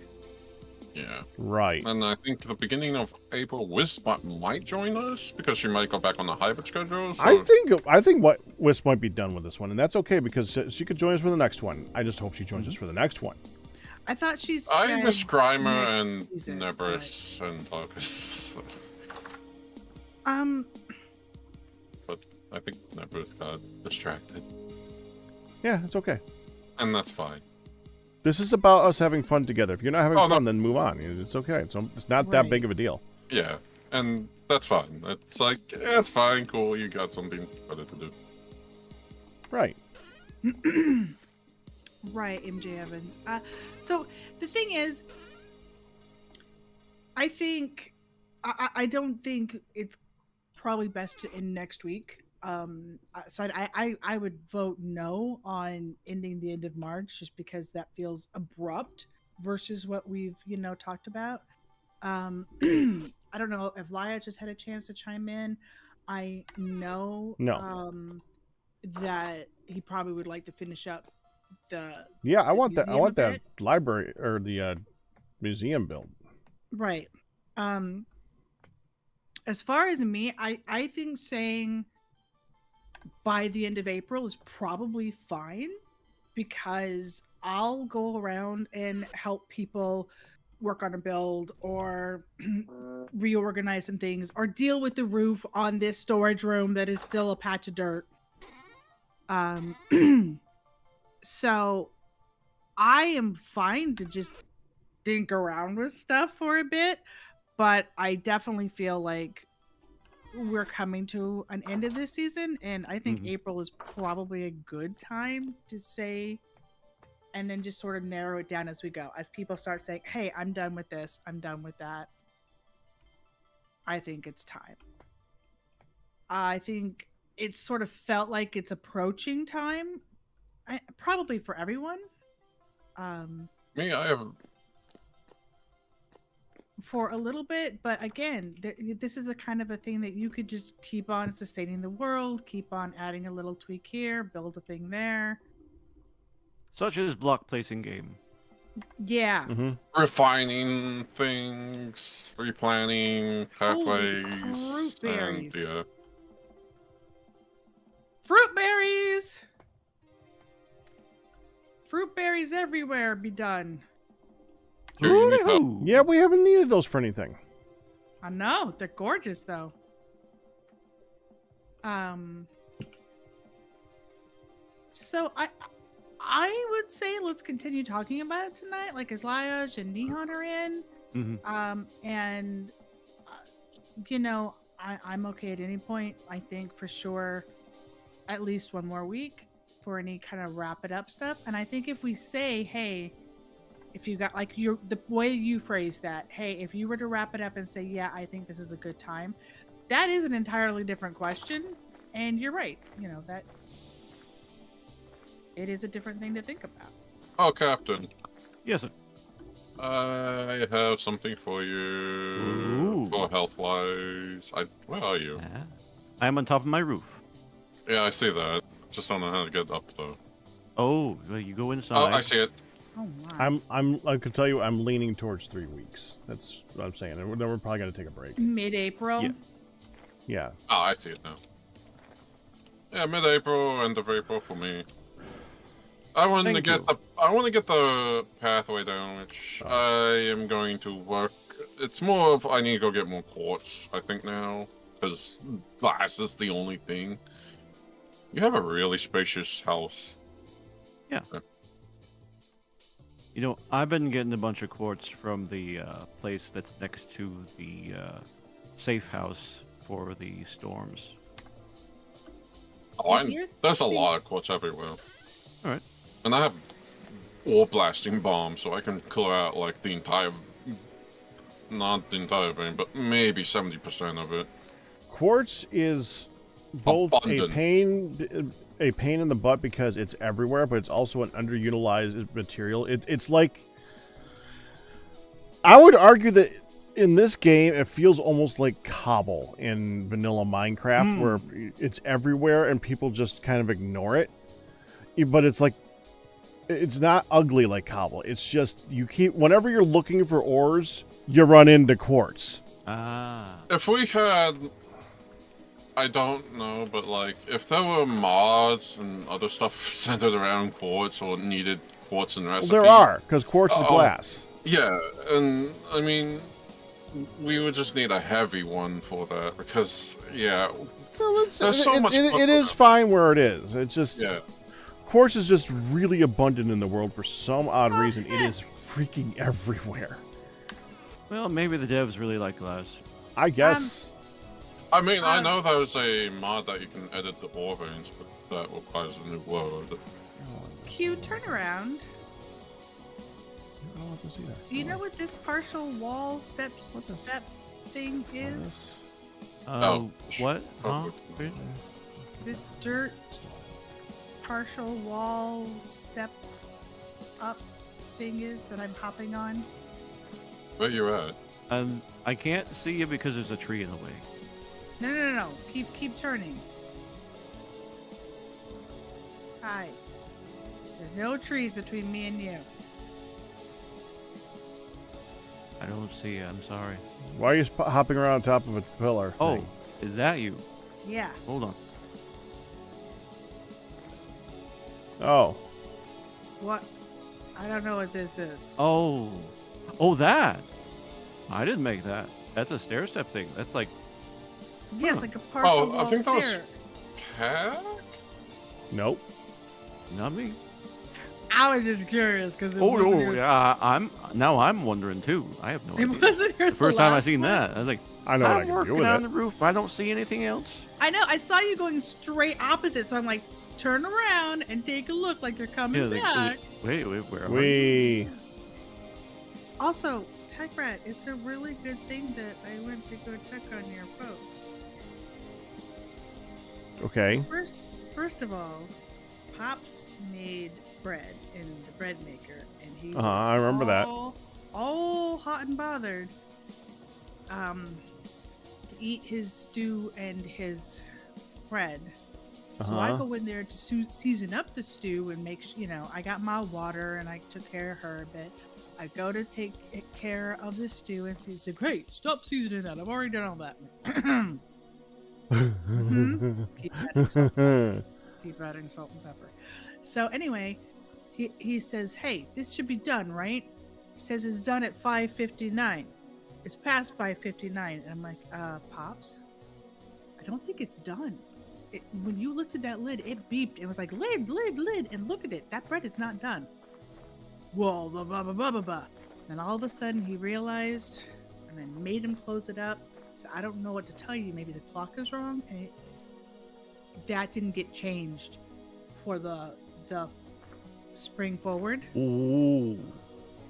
Yeah. Right. And I think the beginning of April, Wisp might join us because she might go back on the hybrid schedule. So... I think what Wisp might be done with this one, and that's okay because she could join us for the next one. I just hope she joins us for the next one. I thought she's. I miss Grimer and Nebris and Tarkus. But I think Nebris got distracted. Yeah, it's okay. And that's fine. This is about us having fun together. If you're not having fun, then move on. It's okay. It's not that big of a deal. Yeah, and that's fine. It's like, yeah, it's fine, cool. You got something better to do. Right. Right, MJ Evans. So the thing is, I think I don't think it's probably best to end next week. So I would vote no on ending the end of March, just because that feels abrupt versus what we've talked about. I don't know if Laya just had a chance to chime in. I know that he probably would like to finish up the I want that. I want that bit. library or the museum build. Right. As far as me, I think saying by the end of April is probably fine, because I'll go around and help people work on a build or reorganize some things or deal with the roof on this storage room that is still a patch of dirt. So I am fine to just dink around with stuff for a bit, but I definitely feel like we're coming to an end of this season, and I think April is probably a good time to say, and then just sort of narrow it down as we go. As people start saying, hey, I'm done with this, I'm done with that, I think it's time. I think it sort of felt like it's approaching time, probably for everyone. Me, I have. For a little bit, but again, this is a kind of a thing that you could just keep on sustaining the world, keep on adding a little tweak here, build a thing there. Such as block placing game. Yeah. Refining things, replanning pathways, fruit berries. and yeah. Fruit berries! Fruit berries everywhere be done. Yeah, we haven't needed those for anything. I know, they're gorgeous though. So I would say let's continue talking about it tonight, like as Liaj and Nihon are in. And you know, I'm okay at any point. I think for sure at least one more week for any kind of wrap it up stuff. And I think if we say, hey, if you got like the way you phrase that, hey, if you were to wrap it up and say, yeah, I think this is a good time, that is an entirely different question. And you're right, you know, that it is a different thing to think about. Oh, Captain. Yes, sir. I have something for you for health-wise. Where are you? I am on top of my roof. Yeah, I see that. Just don't know how to get up though. Oh, well, you go inside. Oh, I see it. Oh my. I could tell you I'm leaning towards 3 weeks. That's what I'm saying. And then we're probably gonna take a break. Mid-April. Yeah. Oh, I see it now. Yeah, mid-April, end of April for me. I want to get the pathway down, which I am going to work. It's more of I need to go get more quartz, I think now, because glass is the only thing. You have a really spacious house. Yeah. You know, I've been getting a bunch of quartz from the place that's next to the safe house for the storms. Oh, there's a lot of quartz everywhere. All right. And I have ore blasting bombs, so I can clear out like the entire, not the entire vein, but maybe 70% of it. Quartz is both a pain in the butt because it's everywhere, but it's also an underutilized material. It's like, I would argue that in this game it feels almost like cobble in vanilla Minecraft, where it's everywhere and people just kind of ignore it. But it's like, it's not ugly like cobble. It's just whenever you're looking for ores, you run into quartz. If we had, I don't know, but like if there were mods and other stuff centered around quartz or needed quartz and recipes, there are, because quartz is glass. Yeah, and I mean, we would just need a heavy one for that because there's so much. It is fine where it is. It's just quartz is just really abundant in the world for some odd reason. It is freaking everywhere. Well, maybe the devs really like glass. I guess. I mean, I know there's a mod that you can edit the ore veins, but that requires a new world. Q, turn around. Do you know what this partial wall step thing is? What? Huh? This dirt partial wall step up thing is that I'm hopping on? Where you at? I can't see you because there's a tree in the way. No. Keep turning. Hi. There's no trees between me and you. I don't see it. I'm sorry. Why are you hopping around on top of a pillar? Oh, thing? is that you? Yeah. Hold on. Oh. What? I don't know what this is. Oh. Oh, that. I didn't make that. That's a stair step thing. That's like. Yeah, it's like a partial Oh, wall I think that was stair. Pack? Nope. Not me. I was just curious because it Oh, wasn't no, here. yeah. I'm wondering too. I have no It idea. wasn't here The first the time I last seen one. that, I was like, I know what I I'm can do working with on it. the roof. I don't see anything else. I know. I saw you going straight opposite, so I'm like, turn around and take a look, like you're coming Yeah, back. wait, where are you? We. Also, Tech Rat, it's a really good thing that I went to go check on your folks. Okay. So first of all, Pops made bread in the bread maker, and he was I remember that. all hot and bothered to eat his stew and his bread. So I go in there to season up the stew and make I got my water and I took care of her a bit. I go to take care of the stew and she's like, "Hey, stop seasoning that. I've already done all that." Keep adding salt. Keep adding salt and pepper. So anyway, he says, "Hey, this should be done, right?" He says it's done at 5:59. It's past 5:59, and I'm like, Pops, I don't think it's done. When you lifted that lid, it beeped. It was like, lid, and look at it. That bread is not done. Whoa, blah, blah, blah, blah, blah, blah. Then all of a sudden he realized, and I made him close it up. So I don't know what to tell you. Maybe the clock is wrong. And that didn't get changed for the spring forward. Ooh.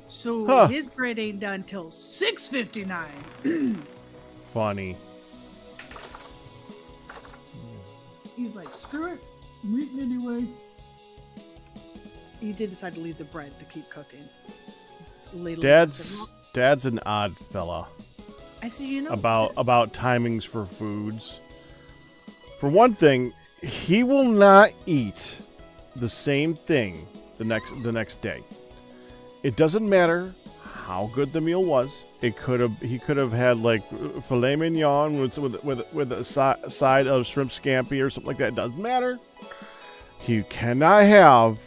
So his bread ain't done till 6:59. Funny. He's like, screw it, I'm eating anyway. He did decide to leave the bread to keep cooking. Dad's an odd fella. I said, about timings for foods. For one thing, he will not eat the same thing the next day. It doesn't matter how good the meal was. He could have had like filet mignon with a side of shrimp scampi or something like that. It doesn't matter. He cannot have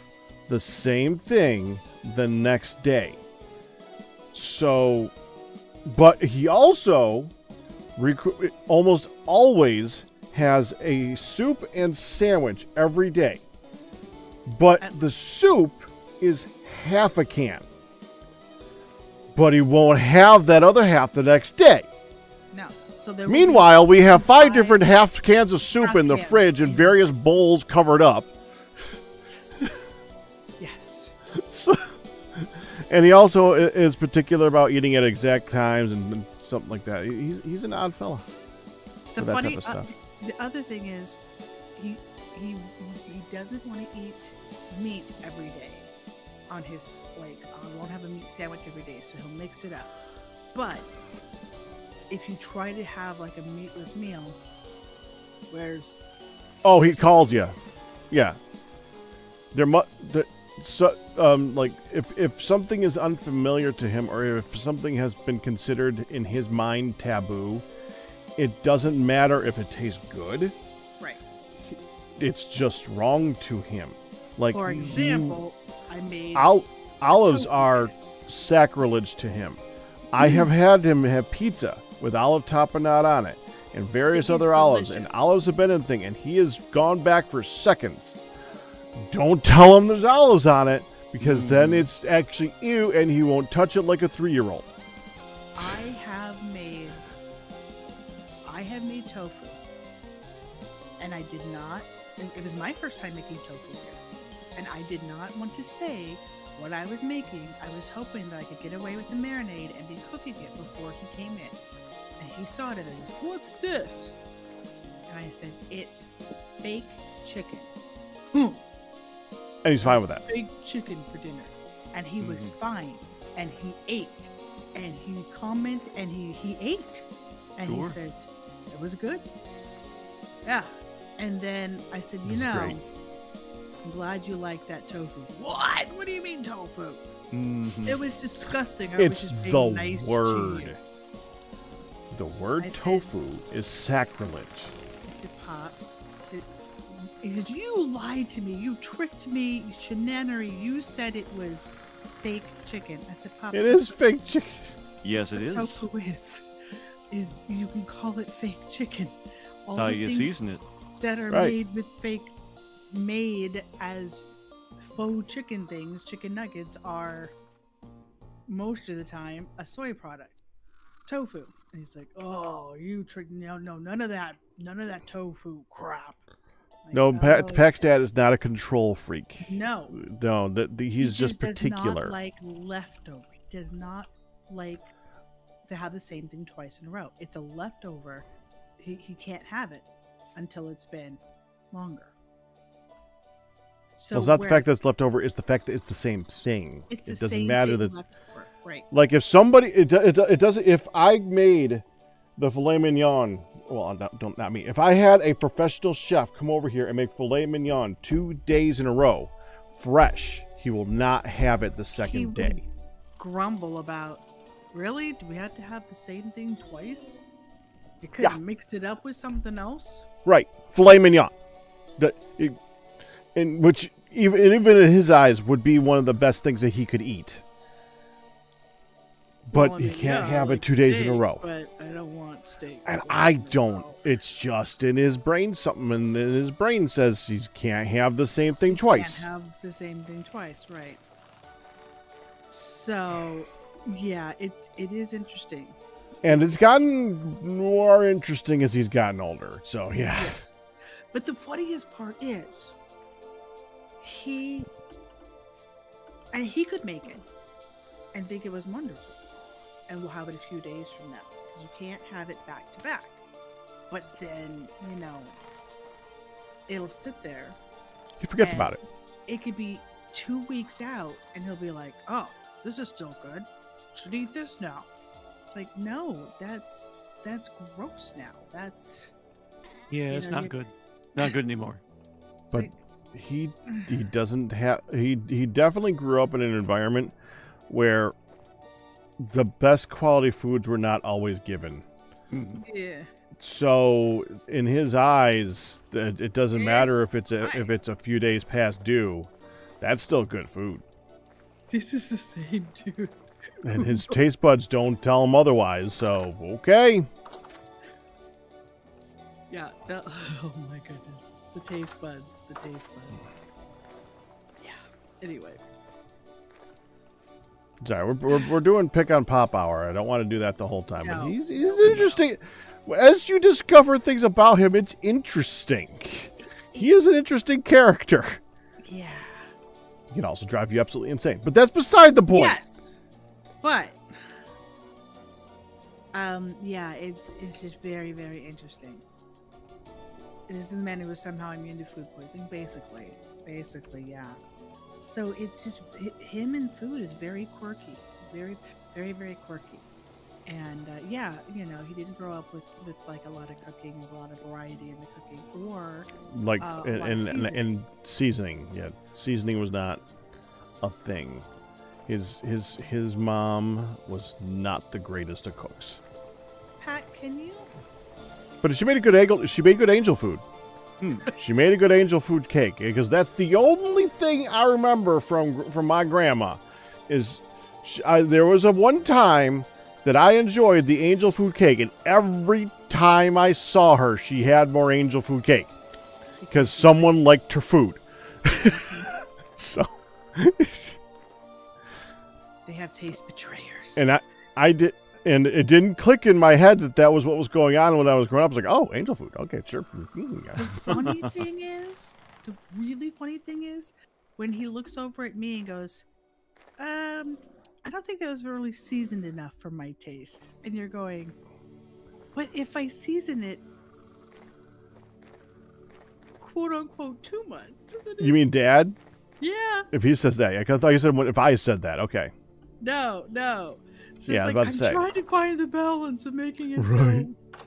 the same thing the next day. So, but he also almost always has a soup and sandwich every day. But the soup is half a can. But he won't have that other half the next day. No. So there. Meanwhile, we have 5 different half cans of soup in the fridge in various bowls covered up. Yes. And he also is particular about eating at exact times and something like that. He's an odd fella. The for that funny, type of stuff. The other thing is, he doesn't want to eat meat every day. On his I won't have a meat sandwich every day, so he'll mix it up. But if you try to have like a meatless meal, he calls you. Yeah. If something is unfamiliar to him, or if something has been considered in his mind taboo, it doesn't matter if it tastes good. Right. It's just wrong to him. Like, for example, I made olives are sacrilege to him. I have had him have pizza with olive tapenade on it and various other olives, and olives have been in the thing, and he has gone back for seconds. Don't tell him there's olives on it, because then it's actually ew, and he won't touch it like a 3-year-old. I have made tofu, and I did not. It was my first time making tofu here. And I did not want to say what I was making. I was hoping that I could get away with the marinade and be cooking it before he came in. And he saw it and he goes, "What's this?" And I said, "It's fake chicken." And he's fine with that. Fake chicken for dinner. And he was fine. And he ate. And he commented and he ate. And he said, it was good. Yeah. And then I said, This is great. I'm glad you like that tofu. What? What do you mean tofu? Mhm. It was disgusting. I It's was just the being nice to word. you. The word I said- tofu is sacrilege. I said, Pops, he said, you lied to me. You tricked me. You shenanery. You said it was fake chicken. I said, Pops, It that's is fake chicken. Yes, it is. what tofu is you can call it fake chicken. All That's how the you things season it. that are Right. made with made as faux chicken things, chicken nuggets, are most of the time a soy product, tofu. And he's like, "Oh, you tricked no, none of that tofu crap." Like, No, "Oh, Pack's dad is not a control freak. no, No, he he's just does particular. not like leftover. He does not like to have the same thing twice in a row. It's a leftover. He can't have it until it's been longer. So Well, it's not the fact that whereas it's left over; it's the fact that it's the same thing. it's It the doesn't same matter thing that. left over, right? Like if somebody, it doesn't. If I made the filet mignon, well, not me. If I had a professional chef come over here and make filet mignon 2 days in a row, fresh, he will not have it the He second would day. grumble about, really? Do we have to have the same thing twice? You couldn't Yeah. mix it up with something else? Right, filet mignon. In which even in his eyes would be one of the best things that he could eat. But Well, I he mean, can't yeah, I have like it 2 days in a steak, row. But I don't want steak. And twice I in a don't. row. It's just in his brain something, and in his brain says he can't have the same thing twice. Can't have the same thing twice, right? So, yeah, it is interesting. And it's gotten more interesting as he's gotten older. So yeah, Yes. But the funniest part is he could make it and think it was wonderful. And we'll have it a few days from now. Because you can't have it back to back. But then, it'll sit there. he forgets and about it. It could be 2 weeks out and he'll be like, oh, this is still good. Should eat this now. It's like, no, that's gross now. That's Yeah, You it's know, not good. Not good anymore. it's But like, he doesn't have he definitely grew up in an environment where the best quality foods were not always given. Mhm. yeah. So in his eyes, it doesn't matter if it's a few days past due. That's still good food. This is the same dude. And his taste buds don't tell him otherwise. So okay. Yeah. Oh my goodness. The taste buds. Yeah. Anyway. Sorry, we're doing pick on Pop Hour. I don't want to do that the whole time, but No. he's interesting. As you discover things about him, it's interesting. He is an interesting character. Yeah. He can also drive you absolutely insane, but that's beside the point. Yes. But yeah, it's just very, very interesting. This is the man who was somehow immune to food poisoning, basically, yeah. So it's just him and food is very quirky, very, very, very quirky. And yeah, he didn't grow up with like a lot of cooking, a lot of variety in the cooking, or Like a lot of seasoning. and seasoning. Yeah, seasoning was not a thing. His mom was not the greatest of cooks, Pat, can you? but she made good angel food. She made a good angel food cake, because that's the only thing I remember from my grandma. Is there was a one time that I enjoyed the angel food cake, and every time I saw her, she had more angel food cake because someone liked her food. So They have taste betrayers. and I did. And it didn't click in my head that was what was going on when I was growing up. I was like, oh, angel food. Okay, sure. The really funny thing is, when he looks over at me and goes, I don't think that was really seasoned enough for my taste. And you're going, but if I season it, quote unquote, too much. then You mean Dad? Yeah. If he says that, I thought you said if I said that. Okay. No. So Yeah, it's I was like, about to I'm say. trying to find the balance of making it Right. so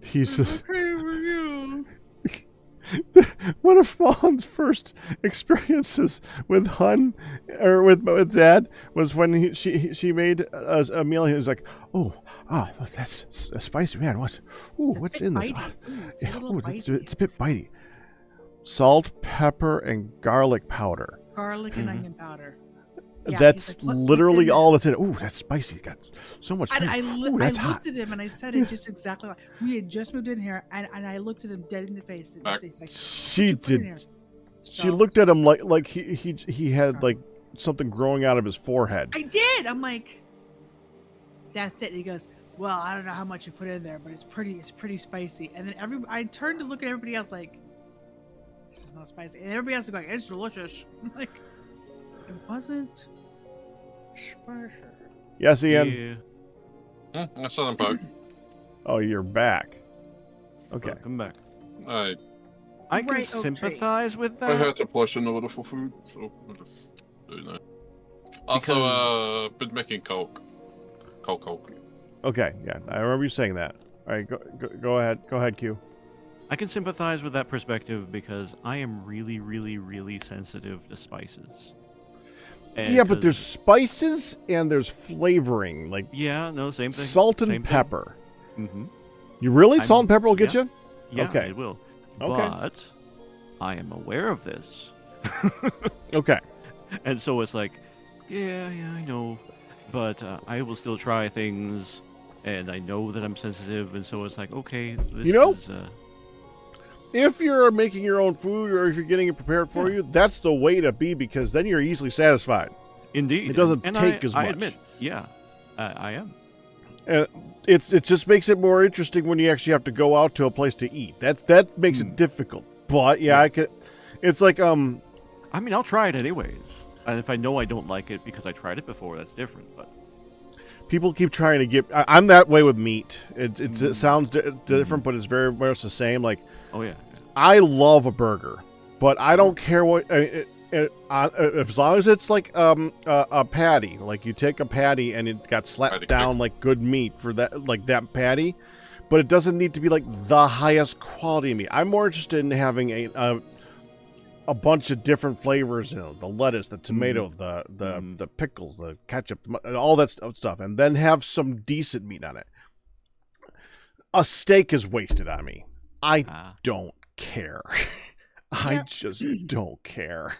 He's it's okay for you. One of Vaughn's first experiences with Hun or with Dad was when she made a meal. He was like, that's spicy, man. What's in this? It's a bit bitey. Salt, pepper, and garlic powder. Garlic and onion powder. Yeah, that's like, literally all that's in it. Ooh, that's spicy. It got so much flavor. I that's hot. looked at him and I said it just exactly like we had just moved in here, and I looked at him dead in the face. And he's like, she did. She looked at him like he had like something growing out of his forehead. I did. I'm like, that's it. And he goes, well, I don't know how much you put in there, but it's pretty spicy. And then I turned to look at everybody else like, this is not spicy. And everybody else is going, it's delicious. I'm like, it wasn't spicy. Yes, Ian. Yeah. I saw them back. Oh, you're back. Okay. Welcome back. Alright. I can sympathize with that. I had to flush an order for food, so we'll just do that. Also, been making Coke. Coke. Okay, yeah, I remember you saying that. All right, go ahead. Go ahead, Q. I can sympathize with that perspective because I am really, really, really sensitive to spices. And yeah, but there's spices and there's flavoring, like same thing. Salt and pepper. Mm-hmm. You really? Salt and pepper will get you? Yeah, okay. It will. Okay. But I am aware of this. Okay. And so it's like, yeah, I know, but I will still try things, and I know that I'm sensitive, and so it's like, okay, this is... if you're making your own food or if you're getting it prepared for you, that's the way to be, because then you're easily satisfied. Indeed. It doesn't and take as much. I admit, I am. It just makes it more interesting when you actually have to go out to a place to eat. That makes it difficult. But I could. It's like I mean, I'll try it anyways. And if I know I don't like it because I tried it before, that's different. But people keep trying to get. I'm that way with meat. It sounds different, but it's very much the same. Like, I love a burger, but I don't care what. As long as it's like a patty, like you take a patty and it got slapped down like good meat for that, like that patty, but it doesn't need to be like the highest quality meat. I'm more interested in having a bunch of different flavors, the lettuce, the tomato, the pickles, the ketchup, all that stuff, and then have some decent meat on it. A steak is wasted on me. I don't care. I just don't care.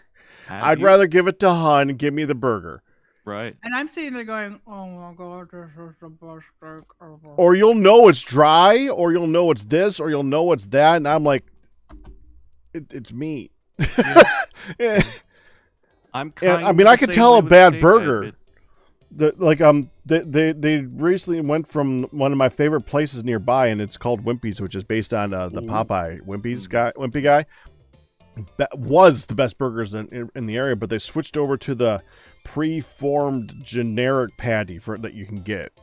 I'd rather give it to Hun and give me the burger. Right. And I'm sitting there going, oh my god, this is the best steak ever. Or you'll know it's dry, or you'll know it's this, or you'll know it's that, and I'm like, it's meat. Yeah. I could tell a bad burger. They recently went from one of my favorite places nearby, and it's called Wimpy's, which is based on the Popeye Wimpy guy. That was the best burgers in the area, but they switched over to the pre-formed generic patty that you can get.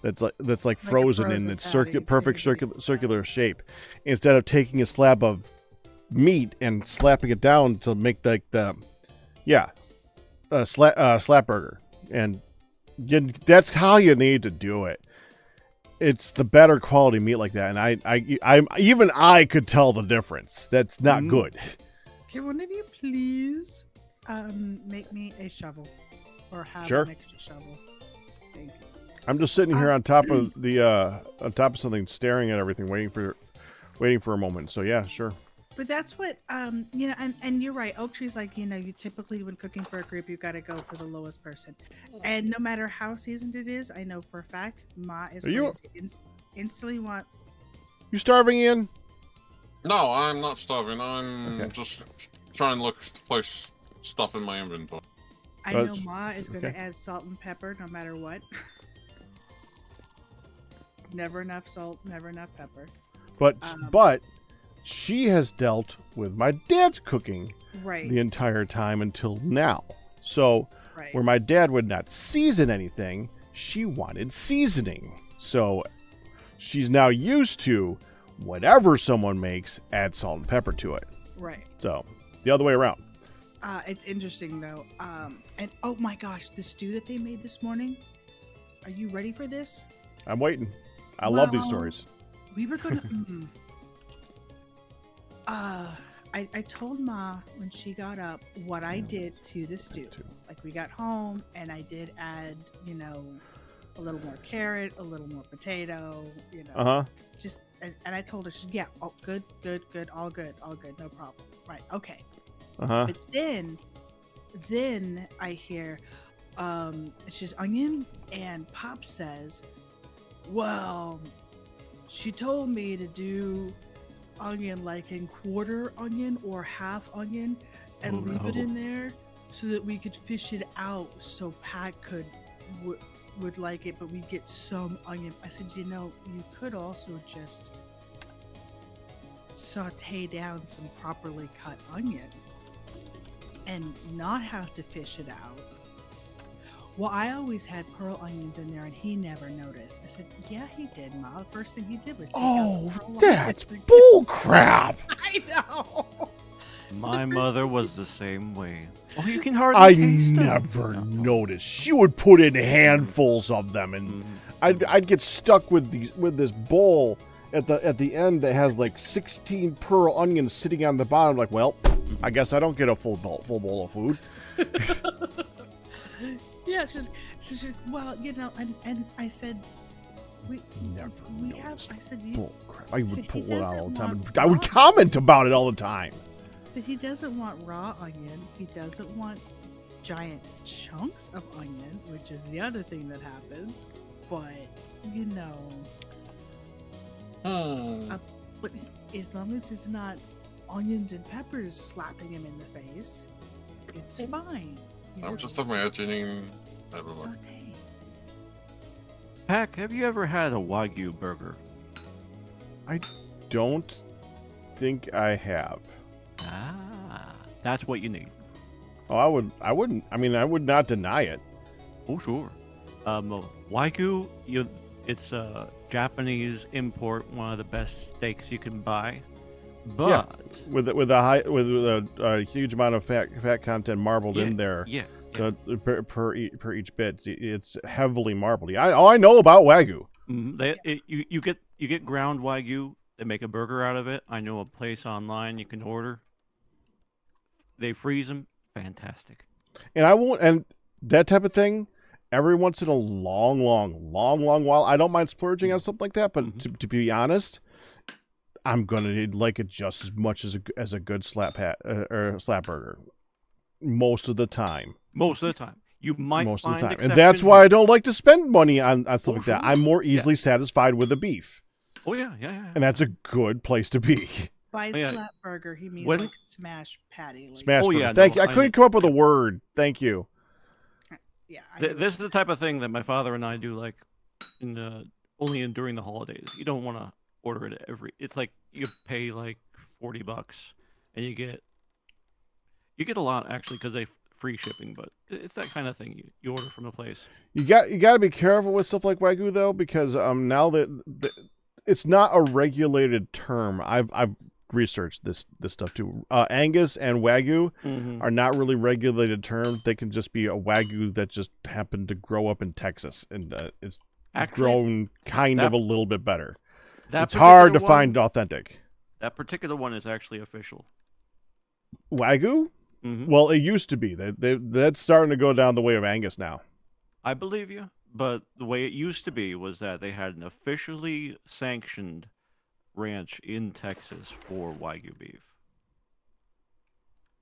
That's like frozen in its perfect circular shape, instead of taking a slab of meat and slapping it down to make like slap burger. And that's how you need to do it. It's the better quality meat like that, and I could tell the difference. That's not good. Can one of you please make me a shovel, or have Sure. an extra shovel? Thank you. I'm just sitting here on top of something, staring at everything, waiting for a moment. So yeah, sure. But that's what and you're right. Oak tree's like, you typically when cooking for a group, you've got to go for the lowest person. And no matter how seasoned it is, I know for a fact Ma is going to instantly want. You starving, Ian? No, I'm not starving. I'm just trying to place stuff in my inventory. I know Ma is going to add salt and pepper no matter what. Never enough salt, never enough pepper. But she has dealt with my dad's cooking the entire time until now. So where my dad would not season anything, she wanted seasoning. So she's now used to whatever someone makes, add salt and pepper to it. Right. So the other way around. It's interesting though. And oh my gosh, the stew that they made this morning. Are you ready for this? I'm waiting. I love these stories. We were gonna. I told Ma when she got up what I did to the stew. Like we got home and I did add, a little more carrot, a little more potato, just and I told her, she's yeah, oh, good, all good, no problem. Right, okay. But then I hear it's just onion, and Pop says, well, she told me to do onion like in quarter onion or half onion and leave it in there so that we could fish it out so Pat would like it, but we get some onion. I said, you could also just saute down some properly cut onion and not have to fish it out. Well, I always had pearl onions in there, and he never noticed. I said, yeah, he did, Ma. The first thing he did was take out the pearl that's onions. bull crap. I know. My mother was the same way. Oh, you can hardly I taste them. never noticed. She would put in handfuls of them, and I'd get stuck with this bowl at the end that has like 16 pearl onions sitting on the bottom. Like, well, I guess I don't get a full bowl of food. Yeah, she's just, well, and I said, we have. I said, bull crap. I would pull it out all the time. want I would comment about it all the time. So he doesn't want raw onion. He doesn't want giant chunks of onion, which is the other thing that happens. But but as long as it's not onions and peppers slapping him in the face, it's fine. I'm just imagining. I don't know. Saute. Pack, have you ever had a Wagyu burger? I don't think I have. Ah, that's what you need. Oh, I would not deny it. Oh, sure. Wagyu, it's a Japanese import, one of the best steaks you can buy. But with a huge amount of fat content marbled in there. Yeah. Per each bit, it's heavily marbled. I know about Wagyu. You get ground Wagyu. They make a burger out of it. I know a place online you can order. They freeze them. Fantastic. And that type of thing. Every once in a long while, I don't mind splurging on something like that. But to be honest, I'm gonna like it just as much as a good slap burger. Most of the time. You might most find of the time. exceptions. And that's why I don't like to spend money on stuff like that. I'm more easily satisfied with the beef. Oh, yeah. And that's a good place to be. By slap burger, he means like smash patty. Like. Smash burger. Thank you. I couldn't come up with a word. Thank you. Yeah. This is the type of thing that my father and I do, like, during the holidays. You don't want to order it it's like you pay like $40 and you get a lot, actually, because they free shipping, but it's that kind of thing you order from a place. You got to be careful with stuff like Wagyu, though, because now that it's not a regulated term. I've researched this stuff too. Angus and Wagyu are not really regulated terms. They can just be a Wagyu that just happened to grow up in Texas, and it's grown kind of a little bit better. It's hard to find authentic. That particular one is actually official. Wagyu? Well, it used to be. That's starting to go down the way of Angus now. I believe you, but the way it used to be was that they had an officially sanctioned ranch in Texas for Wagyu beef.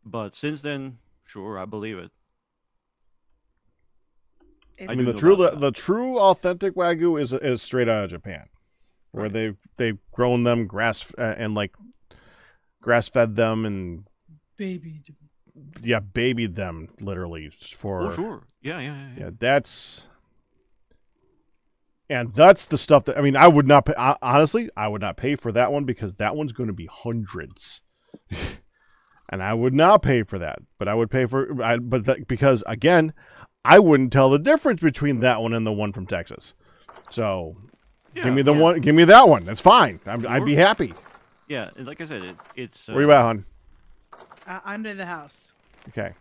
But since then, sure, I believe it. I mean, the true authentic Wagyu is straight out of Japan, where they've grown them grass fed them and babied them literally for. Oh, sure. Yeah. That's the stuff that, I mean, I would not pay, honestly, I would not pay for that one, because that one's going to be hundreds. And I would not pay for that, but I would pay because again, I wouldn't tell the difference between that one and the one from Texas. So give me that one. That's fine. I'd be happy. Yeah, like I said, it's. Where you at, hon? Under the house. Okay.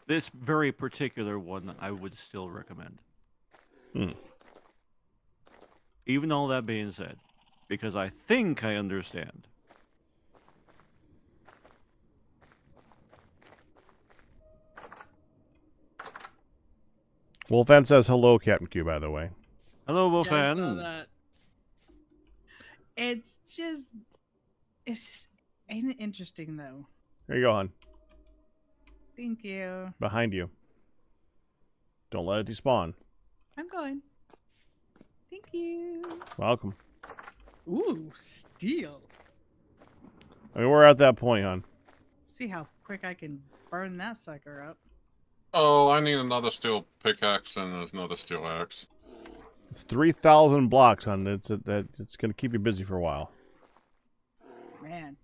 This very particular one I would still recommend. Even all that being said, because I think I understand. Wolfan says hello, Captain Q, by the way. Hello, Yeah, I saw Wolfan. that. It's just, ain't it interesting though? There you go, hon. Thank you. Behind you. Don't let it despawn. I'm going. Thank you. Welcome. Ooh, steel. I mean, we're at that point, hon. See how quick I can burn that sucker up. Oh, I need another steel pickaxe and another steel axe. It's 3,000 blocks, hon. It's going to keep you busy for a while. Man.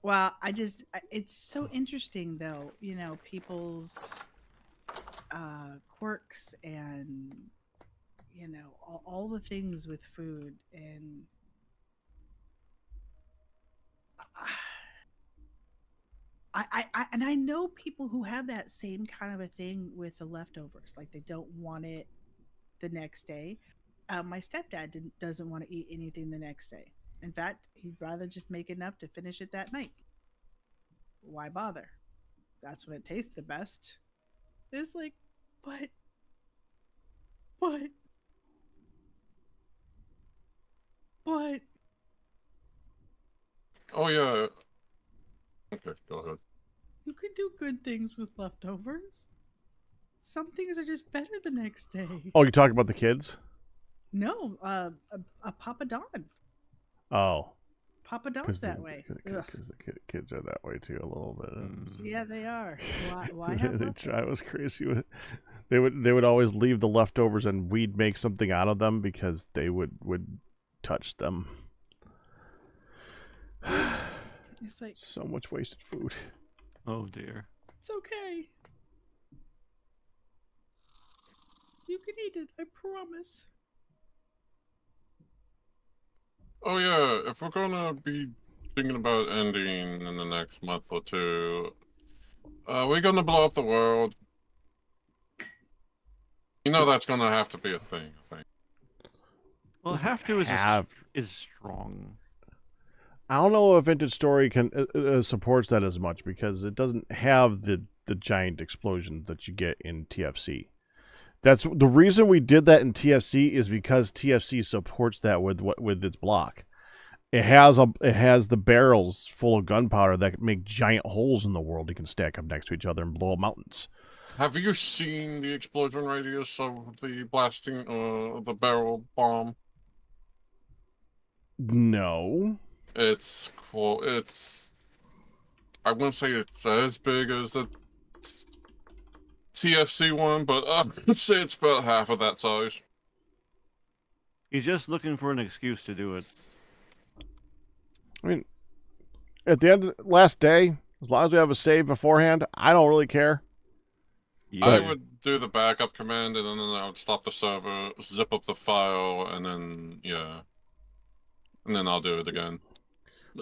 Well, it's so interesting though, people's quirks and, all the things with food. And I know people who have that same kind of a thing with the leftovers. Like they don't want it the next day. My stepdad doesn't want to eat anything the next day. In fact, he'd rather just make enough to finish it that night. Why bother? That's when it tastes the best. It's like, but. Oh yeah. Okay, go ahead. You can do good things with leftovers. Some things are just better the next day. Oh, you talking about the kids? No, a Papa Don. Oh. Papa Don's that way. Because the kids are that way too, a little bit. Yeah, they are. Why have They try. It was crazy. They would always leave the leftovers, and we'd make something out of them because they would touch them. It's like so much wasted food. Oh dear. It's okay. You can eat it, I promise. Oh yeah, if we're gonna be thinking about ending in the next month or two, we're gonna blow up the world. You know that's gonna have to be a thing, I think. Well, have to is strong. I don't know if Vintage Story can supports that as much because it doesn't have the giant explosions that you get in TFC. That's the reason we did that in TFC is because TFC supports that with its block. It has the barrels full of gunpowder that make giant holes in the world you can stack up next to each other and blow up mountains. Have you seen the explosion radius of the blasting the barrel bomb? No. It's cool. I wouldn't say it's as big as the TFC one, but I would say it's about half of that size. He's just looking for an excuse to do it. I mean, at the end of the last day, as long as we have a save beforehand, I don't really care. Yeah. I would do the backup command, and then I would stop the server, zip up the file, and then, yeah. And then I'll do it again.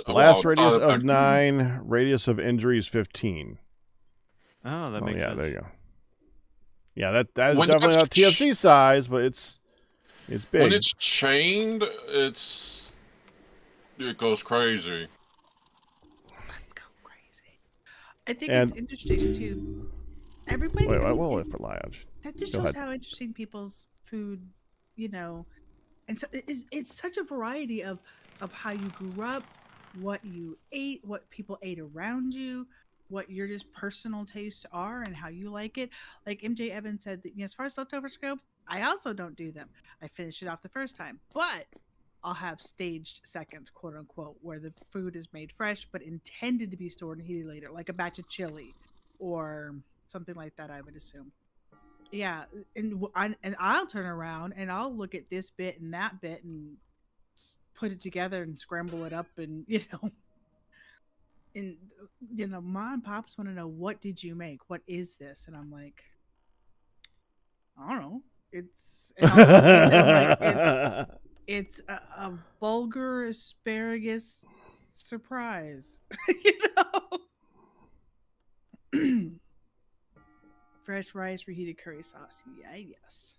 Blast radius of 9, radius of injuries 15. Oh, that makes sense. There you go. Yeah, that is definitely not TFC size, but it's big. When it's chained, it goes crazy. Let's go crazy. I think it's interesting too. Everybody. Wait, we'll wait for Lodge. That just shows how interesting people's food, and so it's such a variety of how you grew up, what you ate, what people ate around you, what your just personal tastes are, and how you like it. Like MJ Evans said, that as far as leftovers go, I also don't do them. I finish it off the first time, but I'll have staged seconds, quote unquote, where the food is made fresh but intended to be stored and heated later, like a batch of chili or something like that, I would assume. Yeah, and I'll turn around and I'll look at this bit and that bit and put it together and scramble it up, and mom and pops want to know, what did you make? What is this? And I'm like, I don't know. It's it's a vulgar asparagus surprise. Fresh rice, reheated curry sauce. Yeah, yes.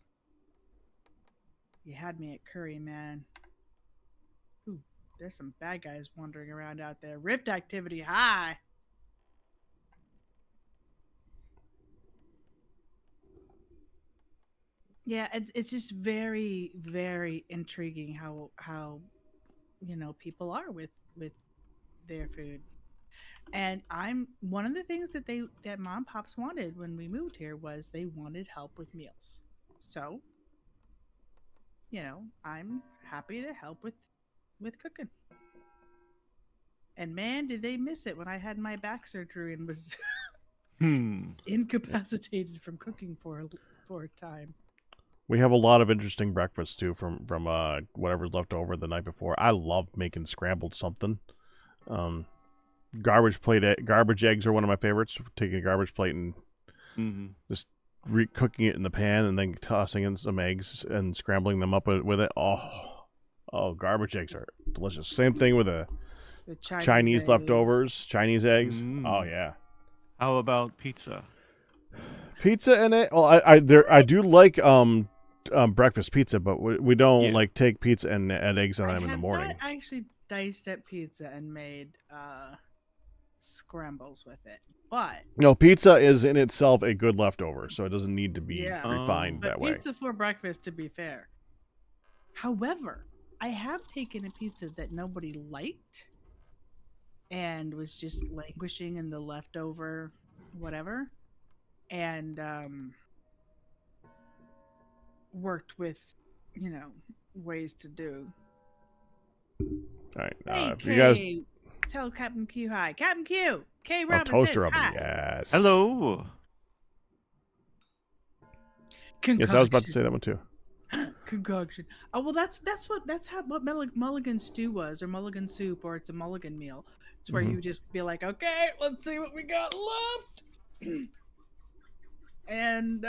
You had me at curry, man. There's some bad guys wandering around out there. Rift activity high. Yeah, it's just very, very intriguing how people are with their food. And I'm one of the things that mom and pops wanted when we moved here was they wanted help with meals. So, I'm happy to help with cooking. And man, did they miss it when I had my back surgery and was incapacitated from cooking for a time. We have a lot of interesting breakfasts too from whatever's left over the night before. I love making scrambled something. Garbage eggs are one of my favorites. Taking a garbage plate and just cooking it in the pan and then tossing in some eggs and scrambling them up with it. Oh, garbage eggs are delicious. Same thing with the Chinese eggs. Leftovers, Chinese eggs. Oh yeah. How about pizza? Pizza and it. Well, I do like breakfast pizza, but we don't like take pizza and add eggs on them in the morning. I actually diced up pizza and made scrambles with it, but no, pizza is in itself a good leftover, so it doesn't need to be refined but that way. Pizza for breakfast, to be fair. However, I have taken a pizza that nobody liked and was just languishing in the leftover whatever, and worked with ways to do. All right, Hey, if you guys tell Captain Q hi. Captain Q, K. oh, Robin toaster says oven, hi. yes. Hello. Yes, I was about to say that one too. Concoction. Oh well, that's what mulligan stew was, or mulligan soup, or it's a mulligan meal. It's where you just be like, okay, let's see what we got left, and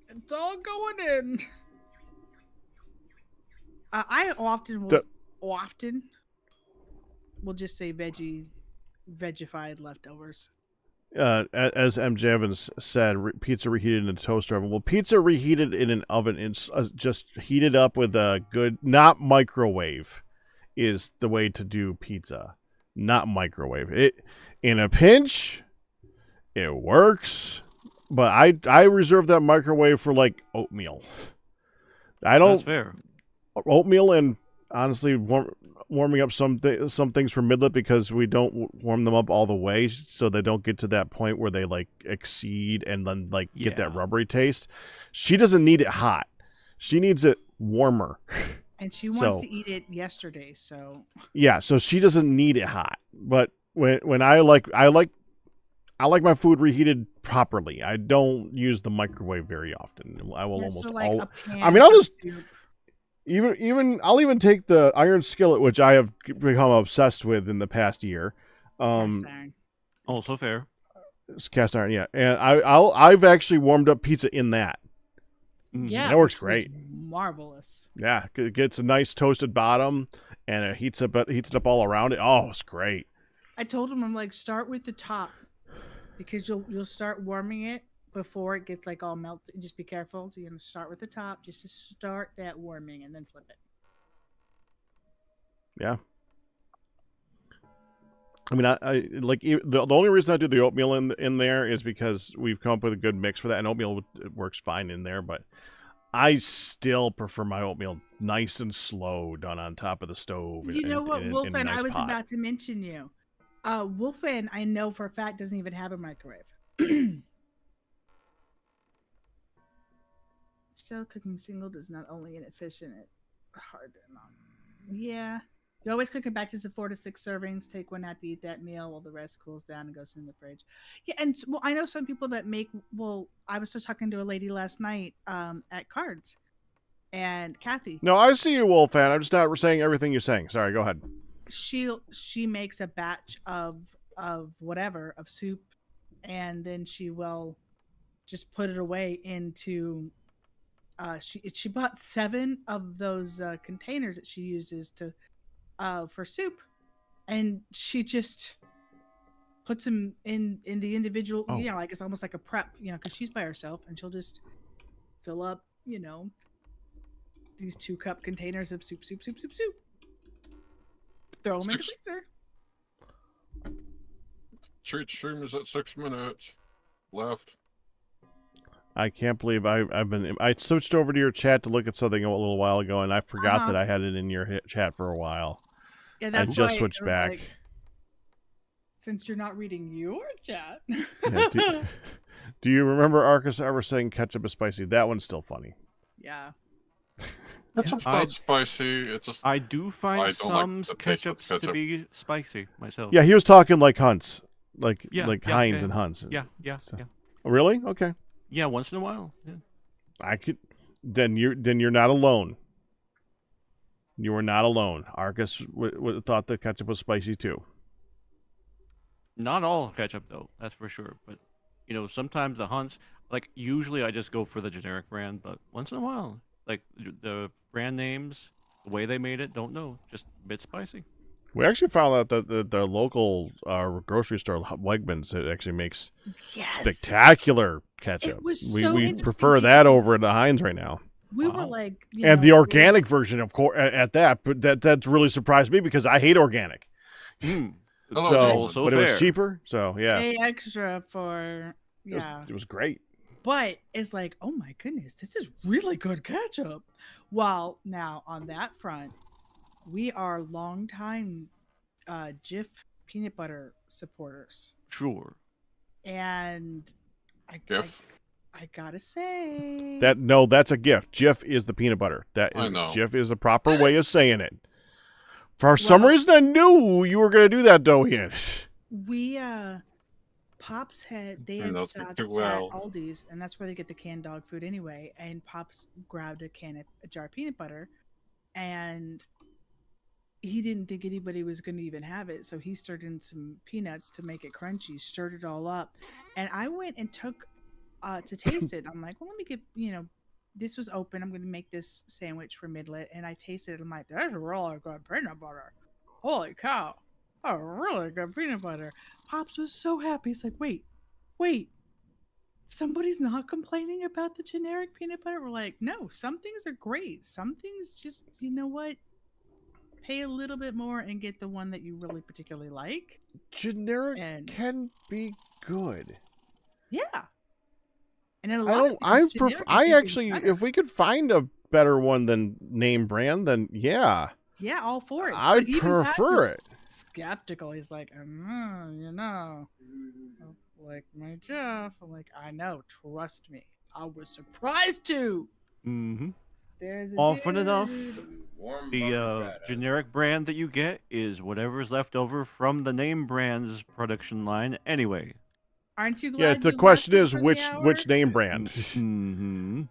it's all going in. I often will just say vegified leftovers. As MJ Evans said, pizza reheated in a toaster oven. Well, pizza reheated in an oven, it's just heated up with a good, not microwave, is the way to do pizza. Not microwave. It in a pinch, it works, but I reserve that microwave for like oatmeal. I don't. That's fair. Oatmeal and honestly warming up some things for midlet because we don't warm them up all the way so they don't get to that point where they like exceed and then like get that rubbery taste. She doesn't need it hot. She needs it warmer. And she wants to eat it yesterday, so yeah, so she doesn't need it hot. But when I like my food reheated properly. I don't use the microwave very often. I will I'll just I'll even take the iron skillet, which I have become obsessed with in the past year. Cast iron. Also fair. It's cast iron, yeah. And I've actually warmed up pizza in that. Yeah, that works great. Marvelous. Yeah, it gets a nice toasted bottom, and it heats it up all around it. Oh, it's great. I told him, I'm like, start with the top because you'll start warming it before it gets like all melted. Just be careful. So you're gonna start with the top just to start that warming, and then flip it. Yeah. I mean, I like the only reason I do the oatmeal in there is because we've come up with a good mix for that, and oatmeal works fine in there. But I still prefer my oatmeal nice and slow, done on top of the stove. You know what, Wolfan? I was about to mention you. Wolfan, I know for a fact doesn't even have a microwave. Still, cooking single does not only inefficient, it's hard to yeah. You always cook in batches of 4 to 6 servings. Take one out to eat that meal while the rest cools down and goes in the fridge. Yeah, and well, I know some people that make. Well, I was just talking to a lady last night at Cards, and Kathy. No, I see you, Wolfan. I'm just not saying everything you're saying. Sorry, go ahead. She makes a batch of whatever of soup, and then she will just put it away into. She bought 7 of those containers that she uses to. For soup, and she just puts them in the individual. Like it's almost like a prep, because she's by herself, and she'll just fill up, these 2-cup containers of soup. Throw them in the Six. freezer. Treat stream is at 6 minutes left. I can't believe I switched over to your chat to look at something a little while ago, and I forgot that I had it in your chat for a while. Yeah, that's I just why switched I was back. like, since you're not reading your chat. Yeah, do you remember Arcus ever saying ketchup is spicy? That one's still funny. Yeah. Ketchup's not spicy. It's just I do find I don't some like the taste of ketchups ketchup. to be spicy myself. Yeah, he was talking like Hunt's, like Yeah, Heinz yeah. and Hunt's. Yeah. Really? Okay. Yeah, once in a while. Yeah. I could. Then you're not alone. You are not alone. Arcus thought the ketchup was spicy too. Not all ketchup though, that's for sure. But sometimes the Hunts, like usually I just go for the generic brand, but once in a while, like the brand names, the way they made it, don't know, just a bit spicy. We actually found out that the local grocery store Wegmans it actually makes spectacular ketchup. It was We so prefer that over the Heinz right now. We were like, and the organic version, of course, at that. But that's really surprised me because I hate organic. So, but it was cheaper. So yeah, pay extra for It was great. But it's like, oh my goodness, this is really good ketchup. Well, now on that front, we are longtime Jif peanut butter supporters. Sure. And I gotta say that's a gift. Jif is the peanut butter. I know. Jif is the proper way of saying it. For some reason, I knew you were going to do that, Dohian. We Pops had stocked at Aldi's, and that's where they get the canned dog food anyway. And Pops grabbed a jar of peanut butter, and he didn't think anybody was going to even have it, so he stirred in some peanuts to make it crunchy, stirred it all up, and I went and took to taste it. I'm like, well, let me get, this was open. I'm going to make this sandwich for Midlet, and I tasted it. I'm like, that's really good peanut butter. Holy cow. Oh, really good peanut butter. Pops was so happy. He's like, wait. Somebody's not complaining about the generic peanut butter? We're like, no, some things are great. Some things just, you know what? Pay a little bit more and get the one that you really particularly like. Generic can be good. Yeah. And then I actually, if we could find a better one than name brand, then yeah. Yeah, all for it. I'd prefer it. Skeptical. He's like, like my Jeff. I'm like, I know. Trust me. I was surprised too. Mm-hmm. There's often enough. The generic brand that you get is whatever's left over from the name brand's production line anyway. Aren't you glad? Yeah, the question is which name brand? Mm-hmm.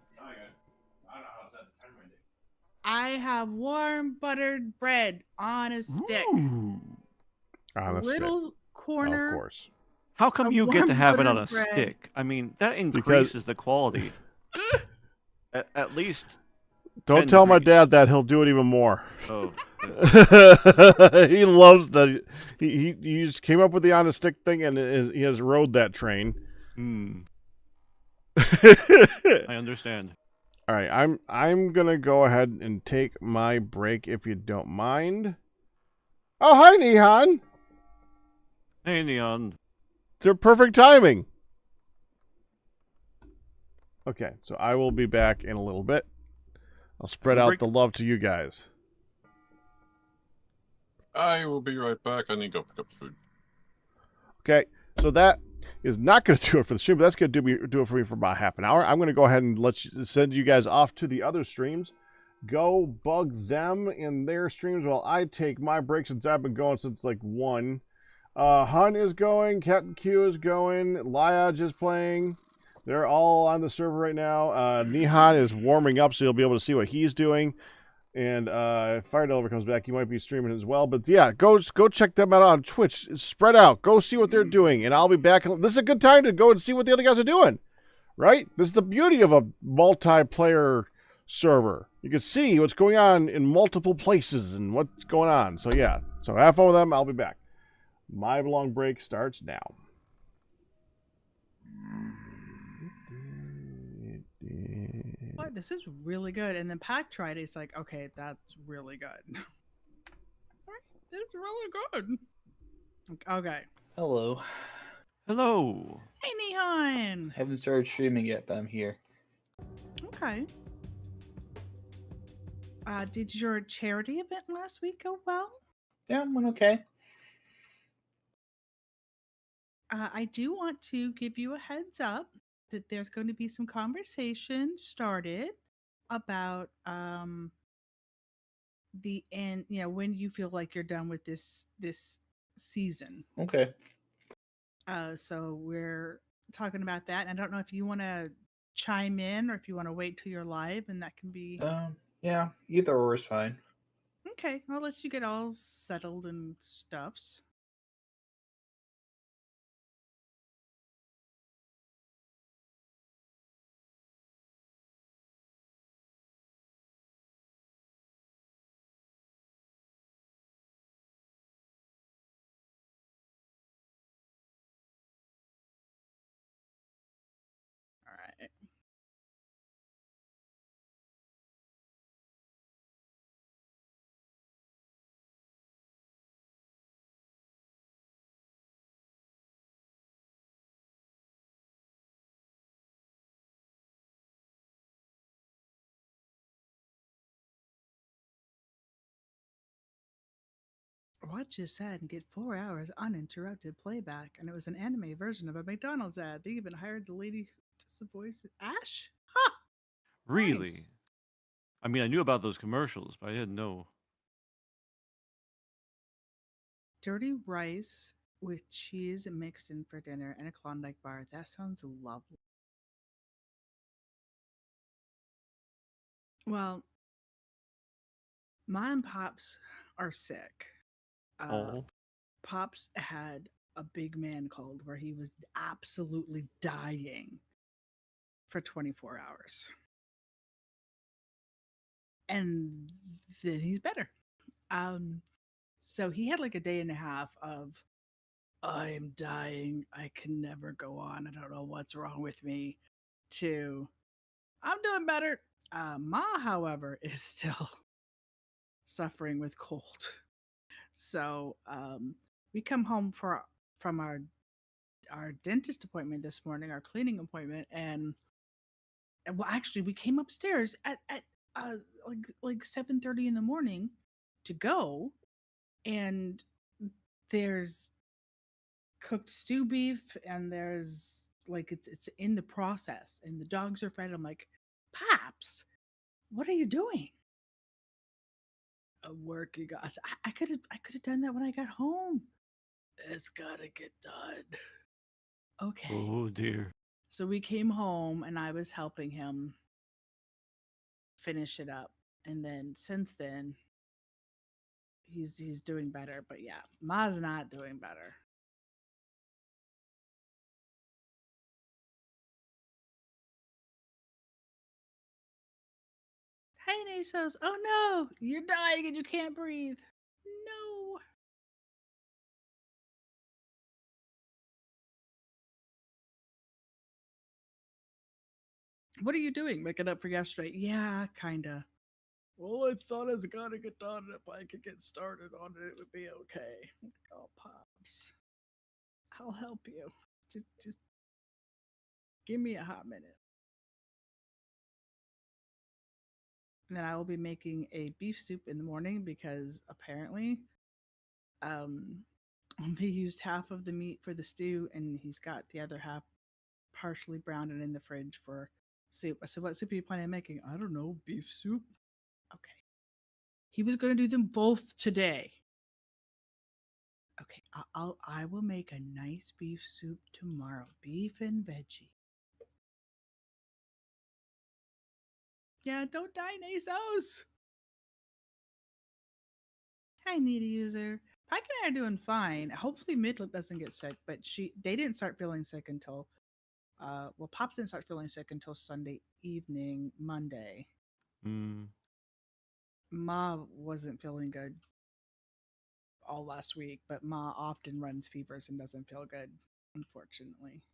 I have warm buttered bread on a stick. Ooh. On a little corner. Of course. How come you get to have it on a stick? I mean, that increases the quality. at least. Don't tell my dad that. He'll do it even more. Oh. He loves the. He just came up with the on a stick thing, and he has rode that train. I understand. All right, I'm gonna go ahead and take my break if you don't mind. Oh, hi, Nehan. Hey, Neon. It's perfect timing. Okay, so I will be back in a little bit. I'll spread out the love to you guys. I will be right back. I need to go pick up food. Okay, so that is not going to do it for the stream, but that's going to do it for me for about half an hour. I'm going to go ahead and send you guys off to the other streams. Go bug them in their streams while I take my break, since I've been going since like 1. Hun is going, Captain Q is going, Liaj is playing. They're all on the server right now. Nihan is warming up, so you'll be able to see what he's doing. And if Fire Delver comes back, he might be streaming as well. But yeah, go check them out on Twitch. Spread out. Go see what they're doing. And I'll be back. This is a good time to go and see what the other guys are doing. Right? This is the beauty of a multiplayer server. You can see what's going on in multiple places and what's going on. So yeah. So have fun with them. I'll be back. My long break starts now. What? This is really good. And then Pack tried it. It's like, okay, that's really good. All right, It's really good. Okay. Hello. Hello. Hey, Nihon. Haven't started streaming yet, but I'm here. Okay. Did your charity event last week go well? Yeah, went okay. I do want to give you a heads up that there's going to be some conversation started about the end, when you feel like you're done with this season. Okay. So we're talking about that. And I don't know if you want to chime in or if you want to wait till you're live, and that can be Yeah, either or is fine. okay. I'll let you get all settled and stuffs. All right. Watch this ad and get 4 hours uninterrupted playback. And it was an anime version of a McDonald's ad. They even hired the lady to voice Ash. Ha! Really? Nice. I mean, I knew about those commercials, but I didn't know. Dirty rice with cheese mixed in for dinner and a Klondike bar. That sounds lovely. Well, my and Pops are sick. Oh. Pops had a big man cold where he was absolutely dying for 24 hours. And then he's better. So he had like a day and a half of, I am dying. I can never go on. I don't know what's wrong with me. To, I'm doing better. Ma, however, is still suffering with cold. So we come home from our dentist appointment this morning, our cleaning appointment, and well, actually, we came upstairs at like 7:30 in the morning to go, and there's cooked stew beef, and there's like it's in the process, and the dogs are fed. I'm like, Pops, what are you doing? I'm working, guys. I could have done that when I got home. It's gotta get done. Okay. Oh dear. So we came home and I was helping him finish it up. And then since then, he's doing better. But yeah, Ma's not doing better. Hey, Nasos. Oh no, you're dying and you can't breathe. No. What are you doing? Making up for yesterday? Yeah, kinda. Well, I thought it's gotta get done. If I could get started on it, it would be okay. Oh, Pops, I'll help you. Just give me a hot minute. And then I will be making a beef soup in the morning because apparently, they used half of the meat for the stew, and he's got the other half partially browned and in the fridge for soup. I said, "What soup are you planning on making?" I don't know, beef soup. Okay. He was going to do them both today. Okay, I will make a nice beef soup tomorrow. Beef and veggie. Yeah, don't die, Nasos. Hi, Needy User. Pike and I are doing fine. Hopefully Midlet doesn't get sick, but they didn't start feeling sick until well, Pops didn't start feeling sick until Sunday evening, Monday. Ma wasn't feeling good all last week, but Ma often runs fevers and doesn't feel good, unfortunately.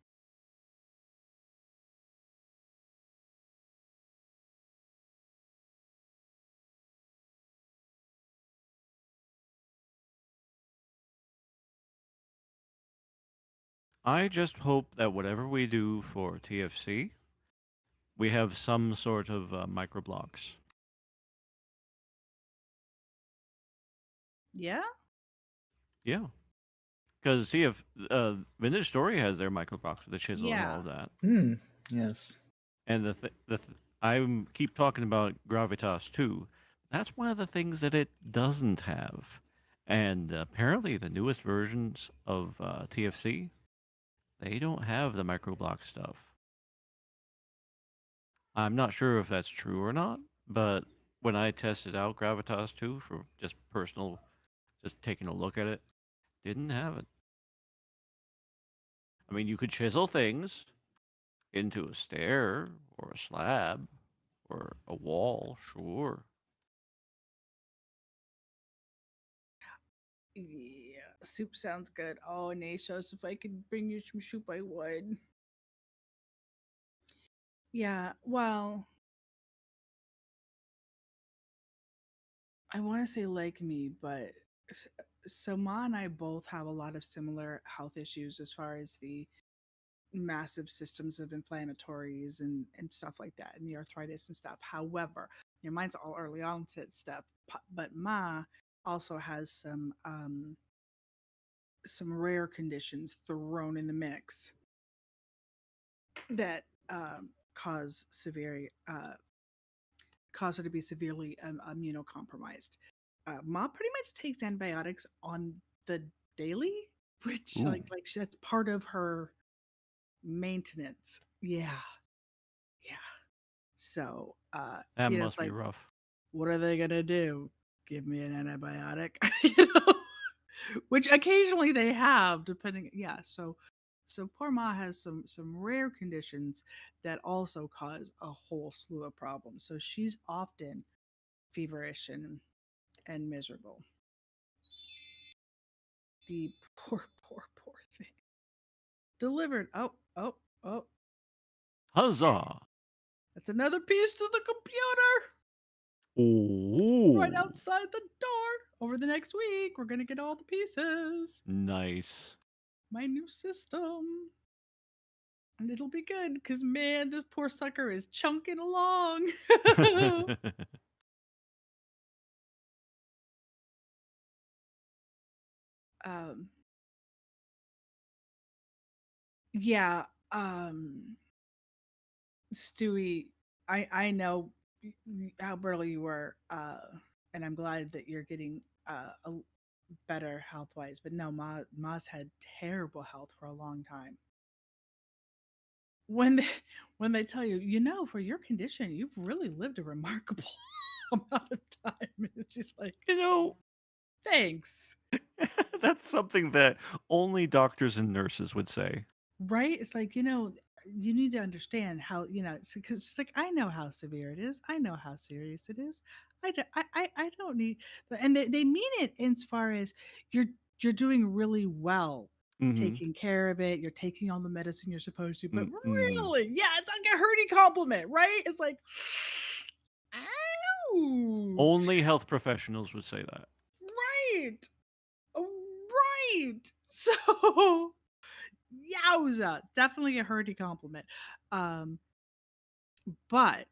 I just hope that whatever we do for TFC, we have some sort of microblocks. Yeah. Yeah. Because see if Vintage Story has their microblocks with the chisel and all Yeah. of that. Hmm. Yes. And I keep talking about Gravitas too. That's one of the things that it doesn't have. And apparently, the newest versions of TFC, they don't have the microblock stuff. I'm not sure if that's true or not, but when I tested out Gravitas 2 for just personal, just taking a look at it, didn't have it. I mean, you could chisel things into a stair or a slab or a wall, sure. Yeah. Soup sounds good. Oh, Nashos, if I could bring you some soup, I would. Yeah. Well, I want to say like me, but so Ma and I both have a lot of similar health issues as far as the massive systems of inflammatories and stuff like that, and the arthritis and stuff. However, mine's all early onset stuff, but Ma also has some rare conditions thrown in the mix that cause severe cause her to be severely immunocompromised. Ma pretty much takes antibiotics on the daily, which Ooh. like that's part of her maintenance. Yeah, yeah. So That it's must be like, rough. what are they gonna do? Give me an antibiotic, you know? Which occasionally they have, depending. Yeah, so poor Ma has some rare conditions that also cause a whole slew of problems. So she's often feverish and miserable. The poor thing. Delivered. Oh. Huzzah! That's another piece to the computer. Ooh. Right outside the door. Over the next week, we're gonna get all the pieces. Nice. My new system. And it'll be good because man, this poor sucker is chunking along. um yeah, Stewie, I know how burly you were, and I'm glad that you're getting better health wise. But no, Ma's had terrible health for a long time. When they, when they tell you, for your condition, you've really lived a remarkable amount of time. It's just like, thanks. That's something that only doctors and nurses would say. Right? It's like, you need to understand how, because it's like, I know how severe it is. I know how serious it is. I don't need, and they mean it as far as you're doing really well Mm-hmm. taking care of it. You're taking all the medicine you're supposed to, but Mm-hmm. really, yeah, it's like a hurty compliment, right? It's like, ouch. Only health professionals would say that. Right. Right. So, yowza, definitely a hurty compliment. But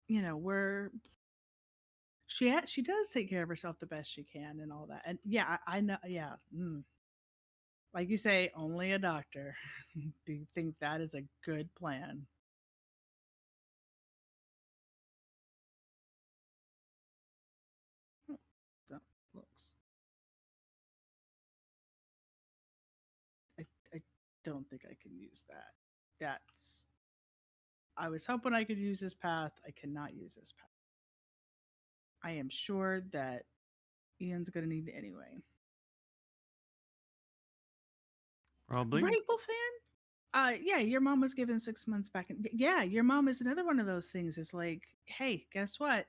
we're she does take care of herself the best she can and all that. And yeah, I know. Yeah, like you say, only a doctor. Do you think that is a good plan? That looks. I don't think I can use that. That's. I was hoping I could use this path. I cannot use this path. I am sure that Ian's gonna need it anyway. Probably. Right, Wolfan? Yeah, your mom was given 6 months back. And yeah, your mom is another one of those things. It's like, hey, guess what?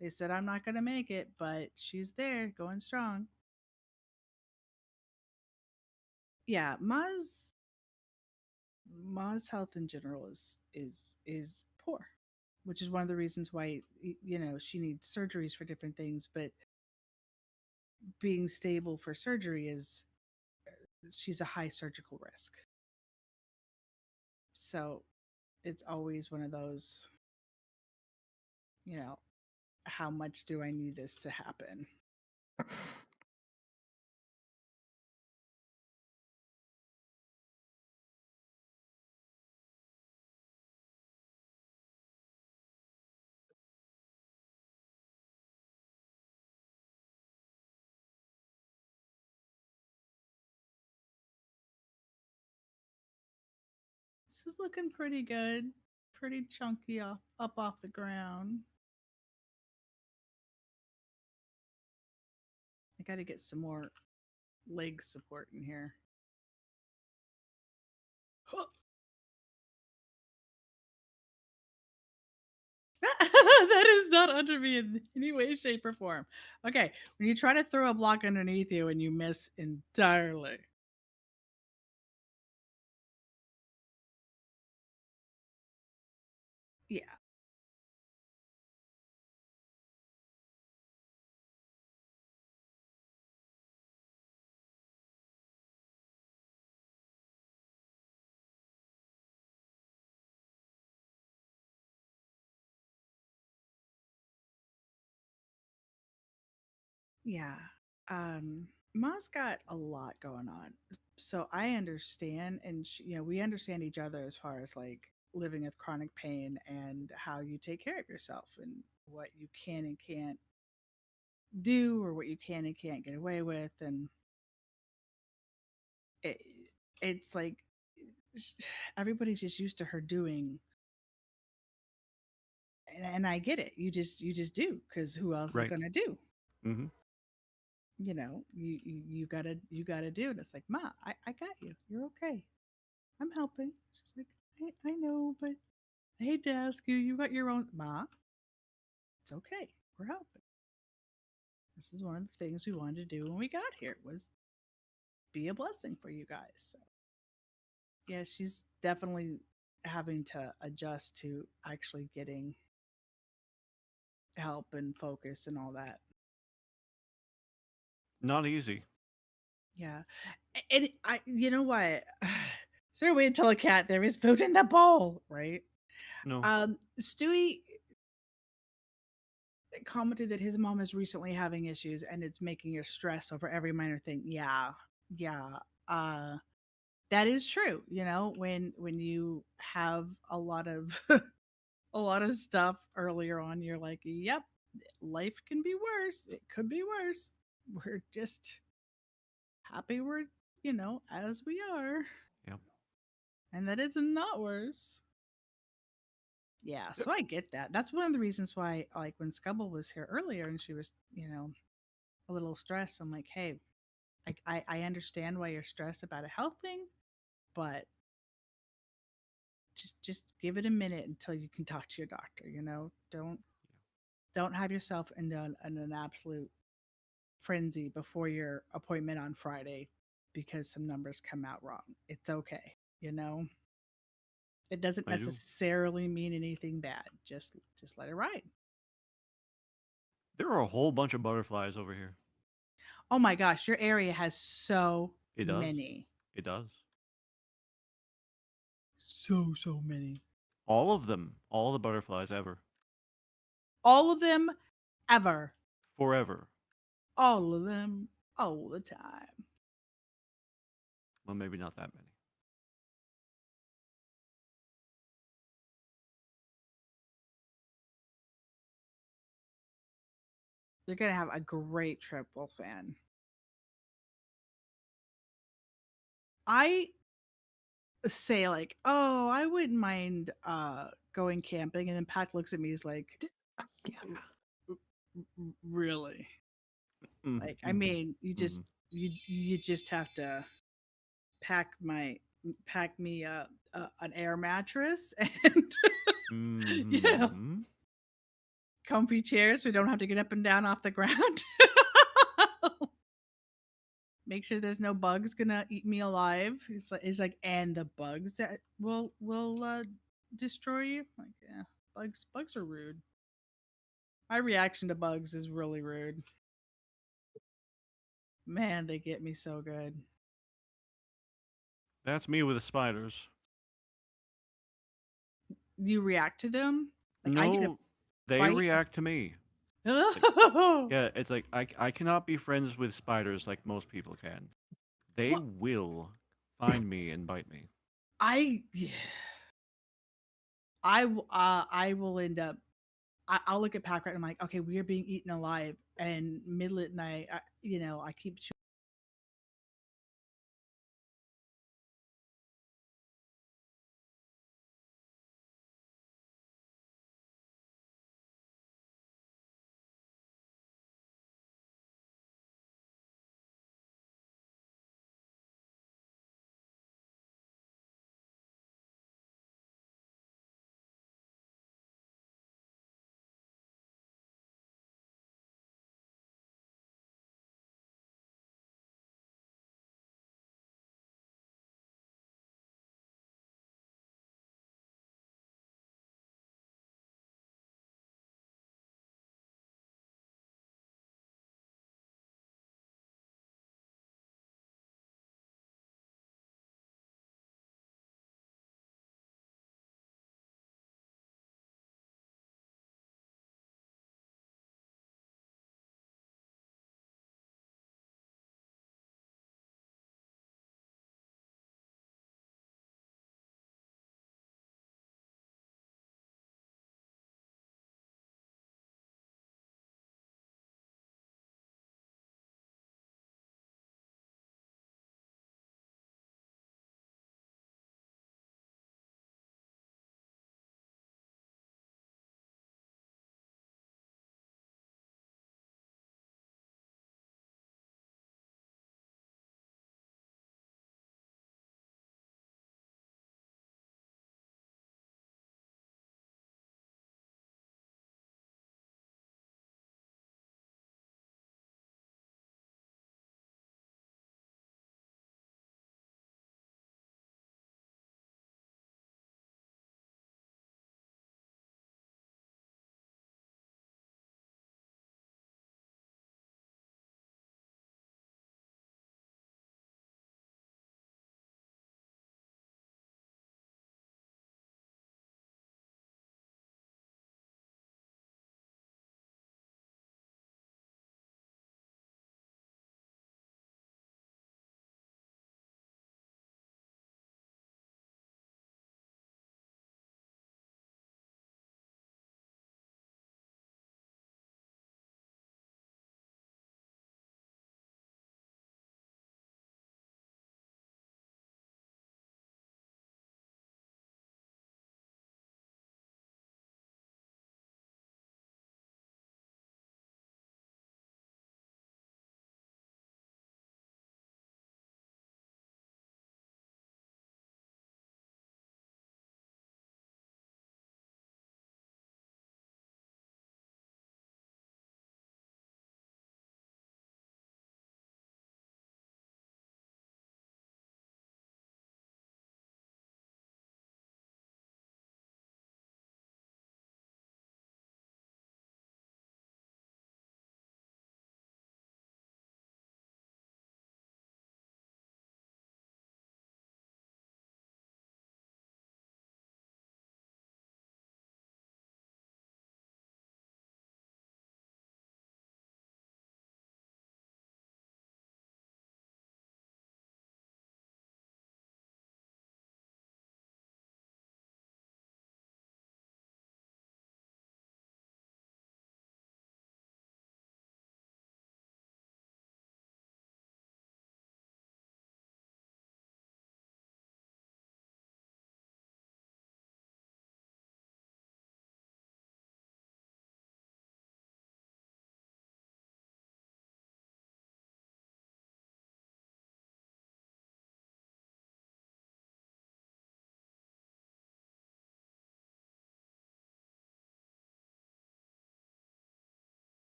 They said I'm not gonna make it, but she's there, going strong. Yeah, Ma's health in general is poor, which is one of the reasons why she needs surgeries for different things. But being stable for surgery is she's a high surgical risk. So it's always one of those, how much do I need this to happen? This is looking pretty good. Pretty chunky up off the ground. I got to get some more leg support in here. That is not under me in any way, shape, or form. Okay, when you try to throw a block underneath you and you miss entirely. Yeah. Yeah. Ma's got a lot going on. So I understand, and we understand each other as far as like living with chronic pain and how you take care of yourself and what you can and can't do or what you can and can't get away with. And it, it's like everybody's just used to her doing, and I get it. You just do, because who else is Right. gonna do? Mm-hmm. You gotta do it. It's like, Ma, I got you. You're okay. I'm helping. She's like, I know, but I hate to ask you. You got your own. Ma, it's okay. We're helping. This is one of the things we wanted to do when we got here, was be a blessing for you guys. So yeah, she's definitely having to adjust to actually getting help and focus and all that. Not easy. Yeah. And you know what? Is there a way to tell a cat there is food in the bowl, right? No. Stewie commented that his mom is recently having issues and it's making her stress over every minor thing. Yeah. Yeah. That is true. When you have a lot of a lot of stuff earlier on, you're like, yep, life can be worse. It could be worse. We're just happy we're, as we are. Yep. And that it's not worse. Yeah, so I get that. That's one of the reasons why, like, when Scubble was here earlier and she was, a little stressed, I'm like, hey, I understand why you're stressed about a health thing, but just give it a minute until you can talk to your doctor. Don't have yourself into an absolute frenzy before your appointment on Friday because some numbers come out wrong. It's okay. It doesn't I do. necessarily mean anything bad. Just let it ride. There are a whole bunch of butterflies over here. Oh my gosh, your area has so It does. many. It does. So many. All of them. All the butterflies ever. All of them ever. Forever. All of them all the time. Well, maybe not that many. You're going to have a great trip, Wolfan. I say like, oh, I wouldn't mind going camping, and then Pac looks at me, he's like, really? Like, I mean, you just have to pack me an air mattress and comfy chairs so we don't have to get up and down off the ground. Make sure there's no bugs gonna eat me alive. It's like, and the bugs that will destroy you. Like, yeah, bugs are rude. My reaction to bugs is really rude. Man, they get me so good. That's me with the spiders. You react to them? Like I get a No, they bite. react to me. Oh. Yeah, it's like I cannot be friends with spiders like most people can. They What? will find me and bite me. I will end up. I'll look at Packrat and I'm like, okay, we are being eaten alive, and middle at night, I keep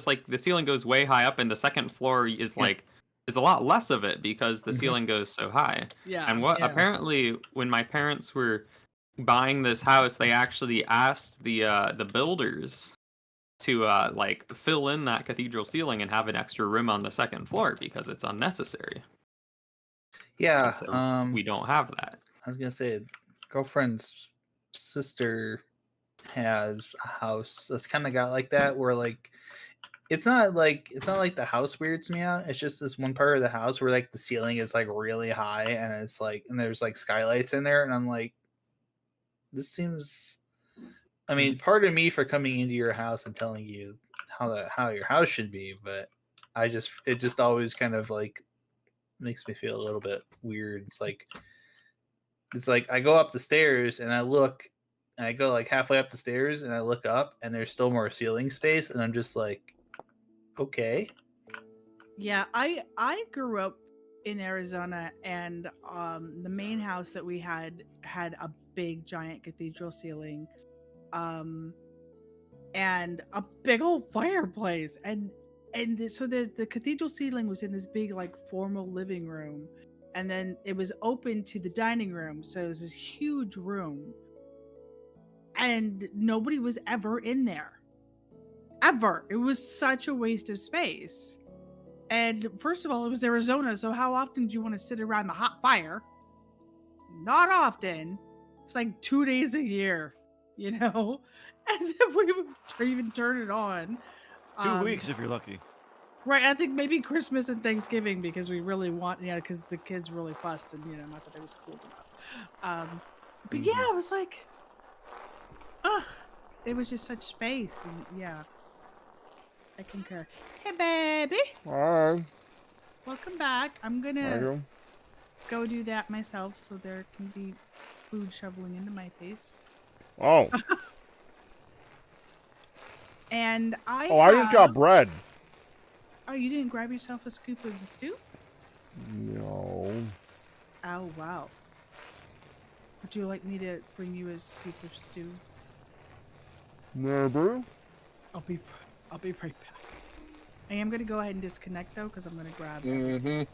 just like the ceiling goes way high up, and the second floor is like is a lot less of it because the ceiling goes so high. Yeah. And what Yeah. apparently when my parents were buying this house, they actually asked the builders to like fill in that cathedral ceiling and have an extra room on the second floor because it's unnecessary. Yeah. And so we don't have that. I was gonna say, girlfriend's sister has a house that's kind of got like that, where like it's not like the house weirds me out. It's just this one part of the house where like the ceiling is like really high, and it's like, and there's like skylights in there, and I'm like, this seems. I mean, pardon me for coming into your house and telling you how your house should be, but it just always kind of like makes me feel a little bit weird. It's like I go up the stairs and I look, and I go like halfway up the stairs and I look up and there's still more ceiling space, and I'm just like, okay. Yeah, I grew up in Arizona, and the main house that we had a big giant cathedral ceiling, and a big old fireplace, and so the cathedral ceiling was in this big like formal living room, and then it was open to the dining room, so it was this huge room, and nobody was ever in there, ever. It was such a waste of space. And first of all, it was Arizona, so how often do you want to sit around the hot fire? Not often. It's like 2 days a year, you know? And then we would even turn it on. 2 weeks if you're lucky. Right, I think maybe Christmas and Thanksgiving, because we really want, because the kids really fussed, and, not that it was cool enough. But yeah, it was like, it was just such space, and yeah. I concur. Hey, baby. Hi. Welcome back. I'm gonna go do that myself, so there can be food shoveling into my face. Oh. And I just got bread. Oh, you didn't grab yourself a scoop of the stew? No. Oh, wow. Would you like me to bring you a scoop of stew? Never. I'll be right back. I am going to go ahead and disconnect, though, because I'm going to grab back.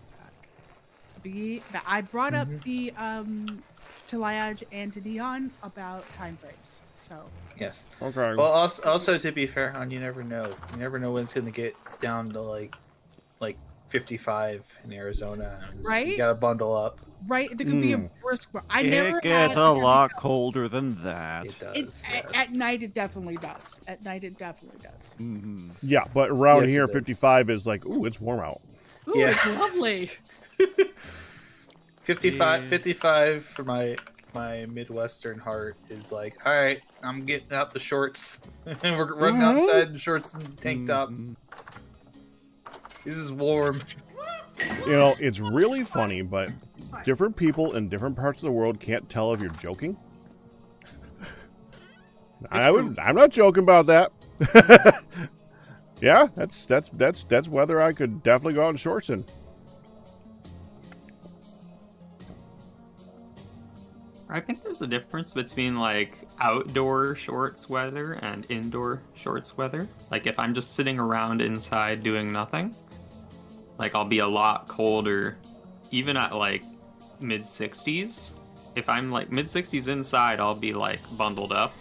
I brought up the to Liage and to Dion about time frames. So Yes. Okay. Well, also to be fair, hon, you never know. You never know when it's gonna get down to like 55 in Arizona. Right? You gotta bundle up. Right? There could be a brisk. It gets a lot colder than that. It does. At night, it definitely does. At night, it definitely does. Mm-hmm. Yeah, but around Yes, here, it does. 55 is like, ooh, it's warm out. Ooh, Yeah. it's lovely. 55 for my Midwestern heart is like, all right, I'm getting out the shorts. We're running outside in shorts and tank top. This is warm. It's really funny, but It's fine. different people in different parts of the world can't tell if you're joking. I'm not joking about that. Yeah, that's weather I could definitely go out in shorts in. I think there's a difference between like outdoor shorts weather and indoor shorts weather. Like if I'm just sitting around inside doing nothing, like I'll be a lot colder even at like mid 60s. If I'm like mid 60s inside, I'll be like bundled up.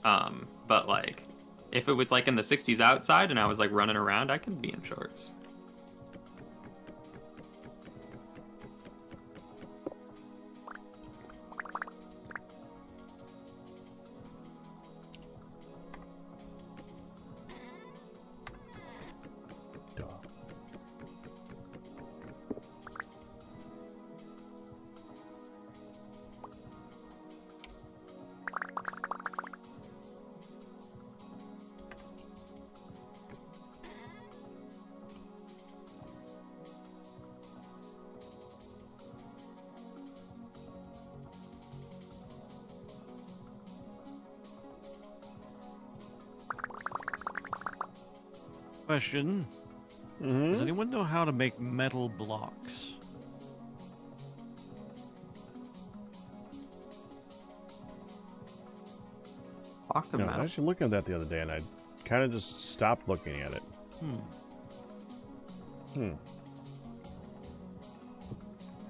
But like if it was like in the 60s outside and I was like running around, I could be in shorts. Question. Does anyone know how to make metal blocks? Talk No, I about was actually looking at that the other day, and I kind of just stopped looking at it. I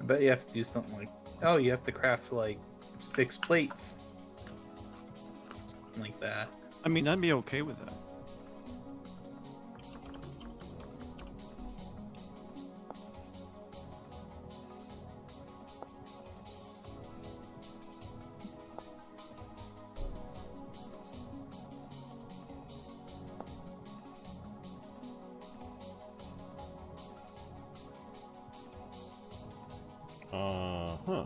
bet you have to do something like, oh, you have to craft like 6 plates. Something like that. I mean, I'd be okay with that. Uh-huh.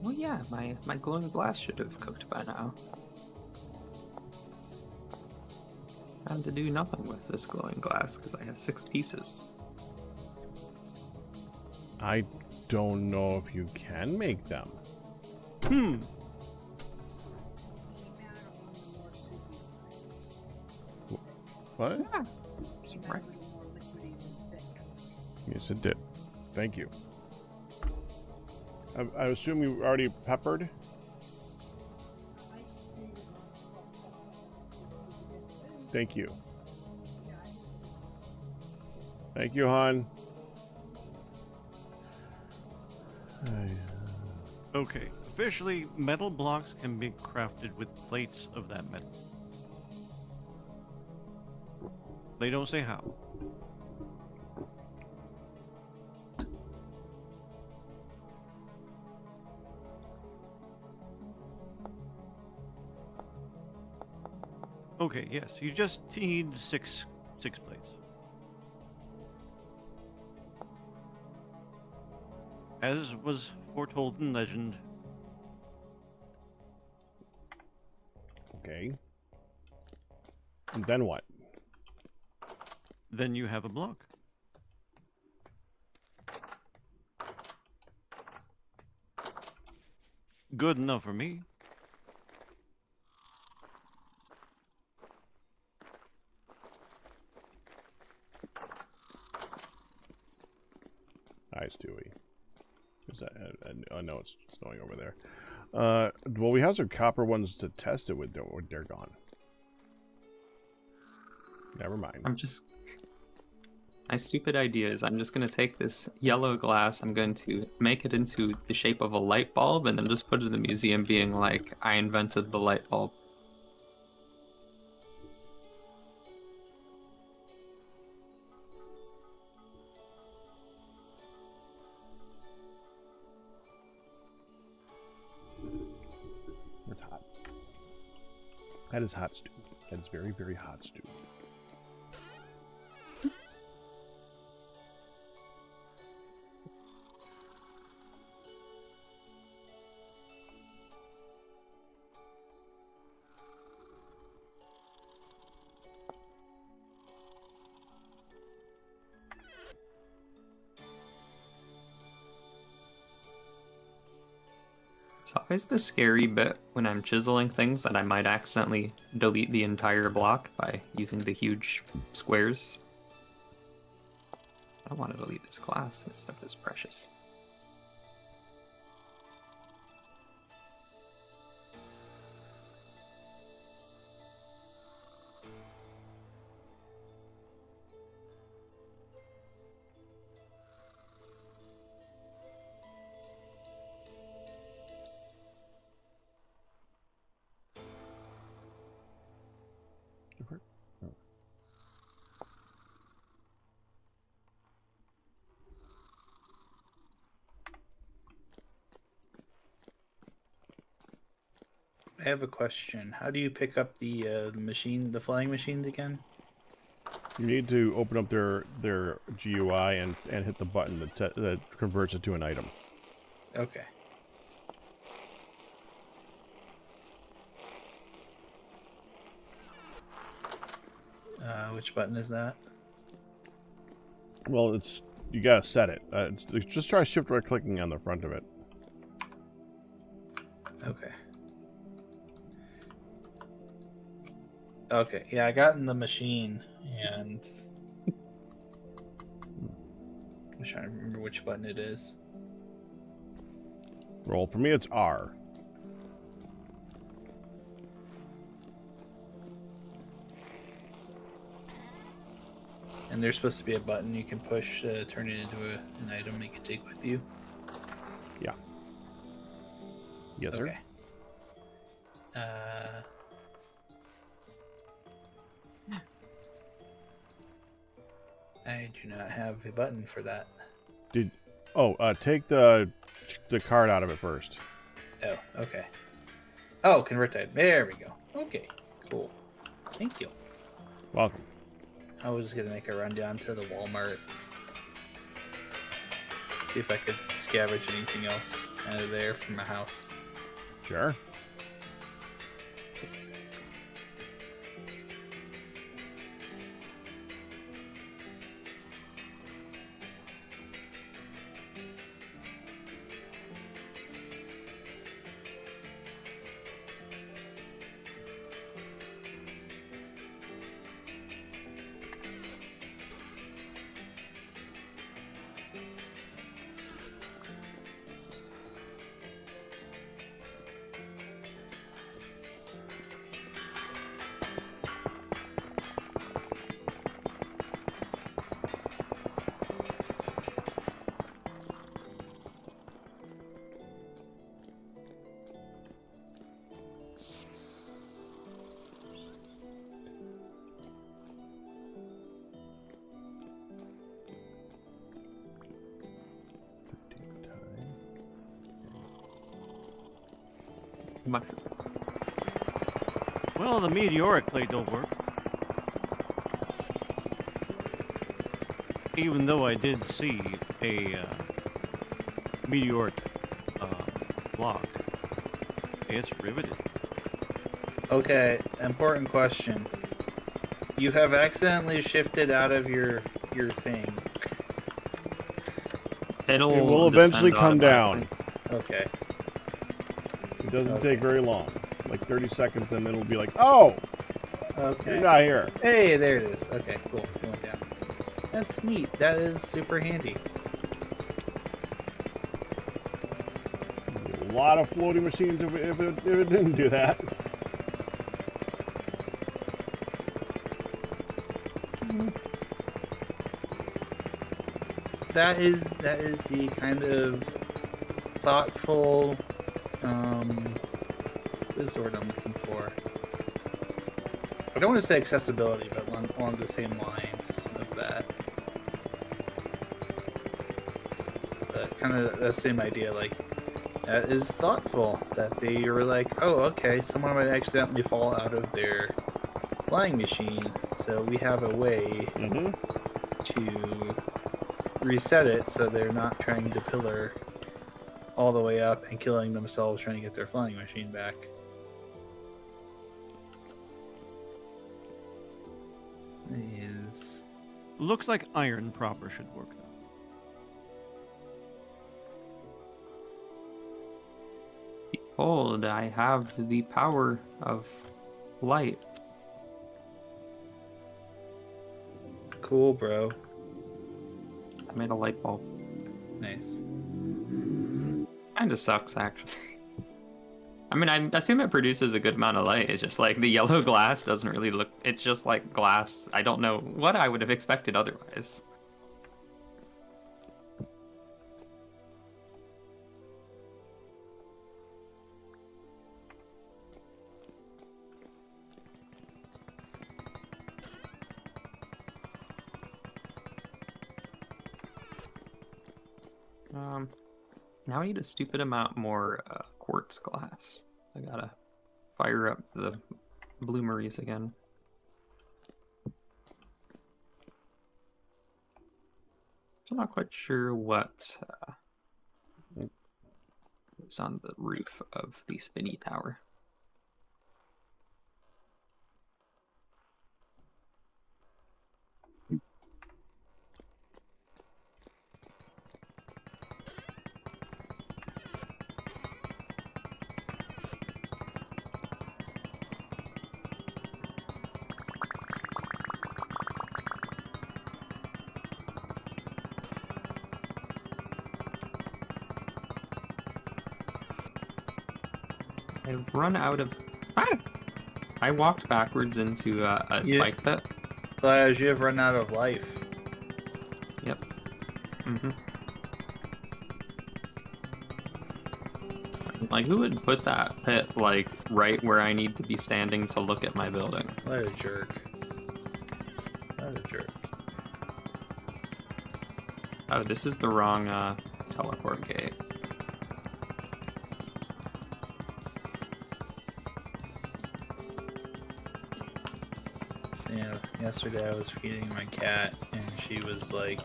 Well, yeah, my glowing glass should have cooked by now. I had to do nothing with this glowing glass because I have 6 pieces. I don't know if you can make them. What? Yeah. It's right. Yes, it did. Thank you. I assume you already peppered? Thank you. Thank you, Han. Okay, officially, metal blocks can be crafted with plates of that metal. They don't say how. Okay, yes, you just need six plates. As was foretold in legend. Okay. And then what? Then you have a block. Good enough for me. Hi, Stewie. Is that? I know it's snowing over there. Well, we have some copper ones to test it with. They're gone. Never mind. My stupid idea is I'm just going to take this yellow glass, I'm going to make it into the shape of a light bulb, and then just put it in the museum being like, I invented the light bulb. It's hot. That is hot stew. That is very, very hot stew. It's always the scary bit when I'm chiseling things that I might accidentally delete the entire block by using the huge squares. I don't want to delete this glass, this stuff is precious. I have a question. How do you pick up the flying machines again? You need to open up their GUI and hit the button that converts it to an item. Okay. Which button is that? Well, you gotta set it. Just try shift right clicking on the front of it. Okay. Okay, yeah, I got in the machine, and I'm trying to remember which button it is. Roll. For me, it's R. And there's supposed to be a button you can push to turn it into an item you can take with you. Yeah. Yes, Okay. sir. I do not have a button for that. Take the card out of it first. Oh, okay. Oh, convert type. There we go. Okay, cool. Thank you. Welcome. I was just gonna make a run down to the Walmart. See if I could scavenge anything else out of there from my house. Sure. Well, the meteoric plate don't work. Even though I did see a meteoric block, it's riveted. Okay, important question. You have accidentally shifted out of your thing. It will eventually come down. Okay. It doesn't take very long. Like 30 seconds, and it'll be like, oh! Okay. You're not here. Hey, there it is. Okay, cool. Going down. That's neat. That is super handy. A lot of floating machines if it didn't do that. That is the kind of thoughtful what is the word I'm looking for? I don't want to say accessibility, but along the same lines of that. But kind of that same idea, like that is thoughtful that they were like, oh, okay, someone might accidentally fall out of their flying machine, so we have a way to reset it so they're not trying to pillar all the way up and killing themselves trying to get their flying machine back. Is Looks like iron proper should work though. Behold, I have the power of light. cool, bro. I made a light bulb. Nice. Kinda sucks, actually. I mean, I assume it produces a good amount of light. It's just like the yellow glass doesn't really look... It's just like glass. I don't know what I would have expected otherwise. Now I need a stupid amount more quartz glass. I gotta fire up the bloomeries again. So I'm not quite sure what is on the roof of the spinny tower. I've run out of. I walked backwards into a spike pit. As you have run out of life. Yep. Mm-hmm. Like, who would put that pit, like, right where I need to be standing to look at my building? What a jerk. What a jerk. Oh, this is the wrong teleport gate. So, yeah, yesterday I was feeding my cat and she was like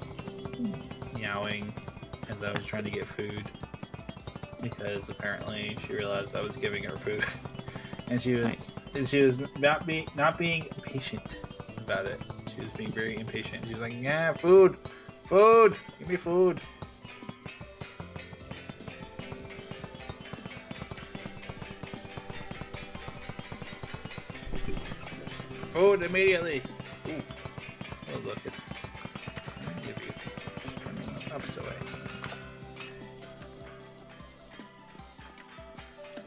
meowing as I was trying to get food because apparently she realized I was giving her food and she was not being patient about it. She was being very impatient. She was like, "Yeah, food, give me food." Food immediately. Ooh. Oh, locusts. Opposite way.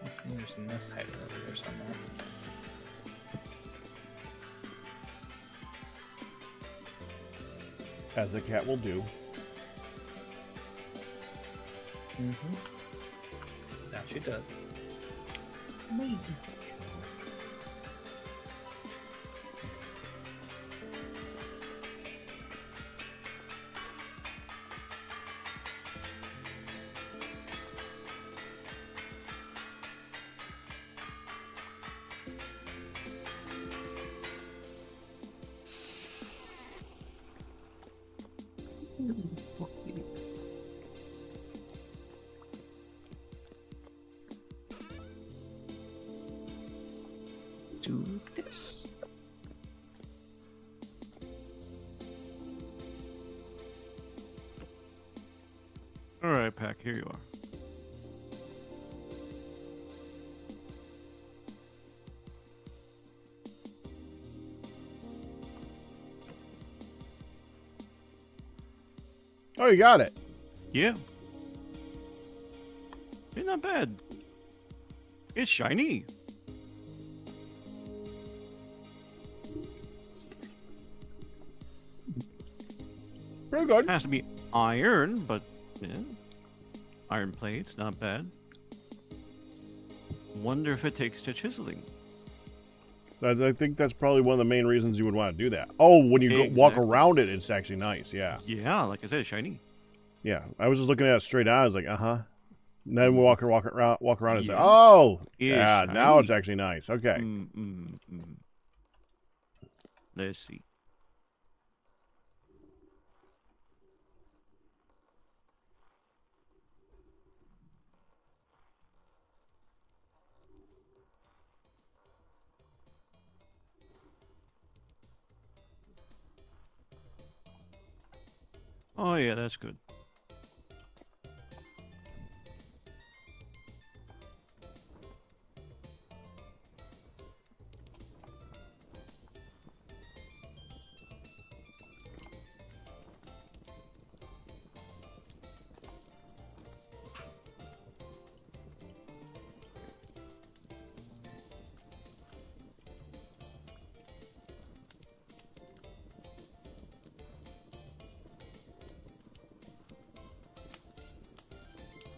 This means there's a nest hiding over here somewhere. As a cat will do. Mm-hmm. Now she does. Maybe. Do this. All right, Pack, here you are. Oh, you got it. Yeah. It's not bad. It's shiny. Very good. Has to be iron, but yeah. Iron plates, not bad. Wonder if it takes to chiseling. I think that's probably one of the main reasons you would want to do that. Oh, when you walk around it, it's actually nice. Yeah. Yeah, like I said, it's shiny. Yeah, I was just looking at it straight on. I was like, uh-huh. And then we walk around and say, Yeah. oh, It's yeah, shiny. now it's actually nice. Okay. Let's see. Oh, yeah, that's good.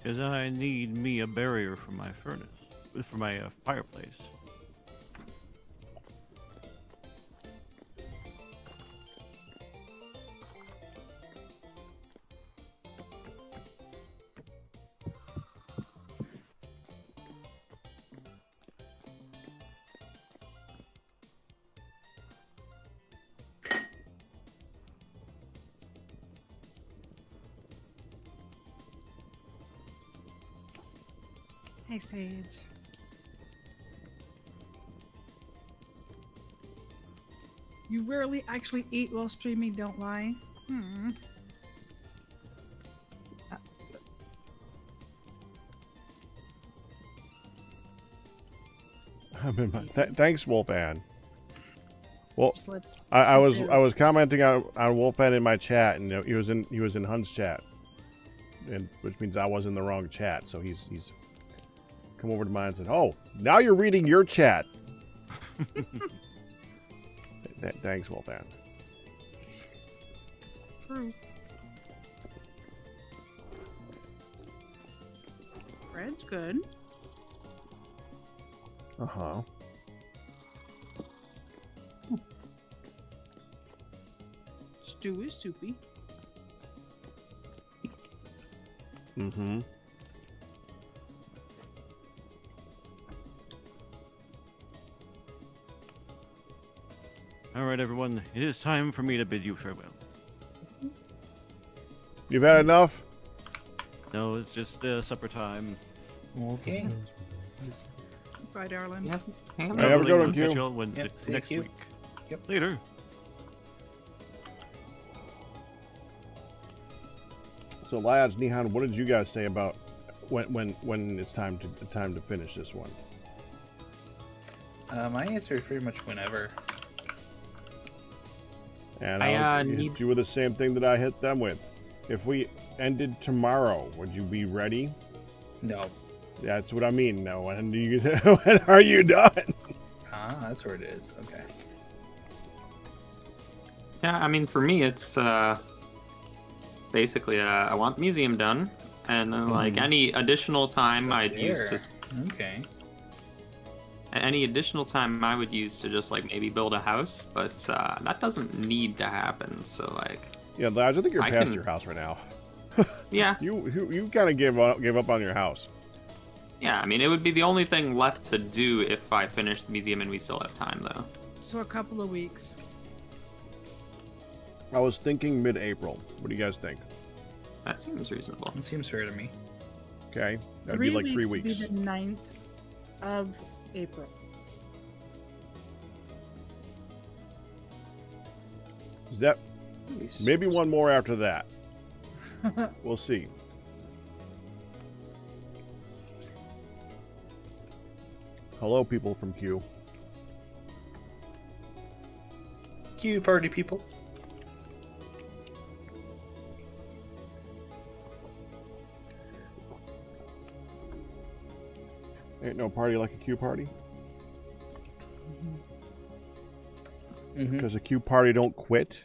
Because I need me a barrier for my furnace, for my fireplace. Hey, Sage. You rarely actually eat while streaming, don't lie. Thanks, Wolfan. Well, Let's I sit was there. commenting on Wolfan in my chat, and he was in Hunt's chat, and which means I was in the wrong chat. So he's come over to mine and said, "Oh, now you're reading your chat." Thanks, Wolfan. True. Bread's good. Uh-huh. Stew is soupy. Mm-hmm. All right, everyone. It is time for me to bid you farewell. You've had enough? No, it's just supper time. Okay. Bye, darling. Yeah. Have a good one, Q. Next you. week. Yep. Later. So, lads, Nihan, what did you guys say about when it's time to finish this one? My answer is pretty much whenever. And I'll hit you with the same thing that I hit them with. If we ended tomorrow, would you be ready? No. That's what I mean. No. When are you done? Ah, that's where it is. Okay. Yeah, I mean, for me, it's basically I want the museum done, and then like any additional time I'd use to. Okay. Any additional time I would use to just like maybe build a house, but that doesn't need to happen. So like. Yeah, lads, I think you're past your house right now. Yeah. You kind of gave up on your house. Yeah, I mean, it would be the only thing left to do if I finish the museum and we still have time, though. So a couple of weeks. I was thinking mid-April. What do you guys think? That seems reasonable. It seems fair to me. Okay, that'd be like 3 weeks. Would be the 9th of April. Is that maybe one more after that? We'll see. Hello, people from Q. Q party people. Ain't no party like a Q party. Because a Q party don't quit.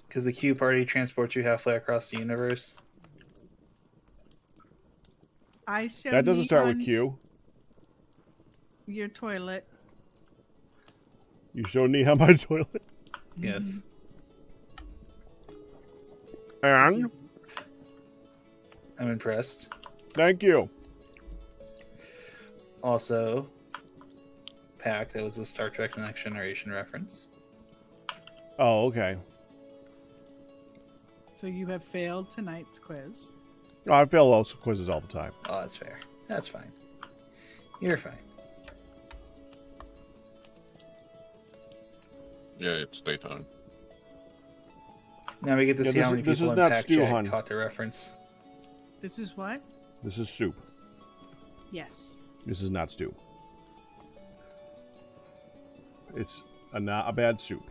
Because the Q party transports you halfway across the universe. I shall That doesn't be start with on Q. Your toilet. You showed me how my toilet. Yes. And I'm impressed. Thank you. Also, Pack, that was a Star Trek The Next Generation reference. Oh, okay. So you have failed tonight's quiz. Oh, I fail all quizzes all the time. Oh, that's fair. That's fine. You're fine. Yeah, it's daytime. Now we get to see how many this people is in not Pack stew, Chat hun. caught the reference. This is what? This is soup. Yes. This is not stew. It's not a bad soup.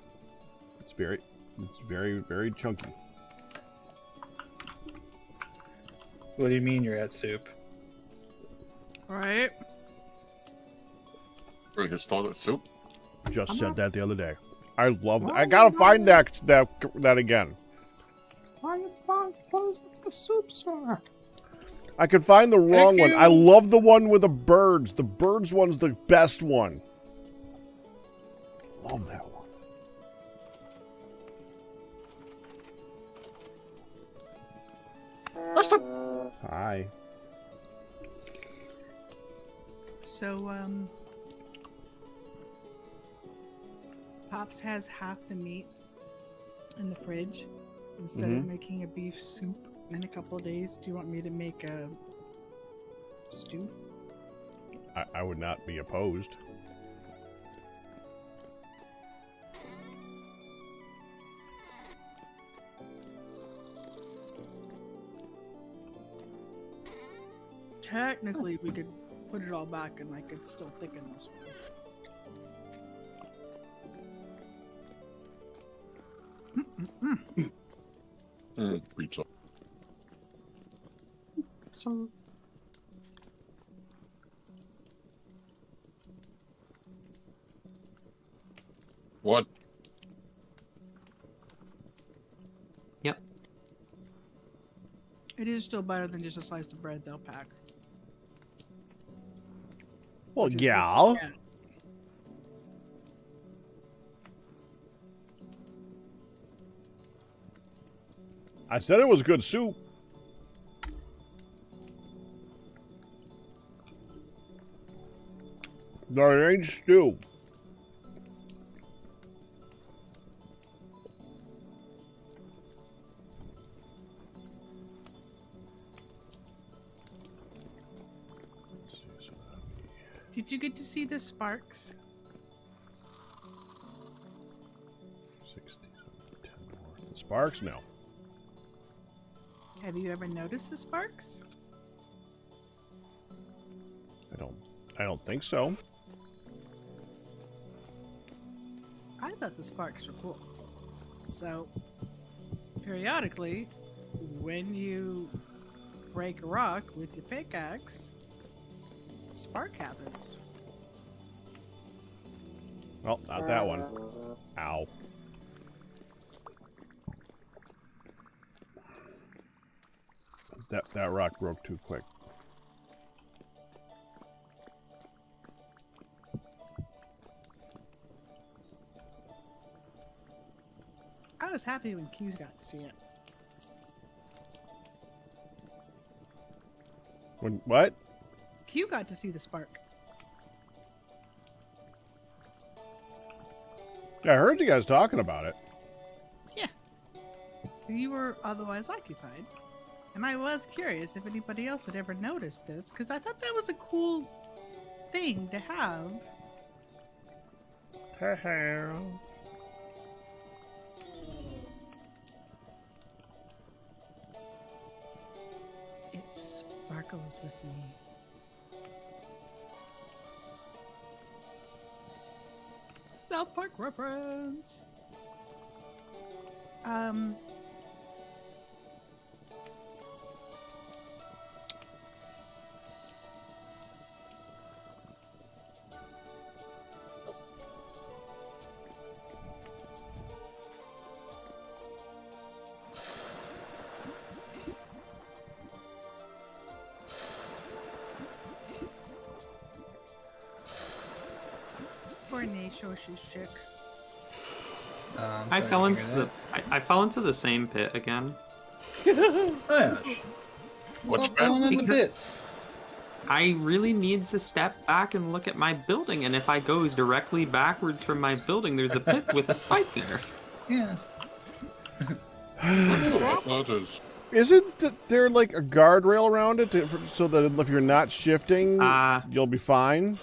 It's very, very chunky. What do you mean you're at soup? Right. Wait, his toilet soup? Just said that the other day. I love that. I gotta find that again. The soup, sir. I could find the wrong one. I love the one with the birds. The birds one's the best one. Love that one. Hi. So, Pops has half the meat in the fridge. Instead of making a beef soup in a couple of days, do you want me to make a stew? I would not be opposed. Technically, we could put it all back and I could still thicken this one. Pizza. So, is still better than just a slice of bread they'll pack. Well, Which is yeah. what you get. I said it was good soup. No, it ain't stew. Did you get to see the sparks? 60, 10 more. The sparks? No. Have you ever noticed the sparks? I don't think so. I thought the sparks were cool. So, periodically, when you break a rock with your pickaxe, a spark happens. Well, not that one. Ow. That rock broke too quick. I was happy when Q got to see it. When what? Q got to see the spark. Yeah, I heard you guys talking about it. Yeah. You were otherwise occupied. And I was curious if anybody else had ever noticed this, because I thought that was a cool thing to have. It sparkles with me. South Park reference. Poor Shoshi's chick. I fell into the I fell into the same pit again. Ash. What's falling into pits? I really need to step back and look at my building, and if I goes directly backwards from my building, there's a pit with a spike there. Yeah. Isn't there like a guardrail around it so that if you're not shifting, you'll be fine?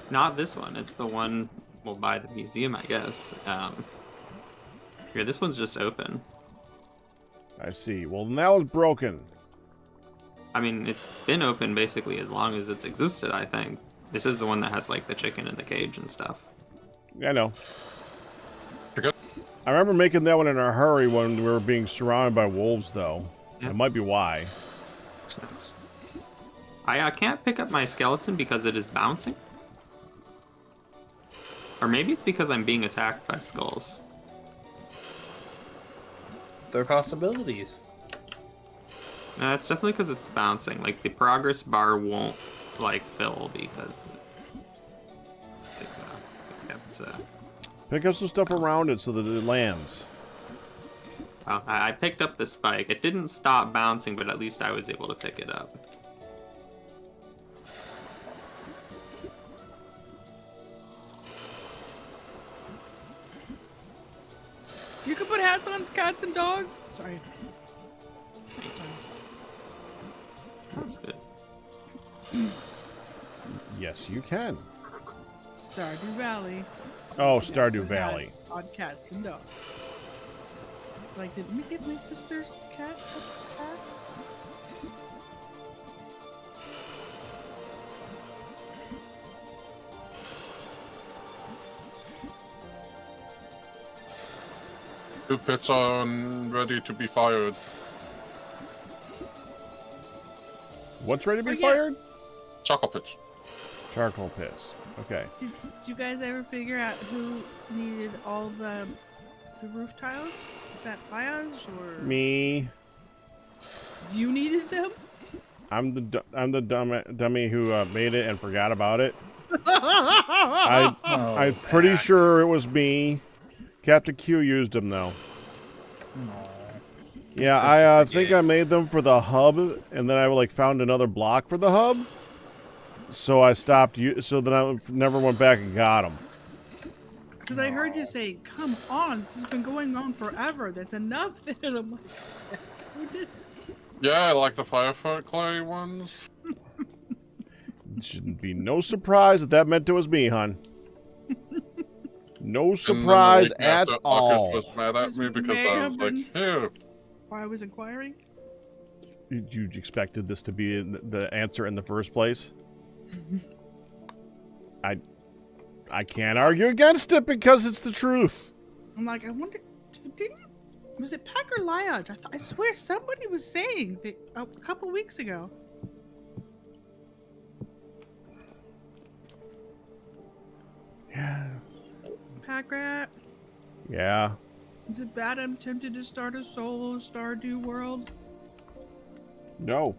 Not this one. It's the one, well, by the museum, I guess. Here, this one's just open. I see. Well, now it's broken. I mean, it's been open basically as long as it's existed, I think. This is the one that has, like, the chicken in the cage and stuff. I know. You're good? I remember making that one in a hurry when we were being surrounded by wolves, though. Yeah. That might be why. Makes sense. I can't pick up my skeleton because it is bouncing. Or maybe it's because I'm being attacked by skulls. There are possibilities. No, it's definitely because it's bouncing. Like, the progress bar won't, like, fill because Pick up some stuff around it so that it lands. Well, I picked up the spike. It didn't stop bouncing, but at least I was able to pick it up. You can put hats on cats and dogs. Sorry. That's good. Yes, you can. Stardew Valley. Oh, You can Stardew put Valley. hats on cats and dogs. Like, did we give my sister's cat a hat? Two pits on, ready to be fired. What's ready to be Oh, yeah. fired? Charcoal pits. Charcoal pits. Okay. Did you guys ever figure out who needed all the roof tiles? Is that Lions or Me. You needed them? I'm the dummy who made it and forgot about it. Oh, I'm pretty sure it was me. Captain Q used them though. Yeah, I think I made them for the hub, and then I like found another block for the hub. So I stopped. So then I never went back and got them. Because I heard you say, "Come on, this has been going on forever. There's enough there." I'm like, "Who did?" Yeah, I like the Firefly clay ones. It shouldn't be no surprise that meant it was me, hon. No surprise at all. Was mad at me because I was like, "Here." Why I was inquiring? You expected this to be the answer in the first place? I can't argue against it because it's the truth. I'm like, I wonder, was it Pack or Liage? I swear somebody was saying that a couple weeks ago. Yeah. Pack Rat, Yeah. is it bad I'm tempted to start a solo Stardew world? No.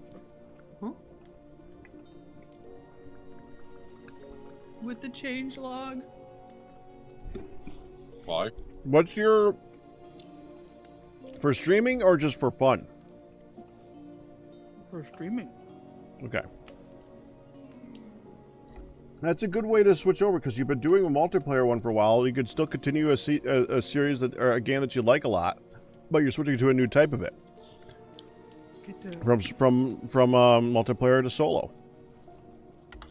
With the change log? Why? What's your... For streaming or just for fun? For streaming. Okay. That's a good way to switch over because you've been doing a multiplayer one for a while. You could still continue a series that, or a game that you like a lot, but you're switching to a new type of it. From multiplayer to solo.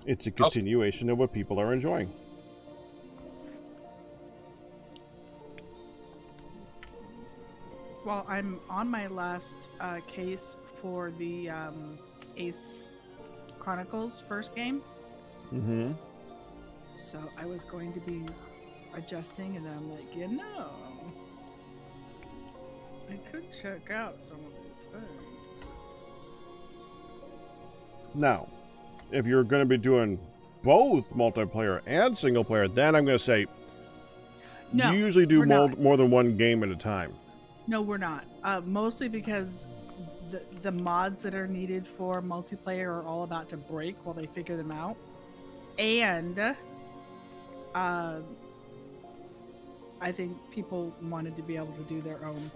It's a continuation of what people are enjoying. Well, I'm on my last case for the Ace Chronicles first game. Mm-hmm. So I was going to be adjusting, and then I'm like, I could check out some of these things. Now, if you're going to be doing both multiplayer and single player, then I'm going to say No, you usually do we're more than one game at a time. No, we're not. Mostly because the mods that are needed for multiplayer are all about to break while they figure them out. And I think people wanted to be able to do their own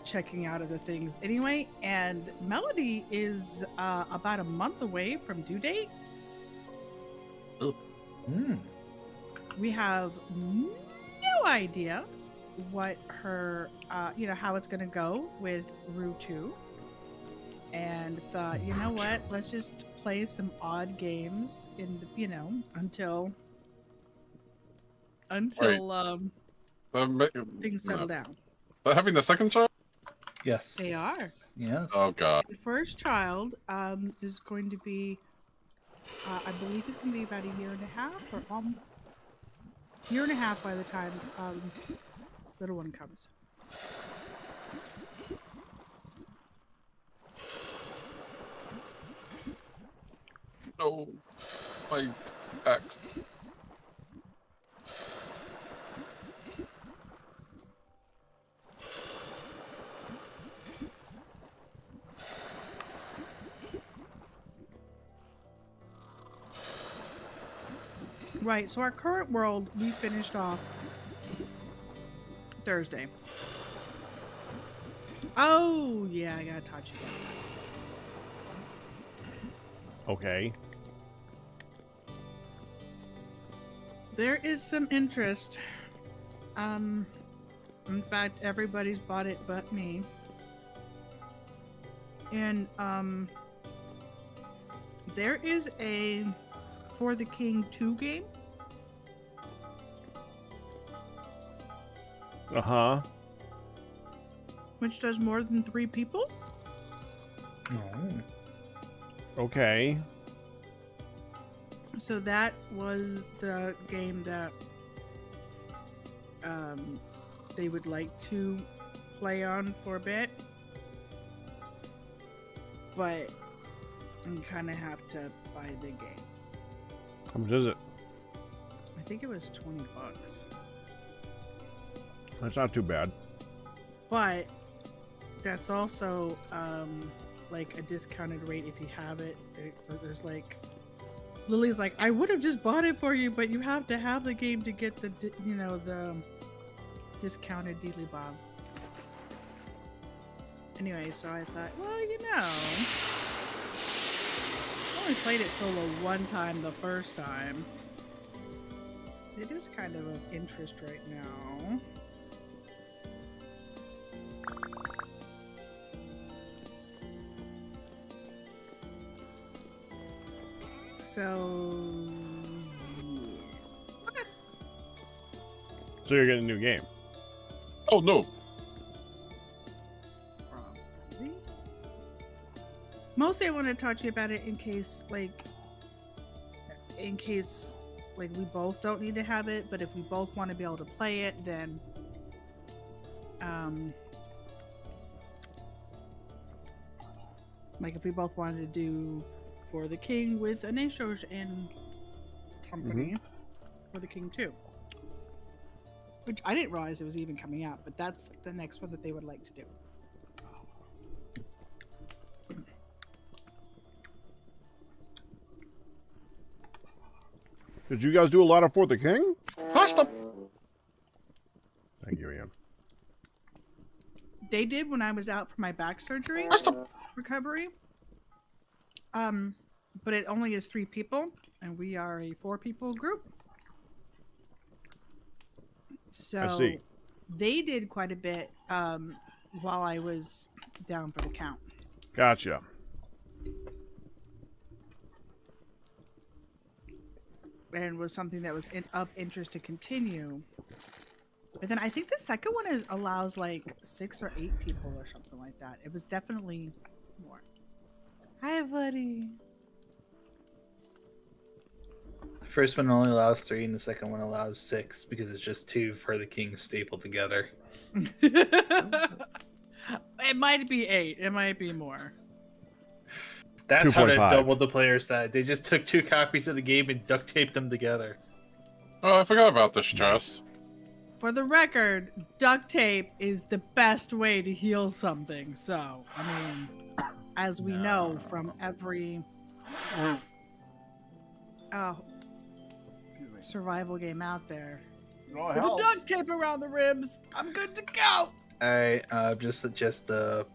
checking out of the things anyway. And Melody is about a month away from due date. We have no idea what her, how it's going to go with Rue 2. And thought, you know what, let's just play some odd games in the, until things settle down. They're having the second child? Yes. They are. Yes. Oh god. The first child is going to be, I believe it's going to be about a year and a half, or year and a half by the time little one comes. No, my axe. Right, so our current world, we finished off Thursday. Oh, yeah, I gotta touch you about that. Okay. There is some interest. In fact, everybody's bought it but me. And, there is a For the King 2 game. Uh-huh. Which does more than 3 people? Okay. So that was the game that they would like to play on for a bit. But you kind of have to buy the game. How much is it? I think it was $20. That's not too bad. But that's also like a discounted rate if you have it. So there's like Lily's like, I would have just bought it for you, but you have to have the game to get the the discounted dealy bob. Anyway, so I thought, well, I only played it solo one time the first time. It is kind of interest right now. So, yeah. So you're getting a new game. Oh no. Probably. Mostly I want to talk to you about it in case we both don't need to have it, but if we both want to be able to play it, then like if we both wanted to do For the King with Anishosh and company For the King 2. Which I didn't realize it was even coming out, but that's the next one that they would like to do. Did you guys do a lot of For the King? Custom. Thank you, Ian. They did when I was out for my back surgery recovery. But it only is 3 people, and we are a 4-people group. So I see. They did quite a bit while I was down for the count. Gotcha. And was something that was of interest to continue. But then I think the second one allows like 6 or 8 people or something like that. It was definitely more. Hi, buddy. The first one only allows 3, and the second one allows 6 because it's just 2 For the King stapled together. It might be 8. It might be more. That's how they've 2.5. doubled the player set. They just took 2 copies of the game and duct taped them together. Oh, I forgot about this, Jess. For the record, duct tape is the best way to heal something. So, I mean, as we know from every survival game out there, put a duct tape around the ribs. I'm good to go. Alright, just a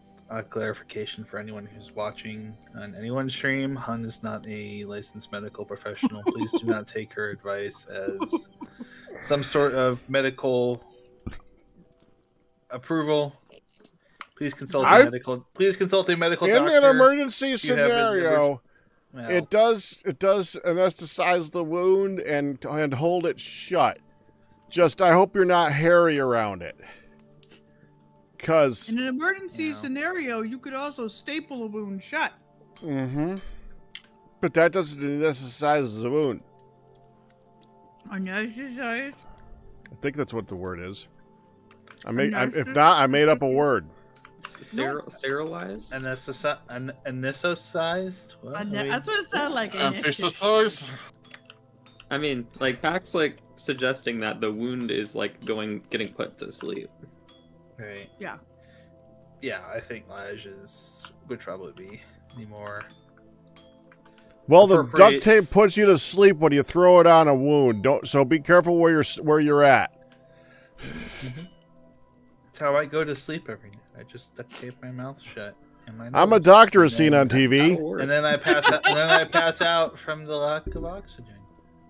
clarification for anyone who's watching on anyone's stream. Hun is not a licensed medical professional. Please do not take her advice as some sort of medical approval. Please consult a medical. Please consult a medical doctor. In an emergency if you have scenario, well, it does anesthetize the wound and hold it shut. Just I hope you're not hairy around it. Because in an emergency scenario, you could also staple a wound shut. But that doesn't anesthetize the wound. Anesthetize? I think that's what the word is. If not, I made up a word. Sterilize? Anesthetized? That's what it sounded like. Emphasize? I mean, like, Pack's like suggesting that the wound is like getting put to sleep. Right. Yeah. Yeah, I think Laj would probably be the more. Well, the duct tape puts you to sleep when you throw it on a wound. So be careful where you're at. That's how I go to sleep every night. I just duct tape my mouth shut. I'm a doctor as seen on TV. And then I pass out. And then I pass out from the lack of oxygen.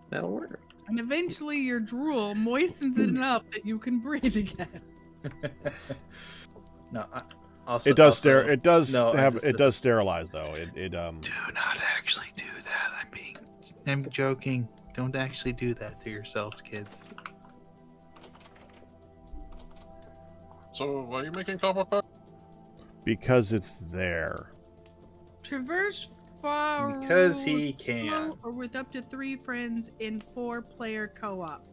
That'll work. And eventually, your drool moistens it enough that you can breathe again. No, it does sterilize though. Do not actually do that. I'm joking. Don't actually do that to yourselves, kids. So, why are you making copper pack? Because it's there. Traverse far. Because he can. Solo or with up to 3 friends in 4-player co-op.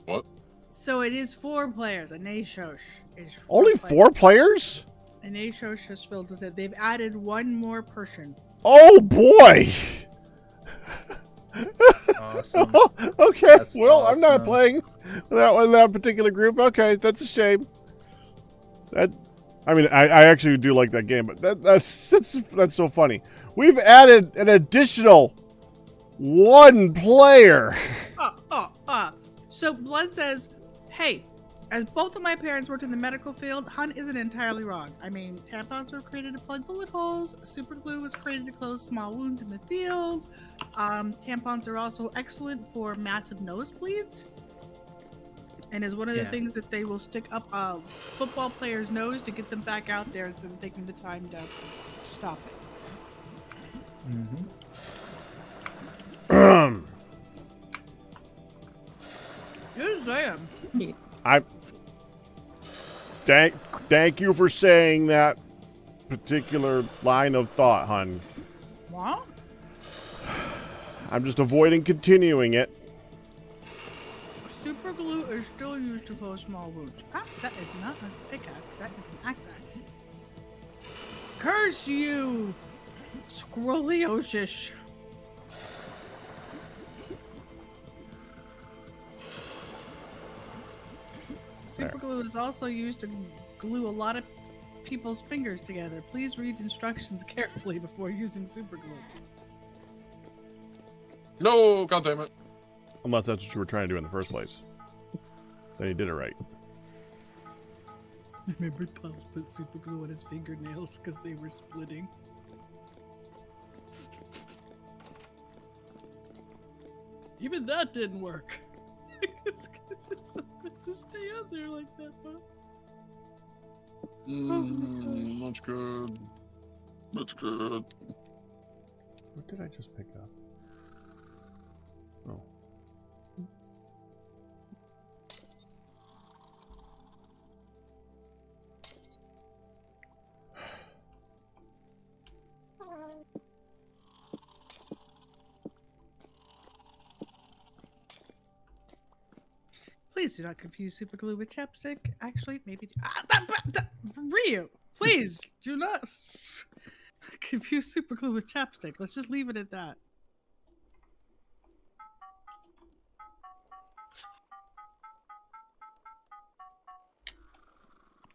What? So it is 4 players. Anishosh is 4 Only players. 4 players? Anishosh has filled us in. They've added 1 more person. Oh boy! Awesome. Okay, That's well, awesome. I'm not playing that particular group. Okay, that's a shame. I mean, I actually do like that game, but that's so funny. We've added an additional 1 player. So Blood says, hey, as both of my parents worked in the medical field, Hun isn't entirely wrong. I mean, tampons were created to plug bullet holes. Super glue was created to close small wounds in the field. Tampons are also excellent for massive nosebleeds. And is one of the things that they will stick up a football player's nose to get them back out there instead of taking the time to stop it. Just saying. Thank you for saying that particular line of thought, hun. What? I'm just avoiding continuing it. Super glue is still used to close small wounds. That is not a pickaxe. That is an axe. Curse you, Squirreliosish. Super glue is also used to glue a lot of people's fingers together. Please read instructions carefully before using super glue. No, goddammit. Unless that's what you were trying to do in the first place. Then you did it right. I remember Pops put super glue on his fingernails because they were splitting. Even that didn't work. It's to stay out there like that, Pops. That's good. That's good. What did I just pick up? Oh. Please do not confuse super glue with chapstick. Actually, maybe. Ryu, please do not confuse super glue with chapstick. Let's just leave it at that.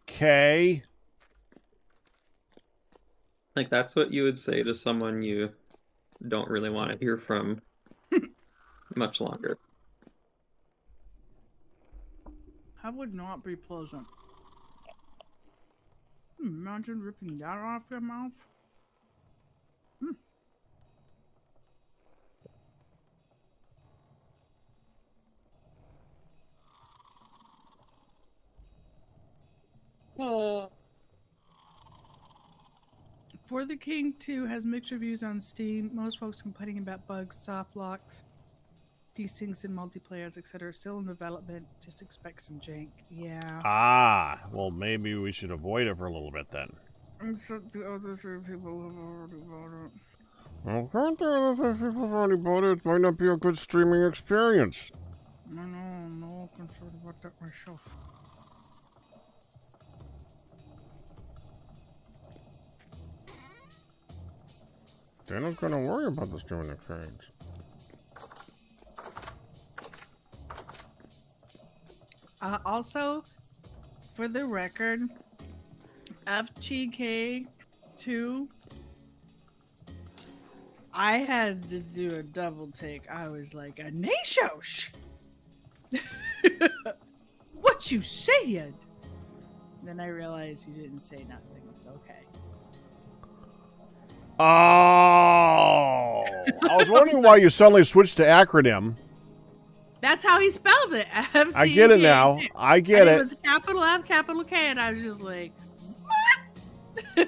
Okay. Like, that's what you would say to someone you don't really want to hear from much longer. That would not be pleasant. Imagine ripping that off your mouth. For the King 2 has mixed reviews on Steam. Most folks complaining about bugs, soft locks, desyncs in multiplayers, etc. Still in development. Just expect some jank. Yeah. Well, maybe we should avoid it for a little bit then. Except the other 3 people have already bought it. Well, can't the other 3 people have already bought it? It might not be a good streaming experience. I know, I'm not concerned about that myself. They're not gonna worry about the streaming experience. Also, for the record, FTK2, I had to do a double take. I was like, a Nashosh! What you saying? Then I realized you didn't say nothing. It's okay. Oh! I was wondering why you suddenly switched to acronym. That's how he spelled it. FTK2. I get it now. I get it. It was capital F, capital K, and I was just like, what?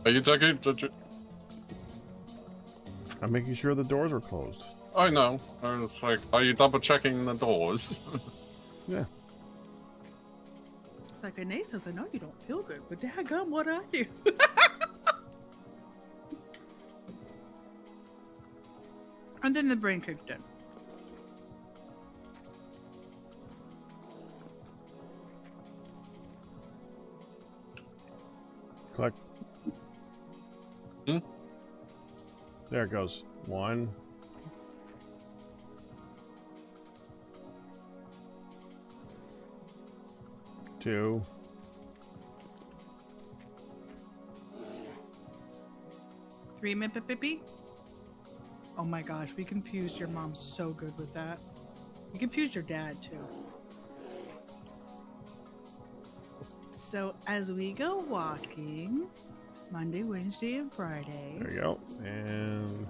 Are you taking? I'm making sure the doors are closed. I know. I was like, are you double checking the doors? Yeah. It's like, Nasos, I know you don't feel good, but daggum, what I do? And then the brain kicked in. Collect. There it goes. 1. 2. 3 Mippipippy? Oh my gosh, we confused your mom so good with that. We confused your dad too. So as we go walking, Monday, Wednesday, and Friday. There you go. And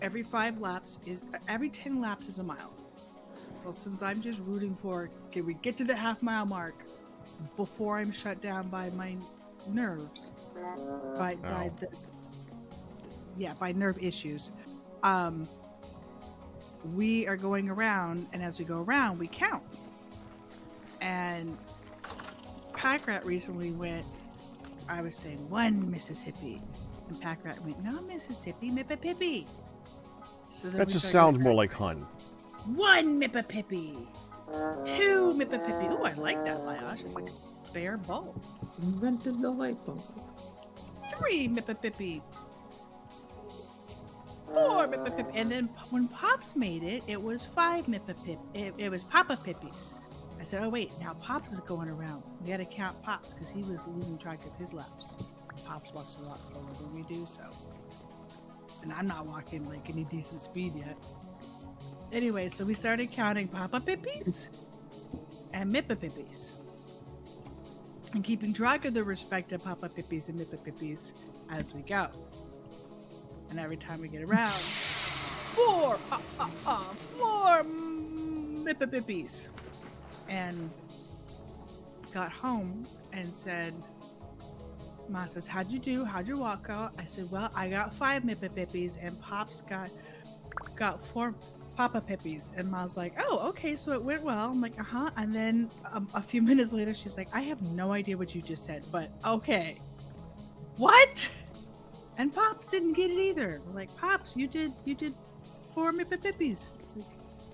Every 10 laps is a mile. Well, since I'm just rooting for, can we get to the half-mile mark before I'm shut down by my nerves, by nerve issues. We are going around, and as we go around, we count. And Pack Rat recently went. I was saying 1 Mississippi, and Pack Rat went, no Mississippi, Mippipippy. So that just sounds more like Hun. 1 Mippipippy, 2 Mippipippy. Oh, I like that layout. It's like a bare bulb. Invented the light bulb. 3 Mippipippy, 4 Mippipippy, and then when Pops made it, it was 5 Mippipip. It was Papa Pippies. I said, oh wait, now Pops is going around. We gotta count Pops because he was losing track of his laps. Pops walks a lot slower than we do, so. And I'm not walking like any decent speed yet. Anyway, so we started counting Papa Pippies and Mippipippies. And keeping track of the respective Papa Pippies and Mippipippies as we go. And every time we get around, 4 Mippipippies. And got home and said, Ma says, how'd you do? How'd your walk go? I said, well, I got 5 Mippipippies and Pops got 4 Papa Pippies. And Ma's like, oh, okay, so it went well. I'm like, uh-huh. And then a few minutes later, she's like, I have no idea what you just said, but okay. What? And Pops didn't get it either. We're like, Pops, you did 4 Mippipippies. He's like,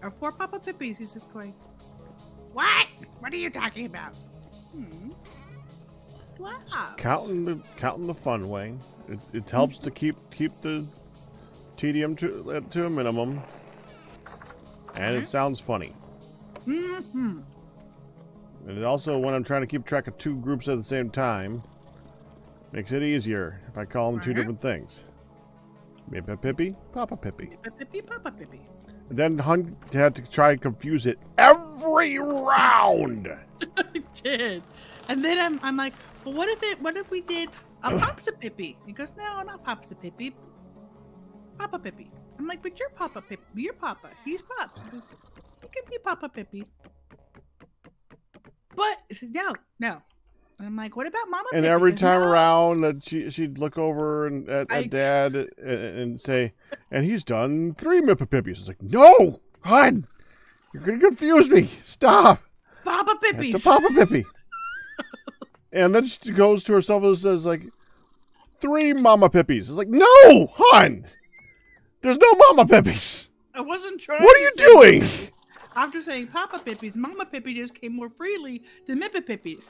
or 4 Papa Pippies. He's just going, what? What are you talking about? Wow. Counting the fun way. It helps to keep the tedium to a minimum, and it sounds funny. Mm-hmm. And it also, when I'm trying to keep track of 2 groups at the same time, makes it easier if I call them 2 different things. Mippipippy, Papa Pippy. Mippipippy, Papa Pippy. And then Hun had to try and confuse it every round. I did. And then I'm like, well, what if we did a Popsipippy? He goes, no, not Popsipippy. Papa Pippy. I'm like, but you're Papa Pippy. You're Papa. He's Pops. He goes, he can be Papa Pippy. But he said, no. And I'm like, what about Mama Pippy? And every He goes, time no. around that she'd look over and at Dad and say, and he's done 3 Mippipippies. It's like, no, Hun, you're gonna confuse me. Stop. Papa Pippies. It's a Papa Pippy. And then she goes to herself and says, like, 3 Mama Pippies. It's like, no, Hun, there's no Mama Pippies. I wasn't trying. What are you doing? After saying Papa Pippies, Mama Pippy just came more freely than Mippipippies.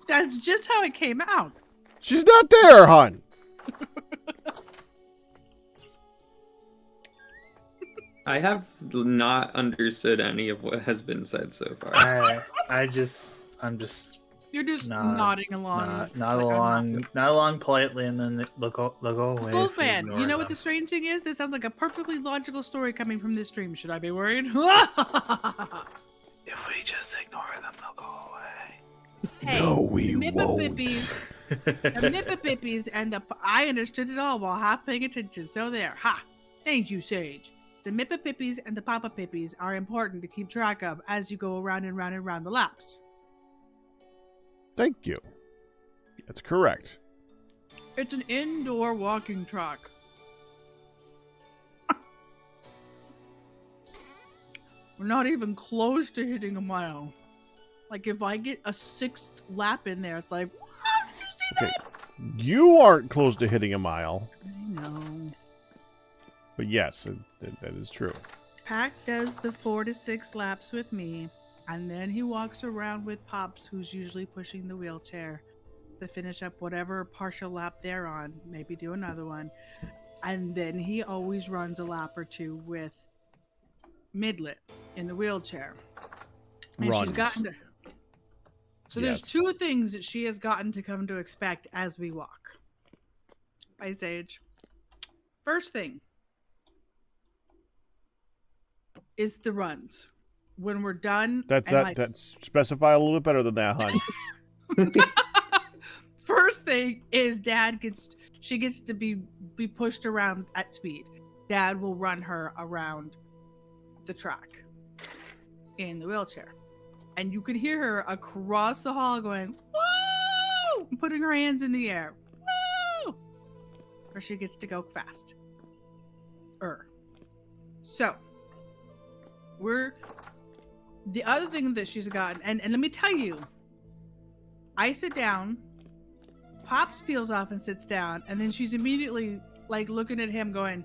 That's just how it came out. She's not there, Hun. I have not understood any of what has been said so far. I'm just. You're just nodding along. Not along politely, and then they'll go away. Cool if we fan. ignore You know them. what the strange thing is? This sounds like a perfectly logical story coming from this stream. Should I be worried? If we just ignore them, they'll go away. Hey, No, we the won't. Mippipippies, the Mippipippies, and I understood it all while half paying attention. So there, ha! Thank you, Sage. The Mippipippies and the Papa Pippies are important to keep track of as you go around and round and round the laps. Thank you. That's correct. It's an indoor walking track. We're not even close to hitting a mile. Like, if I get a 6th lap in there, it's like, what? Did you see that? You aren't close to hitting a mile. I know. But yes, that is true. Pack does the 4 to 6 laps with me, and then he walks around with Pops, who's usually pushing the wheelchair, to finish up whatever partial lap they're on. Maybe do another one. And then he always runs a lap or two with Midlet in the wheelchair. And Runs. she's gotten to... So there's Yes. 2 things that she has gotten to come to expect as we walk. By Sage. First thing is the runs. When we're done, That's and that. like, That's specify a little bit better than that, hon. first thing is she gets to be pushed around at speed. Dad will run her around the track in the wheelchair. And you could hear her across the hall going, woo! And putting her hands in the air. Woo! Or she gets to go fast. So, the other thing that she's gotten, and let me tell you, I sit down, Pops peels off and sits down, and then she's immediately like looking at him going,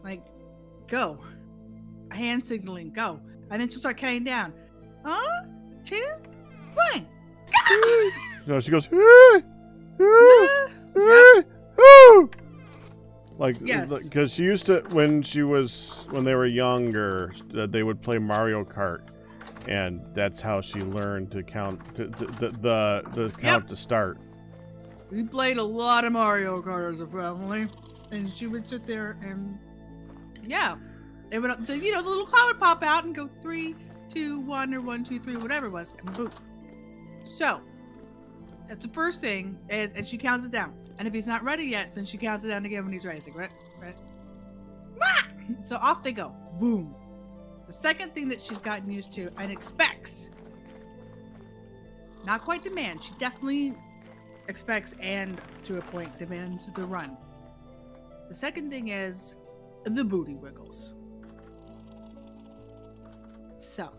like, go. Hand signaling, go. And then she'll start counting down. 2, 1, go! No, she goes, like, Yes. because she used to, when they were younger, they would play Mario Kart, and that's how she learned to count, the count to start. We played a lot of Mario Kart as a family, and she would sit there and, yeah, it would, the little cloud would pop out and go 3, 2, 1, or 1, 2, 3, whatever it was, and boom. So that's the first thing is, and she counts it down. And if he's not ready yet, then she counts it down again when he's racing, right? So off they go. Boom. The second thing that she's gotten used to and expects, not quite demands, she definitely expects and to a point demands the run. The second thing is the booty wiggles. So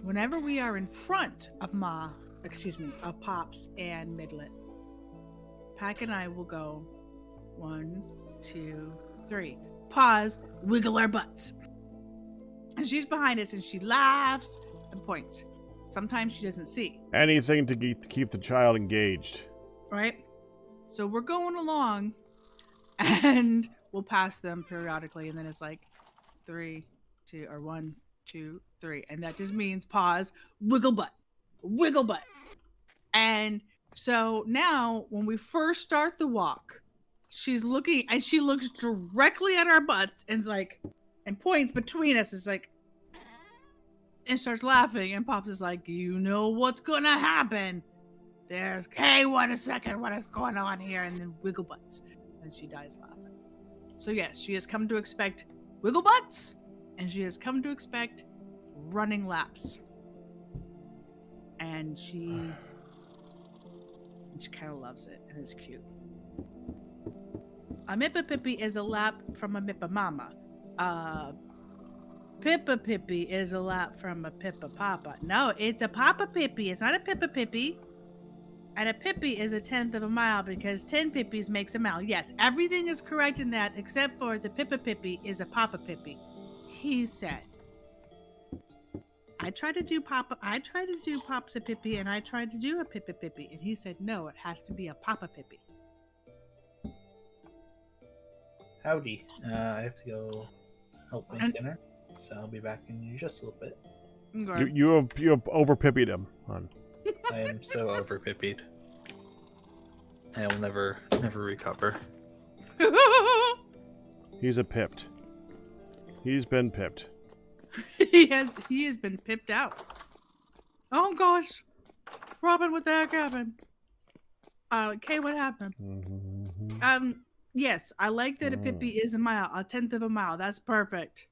whenever we are in front of of Pops and Midlet, Pack and I will go 1, 2, 3. Pause, wiggle our butts. And she's behind us and she laughs and points. Sometimes she doesn't see. Anything to keep the child engaged. Right? So we're going along and we'll pass them periodically, and then it's like 3, 2, or 1, 2, 3. And that just means pause, wiggle butt. Wiggle butt. And so now, when we first start the walk, she's looking, and she looks directly at our butts and points between us. It's like, and starts laughing. And Pops is like, you know what's gonna happen? Hey, wait a second, what is going on here? And then wiggle butts, and she dies laughing. So yes, she has come to expect wiggle butts, and she has come to expect running laps. And she kind of loves it, and it's cute. A Mippa Pippi is a lap from a Mippa Mama. Pippa Pippi is a lap from a Pippa Papa. No, it's a Papa Pippi. It's not a Pippa Pippi. And a Pippi is 1/10 of a mile because 10 Pippies makes a mile. Yes, everything is correct in that except for the Pippa Pippi is a Papa Pippi. He said. I tried to do Pops a Pippi, and I tried to do a Pippa Pippi, and he said no, it has to be a Papa Pippi. Howdy. I have to go help make dinner, so I'll be back in just a little bit. Okay. You have over pippied him, hon. I am so over pippied. I will never recover. He's a pipped. He's been pipped. He has been pipped out. Oh gosh, Robin, what the heck happened? Kay, what happened? Yes, I like that a Pippi is a mile, 1/10 of a mile. That's perfect.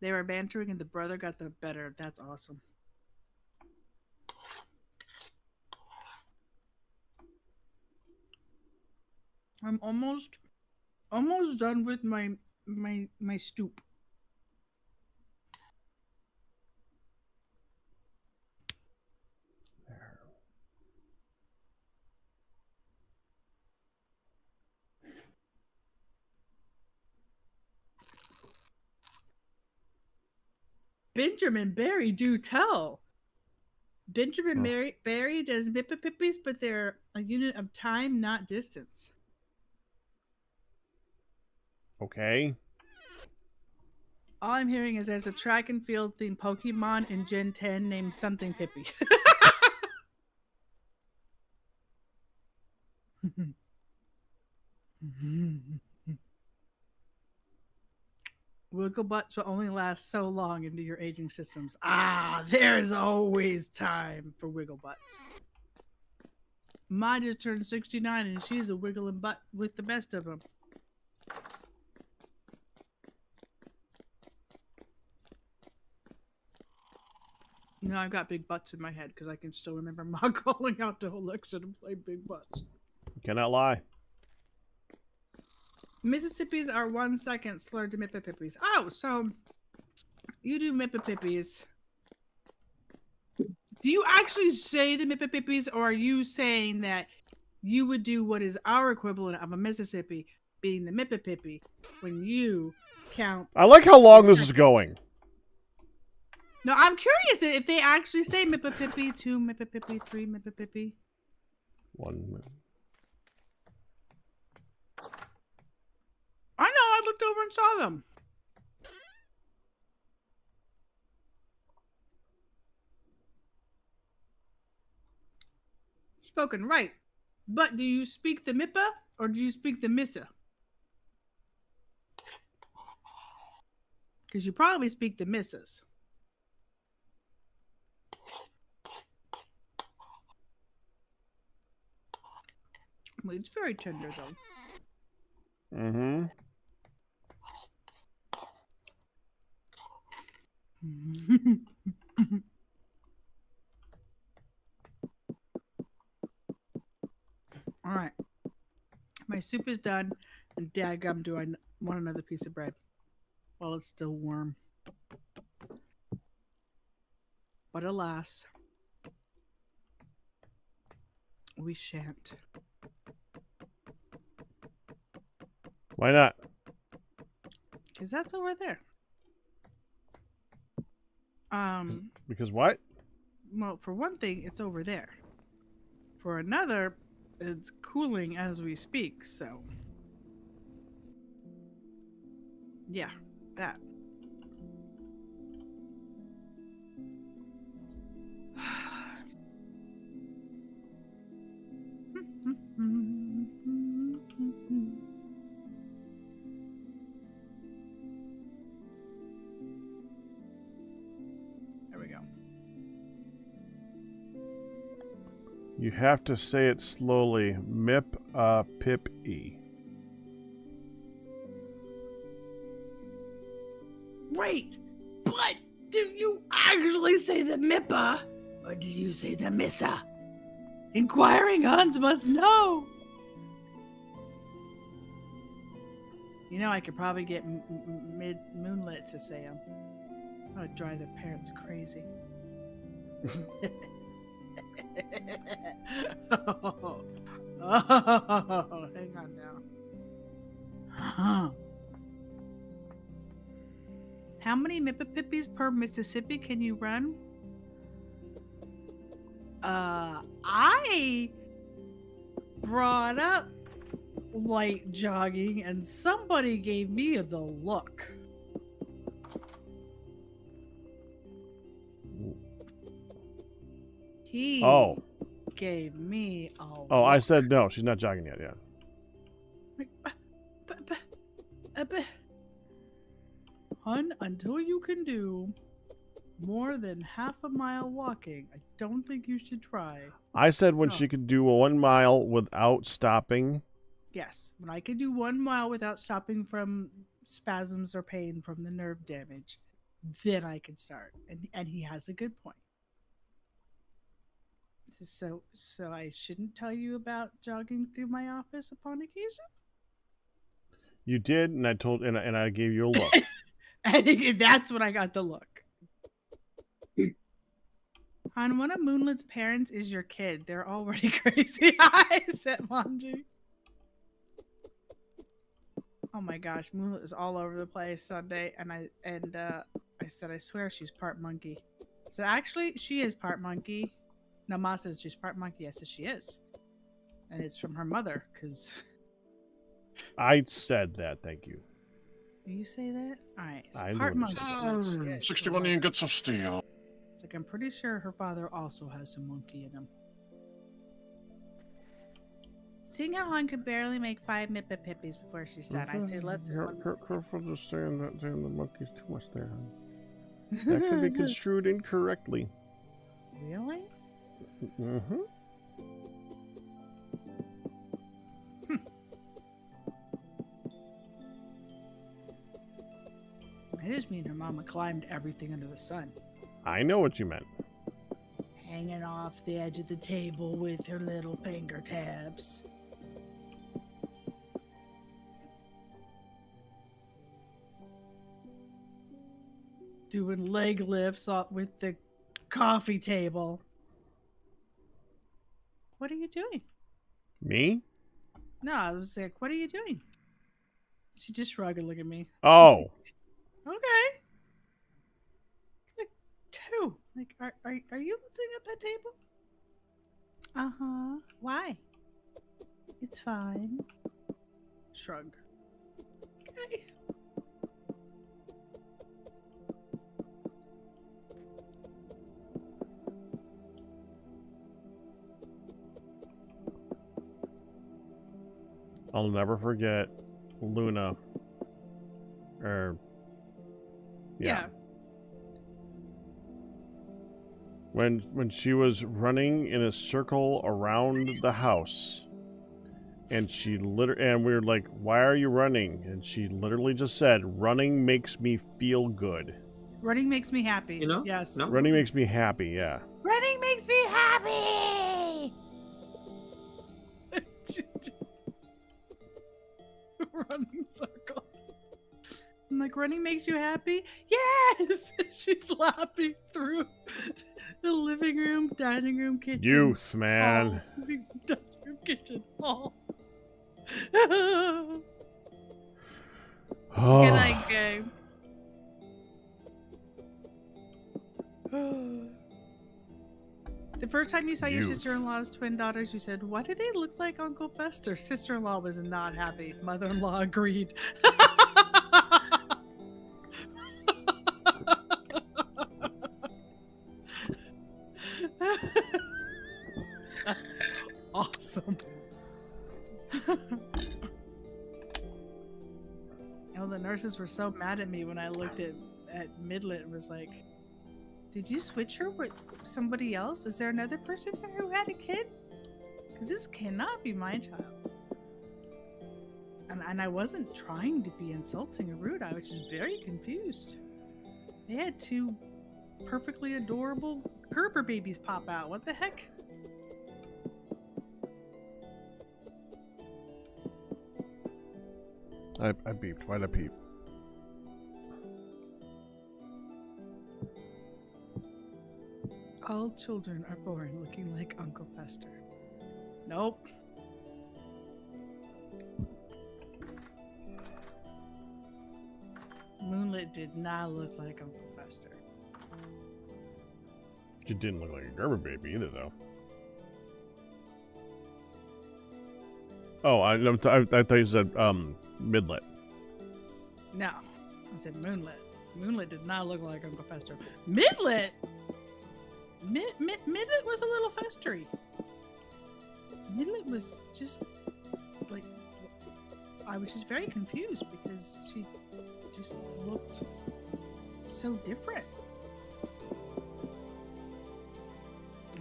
They were bantering and the brother got the better. That's awesome. I'm almost done with my stoop. Benjamin Barry, do tell. Benjamin Barry does Mippa-Pippies, but they're a unit of time, not distance. Okay. All I'm hearing is there's a track and field themed Pokemon in Gen 10 named something Pippi. Wiggle butts will only last so long into your aging systems. Ah, there's always time for wiggle butts. Ma just turned 69 and she's a wiggling butt with the best of them. No, I've got big butts in my head because I can still remember Ma calling out to Alexa to play big butts. You cannot lie. Mississippi's are 1 second slurred to Mippa-Pippies. Oh, so you do Mippa-Pippies. Do you actually say the Mippa-Pippies, or are you saying that you would do what is our equivalent of a Mississippi being the Mippa-Pippi when you count? I like how long this is going. No, I'm curious if they actually say Mippa-Pippi, 2 Mippa-Pippi, 3 Mippa-Pippi. 1. I know, I looked over and saw them. Spoken right. But do you speak the Mippa or do you speak the Missa? Because you probably speak the Misses. Well, it's very tender though. Mm-hmm. All right. My soup is done, and daggum, do I want another piece of bread while it's still warm. But alas, we shan't. Why not? Because that's over there. Because what? Well, for one thing, it's over there. For another, it's cooling as we speak, so. Yeah, that. There we go. You have to say it slowly. Mip-Pip-E. Wait, but do you actually say the Mippa, or do you say the Missa? Inquiring Hans must know. You know, I could probably get Moonlit to say them. That would drive their parents crazy. Oh, hang on now. Huh. How many Mippa-Pippies per Mississippi can you run? I brought up light jogging and somebody gave me the look. He gave me a look. Oh, I said no. She's not jogging yet. Yeah. Hun, until you can do more than half a mile walking, I don't think you should try. I said when she could do 1 mile without stopping. Yes, when I could do 1 mile without stopping from spasms or pain from the nerve damage, then I can start. And he has a good point. So I shouldn't tell you about jogging through my office upon occasion? You did, and I gave you a look. And that's when I got the look. Han, one of Moonlit's parents is your kid. They're already crazy eyes, said Manji. Oh my gosh, Moonlit was all over the place Sunday, and I said, I swear she's part monkey. So actually, she is part monkey. No, Ma said she's part monkey. I said she is. And it's from her mother, because... I said that, thank you. You say that? Alright, so I part know what monkey. you Yes, 61 ingots of steel. it's like, I'm pretty sure her father also has some monkey in him. Seeing how Han could barely make 5 Mippa Pippies before she's done, I say let's... Careful just saying the monkey's too much there, huh? That could be construed incorrectly. Really? Mm-hmm. I just mean her mama climbed everything under the sun. I know what you meant. Hanging off the edge of the table with her little fingertips. Doing leg lifts up with the coffee table. What are you doing? Me? No, I was like, what are you doing? She just shrugged and looked at me. Oh. Okay. Like, 2. Like, are you lifting up that table? Uh-huh. Why? It's fine. Shrug. Okay. I'll never forget Luna. Yeah. When she was running in a circle around the house, and and we were like, "Why are you running?" And she literally just said, "Running makes me feel good." Running makes me happy. You know? Yes. No? Running makes me happy. Yeah. Running makes me happy. Running circles. I'm like, running makes you happy? Yes! She's laughing through the living room, dining room, kitchen. Youth, man. Hall, living, dining room, kitchen, hall. Oh. Good night, game. The first time you saw your Youth. sister-in-law's twin daughters, you said, why do they look like Uncle Fester? Sister-in-law was not happy. Mother-in-law agreed. That's awesome. Oh, the nurses were so mad at me when I looked at Midlet and was like, did you switch her with somebody else? Is there another person here who had a kid? Because this cannot be my child. And I wasn't trying to be insulting or rude. I was just very confused. They had 2 perfectly adorable Gerber babies pop out. What the heck? I beeped. Why'd I peep? All children are born looking like Uncle Fester. Nope. Moonlit did not look like Uncle Fester. It didn't look like a Gerber baby either, though. Oh, I thought you said Midlet. No, I said Moonlit. Moonlit did not look like Uncle Fester. Midlet? Midlet was a little festery. Midlet was just like, I was just very confused because she just looked so different.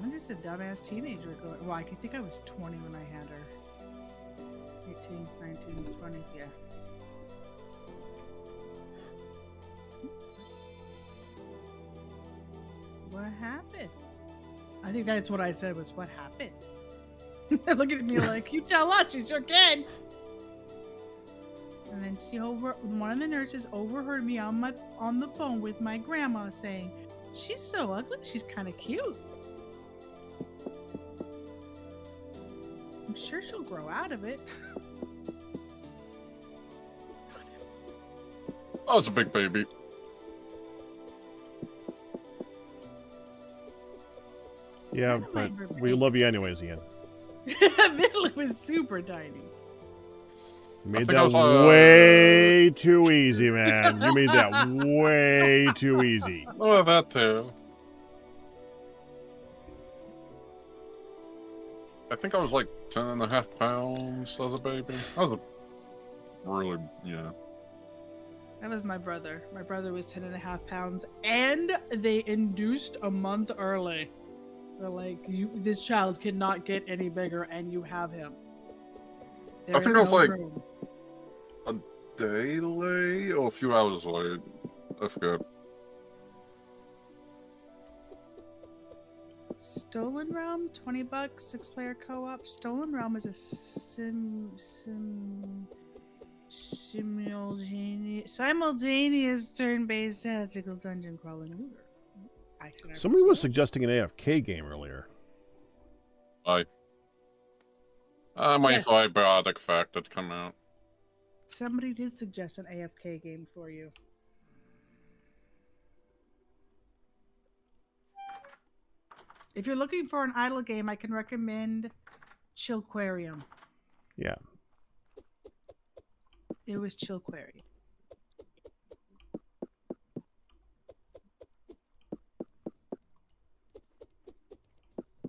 I'm just a dumbass teenager going, well, I could think I was 20 when I had her. 18, 19, 20, yeah. What happened? I think that's what I said was, what happened? They're looking at me like, you tell us, she's your kid. And then one of the nurses overheard me on the phone with my grandma saying, she's so ugly, she's kind of cute. I'm sure she'll grow out of it. I was a big baby. Yeah, but we love you anyways, Ian. Middle was super tiny. You made think I that was, way too easy, man. You made that way too easy. Oh, that too. I think I was like 10.5 pounds as a baby. I was a really, yeah. That was my brother. My brother was 10.5 pounds, and they induced a month early. They're like, this child cannot get any bigger, and you have him. I think I was like room. a day late or a few hours late. I forget. Stolen Realm, $20, 6-player co-op. Stolen Realm is a simultaneous turn-based tactical dungeon crawling looter. Somebody was suggesting an AFK game earlier. I might Yes. fibrotic fact that's come out. Somebody did suggest an AFK game for you. If you're looking for an idle game, I can recommend Chillquarium. Yeah. It was Chillquarium.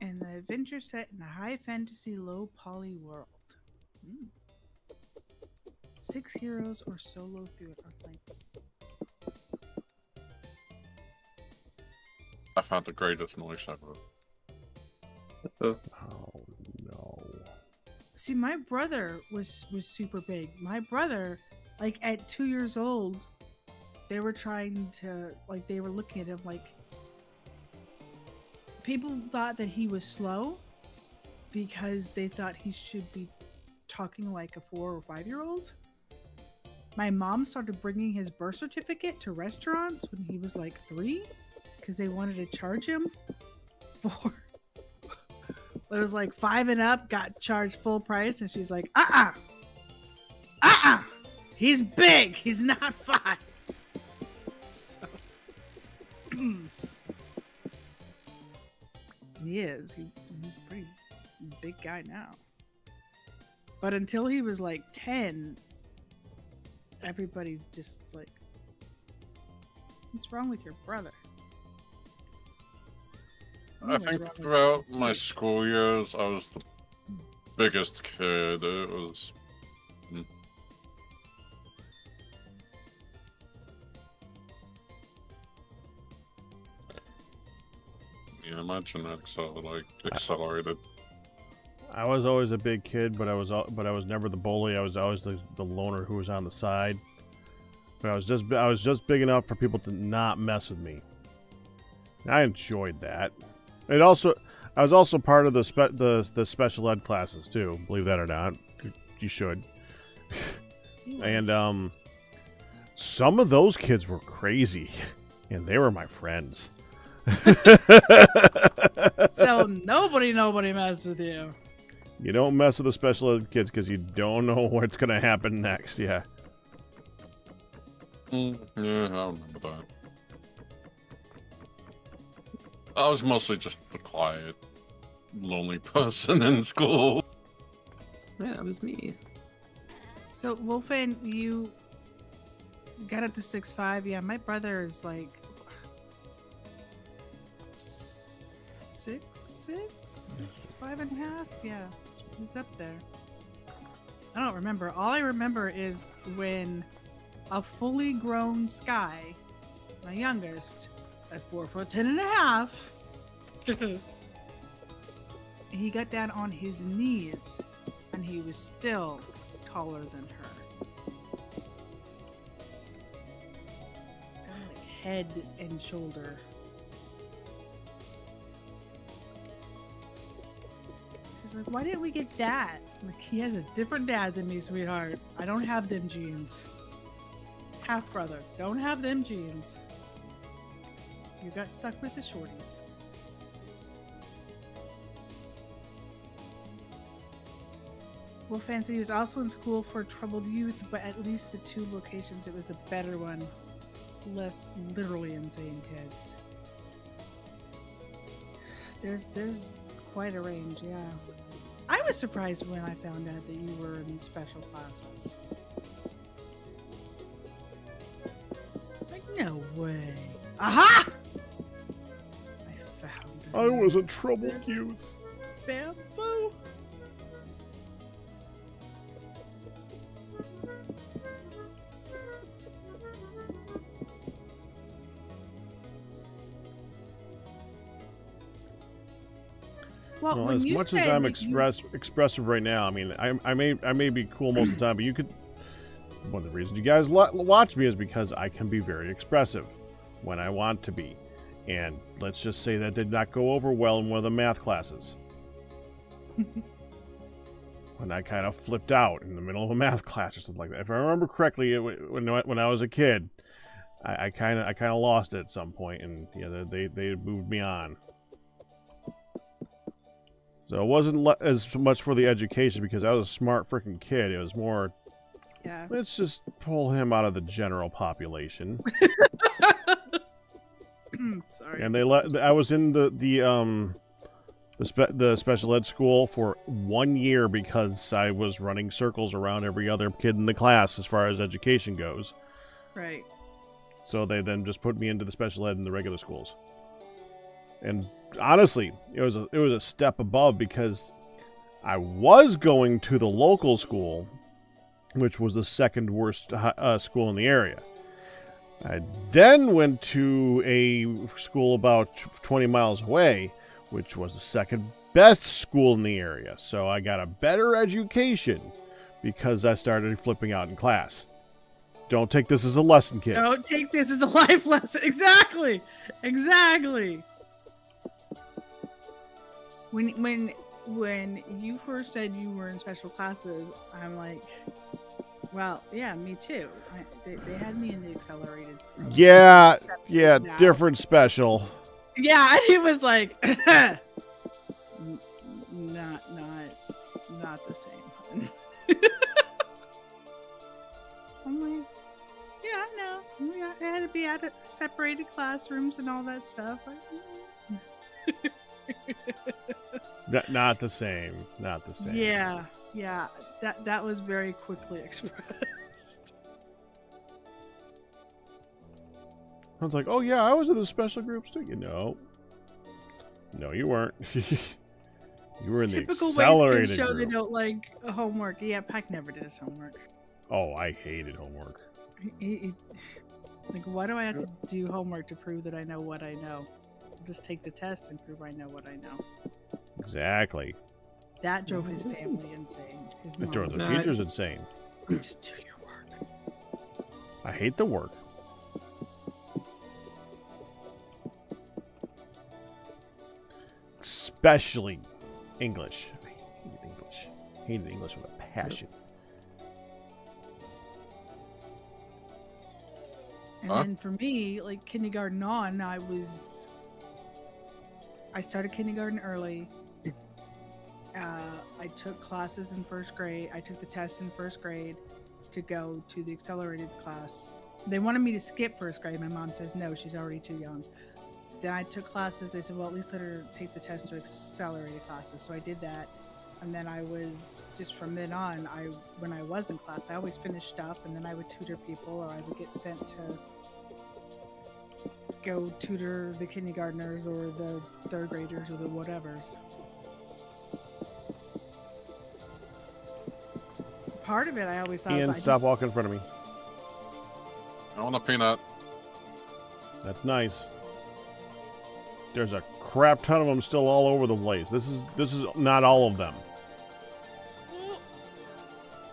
And the adventure set in a high fantasy, low poly world. 6 heroes or solo through an online. I found the greatest noise ever. Oh no. See, my brother was super big. My brother, like at 2 years old, they were trying to, like, they were looking at him like, people thought that he was slow because they thought he should be talking like a 4 or 5-year-old. My mom started bringing his birth certificate to restaurants when he was like 3 because they wanted to charge him for it was like 5 and up, got charged full price, and she's like, he's big, he's not 5. So he is. He's a pretty big guy now. But until he was like 10, everybody just like, what's wrong with your brother? I think throughout my school years, I was the biggest kid. It was. Yeah, my genetics are like accelerated. I was always a big kid, but I was never the bully. I was always the loner who was on the side. But I was just big enough for people to not mess with me. I enjoyed that. I was also part of the special ed classes too. Believe that or not, you should. And some of those kids were crazy, and they were my friends. So nobody messed with you. You don't mess with the special ed kids because you don't know what's gonna happen next. Yeah. Yeah, I remember that. I was mostly just the quiet, lonely person in school. Yeah, that was me. So Wolfan, you got up to 6'5". Yeah, my brother is like 6'6", 5.5". Yeah, he's up there. I don't remember. All I remember is when a fully grown Sky, my youngest, at 4'10.5", he got down on his knees, and he was still taller than her. Like head and shoulder. She's like, "Why didn't we get that?" I'm like, he has a different dad than me, sweetheart. I don't have them genes. Half brother, don't have them genes. You got stuck with the shorties. Well, Fancy was also in school for troubled youth, but at least the 2 locations, it was the better one. Less literally insane kids. there's quite a range, yeah. I was surprised when I found out that you were in special classes. Like, no way. Aha! I found it. I was a troubled youth. Bamboo. Well, as much as I'm expressive right now, I mean, I may be cool most of the time, but you could. One of the reasons you guys watch me is because I can be very expressive when I want to be, and let's just say that did not go over well in one of the math classes. When I kind of flipped out in the middle of a math class or something like that. If I remember correctly, when I was a kid, I kind of lost it at some point, and yeah, they moved me on. So it wasn't as much for the education because I was a smart freaking kid. It was more, yeah, let's just pull him out of the general population. Sorry. And I was in the special ed school for 1 year because I was running circles around every other kid in the class as far as education goes. Right. So they then just put me into the special ed in the regular schools. And honestly, it was a step above because I was going to the local school, which was the second worst school in the area. I then went to a school about 20 miles away, which was the second best school in the area. So I got a better education because I started flipping out in class. Don't take this as a lesson, kids. Don't take this as a life lesson. Exactly. Exactly. When you first said you were in special classes, I'm like, well, yeah, me too. They had me in the accelerated. Yeah, different special. Yeah, he was like, not the same. I'm like, yeah, I know. Yeah, I had to be out of separated classrooms and all that stuff. Not the same. Not the same. Yeah. That was very quickly expressed. I was like, oh yeah, I was in the special groups too. No, you weren't. You were in Typical the accelerated ways kids show group. they don't like homework. Yeah, Pac never did his homework. Oh, I hated homework. Like, why do I have to do homework to prove that I know what I know? I'll just take the test and prove I know what I know. Exactly. That drove his family insane. His It drove the teachers insane. Just do your work. I hate the work. Especially English. I hated English. Hated English with a passion. And then for me, like kindergarten on, I started kindergarten early. I took classes in first grade. I took the tests in first grade to go to the accelerated class. They wanted me to skip first grade. My mom says, no, she's already too young. Then I took classes. They said, well, at least let her take the test to accelerated classes. So I did that. And then I was, just from then on, when I was in class, I always finished stuff, and then I would tutor people, or I would get sent to go tutor the kindergartners or the third graders or the whatevers. Part of it, I always thought, Ian, stop walking in front of me. I want a peanut. That's nice. There's a crap ton of them still all over the place. This is not all of them.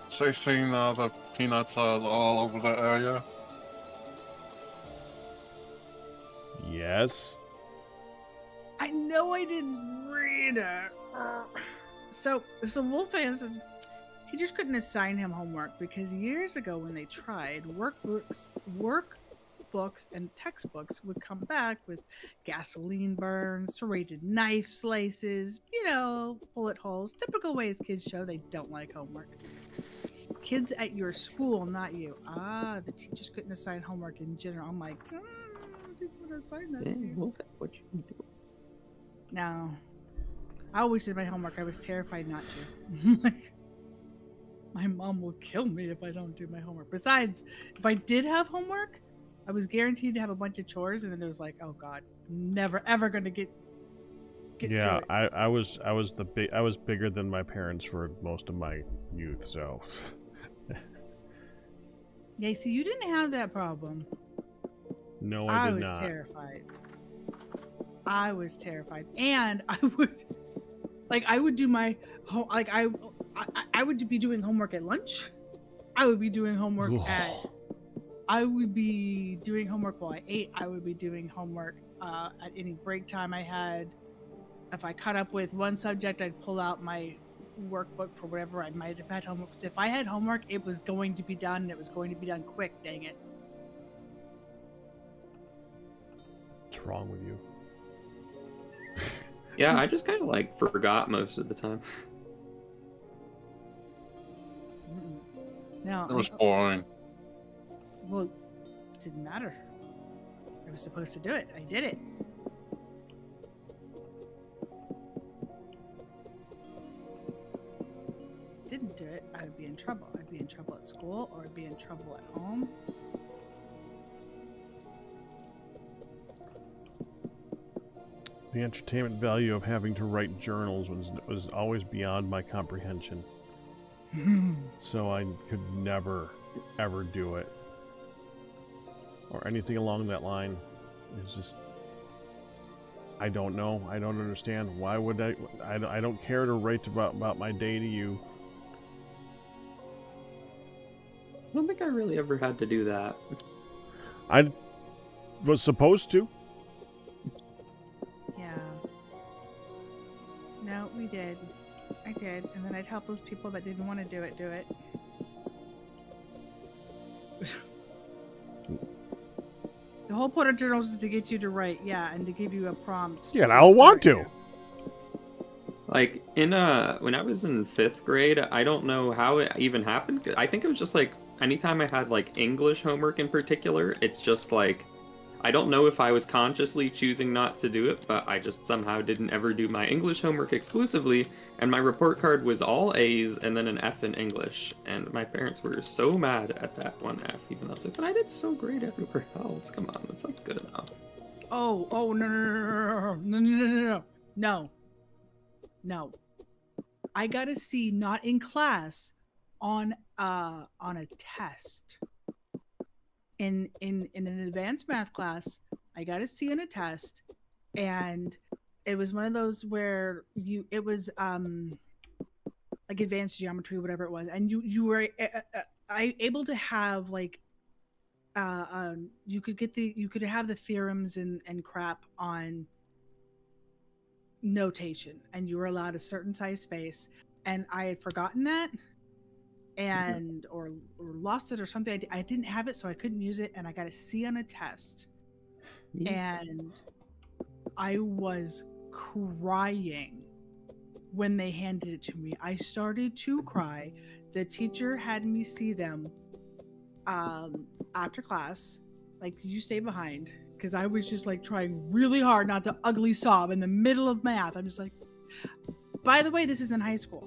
So you seen the peanuts all over the area? Yes. I know I didn't read it. So Wolfman says teachers couldn't assign him homework because years ago when they tried, workbooks and textbooks would come back with gasoline burns, serrated knife slices, bullet holes. Typical ways kids show they don't like homework. Kids at your school, not you. The teachers couldn't assign homework in general. I'm like, I didn't want to assign that to you. What you do? No. I always did my homework. I was terrified not to. Like, my mom will kill me if I don't do my homework. Besides, if I did have homework, I was guaranteed to have a bunch of chores, and then it was like, oh god, I'm never ever gonna get to Yeah, it. I was bigger than my parents for most of my youth, so Yeah, see, you didn't have that problem. no, I did was not. terrified. I was terrified, and I would do my I would be doing homework at lunch. I would be doing homework I would be doing homework while I ate. I would be doing homework at any break time I had. If I caught up with one subject, I'd pull out my workbook for whatever I might have had homework. So if I had homework, it was going to be done, and it was going to be done quick, dang it. What's wrong with you? Yeah, I just kind of like forgot most of the time. No, It was boring. well, it didn't matter. I was supposed to do it. I did it. Didn't do it, I would be in trouble. I'd be in trouble at school, or I'd be in trouble at home. The entertainment value of having to write journals was always beyond my comprehension. So I could never, ever do it. Or anything along that line. It's just... I don't know. I don't understand. Why would I don't care to write about my day to you. I don't think I really ever had to do that. I was supposed to. Yeah. No, we did. I did. And then I'd help those people that didn't want to do it. The whole point of journals is to get you to write, yeah, and to give you a prompt. Yeah, and I don't want to. Like, when I was in 5th grade, I don't know how it even happened. I think it was just like, anytime I had like English homework in particular, it's just like, I don't know if I was consciously choosing not to do it, but I just somehow didn't ever do my English homework exclusively, and my report card was all A's and then an F in English, and my parents were so mad at that one F, even though I was like, but I did so great everywhere else. Come on, that's not good enough. Oh, no. I got a C not in class on a test. In an advanced math class, I got a C on a test, and it was one of those where it was like advanced geometry, whatever it was, and you were able to have like you could have the theorems and crap on notation, and you were allowed a certain size space, and I had forgotten that and or lost it or something. I didn't have it, so I couldn't use it, and I got a C on a test. And I was crying when they handed it to me. I started to cry. The teacher had me see them after class, like, you stay behind, because I was just like trying really hard not to ugly sob in the middle of math. I'm just like, by the way, this is in high school.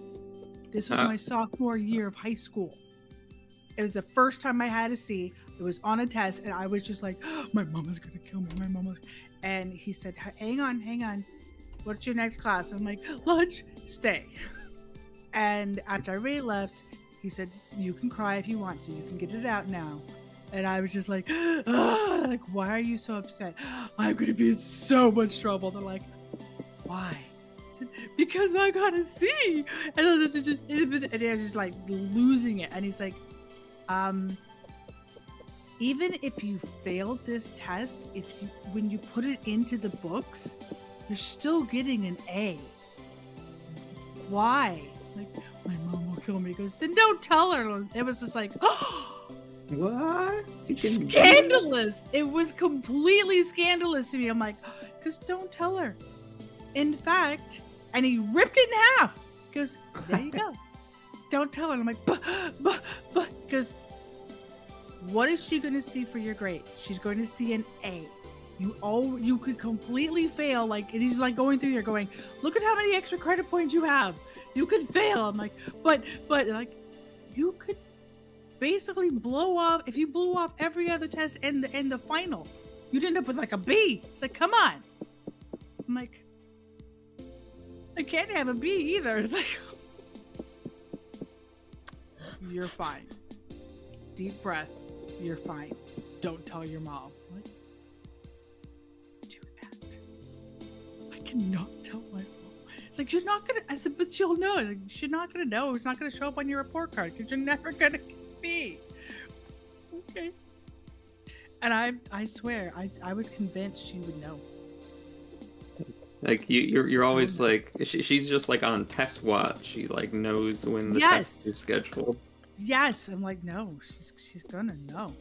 This was my sophomore year of high school. It was the first time I had a C. It was on a test, and I was just like, oh, my mama's gonna kill me. And he said, hang on. What's your next class? I'm like, lunch, stay. And after everybody left, he said, you can cry if you want to. You can get it out now. And I was just like, like, why are you so upset? I'm gonna be in so much trouble. They're like, why? Because I got a C, and I was just like losing it. And he's like, even if you failed this test, when you put it into the books, you're still getting an A. Why? Like, my mom will kill me. He goes, then don't tell her. It was just like, what? Scandalous. It was completely scandalous to me. I'm like, because don't tell her. In fact, and he ripped it in half. He goes, there you go. Don't tell her. And I'm like, but, because what is she going to see for your grade? She's going to see an A. You could completely fail. Like, and he's like going through here going, look at how many extra credit points you have. You could fail. I'm like, but like, you could basically blow off, if you blew off every other test and the final, you'd end up with like a B. It's like, come on. I'm like, I can't have a B either. It's like, you're fine. Deep breath. You're fine. Don't tell your mom. I'm like, do that. I cannot tell my mom. It's like, you're not gonna. I said, but you'll know. Like, she's not gonna know. It's not gonna show up on your report card because you're never gonna get B. Okay. And I swear, I was convinced she would know. Like you're always like she's just like on test watch. She like knows when the test is scheduled. Yes, I'm like, no, she's gonna know.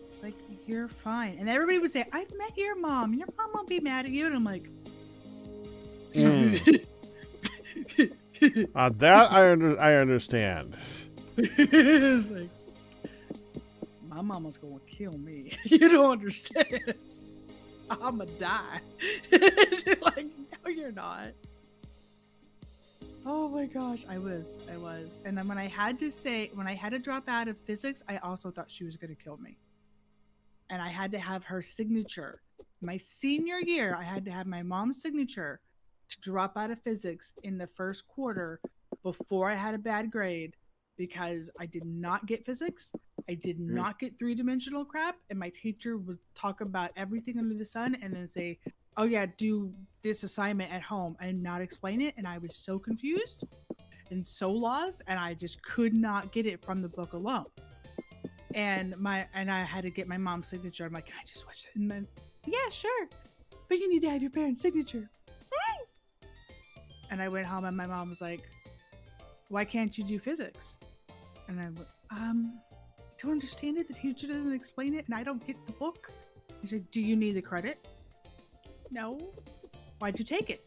It's like, you're fine. And everybody would say, I've met your mom. Your mom won't be mad at you. And I'm like, that I understand. It's like, my mama's gonna kill me. You don't understand. I'ma die. It's like, no, you're not. Oh my gosh, I was. And then when I had to drop out of physics, I also thought she was gonna kill me. And I had to have her signature. My senior year, I had to have my mom's signature to drop out of physics in the first quarter before I had a bad grade, because I did not get physics. I did not get three-dimensional crap, and my teacher would talk about everything under the sun and then say, oh yeah, do this assignment at home and not explain it. And I was so confused and so lost, and I just could not get it from the book alone. And I had to get my mom's signature. I'm like, can I just watch it? And then, yeah, sure, but you need to have your parents' signature. And I went home, and my mom was like, why can't you do physics? And I went, don't understand it. The teacher doesn't explain it, and I don't get the book. He said, do you need the credit? No. Why'd you take it?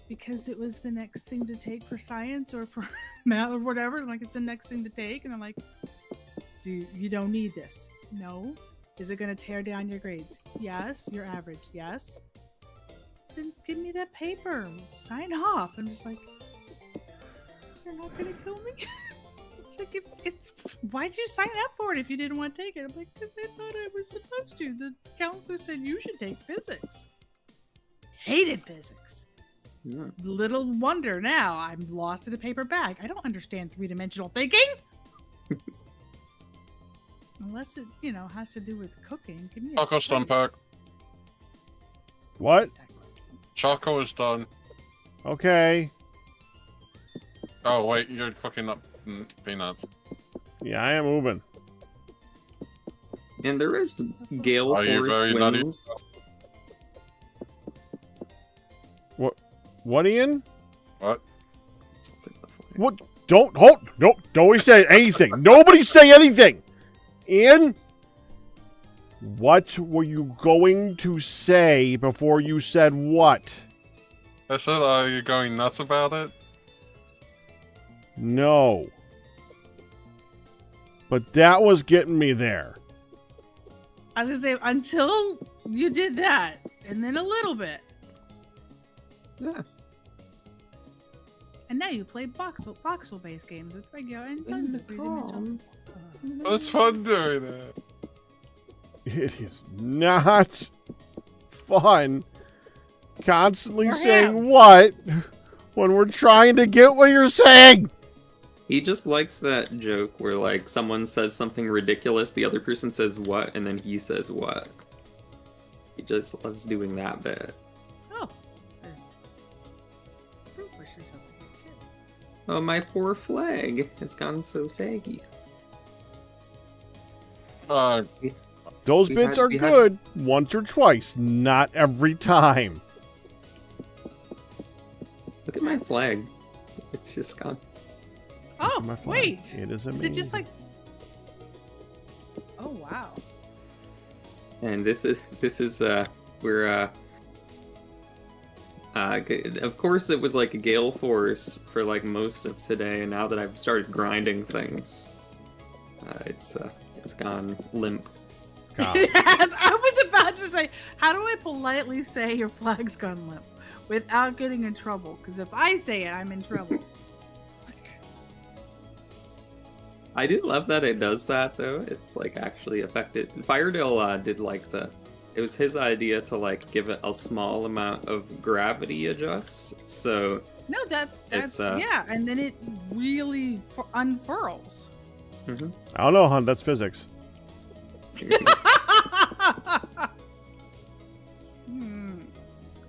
Because it was the next thing to take for science or for math or whatever. Like, it's the next thing to take. And I'm like, so you don't need this. No. Is it going to tear down your grades? Yes. Your average? Yes. Then give me that paper. Sign off. I'm just like, you're not going to kill me? It's like, why'd you sign up for it if you didn't want to take it? I'm like, because I thought I was supposed to. The counselor said you should take physics. Hated physics. Yeah. Little wonder now I'm lost in a paper bag. I don't understand three-dimensional thinking. Unless it, has to do with cooking. Give me Choco's done, Pack. What? Choco is done. Okay. Oh, wait, you're cooking up peanuts. Yeah, I am moving. And there is gale Are you force very winds. Nutty? What, Ian? What? What? Don't nobody say anything. Nobody say anything. Ian? What were you going to say before you said what? I said, are you going nuts about it? No. But that was getting me there. I was going to say, until you did that, and then a little bit. Yeah. And now you play voxel-based games with regular and tons of three-dimensional. It's fun doing it. It is not fun constantly saying what when we're trying to get what you're saying. He just likes that joke where, like, someone says something ridiculous, the other person says what, and then he says what. He just loves doing that bit. Oh, there's fruit bushes over here, too. Oh, my poor flag has gone so saggy. Those bits are good once or twice, not every time. Look at my flag. It's just gone. Oh, wait. It is amazing. Is it just like... Oh, wow. And this is where of course it was like a gale force for like most of today, and now that I've started grinding things, it's gone limp. Yes, I was about to say, how do I politely say your flag's gone limp without getting in trouble? Because if I say it, I'm in trouble. I do love that it does that though. It's like actually affected. Firedale did like it was his idea to like give it a small amount of gravity adjust. So No, that's It's, yeah, and then it really unfurls. mhm. I don't know, hon. That's physics. I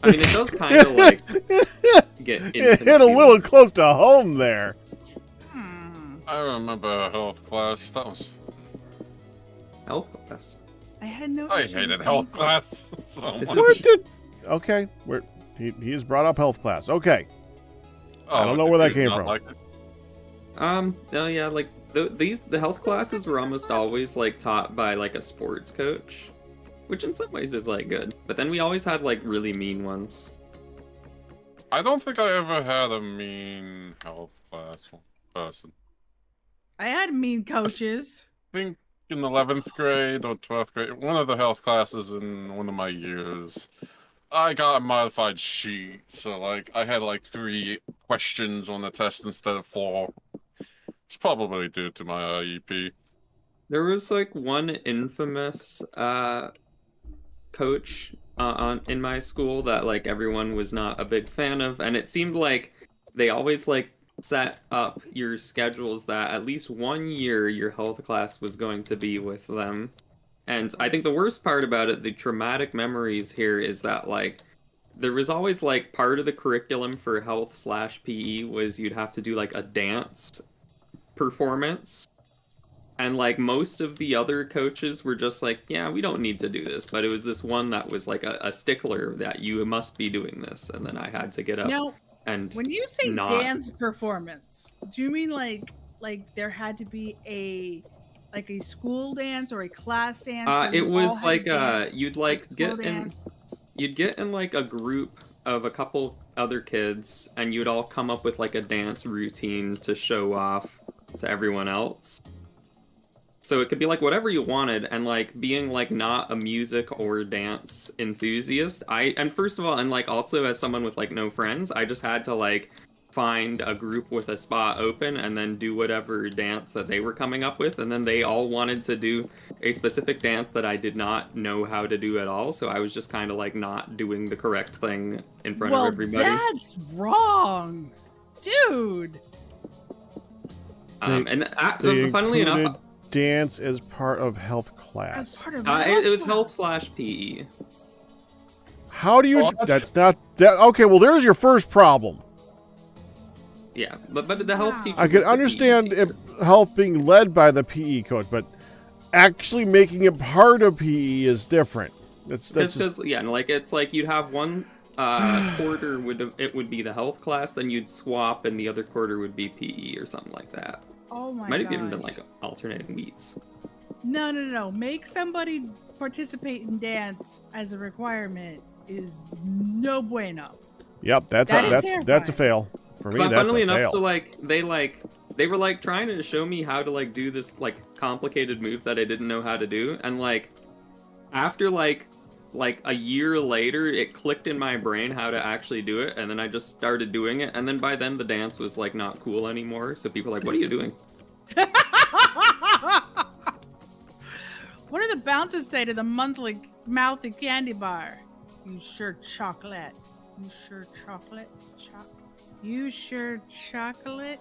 mean, it does kind of like get It hit a little close to home there. I remember health class. That was health class. I had no. I issue hated with health anything. class so much. What did? Okay, he has brought up health class. Okay. I don't know where that came from. No, yeah, like the health classes were almost always like taught by like a sports coach, which in some ways is like good. But then we always had like really mean ones. I don't think I ever had a mean health class person. I had mean coaches. I think in 11th grade or 12th grade, one of the health classes in one of my years, I got a modified sheet. So, like, I had like 3 questions on the test instead of 4. It's probably due to my IEP. There was like one infamous coach in my school that like everyone was not a big fan of, and it seemed like they always like set up your schedules that at least 1 year your health class was going to be with them. And I think the worst part about it, the traumatic memories here, is that like there was always like part of the curriculum for health/PE was you'd have to do like a dance performance. And like most of the other coaches were just like, yeah, we don't need to do this. But it was this one that was like a stickler that you must be doing this. And then I had to get up. Now, and when you say not... dance performance, do you mean like there had to be a school dance or a class dance? It was like dance, you'd like get dance? you'd get in like a group of a couple other kids, and you'd all come up with like a dance routine to show off to everyone else. So it could be like whatever you wanted, and like being like not a music or dance enthusiast, and first of all, and like also as someone with like no friends, I just had to like find a group with a spot open and then do whatever dance that they were coming up with, and then they all wanted to do a specific dance that I did not know how to do at all, so I was just kind of like not doing the correct thing in front of everybody. That's wrong, dude. Funnily enough, dance as part of health class. It was health/PE. How do you? That's not that. Okay, well, there's your first problem. Yeah, but the health teacher. I could understand health being led by the PE coach, but actually making it part of PE is different. That's because yeah, and like it's like you'd have one quarter would be the health class, then you'd swap, and the other quarter would be PE or something like that. Oh my god! Might have even been like alternating weeks. No. Make somebody participate in dance as a requirement is no bueno. Yep, that's a fail for me. But that's funnily a enough, fail. so like they were like trying to show me how to like do this like complicated move that I didn't know how to do, and like after like a year later, it clicked in my brain how to actually do it, and then I just started doing it, and then by then the dance was like not cool anymore, so people were like, what are you doing? What do the bouncers say to the mouthy candy bar? You sure chocolate? You sure chocolate? You sure chocolate?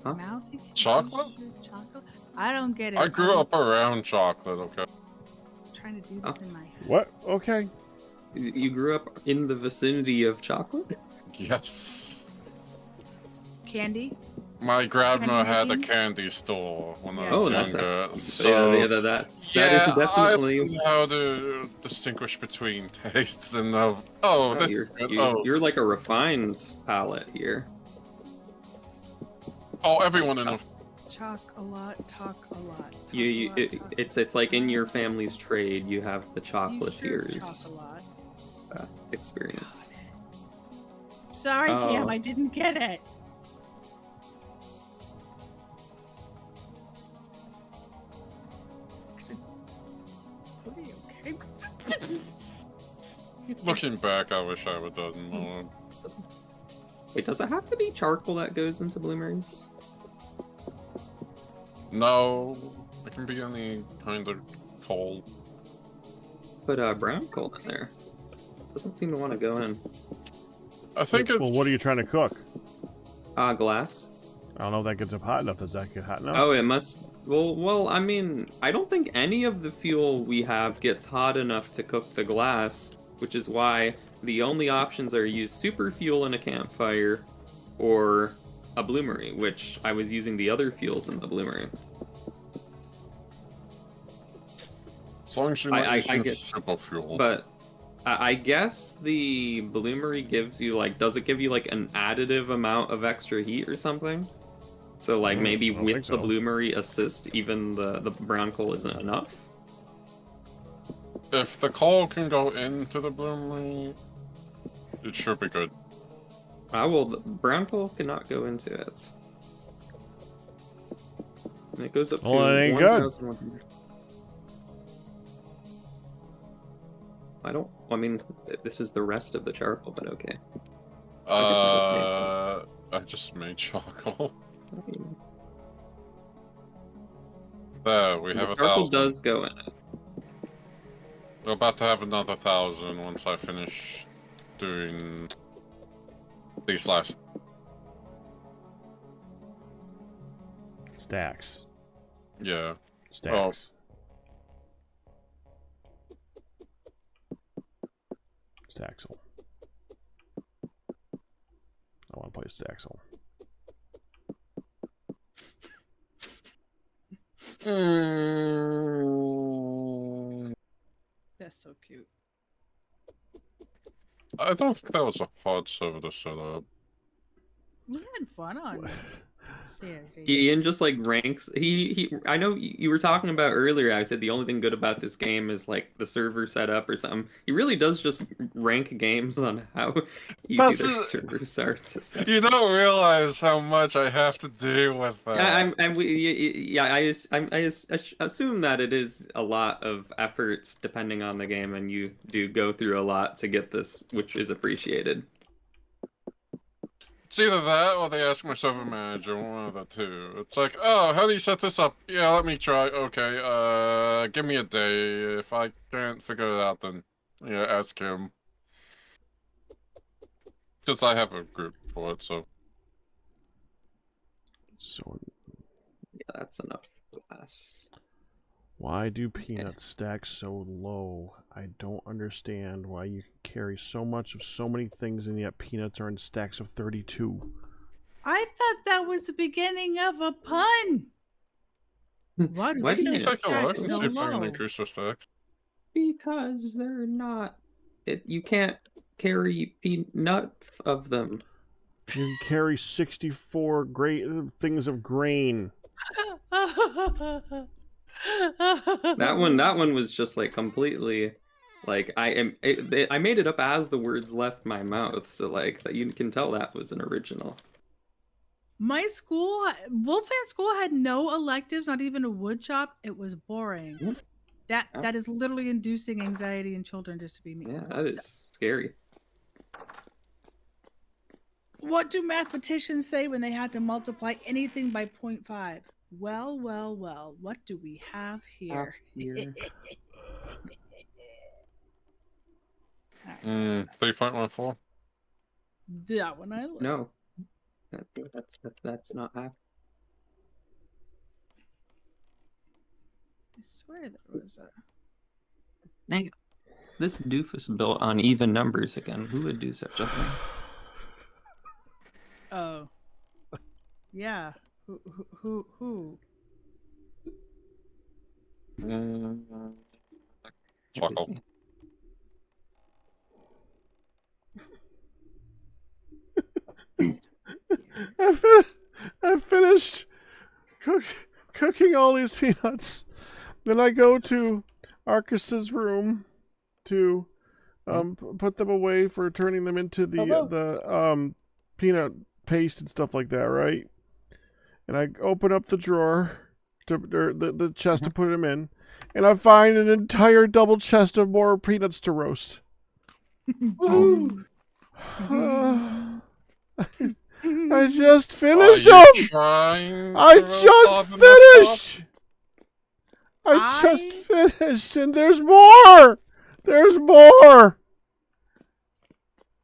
Mouthy chocolate? Chocolate? I don't get it. I grew up around chocolate. Okay. Trying to do this in my head. What? Okay. You grew up in the vicinity of chocolate? Yes. Candy? My grandma Candy had a making? candy store when I was younger. That is definitely. I know how to distinguish between tastes and you're like a refined palate here. Oh, everyone in a Talk a lot. It's like in your family's trade, you have the chocolatiers experience. Sorry, Cam, I didn't get it. Buddy, okay? Looking back, I wish I would have done more. Wait, does it have to be charcoal that goes into bloomers? No, it can be any kind of coal. Put brown coal in there. Doesn't seem to want to go in. I think it's... Well, what are you trying to cook? Glass. I don't know if that gets up hot enough. Does that get hot enough? Oh, it must... Well, I mean, I don't think any of the fuel we have gets hot enough to cook the glass, which is why the only options are use super fuel in a campfire or a bloomery, which I was using the other fuels in the bloomery. As long as you're not I using get super fuel. But I guess the bloomery gives you, like, does it give you, like, an additive amount of extra heat or something? So, like, maybe with the bloomery assist, even the brown coal isn't enough? If the coal can go into the bloomery, it should be good. Well, the brown coal cannot go into it. And it goes up to 1,100. I mean, this is the rest of the charcoal, but okay. I just made charcoal. There, we have The charcoal 1,000. does go in it. We're about to have another 1,000 once I finish doing these last. Stacks. Yeah. Stacks. Staxel. I want to play Staxel. That's so cute. I don't think that was a hard server to set up. We had fun on CFD. Ian just like ranks. I know you were talking about earlier. I said the only thing good about this game is like the server setup or something. He really does just rank games on how easy their servers are to set. You don't realize how much I have to do with that. I assume that it is a lot of efforts depending on the game, and you do go through a lot to get this, which is appreciated. It's either that or they ask my server manager, one of the two. It's like, oh, how do you set this up? Yeah, let me try. Okay, give me a day. If I can't figure it out, then yeah, ask him. Because I have a group for it, so. Yeah, that's enough glass. Why do peanuts stack so low? I don't understand why you can carry so much of so many things and yet peanuts are in stacks of 32. I thought that was the beginning of a pun. Why do you take a look and see so if I can low? increase the stacks? Because they're not. You can't carry peanut of them. You can carry 64 great things of grain. That one was just like completely, like I made it up as the words left my mouth, so like that you can tell that was an original. My school, Wolfman School, had no electives, not even a wood shop. It was boring. That is literally inducing anxiety in children just to be mean. Yeah, that is scary. What do mathematicians say when they had to multiply anything by 0.5? Well, well, well, what do we have here? 3.14? That one I like. No. That's not happening. I swear there was a... Dang, this doofus built on even numbers again. Who would do such a thing? Oh. Yeah. Who? Chuckle. I finished cooking all these peanuts. Then I go to Arcus's room to put them away for turning them into the peanut paste and stuff like that, right? And I open up the drawer, the chest to put them in, and I find an entire double chest of more peanuts to roast. I just finished Are you them! trying I to roast all just the nuts finished! I just finished, and there's more! There's more!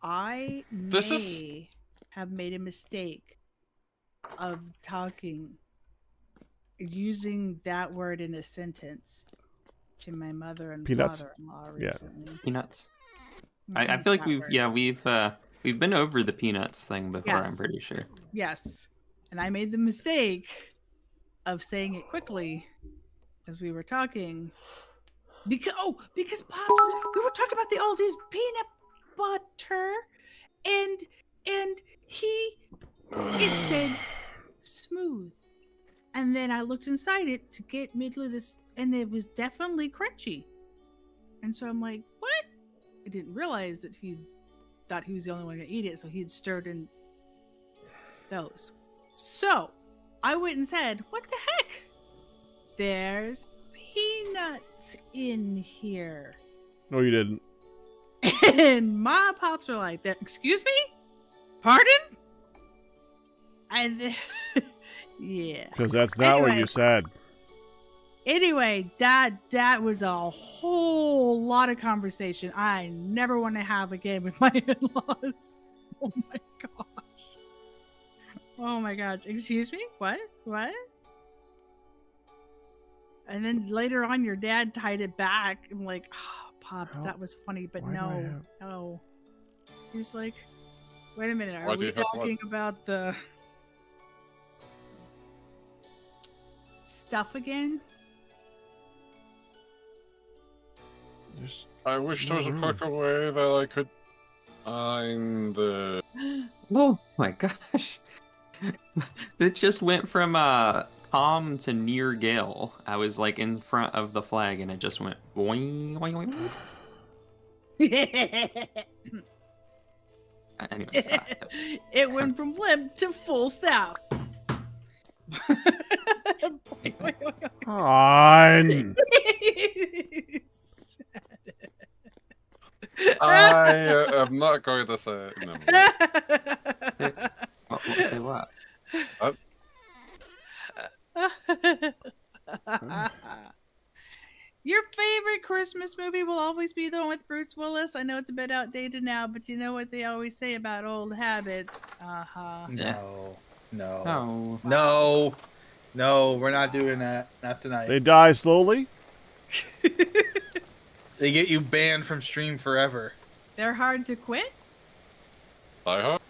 I This is- may have made a mistake of using that word in a sentence to my mother and Peanuts? father-in-law Yeah. recently. Peanuts. I feel like we've been over the peanuts thing before. I'm Yes. pretty sure. Yes. And I made the mistake of saying it quickly as we were talking. Because Pops, we were talking about the Aldi's peanut butter, and it said smooth. And then I looked inside it to get middle of this, and it was definitely crunchy. And so I'm like, what? I didn't realize that he thought he was the only one to eat it, so he had stirred in those. So I went and said, what the heck? There's peanuts in here. No, you didn't. And my pops are like, excuse me? Pardon? And yeah. Because that's not what you said. Anyway, that was a whole lot of conversation I never want to have again with my in-laws. Oh my gosh. Oh my gosh. Excuse me? What? And then later on, your dad tied it back. I'm like, oh, Pops, that was funny, but no. He's like, wait a minute, are we talking about the stuff again? I wish there was a quicker way that I could find the... Oh my gosh. It just went from calm to near gale. I was like in front of the flag and it just went boing, boing, boing. Anyways, it went from limp to full staff. On. I am not going to say it. No. Say what? Your favorite Christmas movie will always be the one with Bruce Willis. I know it's a bit outdated now, but you know what they always say about old habits. No, we're not doing that. Not tonight. They die slowly? They get you banned from stream forever. They're hard to quit? I hope.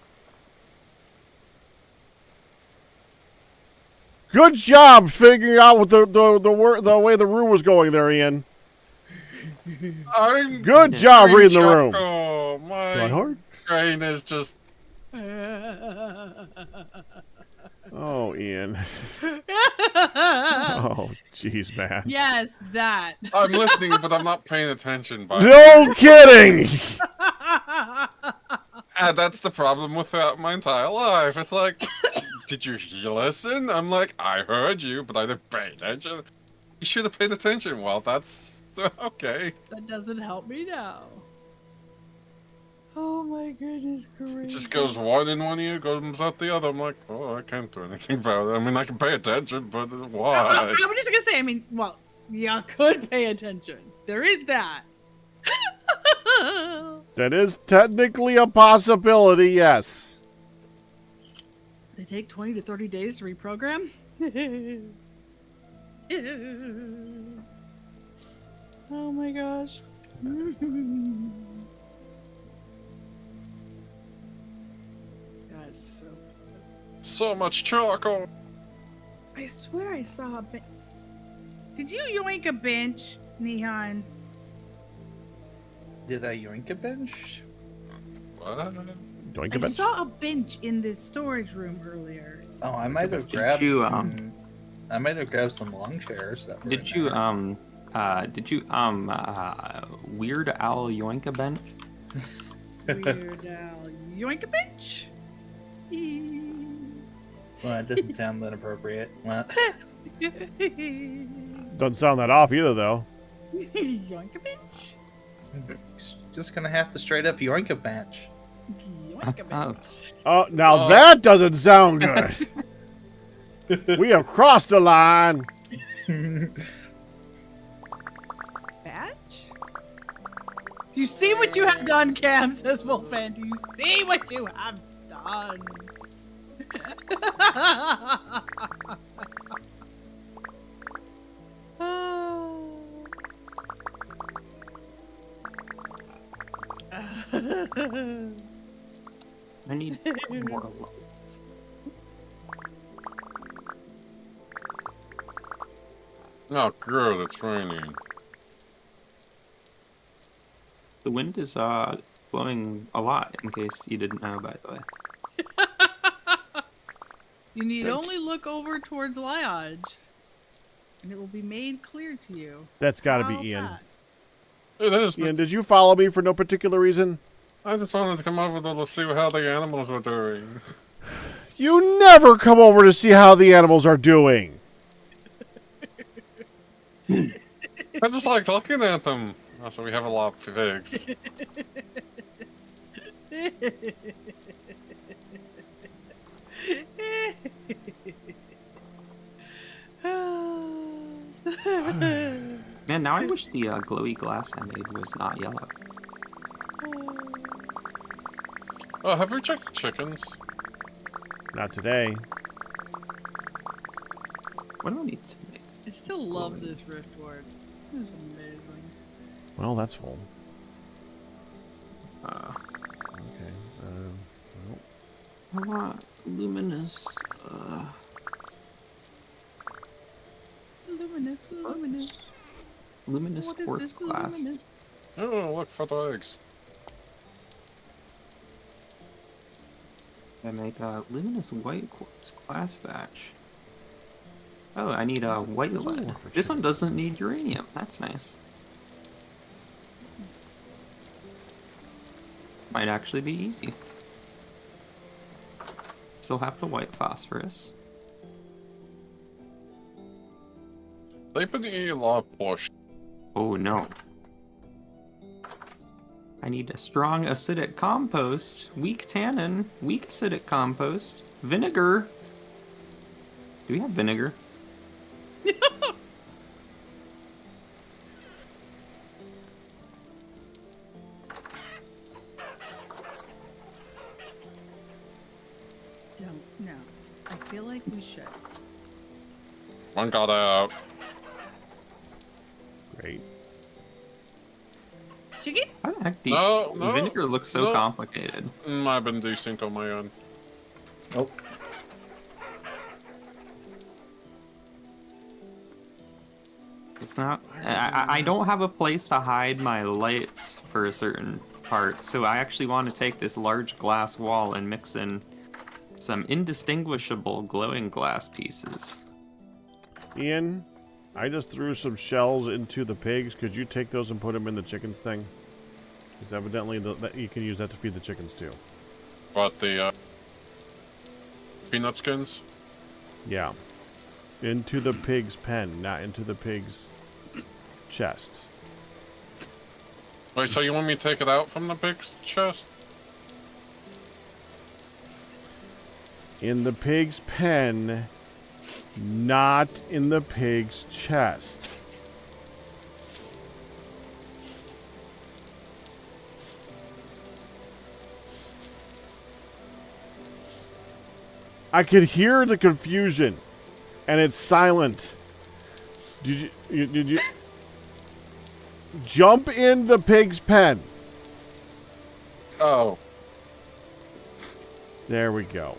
Good job figuring out what the way the room was going there, Ian. Good job reading the room. My brain is just... Oh, Ian. Oh, jeez, man. Yes, that. I'm listening, but I'm not paying attention. No kidding! That's the problem with my entire life. It's like, did you listen? I'm like, I heard you, but I didn't pay attention. You should have paid attention. Well, that's okay. That doesn't help me now. Oh my goodness gracious. It just goes one in one ear, goes out the other. I'm like, oh, I can't do anything about it. I mean, I can pay attention, but why? I'm just gonna say, you could pay attention. There is that. That is technically a possibility, yes. They take 20 to 30 days to reprogram? Oh my gosh. That's so much charcoal. I swear I saw a bench. Did you yoink a bench, Nihon? Did I yoink a bench? What? Yoink I saw a bench in this storage room earlier. Oh, I might have grabbed some. I might have grabbed some lawn chairs. That were Did you Weird Al yoink a bench? Weird Al yoink a bench? Well, it doesn't sound that appropriate. Well, Doesn't sound that off either, though. Yoink a bitch. Just gonna have to straight up yoink a bench. Yoink a bitch. Oh, now that doesn't sound good. We have crossed the line. Batch? Do you see what you have done, Cam? Says Wolfan. Do you see what you have done? I need more lights. Oh, girl, it's raining. The wind is blowing a lot, in case you didn't know, by the way. You need only look over towards Lodge, and it will be made clear to you. That's got to how be Ian. fast. It is. Ian, did you follow me for no particular reason? I just wanted to come over to see how the animals were doing. You never come over to see how the animals are doing. I just like looking at them. Also, we have a lot of pigs. Man, now I wish the glowy glass I made was not yellow. Oh, have you checked the chickens? Not today. What do I need to make? I still love this Riftward. It was amazing. Well, that's full. Okay. Well. I want luminous. Luminous. Luminous What is quartz this glass. luminous? Oh, look for the eggs. I make a luminous white quartz glass batch. Oh, I need a white lead. This one doesn't need uranium. That's nice. Might actually be easy. Still have the white phosphorus. They've been eating a lot of push. Oh no. I need a strong acidic compost, weak tannin, weak acidic compost, vinegar. Do we have vinegar? Don't know. I feel like we should. One got out. Great. Chicken? How the heck do No, no, vinegar looks so no. complicated? I've been desync on my own. Oh. It's not. I don't have a place to hide my lights for a certain part, so I actually want to take this large glass wall and mix in some indistinguishable glowing glass pieces. Ian, I just threw some shells into the pigs. Could you take those and put them in the chickens thing? Because evidently you can use that to feed the chickens too. What, the peanut skins? Yeah. Into the pig's pen, not into the pig's chest. Wait, so you want me to take it out from the pig's chest? In the pig's pen, not in the pig's chest. I could hear the confusion, and it's silent. Did you jump in the pig's pen? Oh. There we go.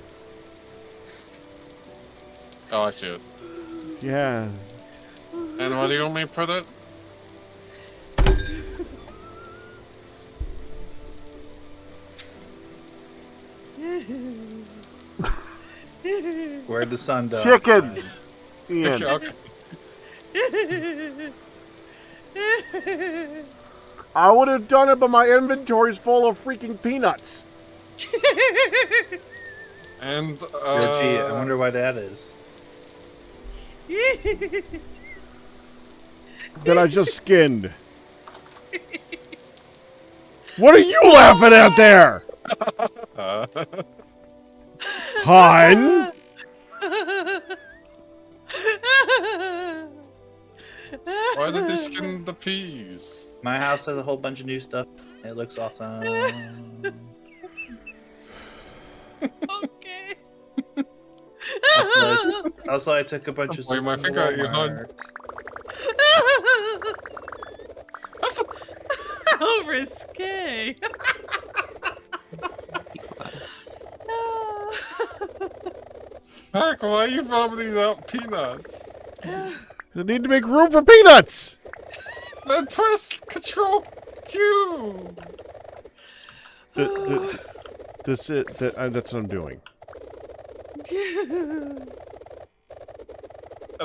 Oh, I see it. Yeah. And what do you want me to put it? Where'd the sun go? Chickens! Ian. Okay. I would have done it, but my inventory's full of freaking peanuts. And, Gee, I wonder why that is. that I just skinned. What are you laughing at there? Hun? Why did they skin the peas? My house has a whole bunch of new stuff. It looks awesome. Okay. Also, I took a bunch of stuff my from finger at you, hon. Walmart. How risque. Heck, why are you vomiting out peanuts? I need to make room for peanuts. Then press Control Q. That's what I'm doing.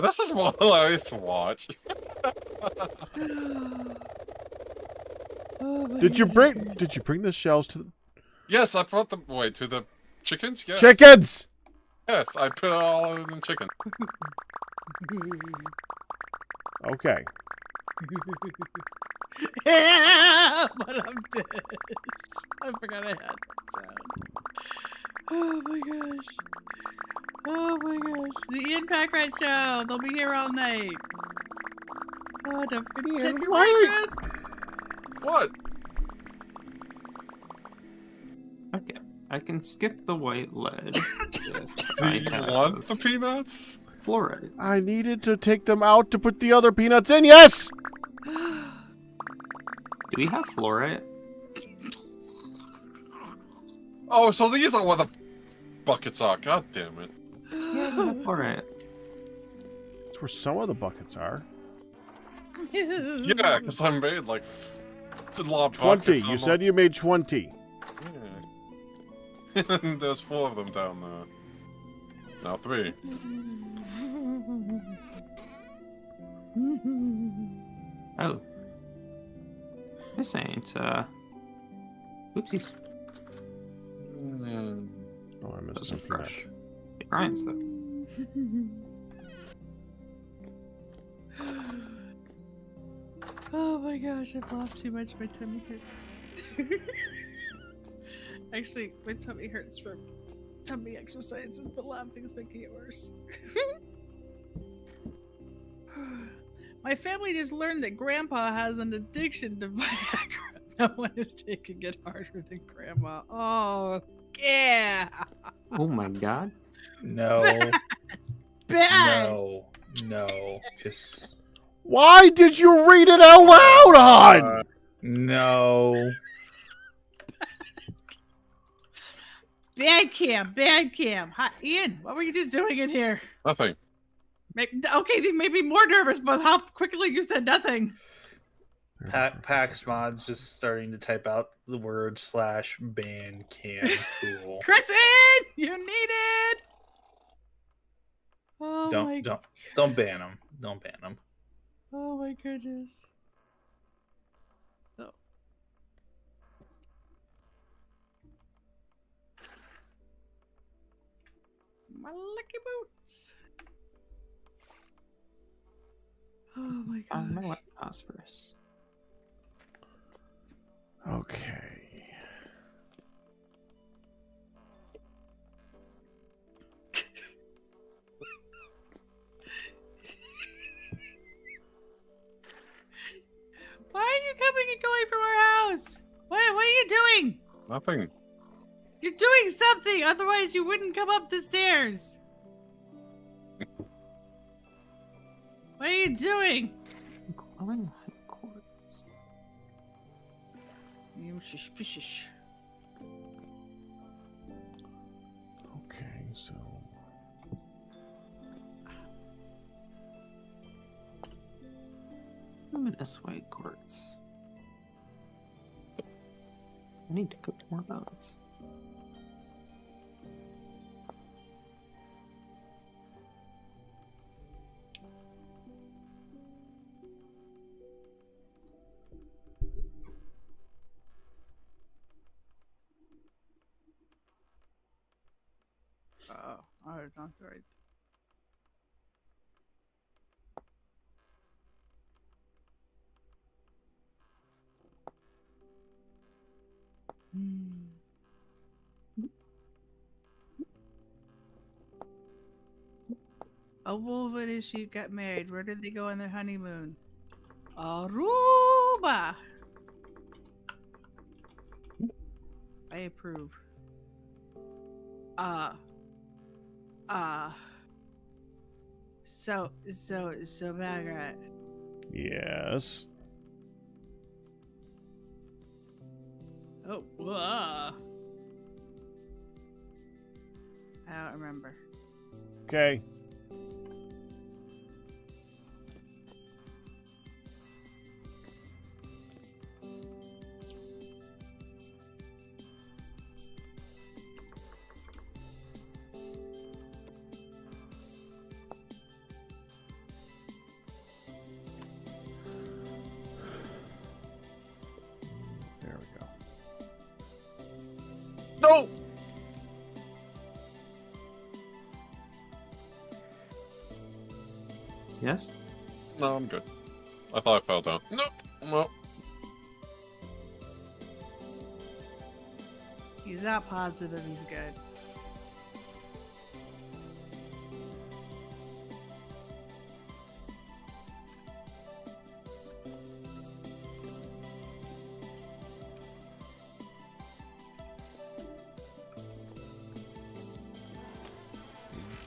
This is what hilarious to watch. Did you bring the shells to the Yes, I brought them. Wait, to the chickens? Yes. chickens? Yes, I put all of them in chicken. Okay. But I'm dead. I forgot I had that sound. Oh my gosh. Oh my gosh. The Ian Packrat Show. They'll be here all night. Oh, don't forget to tip your waitress. What? Okay, I can skip the white lead. Do you want the peanuts? Fluoride. I needed to take them out to put the other peanuts in. Yes. Do we have fluoride? Oh, so these are what the buckets are. God damn it. Yeah, we have fluoride. That's where some of the buckets are. Yeah, because I made like a lot of 20. buckets. You said you made 20. Yeah. There's 4 of them down there. Now 3. Oh. This ain't, oopsies. Oh, I missed Those some are fresh. peanut. It grinds, though. Oh my gosh, I've laughed too much. My tummy hurts. Actually, my tummy hurts from tummy exercises, but laughing is making it worse. My family just learned that Grandpa has an addiction to Viagra. No one is taking it harder than Grandma. Oh, yeah. Oh my god. No. Bad. No. Just. Why did you read it out loud, hon? No. Bad cam. Hi, Ian, what were you just doing in here? Nothing. Okay, they made me more nervous, but how quickly you said nothing. Pax Mod's just starting to type out the word /ban cam. Cool. Kristen, you need it. Oh Don't ban them. Don't ban them. Oh my goodness. Oh. My lucky boots. Oh my gosh. I know what phosphorus. Okay. Why are you coming and going from our house? What are you doing? Nothing. You're doing something, otherwise you wouldn't come up the stairs. What are you doing? Growing high quartz. You suspicious. Okay, so. Luminous white quartz. I need to cook more bones. Oh, it's not right. A wolf and his sheep got married. Where did they go on their honeymoon? Aruba. I approve. So Margaret. Yes. Oh, I don't remember. Okay. There we go. No! Yes? No, I'm good. I thought I fell down. Nope. Well, He's not positive he's good.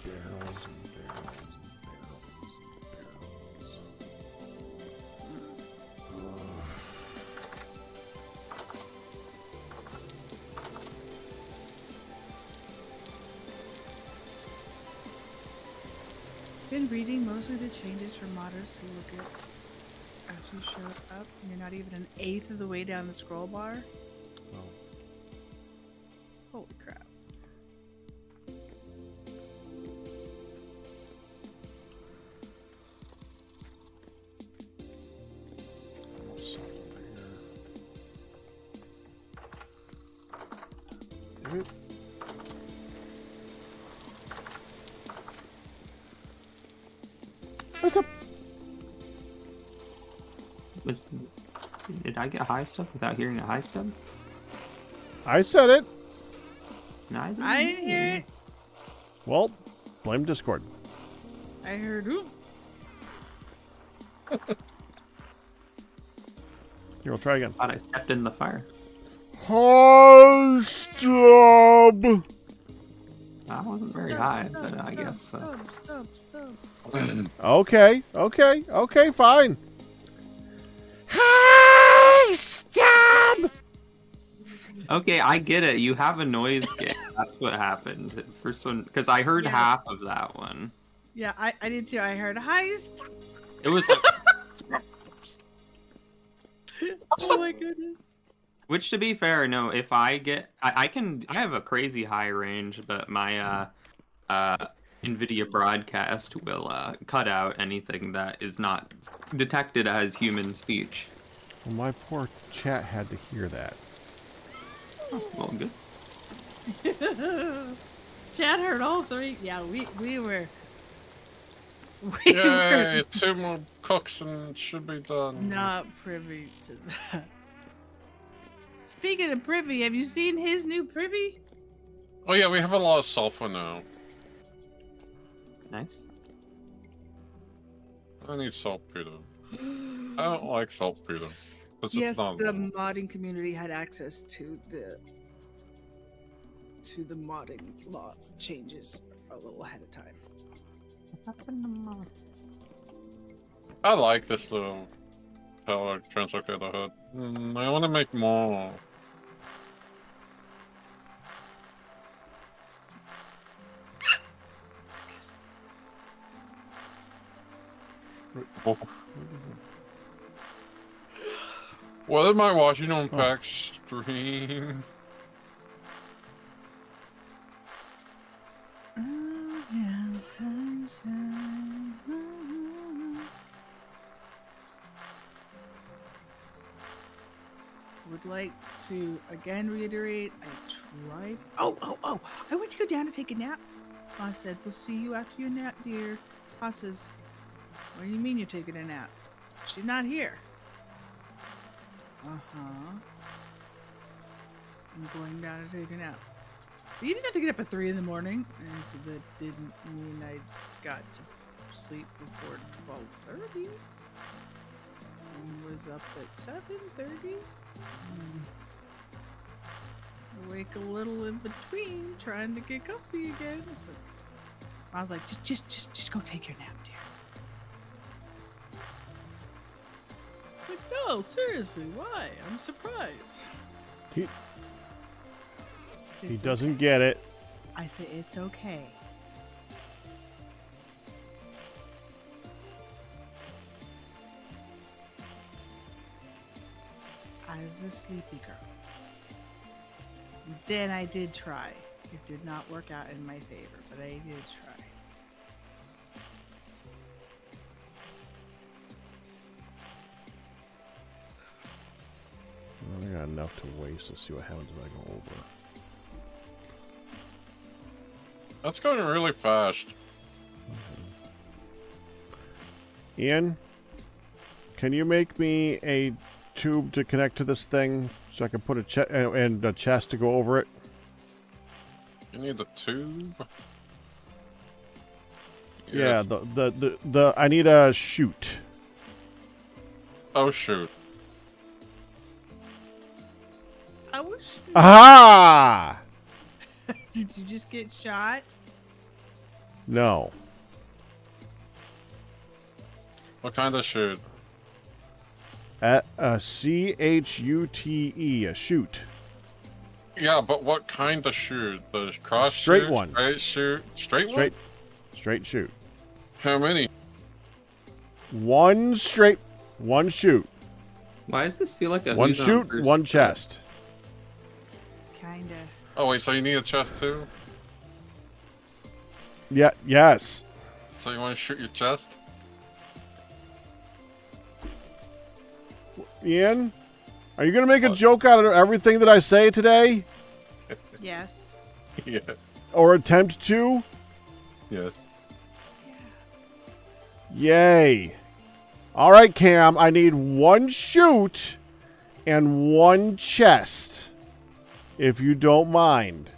Barrels and barrels and barrels and barrels. Been reading mostly the changes for modders to look at as you showed up, and you're not even an eighth of the way down the scroll bar. Oh. Holy crap. What's up? Did I get high step without hearing a high step? I said it. No, I didn't hear it. Well, blame Discord. I heard oop. Here, we'll try again. Thought I stepped in the fire. High stub. I wasn't very high, but I guess so. Stop. Okay, fine. High stub. Okay, I get it. You have a noise gate. That's what happened. First one, because I heard Yes. half of that one. Yeah, I did too. I heard heist. It was like, Oh my goodness. which to be fair, no, if I get, I have a crazy high range, but my NVIDIA broadcast will cut out anything that is not detected as human speech. Well, my poor chat had to hear that. Oh, well, good. Chad heard all three. Yeah, we were. yay! 2 more cooks and it should be done. Not privy to that. Speaking of privy, have you seen his new privy? Oh yeah, we have a lot of sulfur now. Nice. I need saltpeter. I don't like saltpeter. Because Yes, it's not the modding community had access to the modding law changes a little ahead of time. I like this little power translocator hood. I want to make more. What am I watching on Pack's stream? Oh, yeah, sunshine. Would like to again reiterate, I tried. Oh! I went to go down to take a nap. I said, "We'll see you after your nap, dear." Pa says, "What do you mean you're taking a nap? She's not here." I'm going down to take a nap. But you didn't have to get up at 3 in the morning. And so that didn't mean I got to sleep before 12:30. And was up at 7:30. Awake a little in between, trying to get comfy again. So I was like, just go take your nap, dear. It's like, no, seriously, why? I'm surprised. He doesn't get it. I say it's okay. I was a sleepy girl. Then I did try. It did not work out in my favor, but I did try. I got enough to waste. Let's see what happens if I go over. That's going really fast. Ian, can you make me a tube to connect to this thing so I can put a chest to go over it? You need a tube? Yeah, Yes. the I need a chute. Oh shoot. I was. Aha! Did you just get shot? No. What kind of shoot? A chute, a chute. Yeah, but what kind of shoot? The cross Straight shoot? one. Straight shoot? Straight one? Straight chute. How many? One chute. Why does this feel like a One Who's on chute, First one Date? chest. Kinda. Oh wait, so you need a chest too? Yeah, yes. So you want to shoot your chest? Ian, are you going to make a joke out of everything that I say today? Yes. Yes. Or attempt to? Yes. Yay. All right, Cam, I need one chute and one chest, if you don't mind.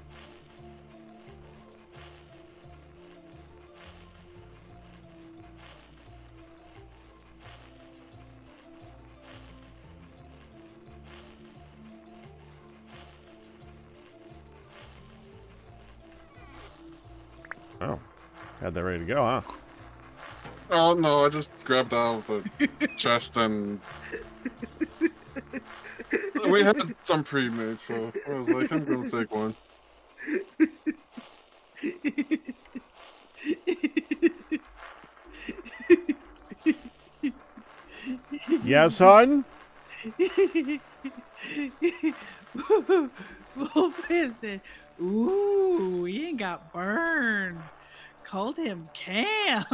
Oh, had that ready to go, huh? Oh no, I just grabbed out of the chest and we had some pre-made, so I was like, I'm gonna take one. Yes, hon? Wolfman said, ooh, he ain't got burned. Called him Cam.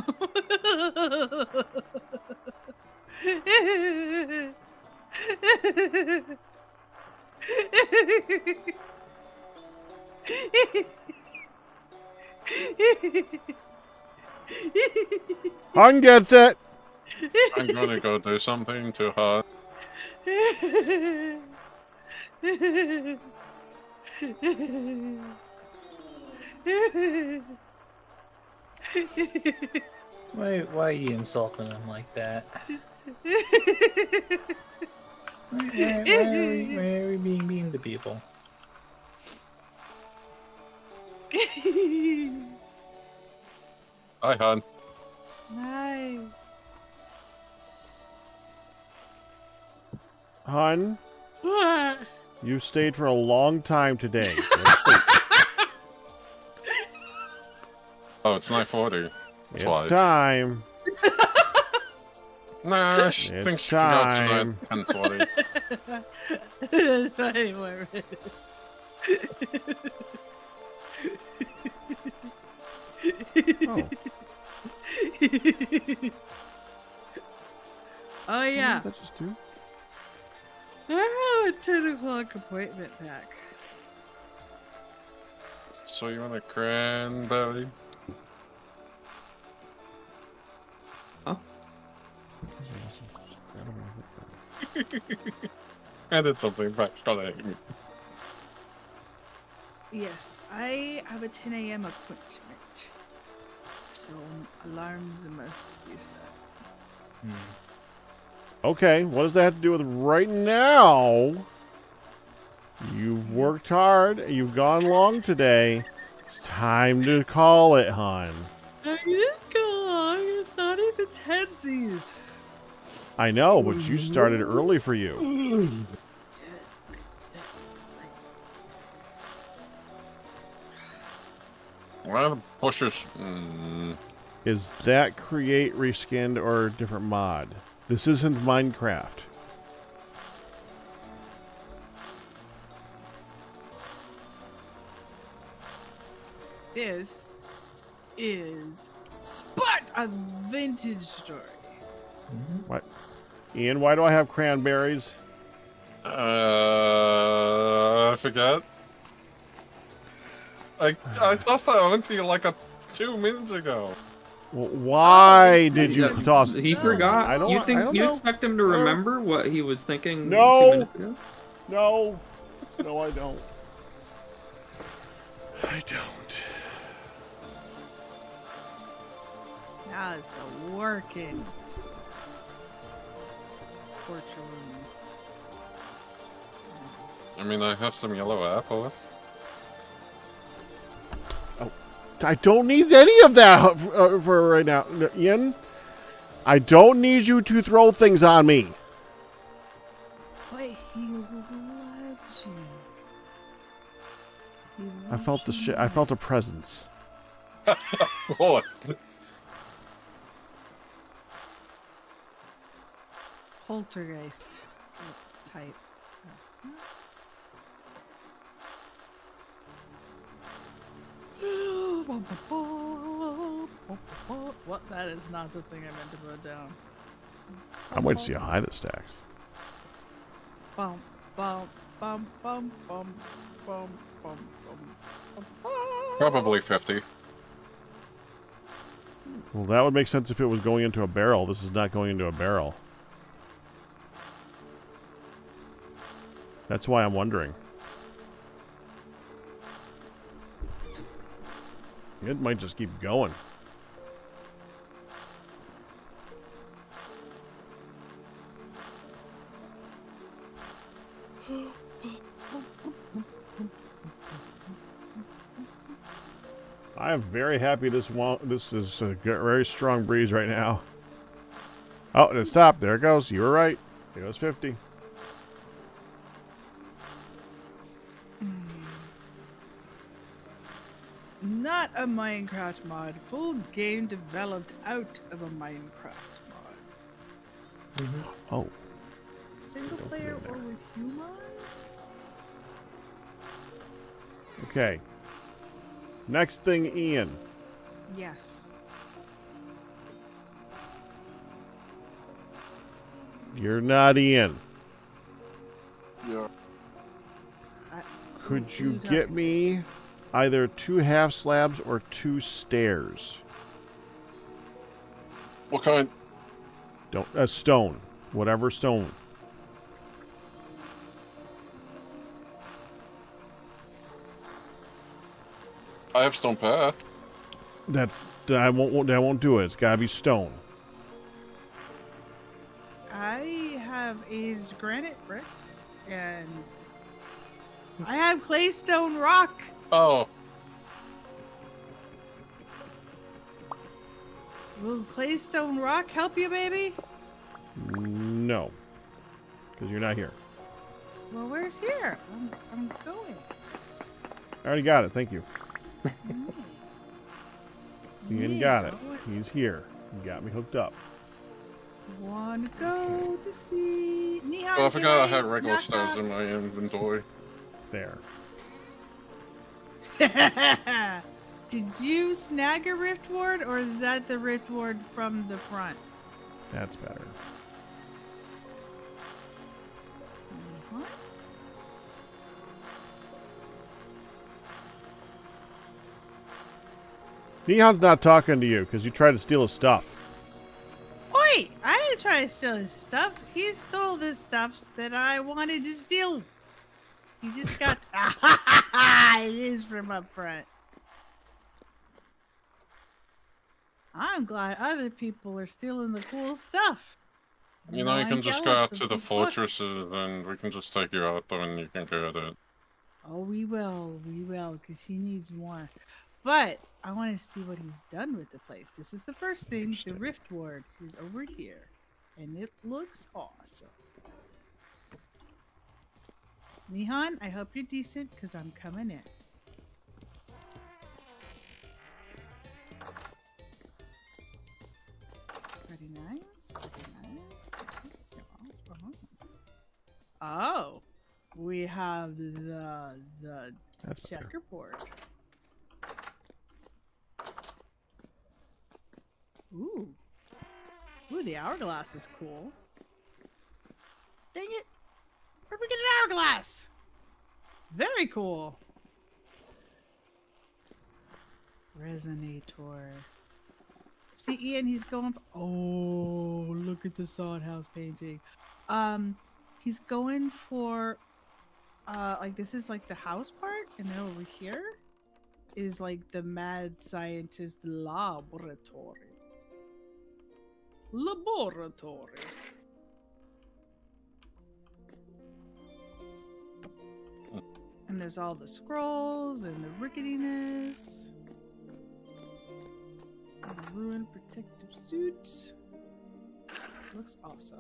Hon gets it. I'm gonna go do something to her. Why are you insulting him like that? Why are we being mean to people? Hi, hon. Hi. Hon, What? you stayed for a long time today. Go to sleep. Oh, it's 9:40. That's It's why. time. Nah, she It's thinks she forgot time. tonight at 10:40. There's 20 more minutes. Oh. Oh yeah. What did that just do? I have a 10 o'clock appointment back. So you want a cranberry? I did something, but it's gonna hate me. Yes, I have a 10 a.m. appointment. So alarms must be set. Okay, what does that have to do with right now? You've worked hard. You've gone long today. It's time to call it, hon. I didn't go long. It's not even tensies. I know, but you started early for you. Well, pushers. Is that create, reskinned, or a different mod? This isn't Minecraft. This is Spot a Vintage Story. What? Ian, why do I have cranberries? I forgot. I tossed that on to you like 2 minutes ago. Well, why did you toss? He forgot. I don't. You I think don't you know. expect him to remember what he was thinking No. 2 minutes ago? No, no, I don't. I don't. Now it's a working torture room. I mean, I have some yellow apples. I don't need any of that for right now, Ian. I don't need you to throw things on me. But he loves you. He I felt the shit. I felt a presence. Of course. Poltergeist type. What? That is not the thing I meant to put down. I'm waiting to see how high this stacks. Bum, bum, bum, bum, bum, bum, bum, bum, bum. Probably 50. Well, that would make sense if it was going into a barrel. This is not going into a barrel. That's why I'm wondering. It might just keep going. I am very happy this is a very strong breeze right now. Oh, and it stopped. There it goes. You were right. It goes 50. Not a Minecraft mod. Full game developed out of a Minecraft mod. Oh. Single player or with humans? Okay. Next thing, Ian. Yes. You're not Ian. Yeah. Could you get me either 2 half slabs or 2 stairs? What kind? Don't stone. Whatever stone. I have stone path. I won't do it. It's gotta be stone. I have aged granite bricks and I have claystone rock. Oh. Will claystone rock help you, baby? No. Because you're not here. Well, where's here? I'm going. I already got it. Thank you. Ian got it. He's here. He got me hooked up. Wanna go to see Nihon? Oh, I forgot I had Koi, regular knock, stairs knock. in my inventory. There. Did you snag a rift ward, or is that the rift ward from the front? That's better. What? Nihon's not talking to you because you tried to steal his stuff. Oi! I didn't try to steal his stuff. He stole the stuff that I wanted to steal. He just got. It is from up front. I'm glad other people are stealing the cool stuff. You know, you I'm can just go jealous out of to the these books. fortresses and we can just take you out there and you can get it. Oh, we will, because he needs more. But I want to see what he's done with the place. This is the first thing. The Rift Ward is over here, and it looks awesome. Nihan, I hope you're decent, because I'm coming in. Pretty nice, pretty nice. Yes, oh, we have the That's okay. checkerboard. Ooh, the hourglass is cool. Dang it! Where'd we get an hourglass? Very cool. Resonator. See, Ian, he's going. Oh, look at the sod house painting. He's going for, like this is like the house part, and then over here is like the mad scientist laboratory. And there's all the scrolls and the ricketiness. And the ruined protective suits. Looks awesome.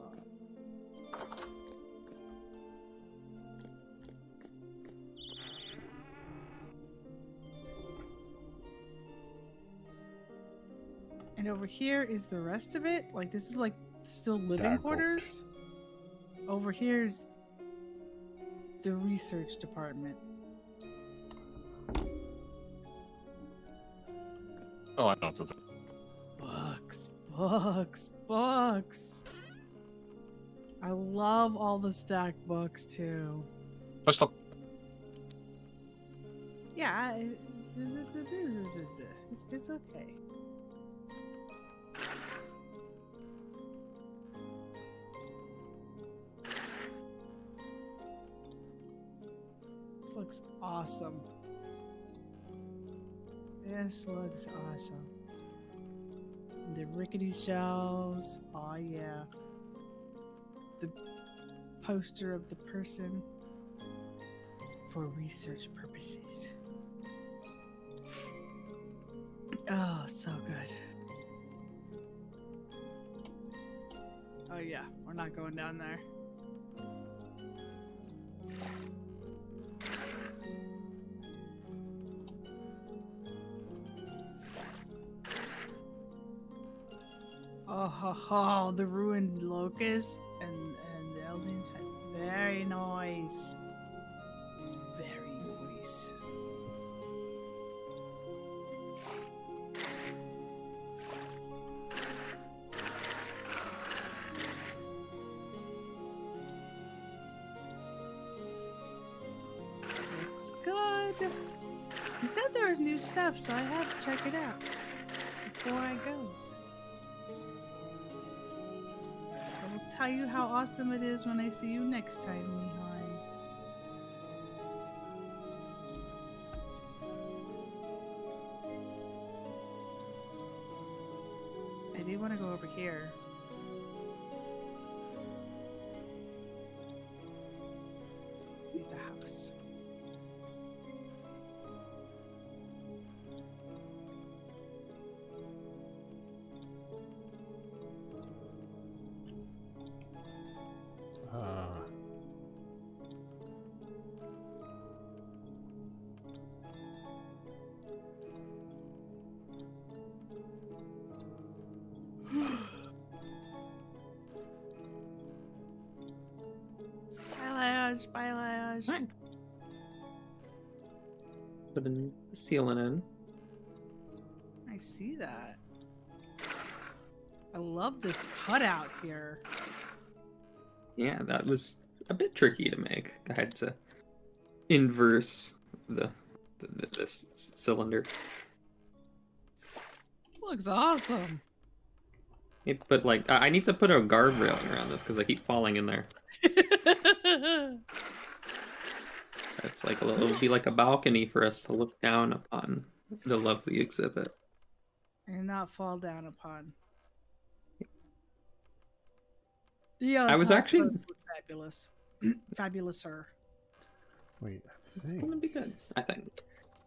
And over here is the rest of it. Like this is like still living quarters. Over here's the research department. Oh, I know what to do. Books. I love all the stacked books too. Let's stop. Yeah, it's okay. This looks awesome. This looks awesome. The rickety shelves. Oh yeah. The poster of the person for research purposes. Oh, so good. Oh yeah, we're not going down there. Oh, the ruined locust and the Eldin. Very nice. Very nice. Looks good. He said there was new stuff, so I have to check it out before I goes. I will tell you how awesome it is when I see you next time, Mihai. I do want to go over here. See the house. Bye, Lash. Putting the ceiling in. I see that. I love this cutout here. Yeah, that was a bit tricky to make. I had to inverse this cylinder. Looks awesome. But like, I need to put a guard railing around this because I keep falling in there. It's like it'll be like a balcony for us to look down upon the lovely exhibit. and not fall down upon. Yeah, I was actually. fabulous, fabulous, sir. Wait, It's gonna be good, I think.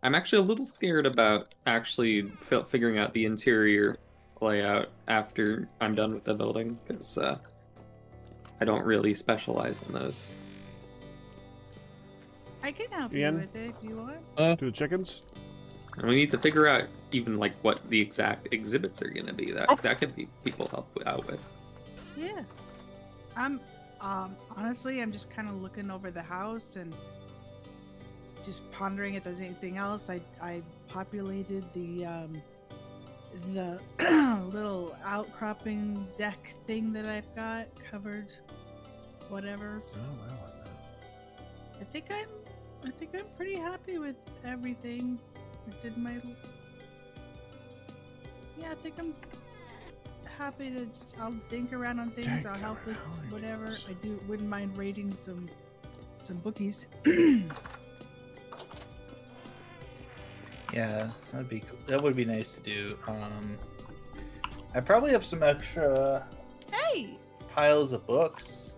I'm actually a little scared about actually figuring out the interior layout after I'm done with the building, because I don't really specialize in those. I can help Ian? you with it if you want. To the chickens? And we need to figure out even like what the exact exhibits are gonna be. That could be people help out with. Yeah. I'm honestly I'm just kind of looking over the house and just pondering if there's anything else. I populated the little outcropping deck thing that I've got covered whatever's. Oh wow. I think I'm pretty happy with everything. I did my Yeah, I think I'm happy to I'll think around on things. I'll help with whatever. I wouldn't mind raiding some bookies. Yeah, that'd be cool. That would be nice to do. I probably have some extra Hey, piles of books.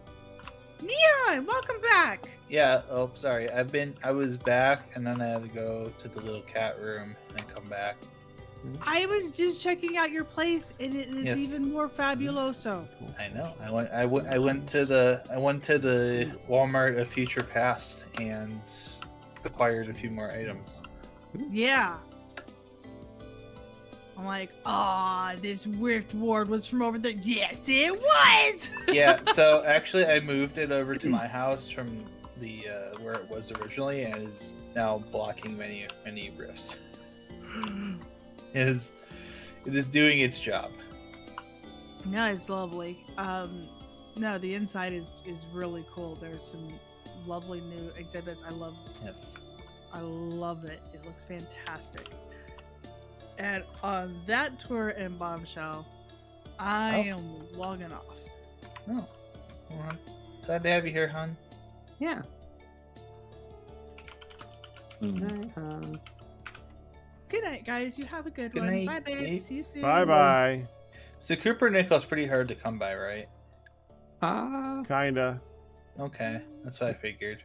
Neon, welcome back. Yeah. Oh, sorry. I was back, and then I had to go to the little cat room and come back. I was just checking out your place, and it is Yes. even more fabuloso. I know. I went to the Walmart of Future Past and acquired a few more items. Yeah. I'm like, this Rift Ward was from over there. Yes, it was. Yeah. So actually, I moved it over to my house from the where it was originally, and is now blocking many rifts. It is doing its job. No, it's lovely. No, the inside is really cool. There's some lovely new exhibits. I love it. It looks fantastic. And on that tour in Bombshell, I am logging off. Oh, well, glad to have you here, hon. Yeah. Good night, guys. You have a good Good one. night, Bye, babe. Dave. See you soon. Bye. So Cooper Nickel's pretty hard to come by, right? Kinda. Okay, that's what I figured.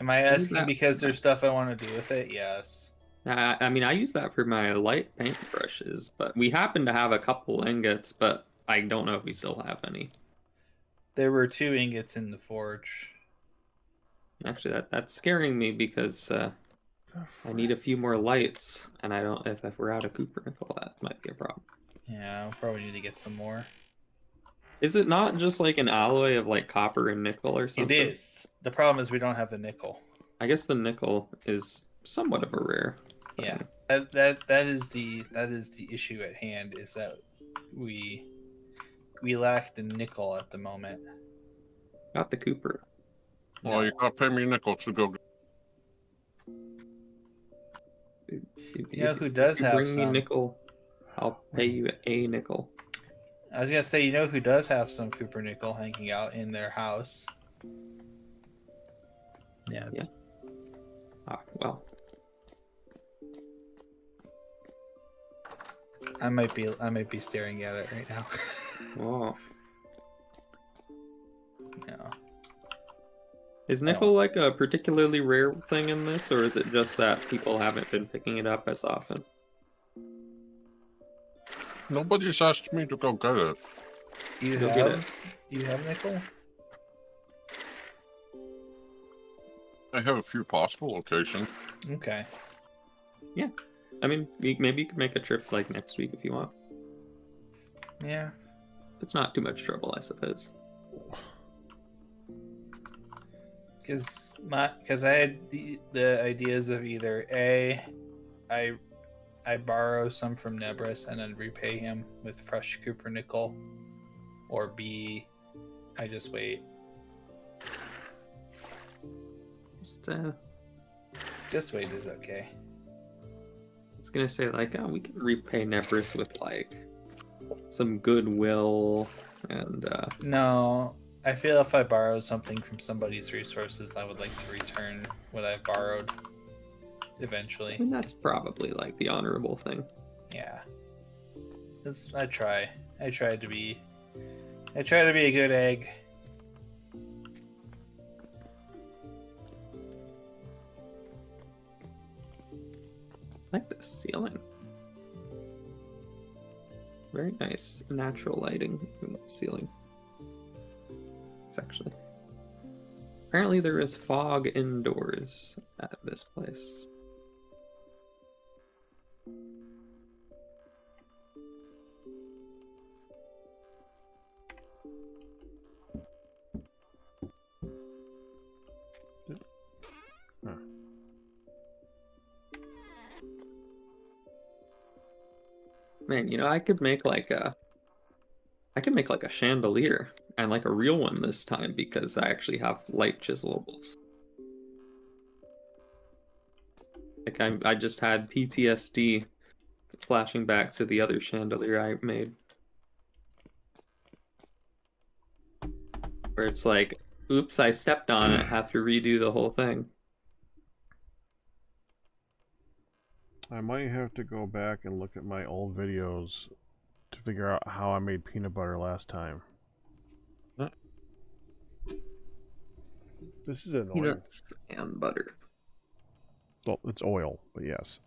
Am I asking because there's stuff I want to do with it? Yes. I mean, I use that for my light paint brushes, but we happen to have a couple ingots, but I don't know if we still have any. There were 2 ingots in the forge. Actually, that's scaring me because I need a few more lights, and I don't. If we're out of Cooper nickel, that might be a problem. Yeah, I'll probably need to get some more. Is it not just like an alloy of like copper and nickel or something? It is. The problem is we don't have the nickel. I guess the nickel is somewhat of a rare. Yeah, that is the issue at hand. Is that we lack the nickel at the moment. Got the Cooper. Well, you gotta pay me nickel to go. You know who does have bring me some? nickel, I'll pay you a nickel. I was gonna say, you know who does have some Cooper nickel hanging out in their house? Yeah. Well. I might be staring at it right now. Whoa. No. Is nickel like a particularly rare thing in this, or is it just that people haven't been picking it up as often? Nobody's asked me to go get it. Do you Go get it. have nickel? I have a few possible locations. Okay. Yeah. I mean, maybe you could make a trip like next week if you want. Yeah. It's not too much trouble, I suppose. Because I had the ideas of either A, I borrow some from Nebris and then repay him with fresh Cooper nickel, or B, I just wait. Just wait is okay. I was gonna say like, we can repay Nebris with like some goodwill and No, I feel if I borrow something from somebody's resources, I would like to return what I borrowed. eventually. And that's probably like the honorable thing. Yeah. I try. I try to be a good egg. I like this ceiling. Very nice natural lighting in the ceiling. It's actually. Apparently there is fog indoors at this place. Huh. Man, you know, I could make like a chandelier, and like a real one this time, because I actually have light chiselables. Like I just had PTSD flashing back to the other chandelier I made. Where it's like, oops, I stepped on it, have to redo the whole thing. I might have to go back and look at my old videos to figure out how I made peanut butter last time. This is annoying. Peanuts and butter. Well, it's oil, but yes.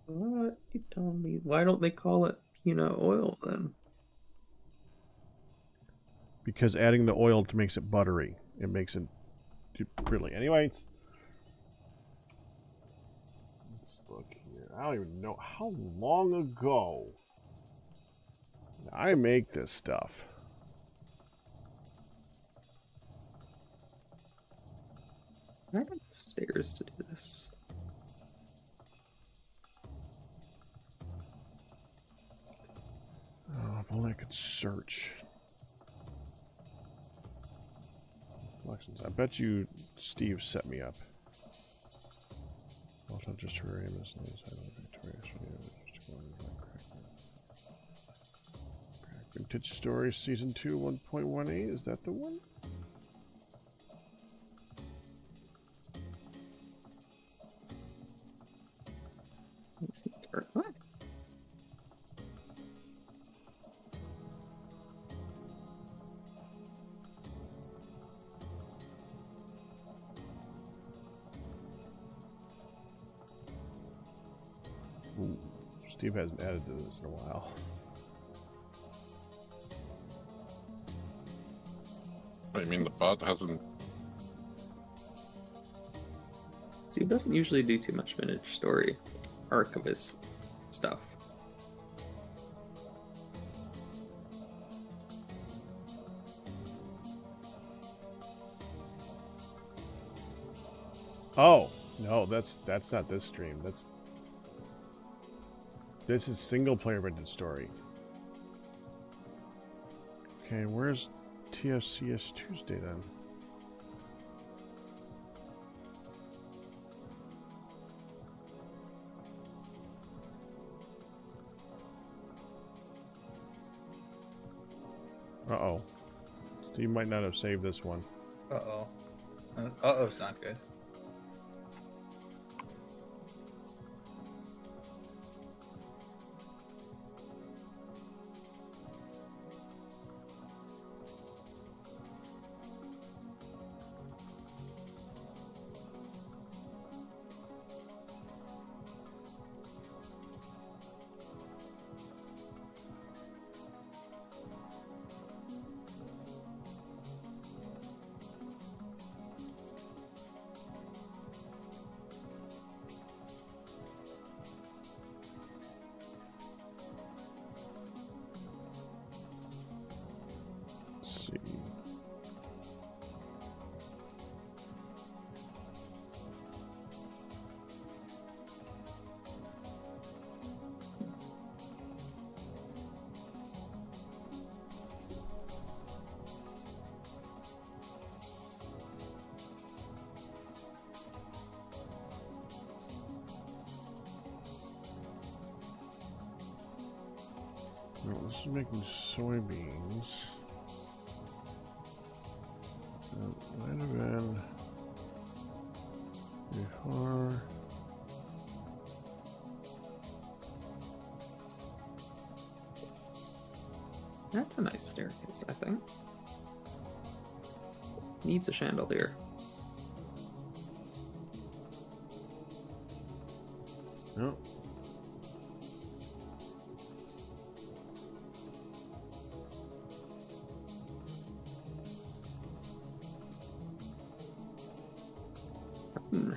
What? You telling me? Why don't they call it peanut oil then? Because adding the oil makes it buttery. It makes it really. Anyways, let's look here. I don't even know how long ago I make this stuff. I have stairs to do this. Oh, if only I could search. Collections. I bet you Steve set me up. Also, just for Amos, Vintage Story Season 2 1.18. Is that the one? What? Ooh, Steve hasn't added to this in a while. I mean, the bot hasn't. See, it doesn't usually do too much vintage story archivist stuff. Oh no, that's not this stream. This is single player vintage story. Okay, where's TFCish Tuesday then? Uh-oh. Steve might not have saved this one. Uh-oh. Uh-oh's not good. Let's see. No, this is making soybeans. That might have been before. That's a nice staircase, I think. Needs a chandelier. No.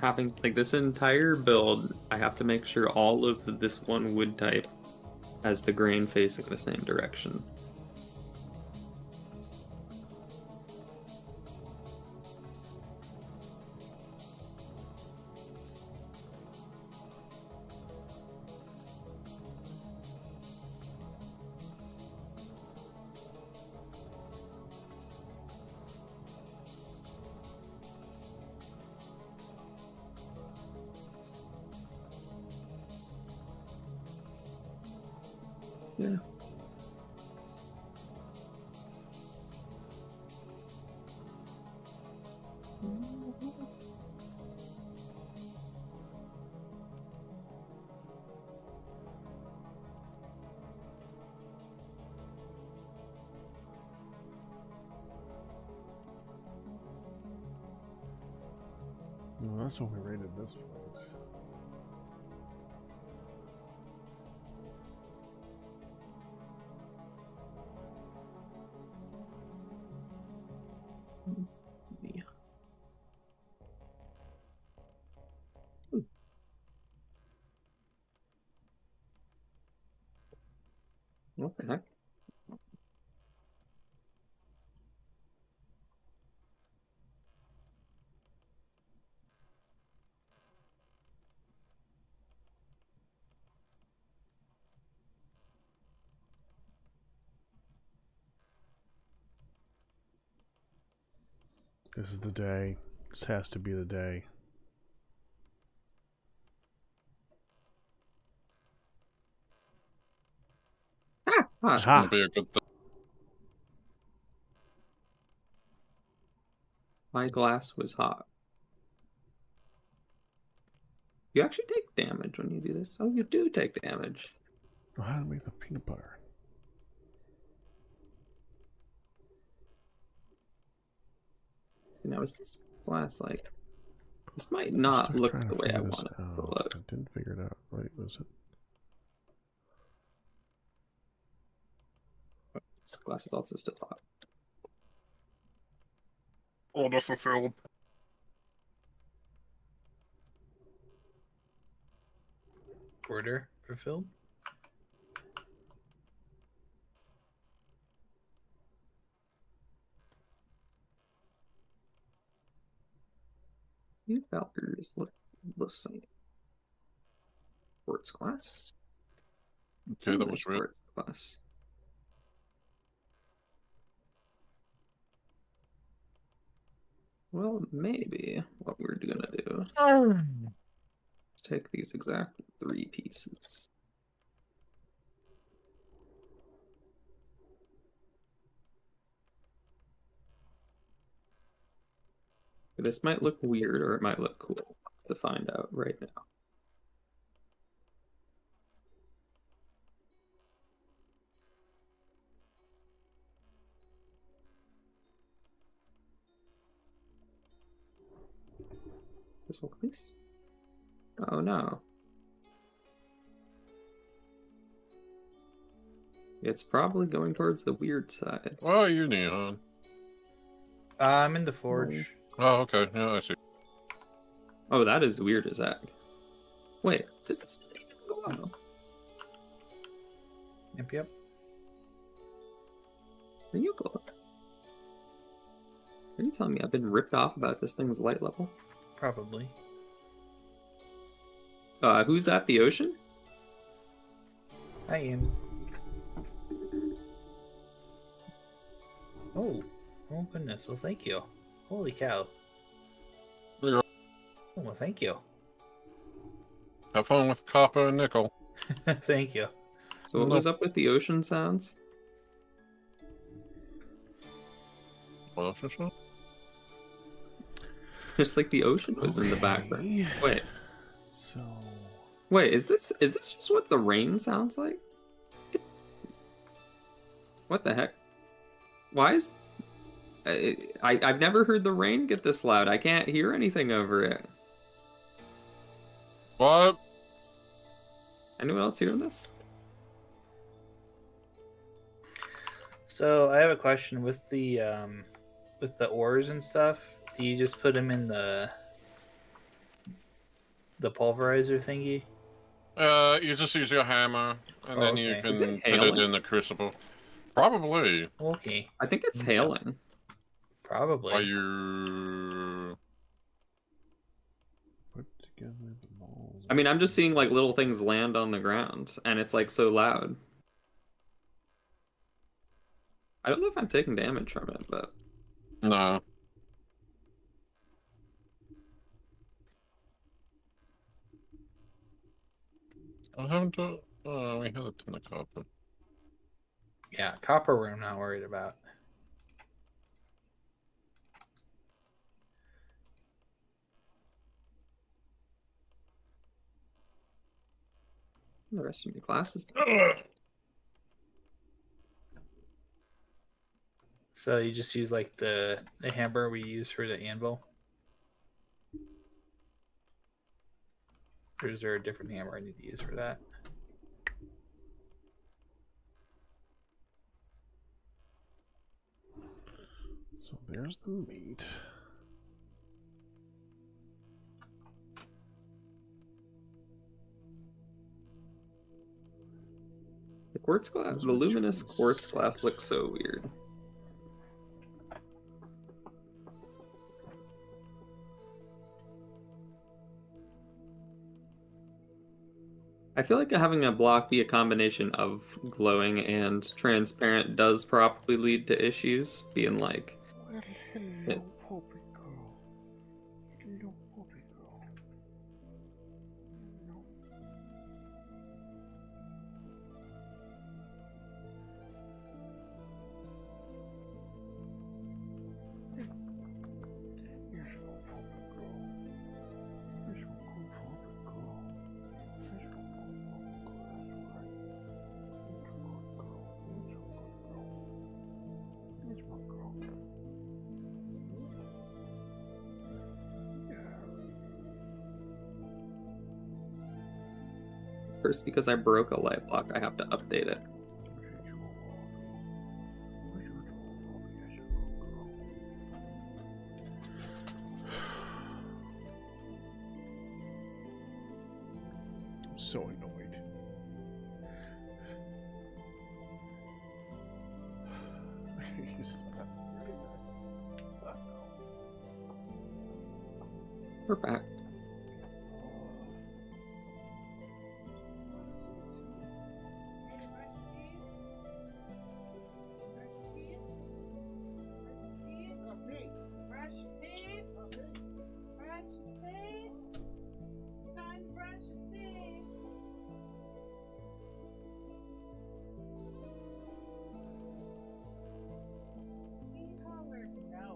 Having like this entire build, I have to make sure all of this one wood type has the grain facing the same direction. Yeah. Well, that's when we raided this place. Yeah. What the heck? This is the day. This has to be the day. It's gonna be a good day. My glass was hot. You actually take damage when you do this. Oh, you do take damage. Oh, how to make the peanut butter? Now, is this glass like... This might not Still look trying the to way I figure this want it to out. look. I didn't figure it out. Right? Was it? This glass is also still hot. Order fulfilled. Order fulfilled. You Valkyries look the same. Quartz glass. Okay, that was real. Quartz glass. Well, maybe what we're gonna do is take these exact 3 pieces. This might look weird or it might look cool. We'll have to find out right now. Crystal, please. Oh no. It's probably going towards the weird side. Oh, you Neon. I'm in the forge. Oh, okay. Yeah, I see. Oh, that is weird as heck. Wait, does this not even go on? Yep, yep. Are you telling me I've been ripped off about this thing's light level? Probably. Who's at the ocean? I am. Oh. Oh goodness. Well, thank you. Holy cow. Yeah. Oh, well, thank you. Have fun with copper and nickel. Thank you. So what was up with the ocean sounds? What else is that? Just like the ocean was in the background. Wait. So. Wait, is this just what the rain sounds like? What the heck? Why is... I've never heard the rain get this loud. I can't hear anything over it. What? Anyone else hearing this? So I have a question with the ores and stuff. Do you just put them in the pulverizer thingy? You just use your hammer, and then you okay. can Is it put it hailing? in the crucible. Probably. Okay. I think it's hailing. Probably. Are you... Put together the balls. I mean, I'm just seeing like little things land on the ground, and it's like so loud. I don't know if I'm taking damage from it, but No. I haven't done... Oh, we had a ton of copper. Yeah, copper I'm not worried about. the rest of my classes. So you just use like the hammer we use for the anvil? Or is there a different hammer I need to use for that? So there's the meat. The quartz glass, the luminous quartz glass looks so weird. I feel like having a block be a combination of glowing and transparent does probably lead to issues, being like... Well, hello, puppy girl. Hello, puppy girl. No. Here's my puppy girl. Here's my good puppy girl. Here's my good puppy girl. That's right. Here's a good girl. Here's a good girl. Here's my girl. First, because I broke a light block, I have to update it. I'm so annoyed. We're back. Brush your teeth. Brush your teeth. It's time to brush your teeth. Pink color. No.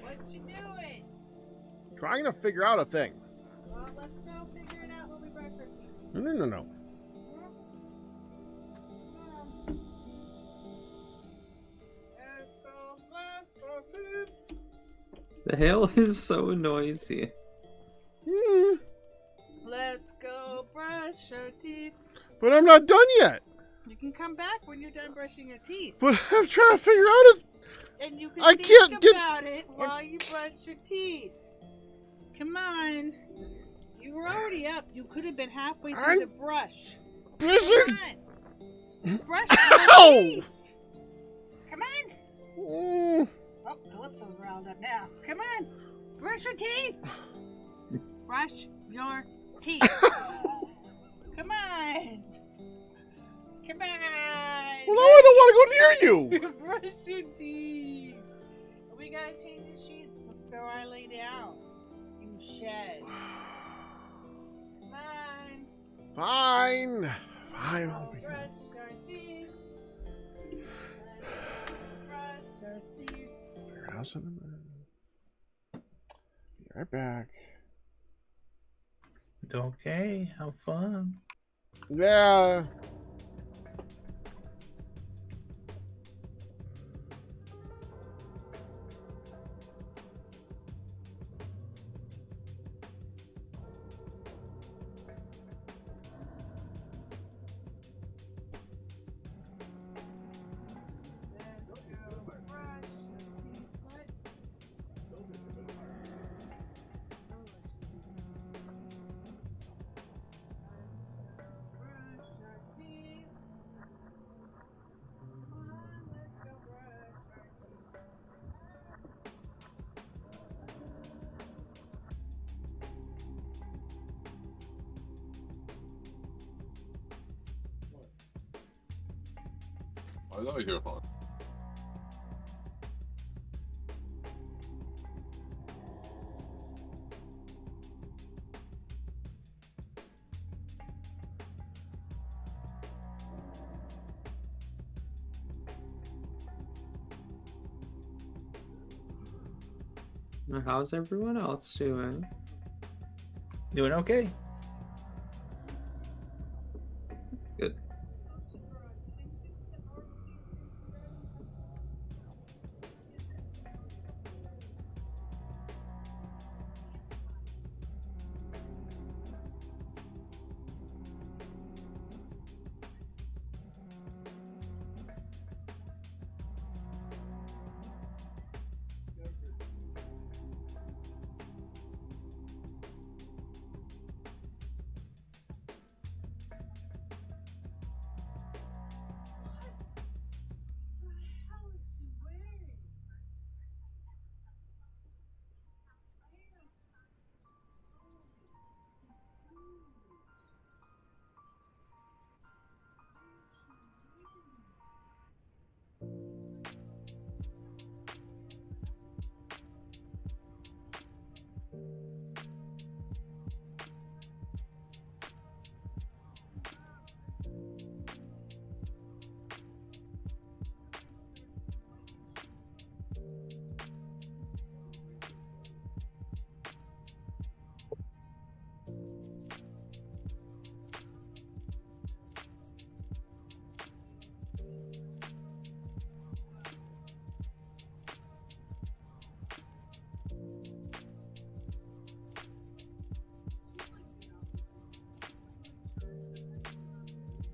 What you doing? Trying to figure out a thing. Well, let's go figure it out when we brush our teeth. No. Let's go brush our teeth. The hail is so noisy. Let's go brush our teeth. But I'm not done yet. You can come back when you're done brushing your teeth. But I'm trying to figure out it. And you can I think can't get- about it while you brush your teeth. Come on. You were already up. You could have been halfway through the brush. busy. Come on. Brush your Ow! teeth. Come on. Mm. Oh, Calypso's riled up now. Come on. Brush your teeth. Brush your teeth. Come on. Come on. Well, now I don't want to go near you. Brush your teeth. We gotta change the sheets before I lay down. You shed. Come on. Fine. Fine. I'll be Brush your teeth. Brush your teeth. figure out something. Be right back. Okay, have fun. Yeah. I know you're fine. How's everyone else doing? Doing okay. Good.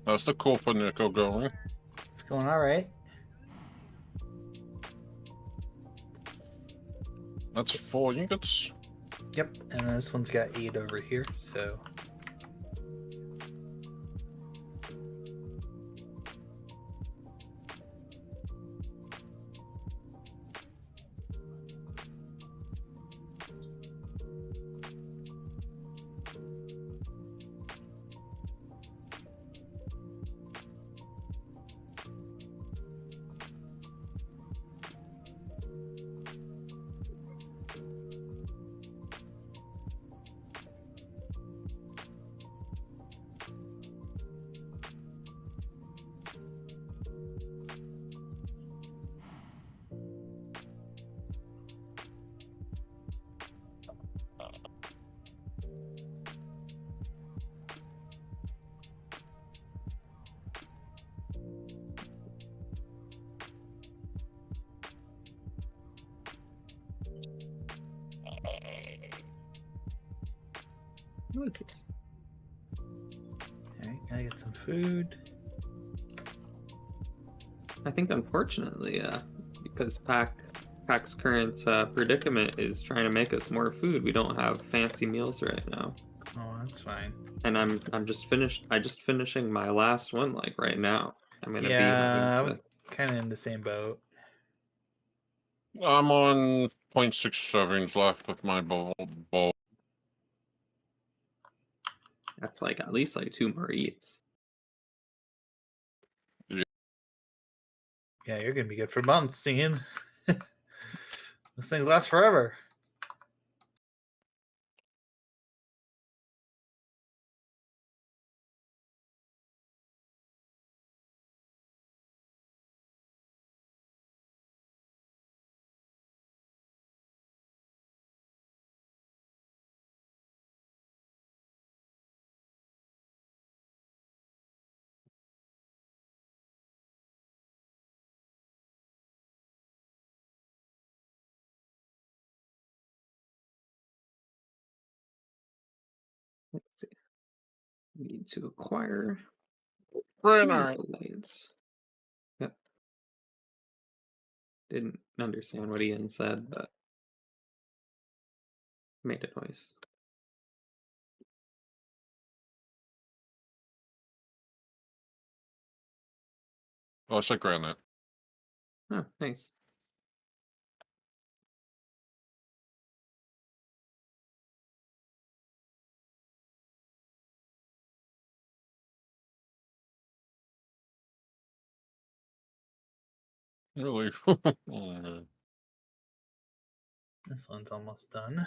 How's the Copernico going? It's going all right. That's 4 ingots. Yep, and this one's got 8 over here, so. What's this? Alright, gotta get some food. I think unfortunately, because Pack's current predicament is trying to make us more food, we don't have fancy meals right now. Oh, that's fine. And I'm just finishing my last one like right now. I'm gonna be Yeah, having I'm to. kind of in the same boat. I'm on 0.6 servings left with my bowl. That's like at least like 2 more eats. Yeah, you're gonna be good for months, seeing. This thing lasts forever. Let's see. Need to acquire Very 2 nice. blades. Yep. Didn't understand what Ian said, but made a noise. Oh, I said granite. Oh, nice. Really? This one's almost done.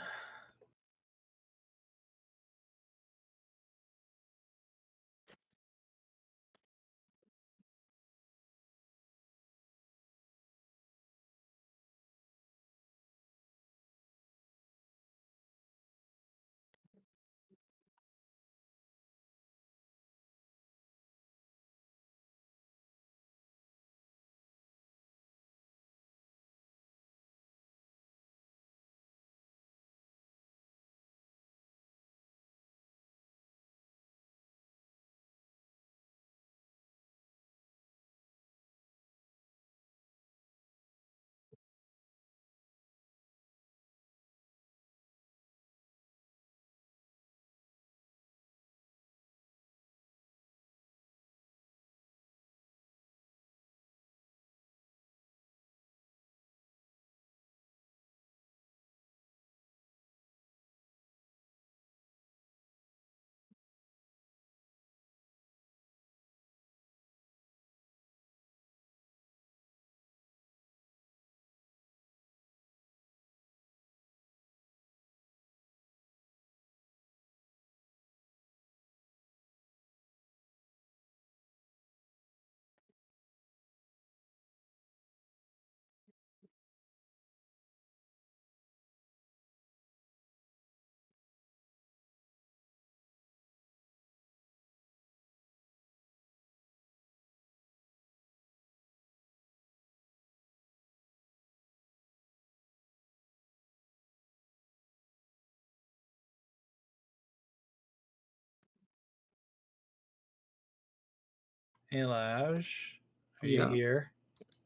Hey, Lash, are you Yeah. here?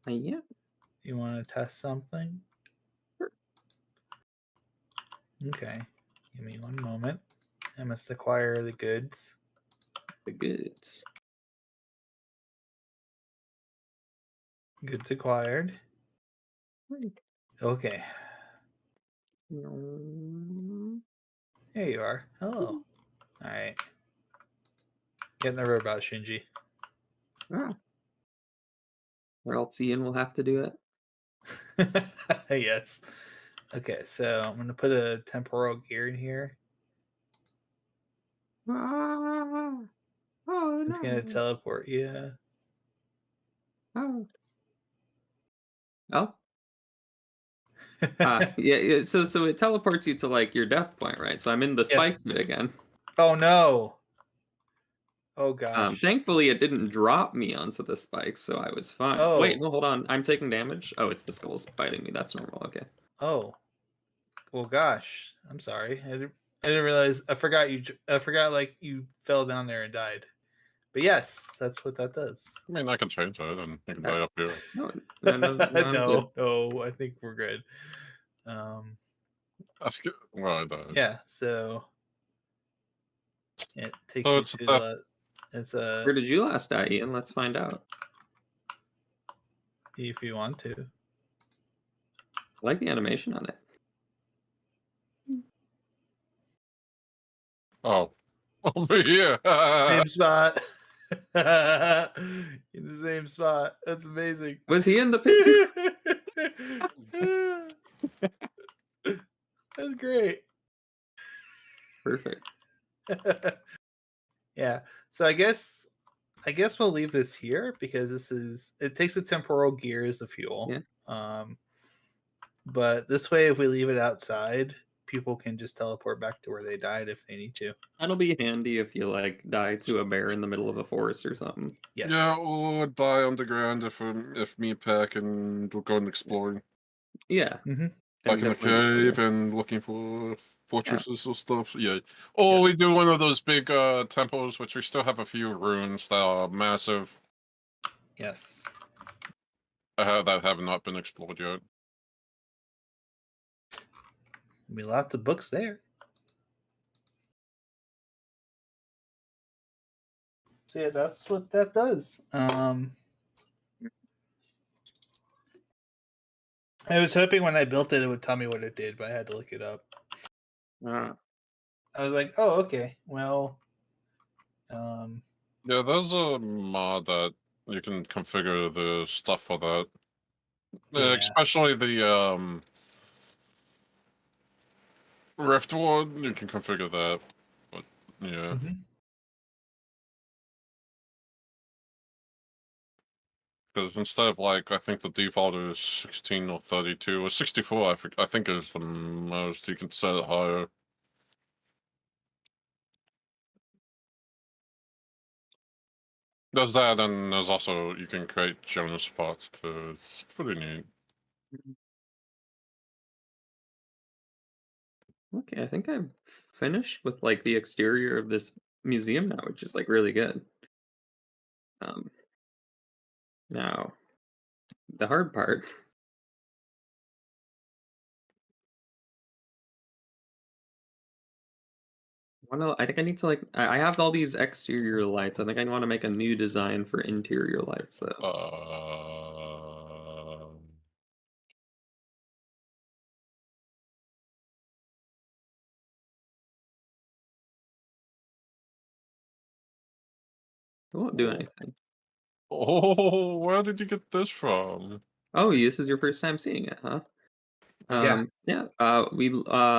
Yeah. You want to test something? Sure. Okay. Give me one moment. I must acquire the goods. The goods. Goods acquired. Okay. There you are. Hello. All right. Get in the robot, Shinji. Ah. Or else Ian will have to do it. Yes. Okay, so I'm going to put a temporal gear in here. Ah. Oh, It's going to teleport you. Oh. Oh. Yeah. So it teleports you to like your death point, right? So I'm in the spike Yes. pit again. Oh no. Oh gosh. Thankfully, it didn't drop me onto the spikes, so I was fine. Oh. Wait, no, hold on. I'm taking damage. Oh, it's the skulls biting me. That's normal. Okay. Oh. Well, gosh. I'm sorry. I didn't realize. I forgot like you fell down there and died. But yes, that's what that does. I mean, I can change that and you can buy up here. No, I'm good. No, I think we're good. That's good. Well, it does. Yeah, so it takes So you it's to that- the. It's a. Where did you last die, Ian? Let's find out. If you want to. I like the animation on it. Oh. Over here. Same spot. In the same spot. That's amazing. Was he in the pit too? That's great. Perfect. Yeah. So I guess we'll leave this here because it takes a temporal gear as the fuel. Yeah. But this way, if we leave it outside, people can just teleport back to where they died if they need to. That'll be handy if you like die to a bear in the middle of a forest or something. Yes. Yeah, or die on the ground if me pack and we're going exploring. Yeah. Mm-hmm. Like in a cave and looking for fortresses or stuff. Yeah. Or we do one of those big temples, which we still have a few ruins that are massive. Yes. That have not been explored yet. There'll be lots of books there. So yeah, that's what that does. I was hoping when I built it, it would tell me what it did, but I had to look it up. I was like, oh, okay. Well, yeah, there's a mod that you can configure the stuff for that. Yeah. Especially the Rift one, you can configure that. But yeah. Because instead of like, I think the default is 16 or 32 or 64, I think is the most. You can set it higher. There's that, and there's also you can create Jonas spots too. It's pretty neat. Okay, I think I've finished with like the exterior of this museum now, which is like really good. Now the hard part. I think I need to like I have all these exterior lights. I think I want to make a new design for interior lights though. It won't do anything. Oh, where did you get this from? Oh, this is your first time seeing it, huh? Yeah. Yeah.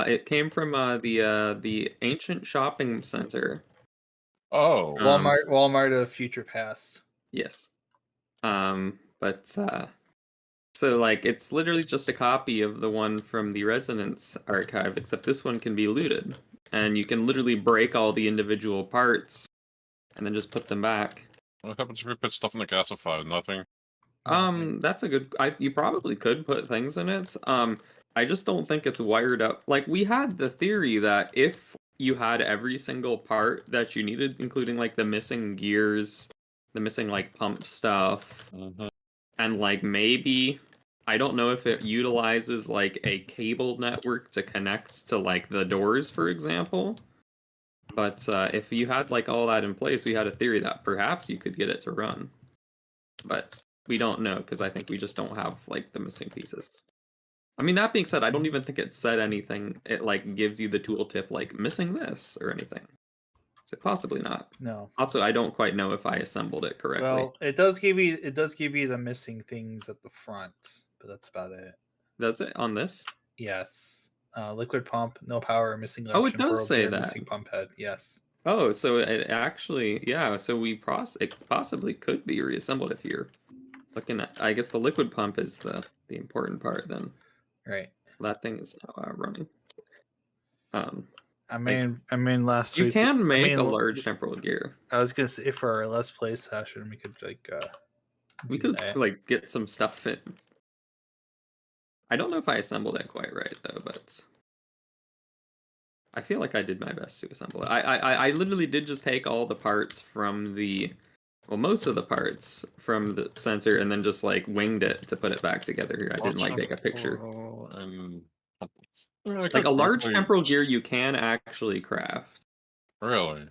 It came from the ancient shopping center. Oh. Walmart of future past. Yes. So like it's literally just a copy of the one from the Resonance archive, except this one can be looted, and you can literally break all the individual parts and then just put them back. What happens if we put stuff in the gasifier? Nothing. That's a good. You probably could put things in it. I just don't think it's wired up. Like we had the theory that if you had every single part that you needed, including like the missing gears, the missing like pump stuff, and like maybe I don't know if it utilizes like a cable network to connect to like the doors, for example. But if you had like all that in place, we had a theory that perhaps you could get it to run. But we don't know because I think we just don't have like the missing pieces. I mean, that being said, I don't even think it said anything. It like gives you the tooltip like missing this or anything. So possibly not. No. Also, I don't quite know if I assembled it correctly. Well, it does give you the missing things at the front, but that's about it. Does it on this? Yes. Liquid pump, no power, missing. Oh, it does say that. Missing pump head. Yes. Oh, so it actually, yeah. So it possibly could be reassembled if you're looking at. I guess the liquid pump is the important part then. Right. That thing is now running. I mean, last you week you can make a large temporal gear. I was gonna say for our Let's Play session, we could like we could like get some stuff in. I don't know if I assembled it quite right though, but I feel like I did my best to assemble it. I literally did just take all the parts from the well, most of the parts from the sensor, and then just like winged it to put it back together here. I didn't like take a picture. And Like a large temporal gear, you can actually craft. Really?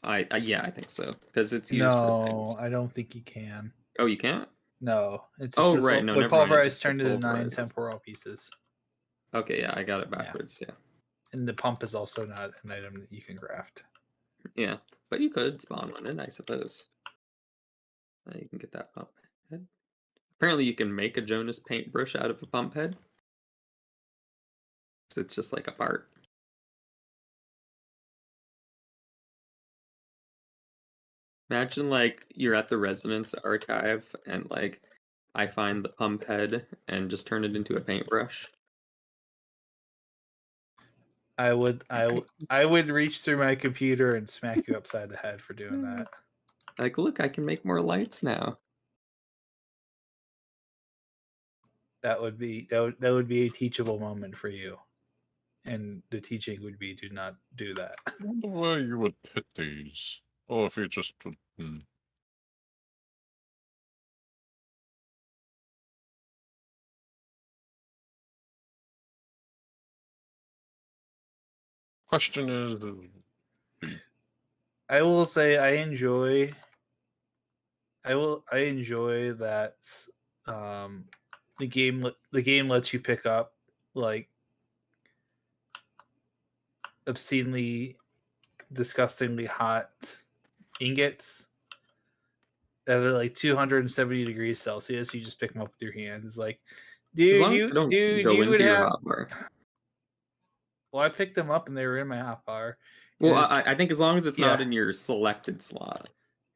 Yeah, I think so because it's used for things. No, I don't think you can. Oh, you can't? No, it just Oh, says right, no, when never mind, it pulverized just turned into 9 pulverized. temporal pieces. Okay, yeah, I got it backwards. Yeah. And the pump is also not an item that you can craft. Yeah, but you could spawn one in, I suppose. You can get that pump head. Apparently, you can make a Jonas paintbrush out of a pump head. So it's just like a part. Imagine like you're at the residence archive and like I find the pump head and just turn it into a paintbrush. I would reach through my computer and smack you upside the head for doing that. Like, look, I can make more lights now. That would be a teachable moment for you. And the teaching would be do not do that. I wonder where you would put these. Or if you just would. Question is. I will say I enjoy that the game lets you pick up like obscenely disgustingly hot ingots that are like 270 degrees Celsius. You just pick them up with your hands. It's like, As long as they don't go into your hotbar. Well, I picked them up and they were in my hotbar. Well, I think as long as it's not in your selected slot.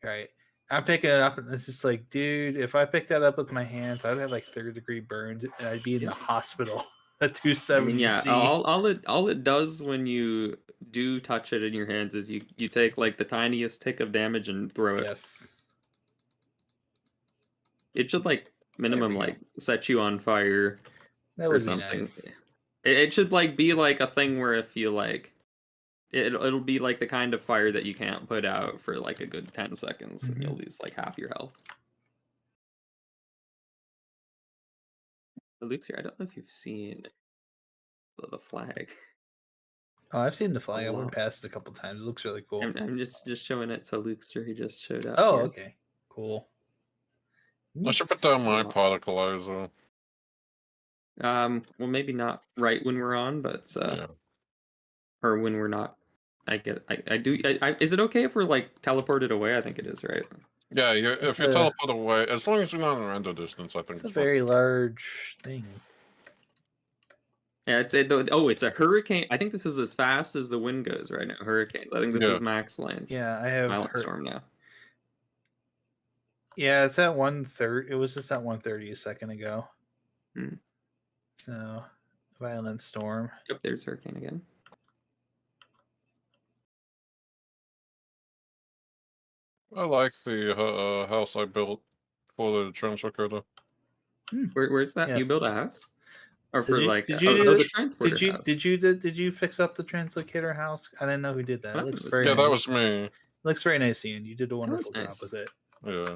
Right. I'm picking it up and it's just like, dude, if I picked that up with my hands, I'd have like 3rd-degree burns and I'd be in the hospital at 270 yeah, C. all it does when you do touch it in your hands is you take like the tiniest tick of damage and throw it. Yes. It should like minimum like set you on fire That or would be something. nice. It should like be like a thing where if you like it'll be like the kind of fire that you can't put out for like a good 10 seconds and you'll lose like half your health. The Luke's here. I don't know if you've seen the flag. Oh, I've seen the flag. I went past it a couple times. It looks really cool. I'm just showing it to Luke's. He just showed up. Oh, here. okay. Cool. I should put down my particleizer. Well, maybe not right when we're on, but or when we're not. I do. Is it okay if we're like teleported away? I think it is, right? Yeah, if you teleport away, as long as you're not in render distance, I think It's a very large thing. Yeah, it's a hurricane. I think this is as fast as the wind goes right now. Hurricanes. I think this is max lane. Yeah, I have Violent storm now. Yeah, it's at 1:30. It was just at 1:30 a second ago. So, violent storm. Yep, there's hurricane again. I like the house I built for the translocator. Where's that? Yes. You built a house? Or for like did you the transporter house. Did you fix up the translocator house? I didn't know who did that. It looks very yeah, nice. that was me. Looks very nice, Ian. You did a wonderful job nice. with it. Yeah.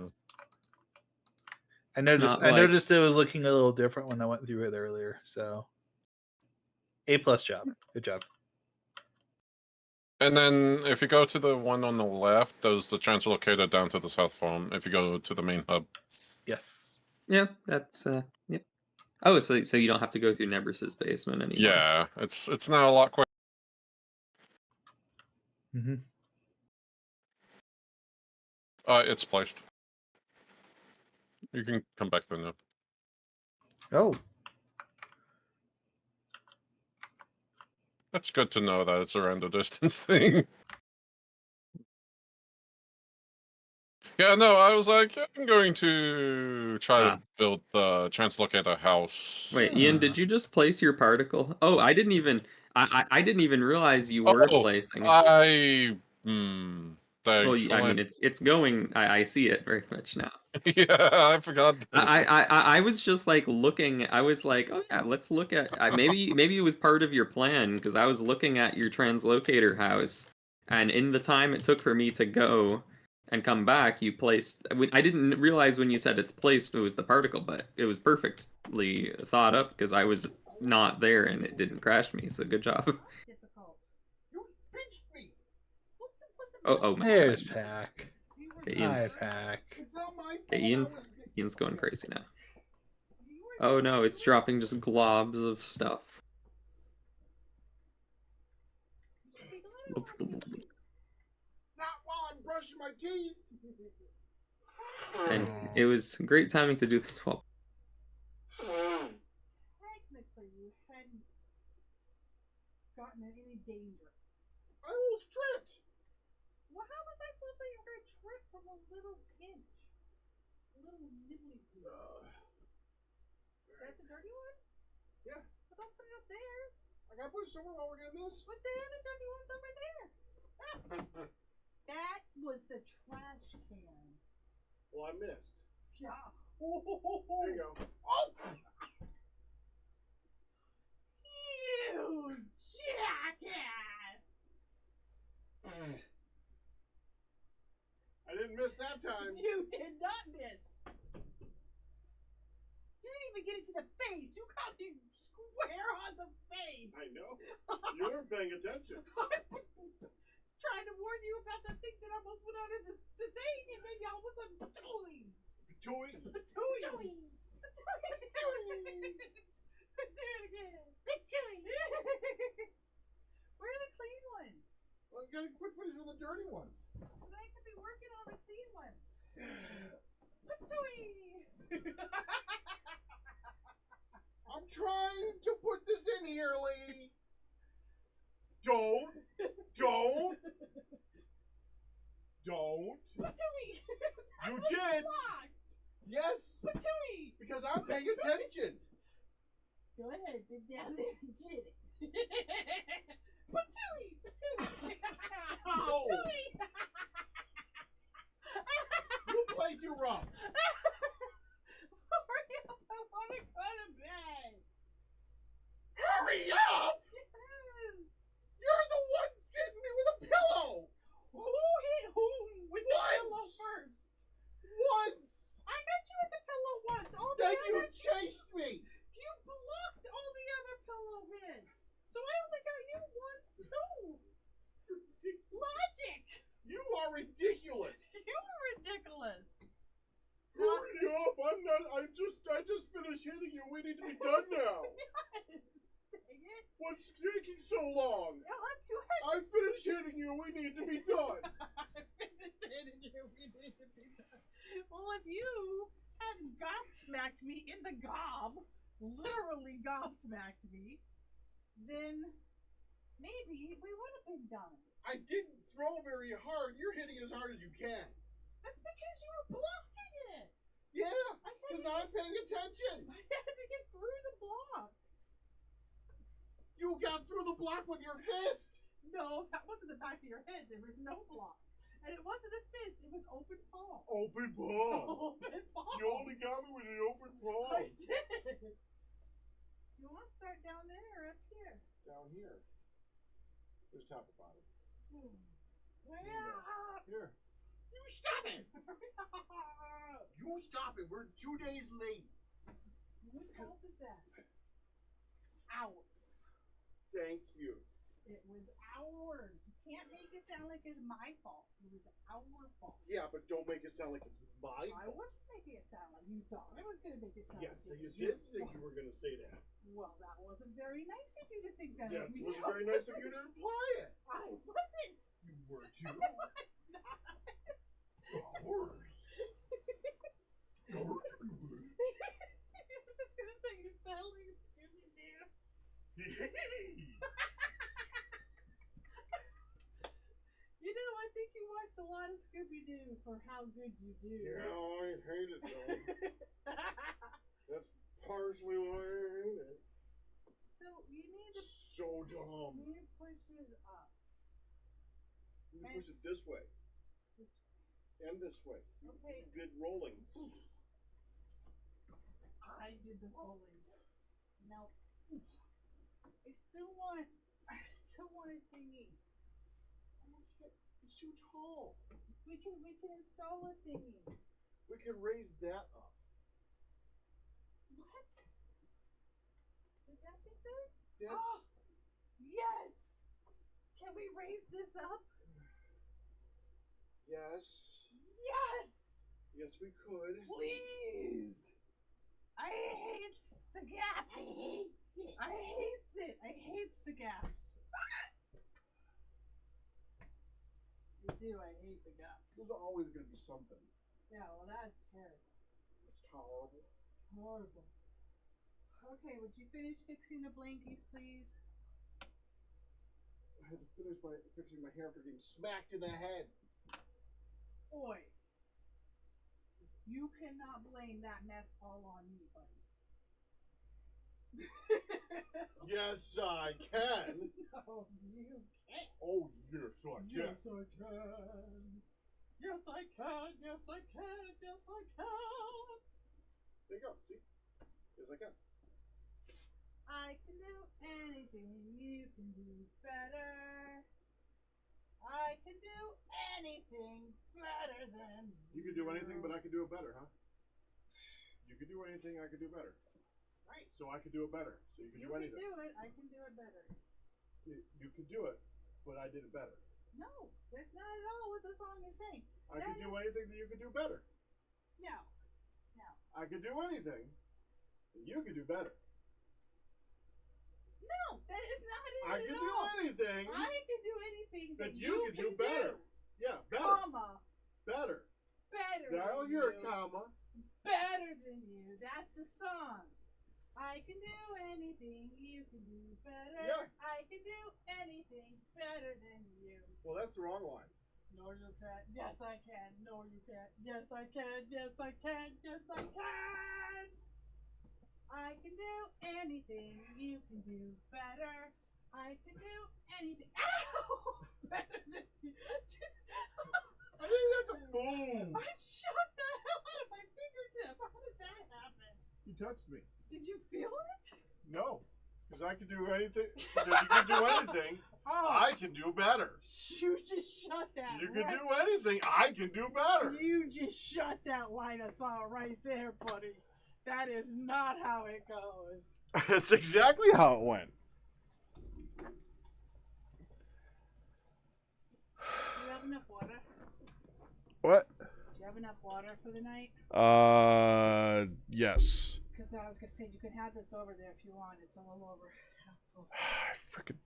I noticed it was looking a little different when I went through it earlier. So, A+ job. Good job. And then if you go to the one on the left, there's the translocator down to the south farm. If you go to the main hub. Yes. Yeah, that's yep. Oh, so you don't have to go through Nebrus's basement anymore. Yeah, it's now a lot quicker. It's placed. You can come back there now. Oh. That's good to know that it's a render distance thing. Yeah, no, I was like, I'm going to try to build the translocator house. Wait, Ian, did you just place your particle? Oh, I didn't even realize you were placing. Thanks. Well, I mean, it's going. I see it very much now. Yeah, I forgot. I was just like looking. I was like, oh yeah, let's look at. Maybe it was part of your plan because I was looking at your translocator house, and in the time it took for me to go, and come back, you placed. I didn't realize when you said it's placed, it was the particle, but it was perfectly thought up because I was not there and it didn't crash me. So good job. Difficult. Oh my There's God. Pack. Okay, Hi, Ian's, Pack. okay, Ian's going crazy now. Oh no, it's dropping just globs of stuff. Not while I'm brushing my teeth. And it was great timing to do this swap. Technically, you hadn't gotten in any danger. I almost tripped. Well, how was I supposed to say you're gonna trip from a little pinch? A little nibbly pinch. That's the dirty one? Yeah. But don't put it up there. I gotta put it somewhere while we're doing this. But there are the dirty ones over there. That was the trash can. Well, I missed. Yeah. There you go. Oh! You jackass! I didn't miss that time. You did not miss. You didn't even get it to the face. You got me square on the face. I know. You weren't paying attention. Trying to warn you about the thing that almost went out of the thing, and then y'all was a patooey. Patooey? Patooey. Patooey. Do it again. Patooey. Where are the clean ones? Well, you gotta quit finishing the dirty ones. But I could be working on the clean ones. Patooey. I'm trying to put this in here, lady. Don't. Patooey. You did. Blocked. Yes. Patooey. Because I'm paying attention. Go ahead, dig down there and get it. Patooey. Patooey. Ow. Patooey. You play too rough. Hurry up, I want to go to bed. Hurry up! Yes. You're the one hitting me with a pillow. Who hit whom with the pillow first? Once. I got you with the pillow once. All the Then other you chased me. You blocked all the other pillow hits. So I only got you once too. Logic. You are ridiculous. You are ridiculous. Hurry up! I just finished hitting you. We need to be done now. Yes. Dang it. What's taking so long? I finished hitting you. We need to be done. I finished hitting you. We need to be done. Well, if you hadn't gobsmacked me in the gob, literally gobsmacked me, then maybe we would have been done. I didn't throw very hard. You're hitting as hard as you can. That's because you were blocking it. Yeah, because I'm paying attention. I had to get through the block. You got through the block with your fist. No, that wasn't the back of your head. There was no block. And it wasn't a fist. It was open palm. Open palm. Open palm. You only got me with an open palm. I did. You want to start down there or up here? Down here. There's top and bottom. Here. You stop it! You stop it. We're 2 days late. Whose fault is that? Ours. Thank you. It was ours. You can't make it sound like it's my fault. It was our fault. Yeah, but don't make it sound like it's my I fault. wasn't making it sound like you thought I was going to make it sound Yes, so like you it was did think your you were going to say that. fault. Well, that wasn't very nice of you to think that Yeah, of it me. wasn't very nice of you to imply it. I wasn't. You were too. I was not. Yours. I'm just going to say you sound like a Scooby-Doo. You know, I think you watched a lot of Scooby-Doo for how good you do. Yeah, I hate it though. That's partially why I hate it. So you need to So dumb. You need to push this up. You can push it this way. This way. And this way. Okay. You did rolling. I did the rolling. Now, I still want a thingy. Oh shit, it's too tall. We can install a thingy. We can raise that up. What? Would that be good? Yes. Oh, yes. Can we raise this up? Yes. Yes. Yes, we could. Please. I hate the gaps. I hates it. I hates the gaps. You do. I hate the gaps. There's always going to be something. Yeah, well, that's terrible. It's horrible. Horrible. Okay, would you finish fixing the blankies, please? I had to finish fixing my hair after getting smacked in the head. Oi. You cannot blame that mess all on me, buddy. Yes, I can. No, you can't. Oh, yes, I can. Yes, I can. Yes, I can. Yes, I can. Yes, I can. There you go. See? Yes, I can. I can do anything. You can do better. I can do anything better than You can do anything, but I can do it better, huh? You can do anything, I can do better. Right. So I can do it better. So you can do anything. You can do it. I can do it better. You can do it, but I did it better. No, that's not at all what the song is saying. I can do anything that you can do better. No. No. I can do anything that you can do better. No, that is not it I at can all. do anything I can do anything that that you can do better. Yeah, better. Comma. Better. Better. Dial than your you. comma. Better than you. That's the song. I can do anything you can do better. Yeah. I can do anything better than you. Well, that's the wrong line. No, you can't. Yes, I can. No, you can't. Yes, I can. Yes, I can. Yes, I can. I can do anything you can do better. I can do anything. Ow! Better than you. I didn't have to move. I shot the hell out of my fingertip. How did that happen? You touched me. Did you feel it? No, because I can do anything. Because you can do anything. I can do better. You just shut that. You can do anything. I can do better. You just shut that line of thought right there, buddy. That is not how it goes. That's exactly how it went. Do you have enough water? What? Do you have enough water for the night? Yes. Because I was going to say, you can have this over there if you want. It's a little over. Freaking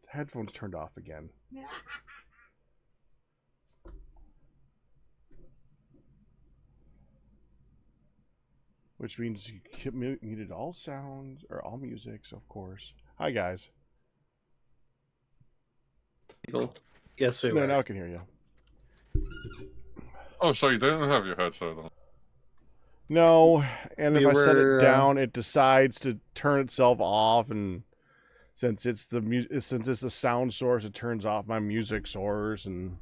headphones turned off again. Which means you muted all sounds or all music, so of course. Hi guys. Yes, we No, were. now I can hear you. Oh, so you didn't have your headset on? No, and if We I set were, it down, it decides to turn itself off, and since it's the sound source, it turns off my music source, and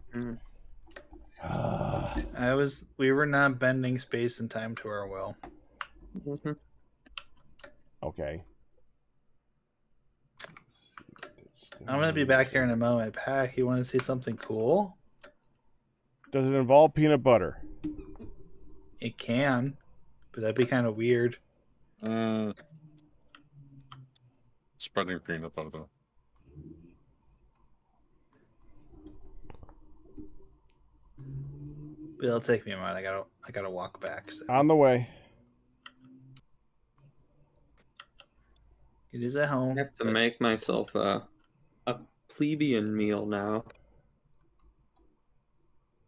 we were not bending space and time to our will. Okay. I'm gonna be back here in a moment. Pack, you want to see something cool? Does it involve peanut butter? It can, but that'd be kind of weird. Spreading peanut butter. But it'll take me a minute. I gotta walk back. So. On the way. It is at home. I have to make myself a plebeian meal now.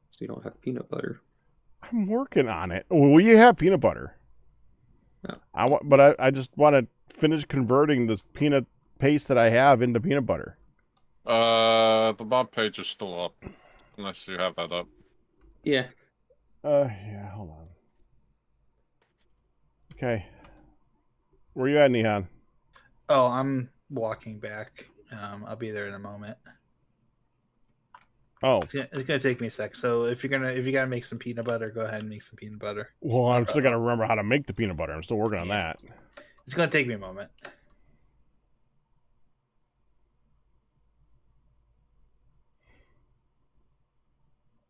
So we don't have peanut butter. I'm working on it. Well, you have peanut butter. No. I just want to finish converting the peanut paste that I have into peanut butter. The Bob page is still up, unless you have that up. Yeah. Yeah, hold on. Okay. Where you at, Nihan? Oh, I'm walking back. I'll be there in a moment. Oh, it's gonna take me a sec. So if you gotta make some peanut butter, go ahead and make some peanut butter. Well, I'm still gotta remember how to make the peanut butter. I'm still working on that. It's gonna take me a moment.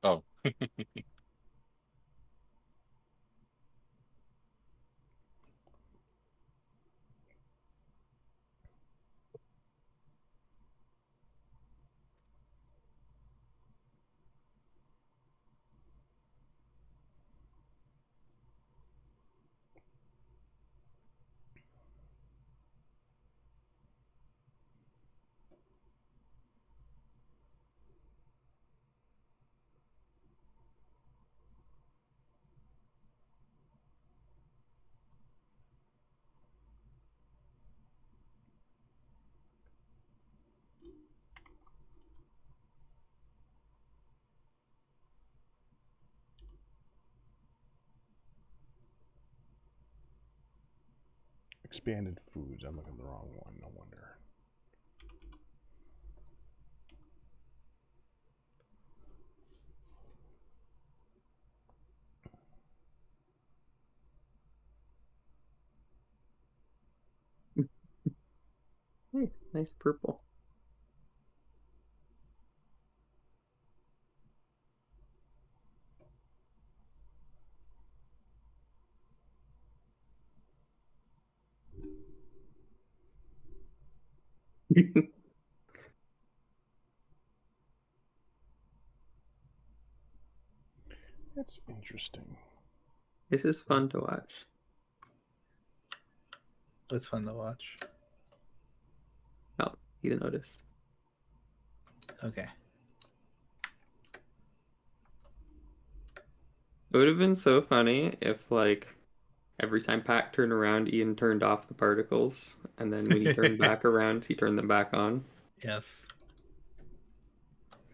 Oh, Expanded foods. I'm looking at the wrong one. No wonder. Hey, nice purple. That's interesting. This is fun to watch. It's fun to watch. Oh, you noticed. Okay. It would have been so funny if, like, every time Pac turned around, Ian turned off the particles, and then when he turned back around, he turned them back on. Yes.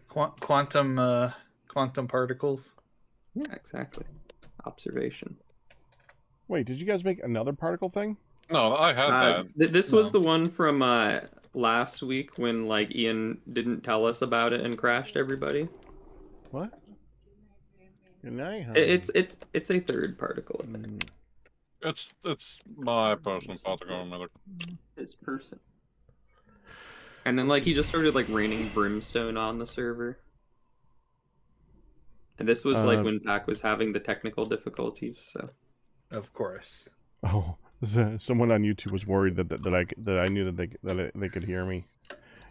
Quantum particles. Yeah, exactly. Observation. Wait, did you guys make another particle thing? No, I had that. This was the one from last week when like Ian didn't tell us about it and crashed everybody. What? Good night, honey. It's a third particle event. It's my personal particle emitter. His person. And then like he just started like raining brimstone on the server. And this was like when Pac was having the technical difficulties, so. Of course. Oh, someone on YouTube was worried that I knew that they could hear me.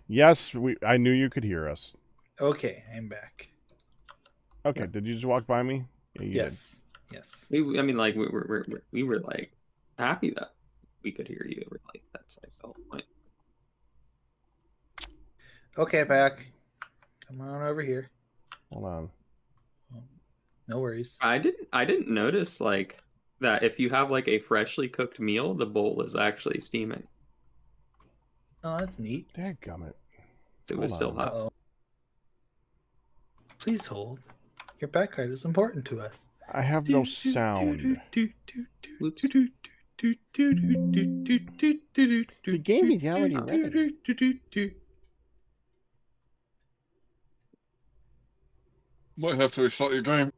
Yes, I knew you could hear us. Okay, I'm back. Okay, did you just walk by me? Yeah, you Yes. did. Yes. I mean, like we were like happy that we could hear you. We're like that's like the whole point. Okay, Pac. Come on over here. Hold on. No worries. I didn't notice like that if you have like a freshly cooked meal, the bowl is actually steaming. Oh, that's neat. Dadgummit. It was still hot. Uh-oh. Please hold. Your back card is important to us. I have no sound. Oops. The game is already ready. Might have to restart your game.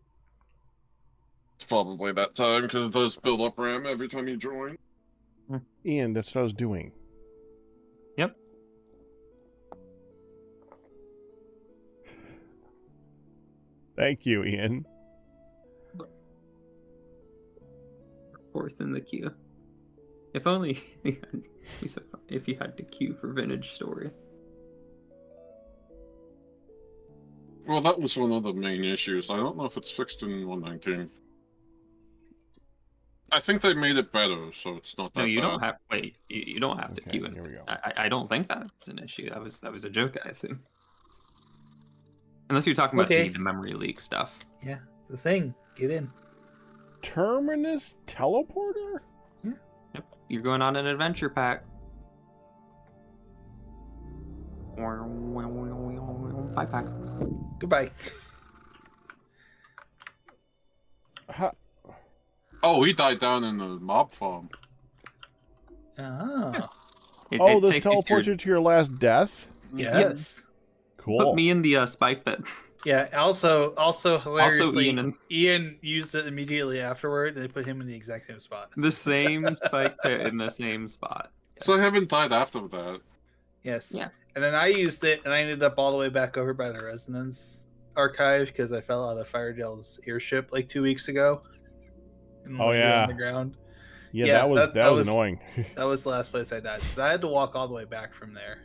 It's probably that time because it does build up RAM every time you join. Ian, that's what I was doing. Yep. Thank you, Ian. Fourth in the queue. If only if you had to queue for Vintage Story. Well, that was one of the main issues. I don't know if it's fixed in 119. I think they made it better, so it's not that No, you bad. don't have. Wait, you don't have to Okay, queue in. here we go. I don't think that's an issue. That was a joke, I assume. Unless you're talking about Okay. the memory leak stuff. Yeah, it's a thing. Get in. Terminus teleporter? Yep, you're going on an adventure pack. Bye, Pac. Goodbye. Oh, he died down in the mob farm. Oh. Oh, this takes you teleports you to your last death? Yes. Cool. Put me in the spike pit. Yeah. Also hilariously, Ian. Ian used it immediately afterward. They put him in the exact same spot. The same spike pit in the same spot. So I haven't died after that. Yes. Yeah. And then I used it, and I ended up all the way back over by the resonance archive because I fell out of Firegel's airship like 2 weeks ago. And Oh, landed yeah. on the ground. Yeah, that was annoying. That was the last place I died. So I had to walk all the way back from there,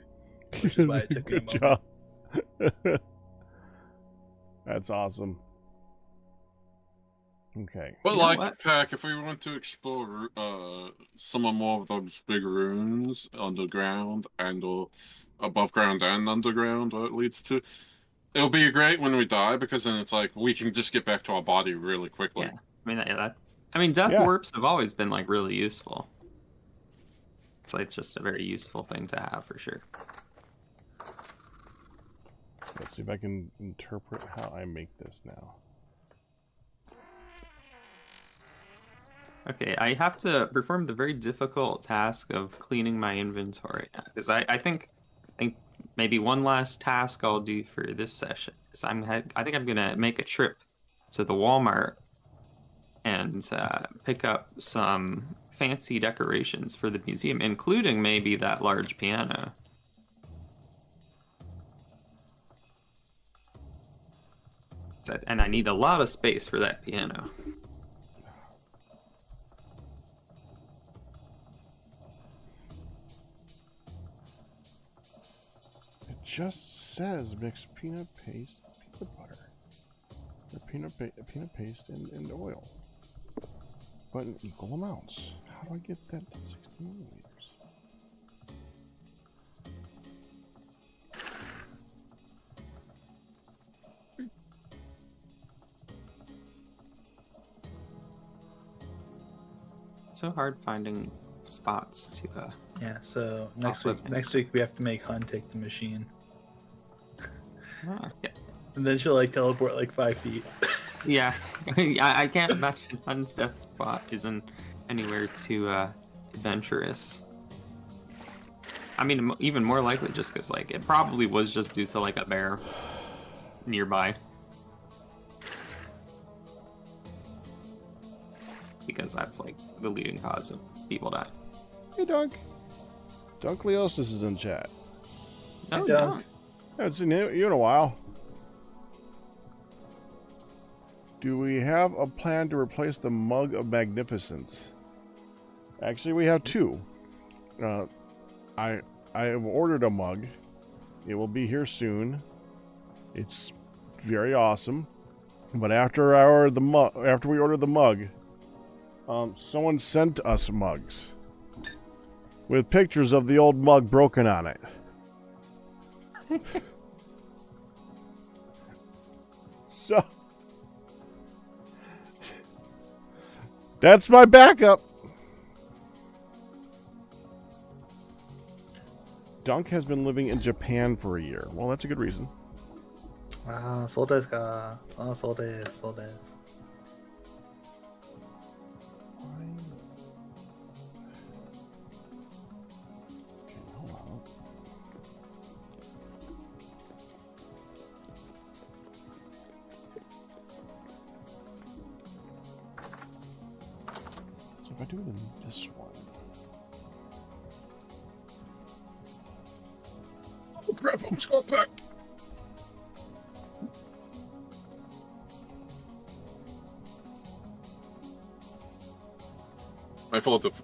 which is why it took me a Good moment. job. That's awesome. Okay. But You know like, what? Pack, if we want to explore some more of those big ruins underground and or above ground and underground, what it leads to, it'll be great when we die because then it's like we can just get back to our body really quickly. Yeah, I mean, death Yeah. warps have always been like really useful. It's like just a very useful thing to have for sure. Let's see if I can interpret how I make this now. Okay, I have to perform the very difficult task of cleaning my inventory because I think maybe one last task I'll do for this session is I think I'm gonna make a trip to the Walmart and pick up some fancy decorations for the museum, including maybe that large piano. And I need a lot of space for that piano. It just says mix peanut paste, peanut butter, or peanut paste, and oil, but in equal amounts. How do I get that to 60 milliliters? So hard finding spots to Yeah, so next Awesome. week we have to make Han take the machine. yeah. And then she'll like teleport like 5 feet. Yeah, I can't imagine Hun's death spot isn't anywhere too adventurous. I mean, even more likely just because like it probably was just due to like a bear nearby. Because that's like the leading cause of people dying. Hey, Dunk. Dunkleosis is in chat. No, Hey, Dunk. I haven't seen you in a while. Do we have a plan to replace the Mug of Magnificence? Actually, we have two. I have ordered a mug. It will be here soon. It's very awesome. But after we ordered the mug, someone sent us mugs with pictures of the old mug broken on it. So that's my backup. Dunk has been living in Japan for a year. Well, that's a good reason. Ah, so desu ka. Ah, so desu, so desu. Okay, hold on. So if I do this one. Oh crap, I'm Scott Pack.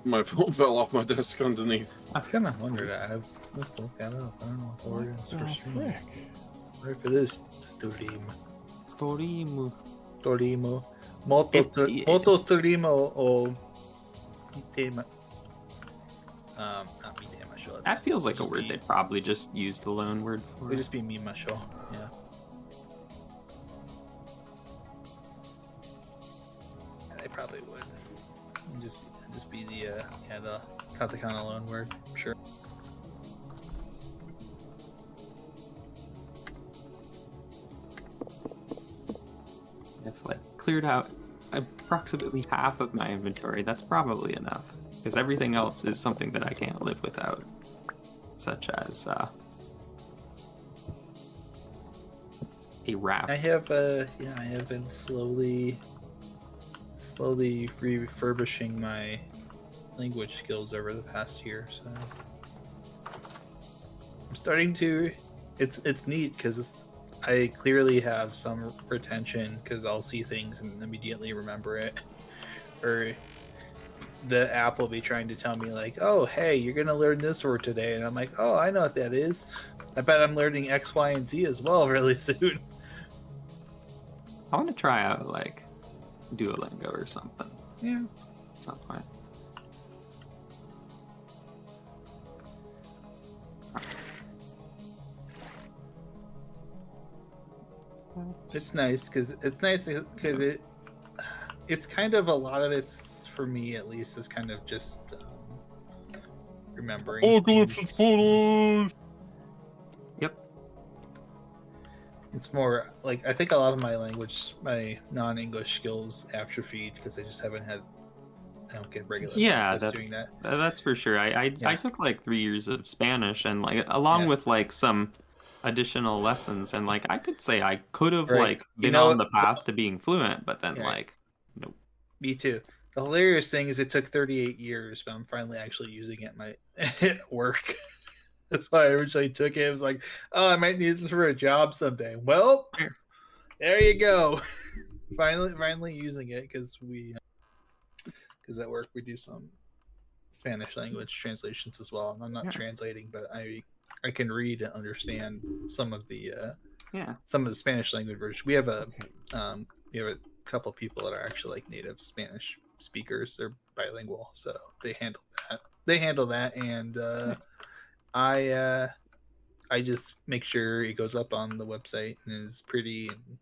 My phone fell off my desk underneath. I kind of wondered. I have to look that up. I don't know what the word is for stream. Frick. Right for this stream. Storimo. Storimo. Moto storimo o mitema. Not mitemasho. That feels like a word they'd probably just use the loan word It for. would just be mimasho. Yeah. They probably would. Just be the the katakana loan word. I'm sure. I've like cleared out approximately half of my inventory. That's probably enough because everything else is something that I can't live without, such as a raft. I have I have been slowly refurbishing my language skills over the past year, so I'm starting to. It's neat because I clearly have some retention because I'll see things and immediately remember it. Or the app will be trying to tell me like, "Oh, hey, you're gonna learn this word today," and I'm like, "Oh, I know what that is. I bet I'm learning X, Y, and Z as well really soon." I want to try out like Duolingo or something. Yeah. At some point. It's nice because it's kind of a lot of it's for me at least is kind of just remembering. Apocalypse is followed. Yep. It's more like I think a lot of my non-English skills atrophied because I just haven't had. I don't get regular practice doing that. That's for sure. I took like 3 years of Spanish and like along with like some additional lessons and like I could say I could have like been on the path to being fluent, but then like nope. Me too. The hilarious thing is it took 38 years, but I'm finally actually using it at work. That's why I originally took it. It was like, oh, I might need this for a job someday. Well, there you go. finally using it because at work we do some Spanish language translations as well. And I'm not translating, but I can read and understand some of the Spanish language version. We have a couple of people that are actually like native Spanish speakers. They're bilingual, so they handle that, and I just make sure it goes up on the website and is pretty and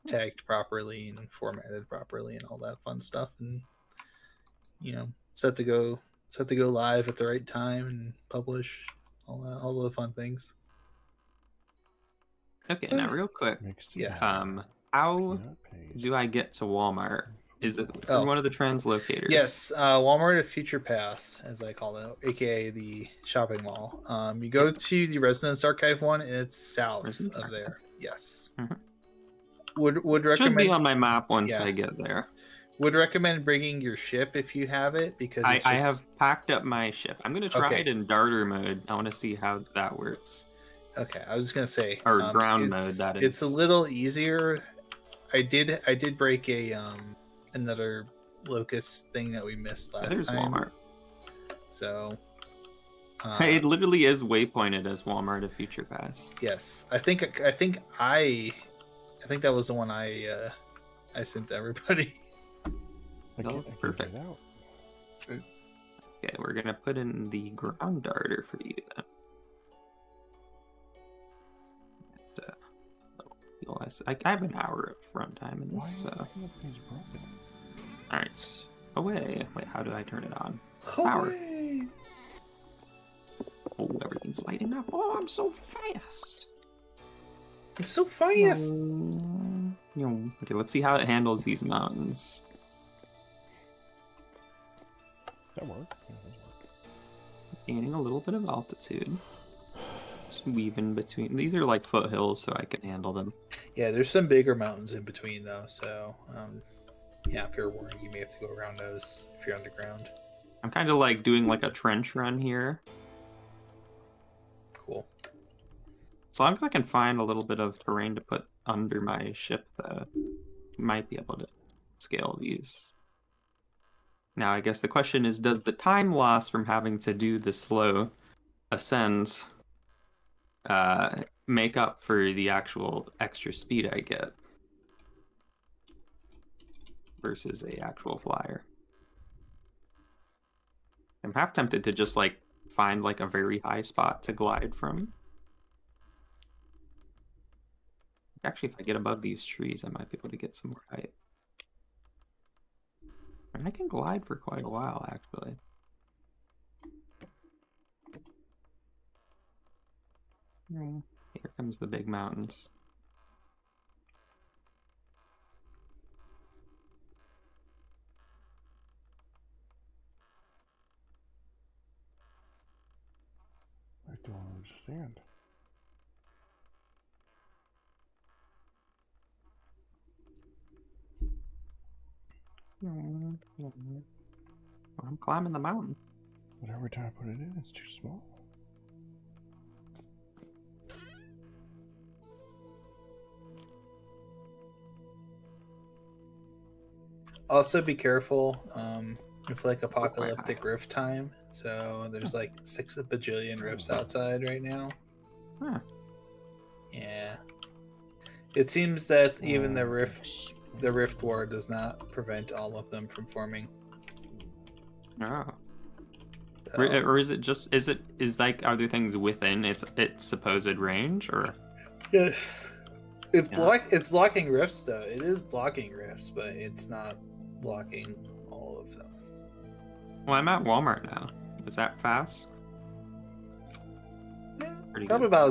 tagged properly and formatted properly and all that fun stuff, and set to go live at the right time and publish all the fun things. Okay, so, now real quick. How do I get to Walmart? Is it through one of the translocators? Yes, Walmart at Future Pass, as I call it, aka the shopping mall. You go to the Residence Archive one, and it's south of there. Yes. Would recommend. Should be on my map once I get there. Would recommend bringing your ship if you have it because I have packed up my ship. I'm gonna try it in darter mode. I want to see how that works. Okay, I was just gonna say ground mode. That is. It's a little easier. I did break another locust thing that we missed last There's time. Walmart. So it literally is waypointed as Walmart of Future Pass. Yes, I think that was the one I sent to everybody. Perfect. Okay, we're gonna put in the ground darter for you then. I have an hour of runtime in this. Alright. Away. Wait, how do I turn it on? Power. Oh, everything's lighting up. Oh, I'm so fast. It's so fast. Okay, let's see how it handles these mountains. That worked. Gaining a little bit of altitude. Just weaving between. These are like foothills, so I can handle them. Yeah, there's some bigger mountains in between though, so if you're warned, you may have to go around those if you're underground. I'm kind of like doing like a trench run here. Cool. As long as I can find a little bit of terrain to put under my ship, might be able to scale these. Now, I guess the question is, does the time loss from having to do the slow ascends make up for the actual extra speed I get versus a actual flyer? I'm half tempted to just like find like a very high spot to glide from. Actually, if I get above these trees, I might be able to get some more height. And I can glide for quite a while, actually. Here comes the big mountains. I don't understand. I'm climbing the mountain. But every time I put it in, it's too small. Also, be careful. It's like apocalyptic rift time, so there's like 6 bajillion rifts outside right now. Huh. Yeah. It seems that even the rift war does not prevent all of them from forming. Oh. So, Or is it just is are there things within its supposed range or? yes. It's blocking rifts though. It is blocking rifts, but it's not blocking all of them. Well, I'm at Walmart now. Is that fast? Yeah, Pretty probably good. about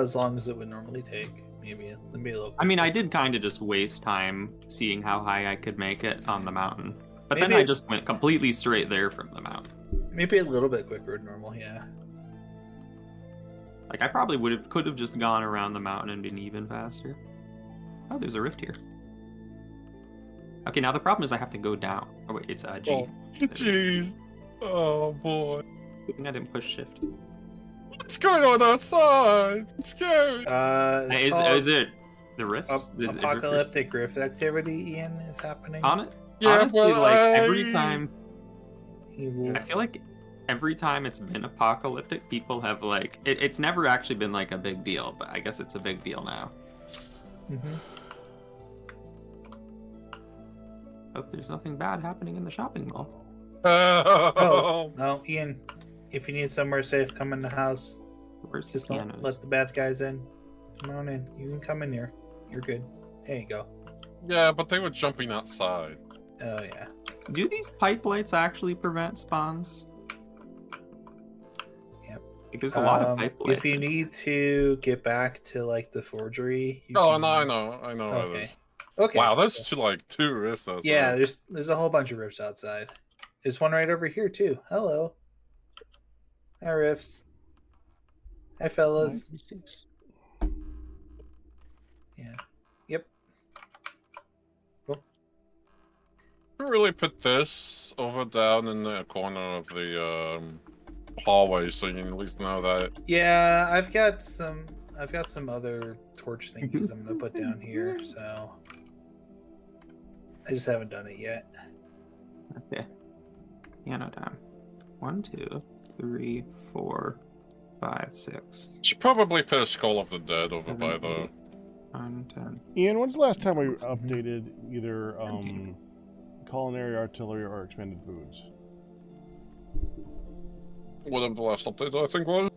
as long as it would normally take. Maybe a little. I mean, I did kind of just waste time seeing how high I could make it on the mountain, but then Maybe I just went completely straight there from the mountain. Maybe a little bit quicker than normal. Yeah. Like I probably could have just gone around the mountain and been even faster. Oh, there's a rift here. Okay, now the problem is I have to go down. Oh wait, it's G. Oh, jeez. Oh boy. Good thing I didn't push shift. What's going on outside? It's scary. Is it the rifts? The Apocalyptic rift activity, Ian, is happening. Honestly, like every time, I feel like every time it's been apocalyptic, people have like it's never actually been like a big deal, but I guess it's a big deal now. Mm-hmm. Hope there's nothing bad happening in the shopping mall. Oh, no, Ian. If you need somewhere safe, come in the house. Where's Just the don't pianos? let the bad guys in. Come on in. You can come in here. You're good. There you go. Yeah, but they were jumping outside. Oh yeah. Do these pipe lights actually prevent spawns? Yep. Like, there's a lot of pipe lights. If you need to get back to like the forgery. Oh, no, I know what it Okay. is. Okay. Wow, there's two rifts outside. Yeah, there's a whole bunch of rifts outside. There's one right over here too. Hello. Hi, rifts. Hi, fellas. Yeah. Yep. Cool. We really put this over down in the corner of the hallway, so you can at least know that. Yeah, I've got some other torch thingies I'm gonna put down here, so I just haven't done it yet. Okay. Piano time. 1, 2, 3, 4, 5, 6. Should probably put a Skull of the Dead over by the. 9, 10. Ian, when's the last time we updated either culinary artillery or expanded foods? Whatever the last update I think was.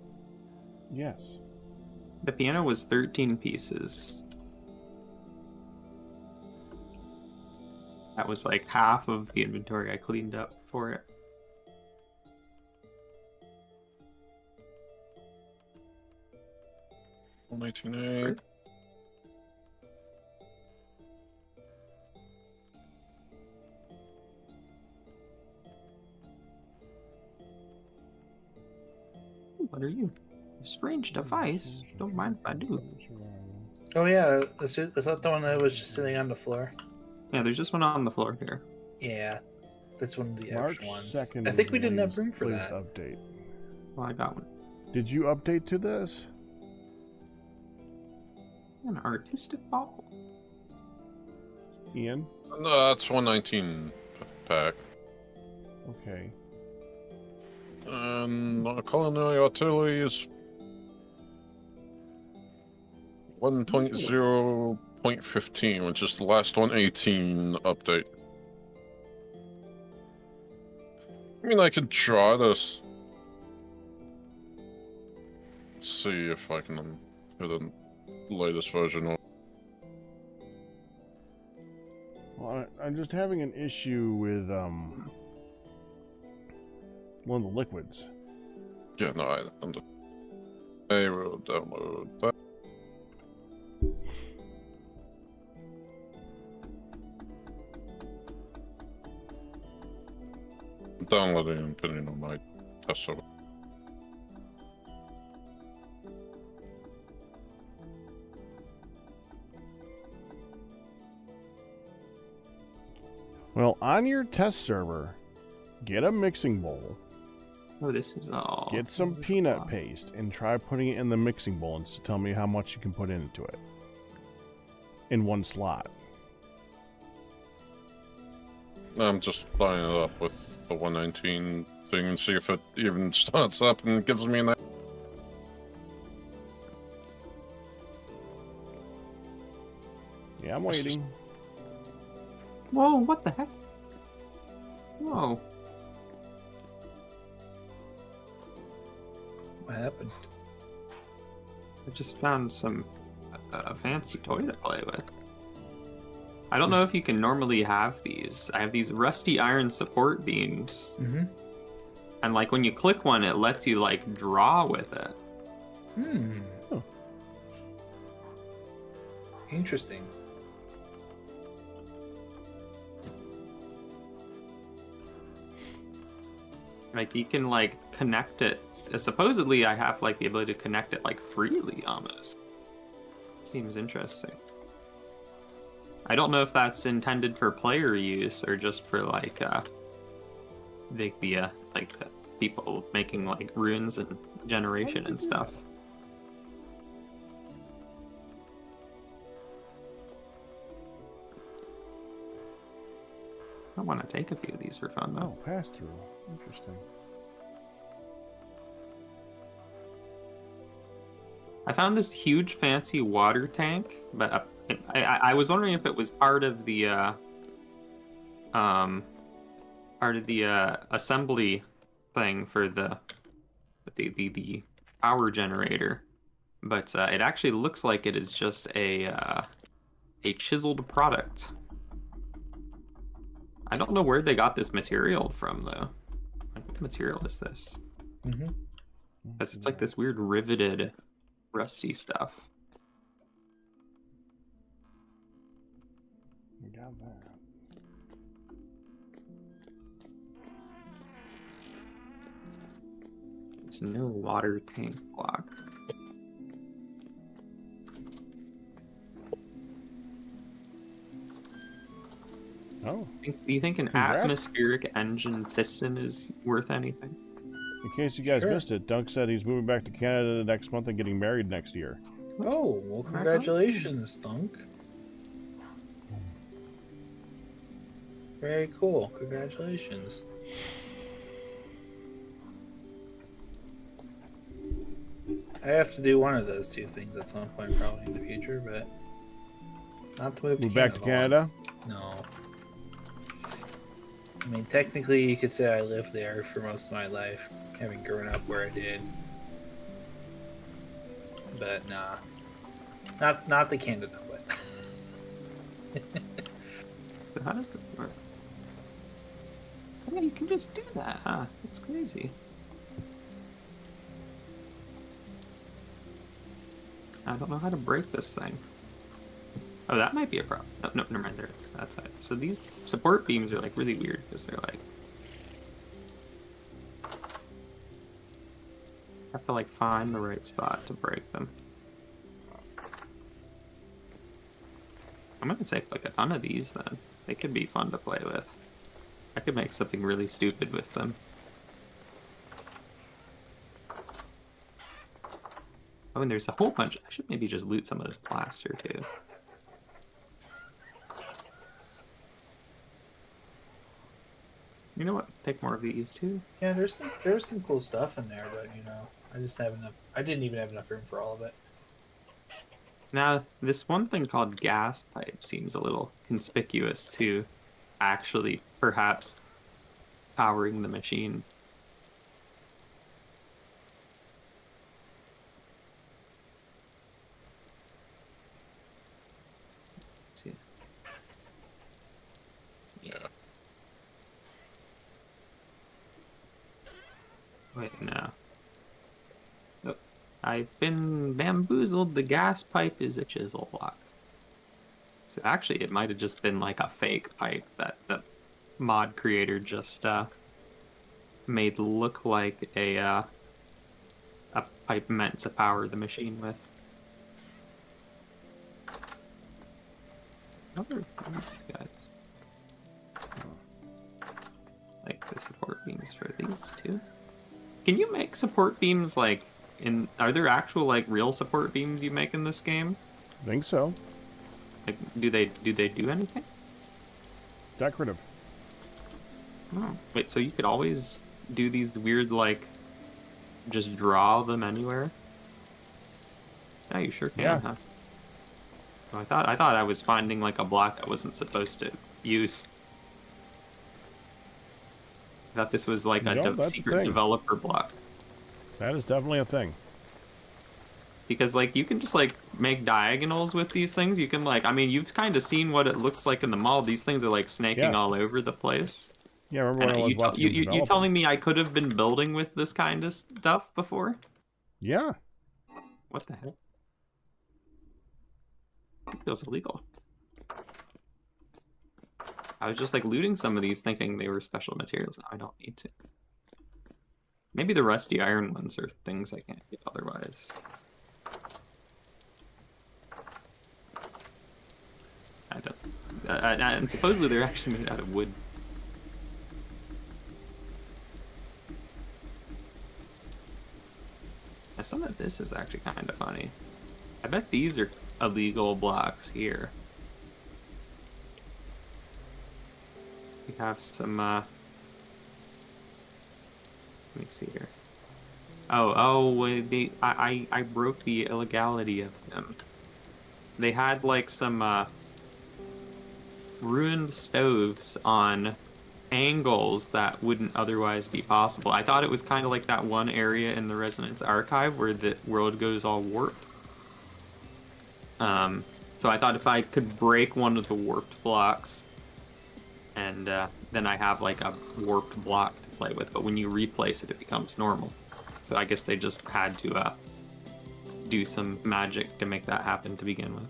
Yes. The piano was 13 pieces. That was like half of the inventory I cleaned up for it. $19.8. What are you? A strange device. Don't mind if I do. Oh yeah, is that the one that was just sitting on the floor? Yeah, there's just one on the floor here. Yeah, that's one of the March extra ones. 2nd I think we is didn't when have room for latest that. update. Well, I got one. Did you update to this? An artistic ball. Ian? No, that's 119 pack. Okay. And culinary artillery is 1.0.15, which is the last 118 update. I mean, I could try this. Let's see if I can do the latest version of. Well, I'm just having an issue with one of the liquids. Yeah, no, I will download that. Downloading and putting on my test server. Well, on your test server, get a mixing bowl. Oh, this is all. Get some peanut paste and try putting it in the mixing bowl and tell me how much you can put into it. In one slot. I'm just buying it up with the 119 thing and see if it even starts up and gives me an. Yeah, I'm waiting. Whoa, what the heck? Whoa. What happened? I just found a fancy toy to play with. I don't know if you can normally have these. I have these rusty iron support beams. Mm-hmm. And like when you click one, it lets you like draw with it. Hmm. Oh. Interesting. Like you can like connect it. Supposedly I have like the ability to connect it like freely almost. Seems interesting. I don't know if that's intended for player use or just for like the people making like runes and generation and stuff. I want to take a few of these for fun though. Oh, pass through. Interesting. I found this huge fancy water tank, but I was wondering if it was part of the assembly thing for the power generator, but it actually looks like it is just a chiseled product. I don't know where they got this material from though. What material is this? Mm-hmm. Because it's like this weird riveted, rusty stuff. We got that. There's no water tank block. Oh. Do you think an Congrats. atmospheric engine piston is worth anything? In case you guys Sure. missed it, Dunk said he's moving back to Canada next month and getting married next year. Oh, well, congratulations, Dunk. Very cool. Congratulations. I have to do one of those two things at some point, probably in the future, but not to Move back to Canada? No. I mean, technically, you could say I lived there for most of my life, having grown up where I did. But nah, not the Canada, but. But how does it work? Oh, you can just do that, huh? That's crazy. I don't know how to break this thing. Oh, that might be a problem. No, never mind. There's that side. So these support beams are like really weird because they're like have to like find the right spot to break them. I'm gonna take like a ton of these then. They could be fun to play with. I could make something really stupid with them. Oh, and there's a whole bunch. I should maybe just loot some of this plaster too. You know what? Take more of these too. Yeah, there's some cool stuff in there, but you know, I just have enough. I didn't even have enough room for all of it. Now, this one thing called gas pipe seems a little conspicuous to actually perhaps powering the machine. Let's see. Yeah. Wait, no. Nope. I've been bamboozled. The gas pipe is a chisel block. So actually, it might have just been like a fake pipe that the mod creator just made look like a pipe meant to power the machine with. What are these guys? Like the support beams for these two. Can you make support beams like in? Are there actual like real support beams you make in this game? I think so. Like, do they do anything? Decorative. Oh, wait, so you could always do these weird, like, just draw them anywhere? Yeah, you sure can, Yeah. huh? Oh, I thought I was finding like a block I wasn't supposed to use. I thought this was like a No, that's a secret thing. developer block. That is definitely a thing. Because like you can just like make diagonals with these things. You can like, I mean, you've kind of seen what it looks like in the mall. These things are like snaking Yeah. all over the place. Yeah, remember when I was you, watching him you develop telling them? me I could have been building with this kind of stuff before? Yeah. What the hell? It feels illegal. I was just like looting some of these thinking they were special materials. Now I don't need to. Maybe the rusty iron ones are things I can't get otherwise. I don't. And supposedly they're actually made out of wood. Now some of this is actually kind of funny. I bet these are illegal blocks here. We have some, let me see here. I broke the illegality of them. They had like some, ruined stoves on angles that wouldn't otherwise be possible. I thought it was kind of like that one area in the Resonance Archive where the world goes all warped. So I thought if I could break one of the warped blocks, and then I have like a warped block to play with, but when you replace it, it becomes normal. So I guess they just had to do some magic to make that happen to begin with.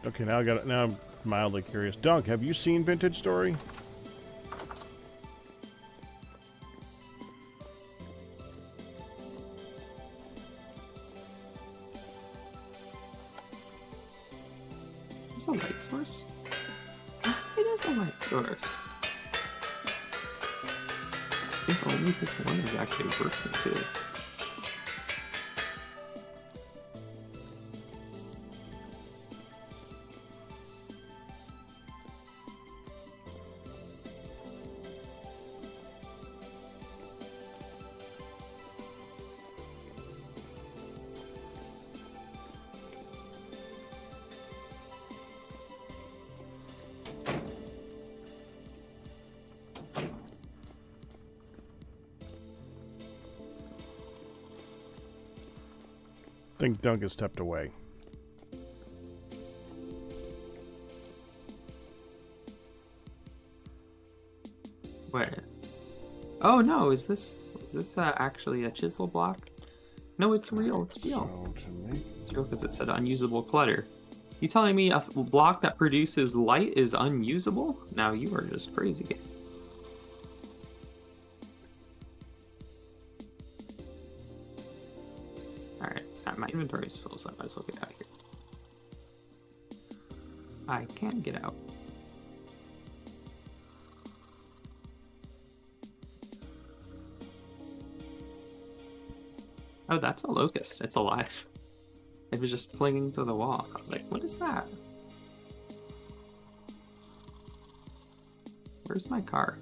Okay, now now I'm mildly curious. Dunk, have you seen Vintage Story? Is a light source? It is a light source. I think only this one is actually working too. I think Dunk has stepped away. Wait. Oh no, is this actually a chisel block? No, it's real. It's real. It's real because it said unusable clutter. You telling me a block that produces light is unusable? Now you are just crazy. Alright, my inventory is full, so I might as well get out of here. I can't get out. Oh, that's a locust. It's alive. It was just clinging to the wall. I was like, what is that? Where's my car?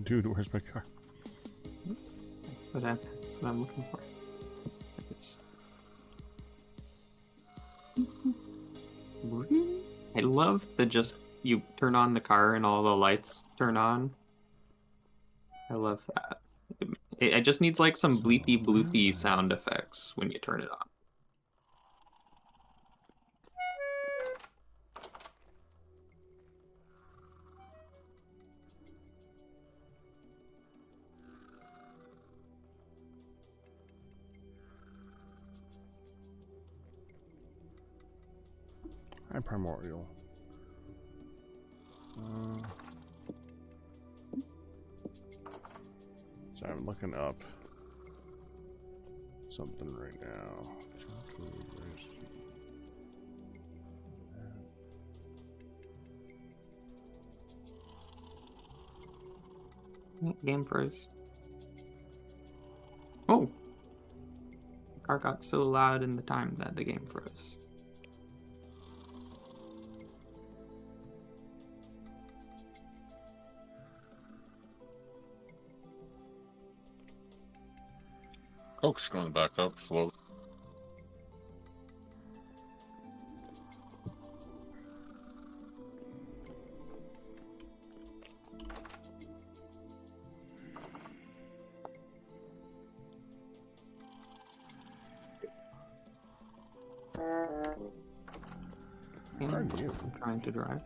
Dude, where's my car? That's what I'm looking for. I love that just you turn on the car and all the lights turn on. I love that. It just needs like some bleepy bloopy sound effects when you turn it on. Hi, Primordial. So I'm looking up something right now. Game froze. Oh! car got so loud in the time that the game froze. Coke's going back up slowly. And I'm trying to drive.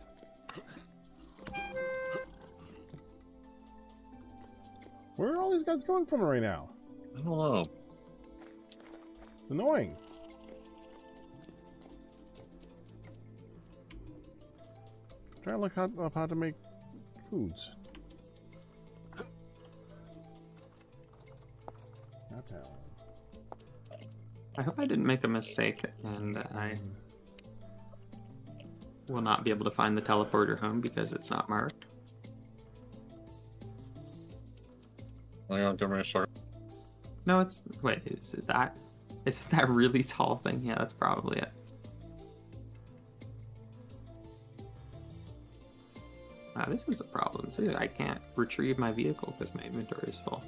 Where are all these guys going from right now? I don't know. It's annoying. Trying to look up how to make foods. Not that one. I hope I didn't make a mistake and I will not be able to find the teleporter home because it's not marked. Hang on, give me a second. No, it's... Wait, is it that? Is it that really tall thing? Yeah, that's probably it. Wow, this is a problem too. I can't retrieve my vehicle because my inventory is full.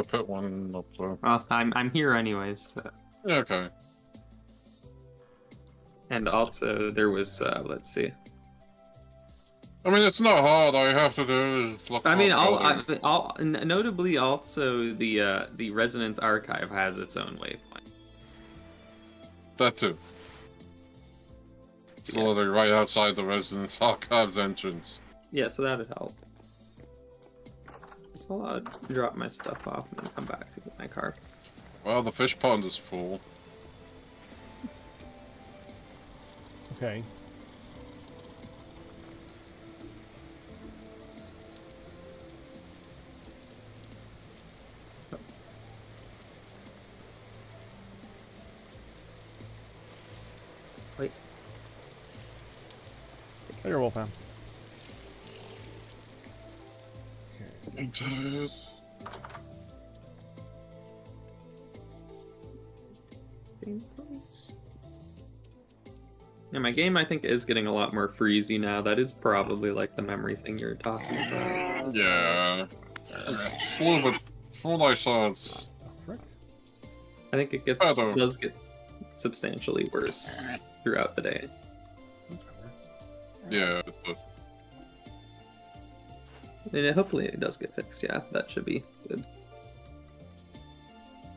Put one up there. Well, I'm here anyways. So. Yeah, okay. And also there was let's see. I mean, it's not hard. All you have to do is look. I mean, notably also the Resonance Archive has its own waypoint. That too. It's literally right outside the Resonance Archives entrance. Yeah, so that'd help. So I'll drop my stuff off and then come back to get my car. Well, the fish pond is full. Okay. Wait. Here, Wolfman. Yeah, my game I think is getting a lot more freezy now. That is probably like the memory thing you're talking about. Yeah. It's a little bit. From what I saw, it's. I think it does get substantially worse throughout the day. Yeah. But... And hopefully it does get fixed. Yeah, that should be good.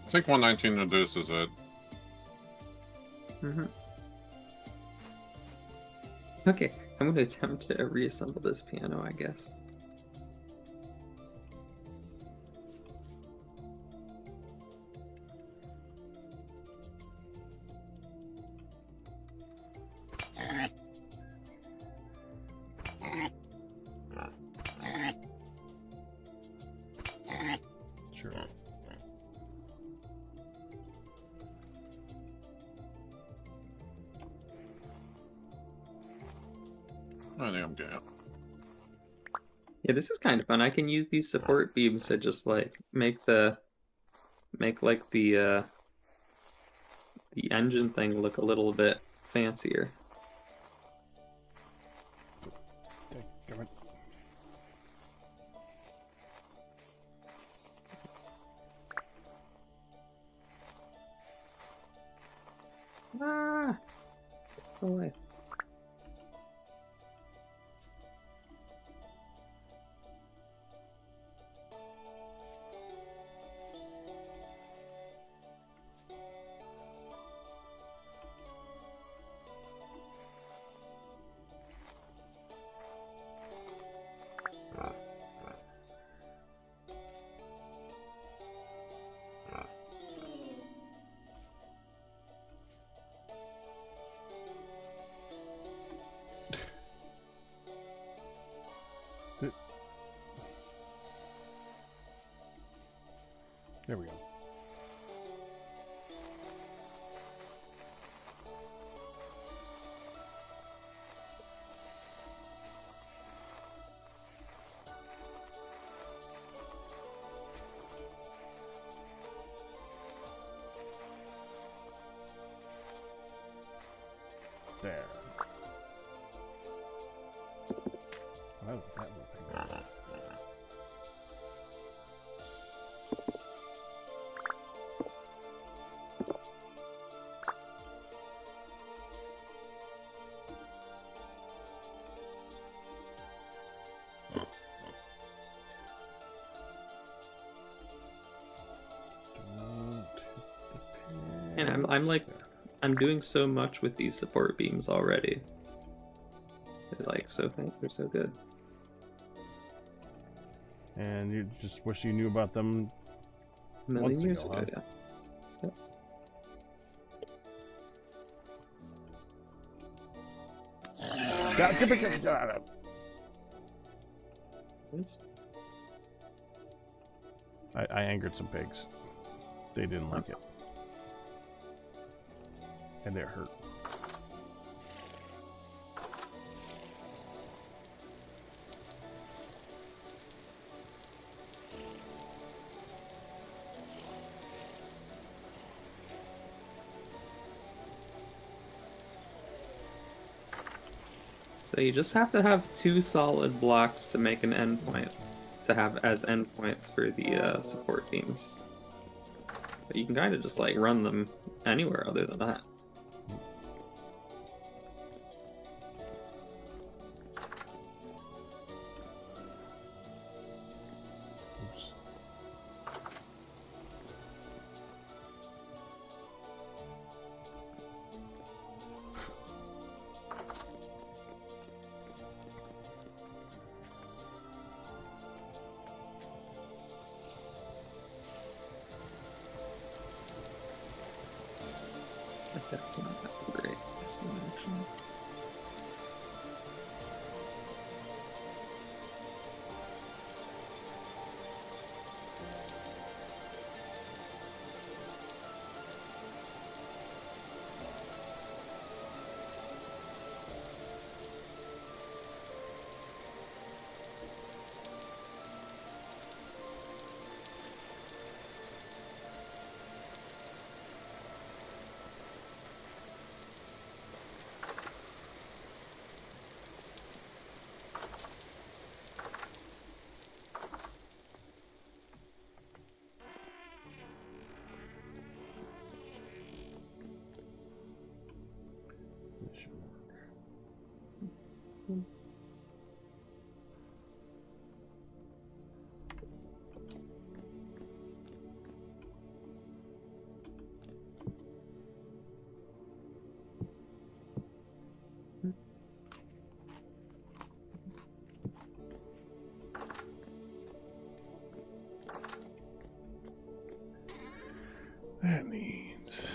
I think 119 reduces it. Mm-hmm. Okay, I'm going to attempt to reassemble this piano, I guess. Sure. I think I'm good. Yeah, this is kind of fun. I can use these support beams to just like make the engine thing look a little bit fancier. Ah, go away. There we go. There. Why did that little thing go off? And I'm doing so much with these support beams already. They're so good. And you just wish you knew about them A million months years ago, ago, huh? yeah. I angered some pigs. They didn't like it. And they're hurt. So you just have to have 2 solid blocks to make an endpoint, to have as endpoints for the support teams. But you can kind of just like run them anywhere other than that. Oops. That's not that great. That's not actually. This should work. That means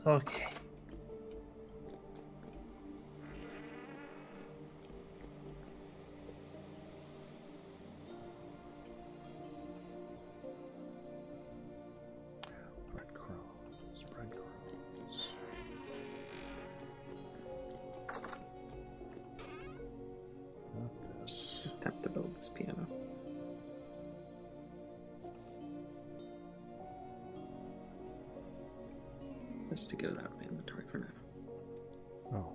Okay. breadcrumbs, breadcrumbs. Not this. Have to build this piano. Just to get it out of my inventory for now. Oh.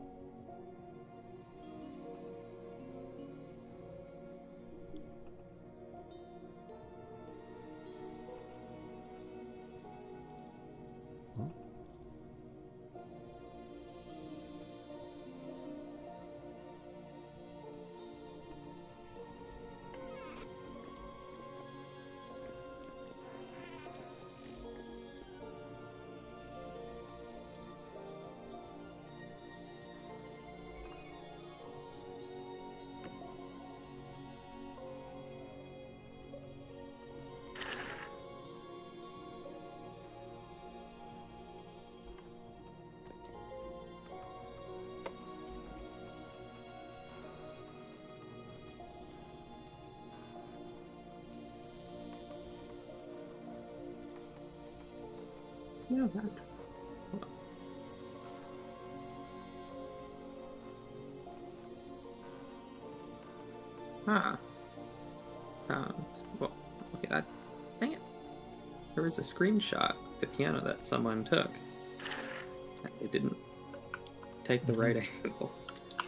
Huh? Yeah, that. Huh. Well, okay, that. Dang it. There was a screenshot of the piano that someone took. And they didn't take the right angle.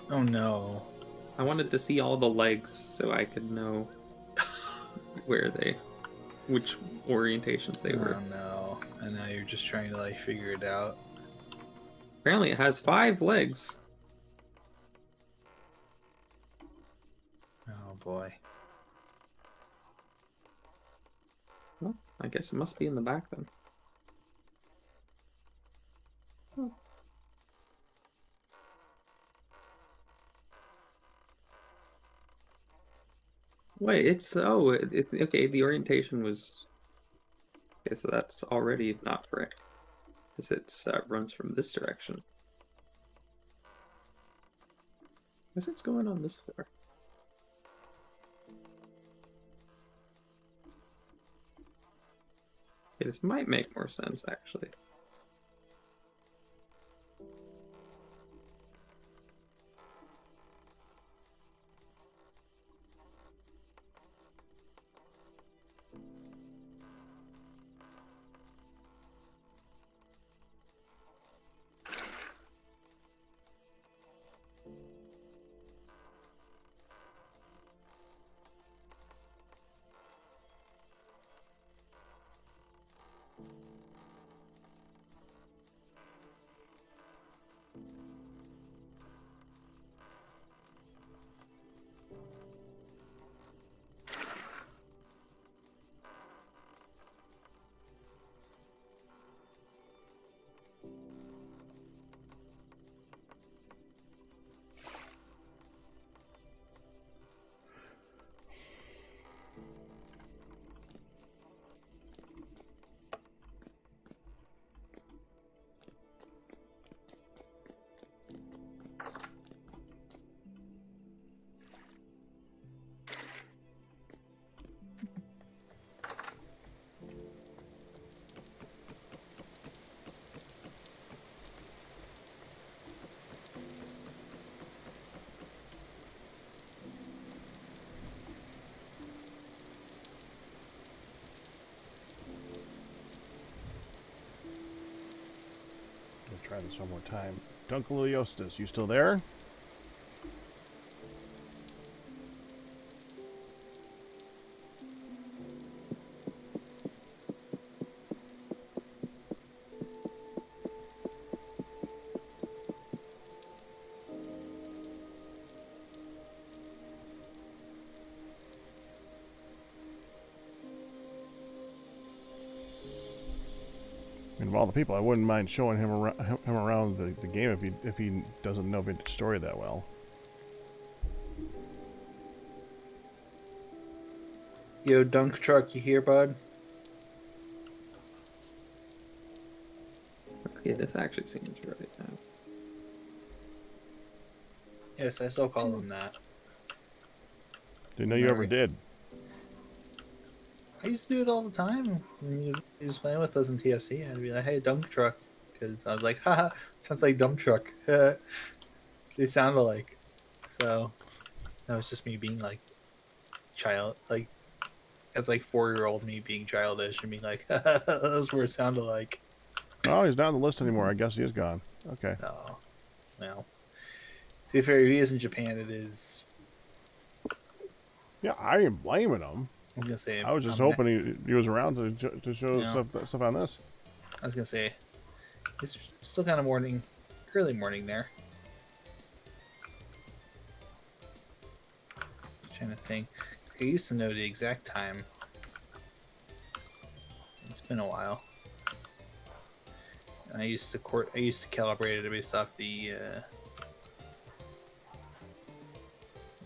Oh no. I wanted to see all the legs so I could know which orientations they were. Oh no. And now you're just trying to like figure it out. Apparently it has 5 legs. Oh boy. Well, I guess it must be in the back then. Oh. Wait, it's okay. The orientation was okay, so that's already not correct because it runs from this direction. What's it's going on this floor? Okay, this might make more sense actually. Try this one more time. Dunkeliosis, you still there? And of all the people, I wouldn't mind showing him around the game if he doesn't know vintage story that well. Yo, Dunk Truck, you here, bud? Okay, this actually seems right now. Yes, I still call him that. Didn't know you ever did. I used to do it all the time. When he was playing with us in TFC, I'd be like, "Hey, Dump Truck," because I was like, "Haha, sounds like Dump Truck." They sound alike. So that was just me being like that's like 4-year-old me being childish and being like, "Those words sound alike." Oh, he's not on the list anymore. I guess he is gone. Okay. Oh, well. To be fair, if he is in Japan, it is. Yeah, I ain't blaming him. I'm gonna say. I was just hoping he was around to show stuff on this. I was gonna say, it's still kind of early morning there. Trying to think. I used to know the exact time. It's been a while. I used to calibrate it based off the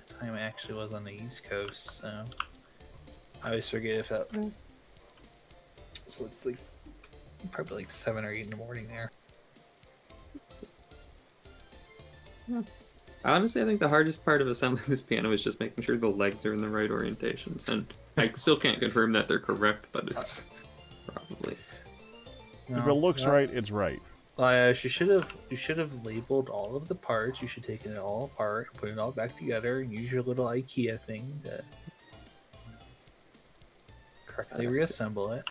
time it actually was on the East Coast. So I always forget if that. So it's like probably like 7 or 8 in the morning there. Honestly, I think the hardest part of assembling this piano is just making sure the legs are in the right orientations, and I still can't confirm that they're correct, but it's probably. If it looks right, it's right. You should have labeled all of the parts. You should take it all apart and put it all back together and use your little IKEA thing to correctly reassemble it.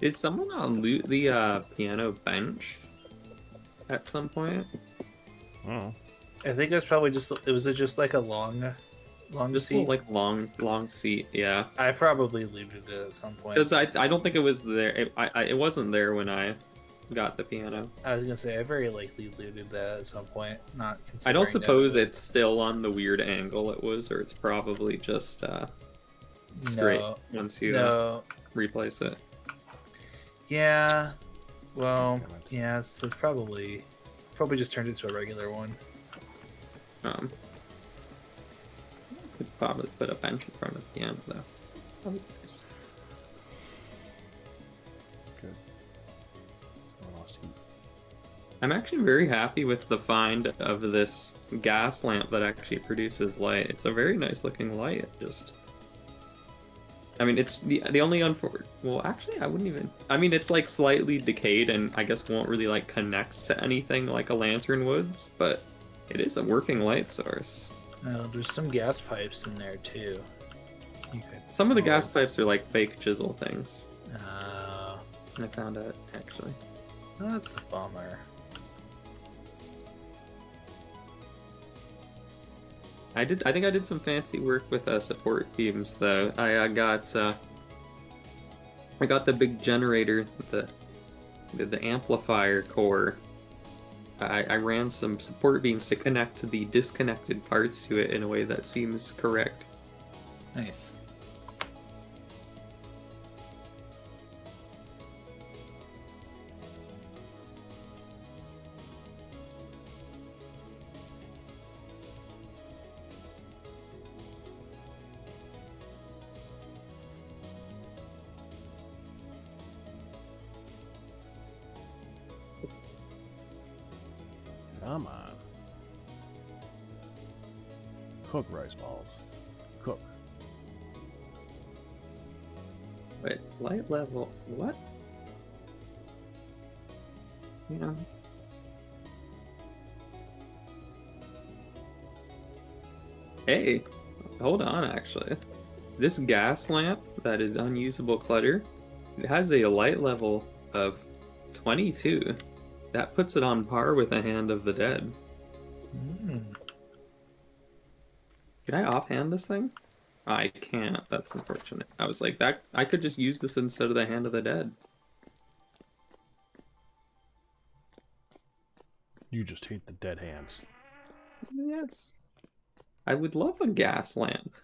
Did someone loot the piano bench at some point? Oh. I think it's probably just just like a long Just seat. like long seat, yeah. I probably looted it at some point. Because I don't think it was there. It wasn't there when I got the piano. I was gonna say I very likely looted that at some point. Not. I don't considering that suppose it it's still on the weird angle it was, or it's probably just straight No. once you No. replace it. Yeah. Well, yeah. It's probably just turned into a regular one. Could probably put a bench in front of the piano though. That'd be nice. Good. I lost heat. I'm actually very happy with the find of this gas lamp that actually produces light. It's a very nice looking light. I mean, it's the only well, actually, I wouldn't even. I mean, it's like slightly decayed and I guess won't really like connect to anything like a lantern would, but it is a working light source. There's some gas pipes in there too. Some of the gas pipes are like fake chisel things. Oh. I found out actually. That's a bummer. I think I did some fancy work with support teams though. I got the big generator, the amplifier core. I ran some support beams to connect the disconnected parts to it in a way that seems correct. Nice. Come on. Cook rice balls. Cook. Wait, light level, what? Yeah. Hey, hold on actually. This gas lamp that is unusable clutter, it has a light level of 22. That puts it on par with a Hand of the Dead. Can I offhand this thing? I can't. That's unfortunate. I was like, that I could just use this instead of the Hand of the Dead. You just hate the dead hands. Yes. I would love a gas lamp.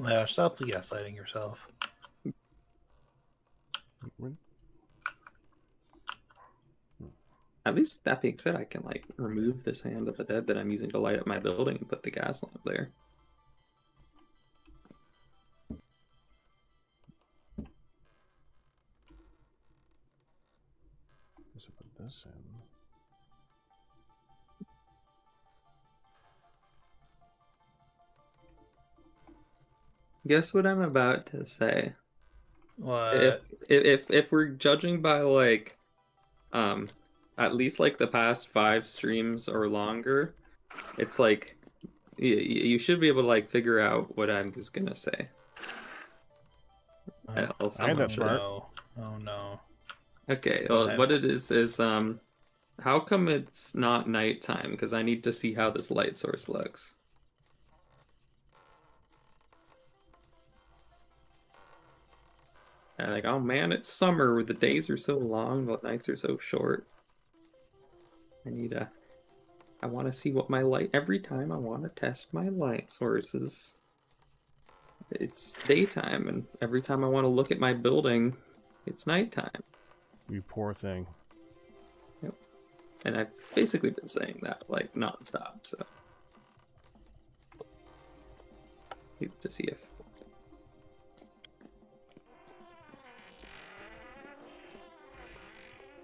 Yeah, stop the gaslighting yourself. At least that being said, I can like remove this Hand of the Dead that I'm using to light up my building and put the gas lamp there. Let's put this in. Guess what I'm about to say? What? If we're judging by like at least like the past 5 streams or longer, it's like you should be able to like figure out what I'm just gonna say. I had that smart. No. Oh no. Okay, well, what it is how come it's not nighttime? Because I need to see how this light source looks. And like, oh man, it's summer where the days are so long, the nights are so short. I need a I want to see what my light... Every time I want to test my light sources, it's daytime, and every time I want to look at my building, it's nighttime. You poor thing. Yep. And I've basically been saying that, like, non-stop, so... Need to see if...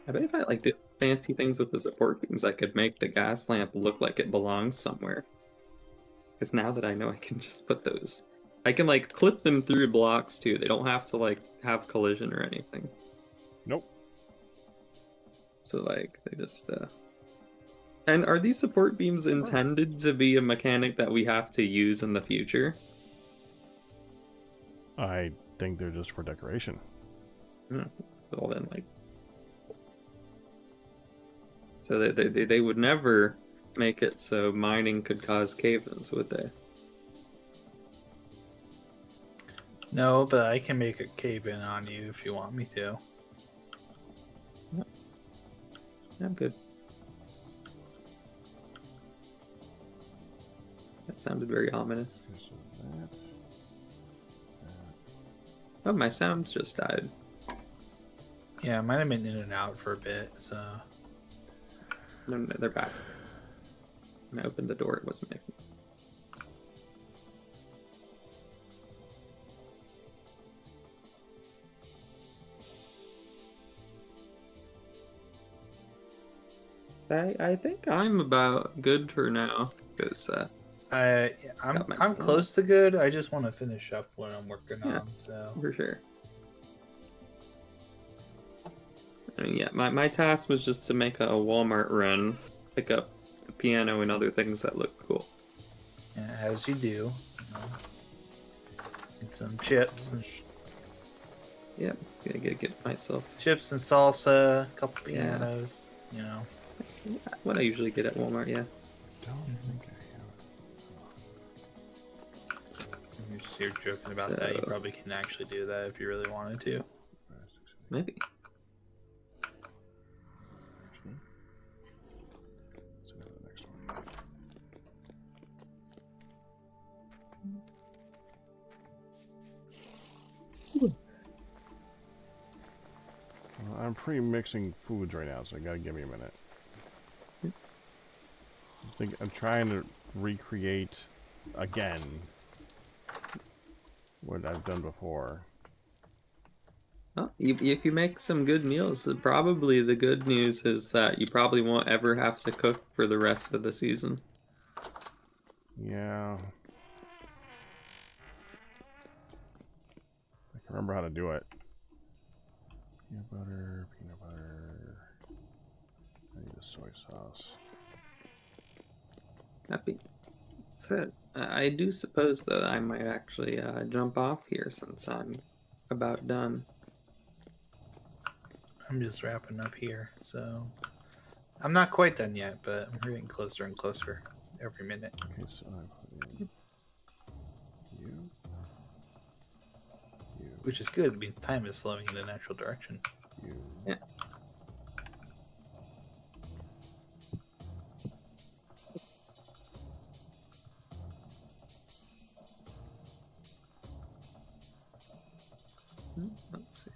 I bet if I, like, did fancy things with the support beams, I could make the gas lamp look like it belongs somewhere. Because now that I know I can just put those... I can, like, clip them through blocks, too. They don't have to, like, have collision or anything. Nope. So, like, they just, And are these support beams intended to be a mechanic that we have to use in the future? I think they're just for decoration. Well, then, like... So they would never make it so mining could cause cave-ins, would they? No, but I can make a cave in on you if you want me to. I'm good. That sounded very ominous. Oh, my sounds just died. Yeah, mine have been in and out for a bit, so... No, they're back. When I opened the door, it wasn't making. I think I'm about good for now, because I'm close to good. I just want to finish up what I'm working on, so... For sure. I mean, yeah, my task was just to make a Walmart run, pick up the piano and other things that look cool. Yeah, as you do. You know. Get some chips and... Yep, gonna get myself... Chips and salsa, a couple pianos, you know. What I usually get at Walmart, yeah. You're joking about that. You probably can actually do that if you really wanted to. Maybe. I'm pre-mixing foods right now, so you gotta give me a minute. I'm trying to recreate again what I've done before. Well, if you make some good meals, probably the good news is that you probably won't ever have to cook for the rest of the season. Yeah. I can remember how to do it. Peanut butter. I need a soy sauce. Happy. So, I do suppose that I might actually jump off here since I'm about done. I'm just wrapping up here, so... I'm not quite done yet, but we're getting closer and closer every minute. Okay, so I put in you. Which is good, it means time is flowing in a natural direction. Yeah. Let's see.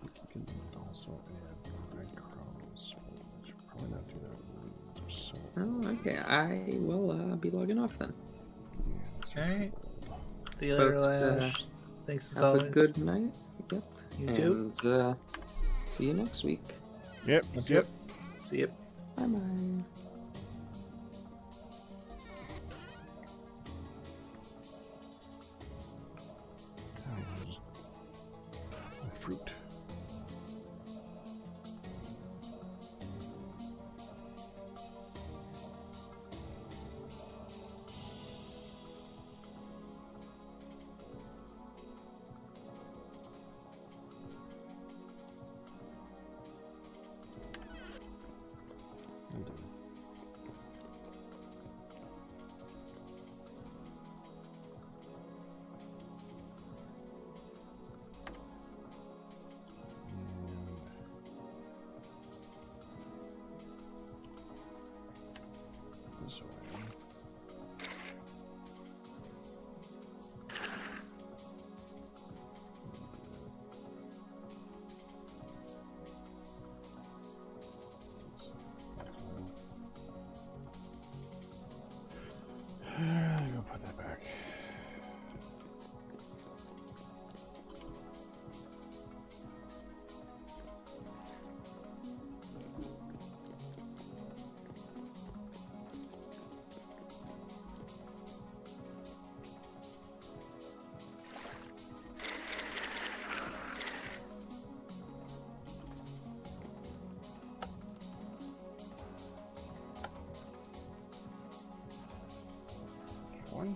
You can also add breadcrumbs. I should probably not do that. They're so... Oh, okay. I will be logging off then. Alright. See you later, Folks, Lash. Thanks as have always. a good night. Yep. You too. And see you next week. Yep. See you. Bye-bye. Fruit. One.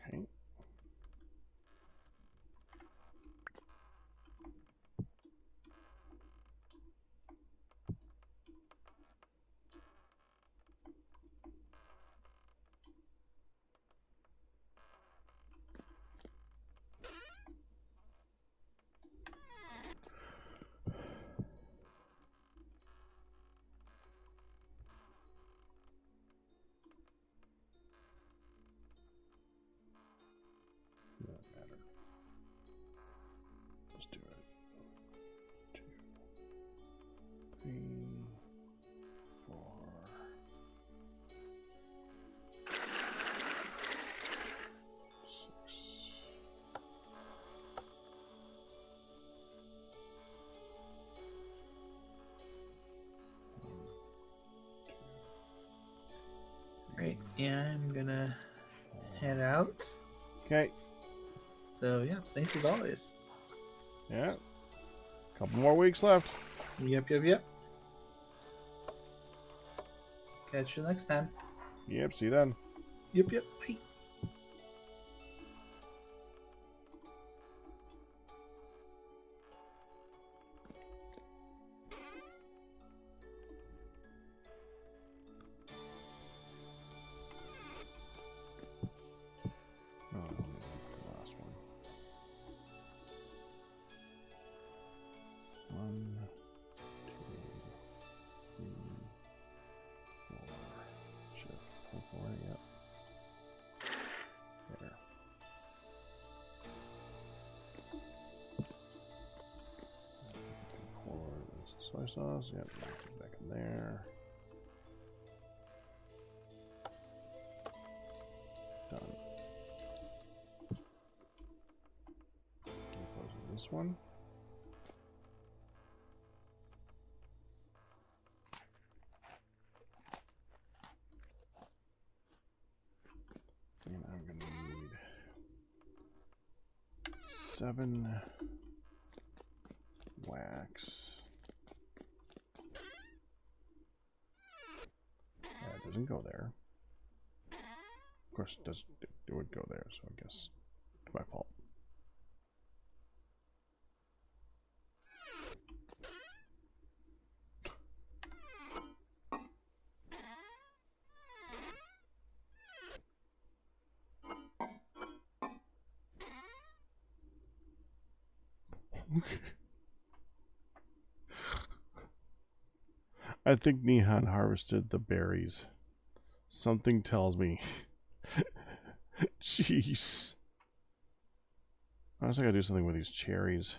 Okay. Doesn't matter. Let's do it. 2, 3, 4. 6. Right. Yeah, I'm gonna head out. Okay. So yeah, thanks as always. Yeah. Couple more weeks left. Yep. Catch you next time. Yep. See you then. Yep. Bye. Oh, let me do the last one. 1, 2, Soy sauce, yep, back in there. Done. Close this one. And I'm gonna need 7 wax. Yeah, it doesn't go there. Of course, it would go there, so I guess it's my fault. I think Nehan harvested the berries. Something tells me. Jeez. I was gotta do something with these cherries.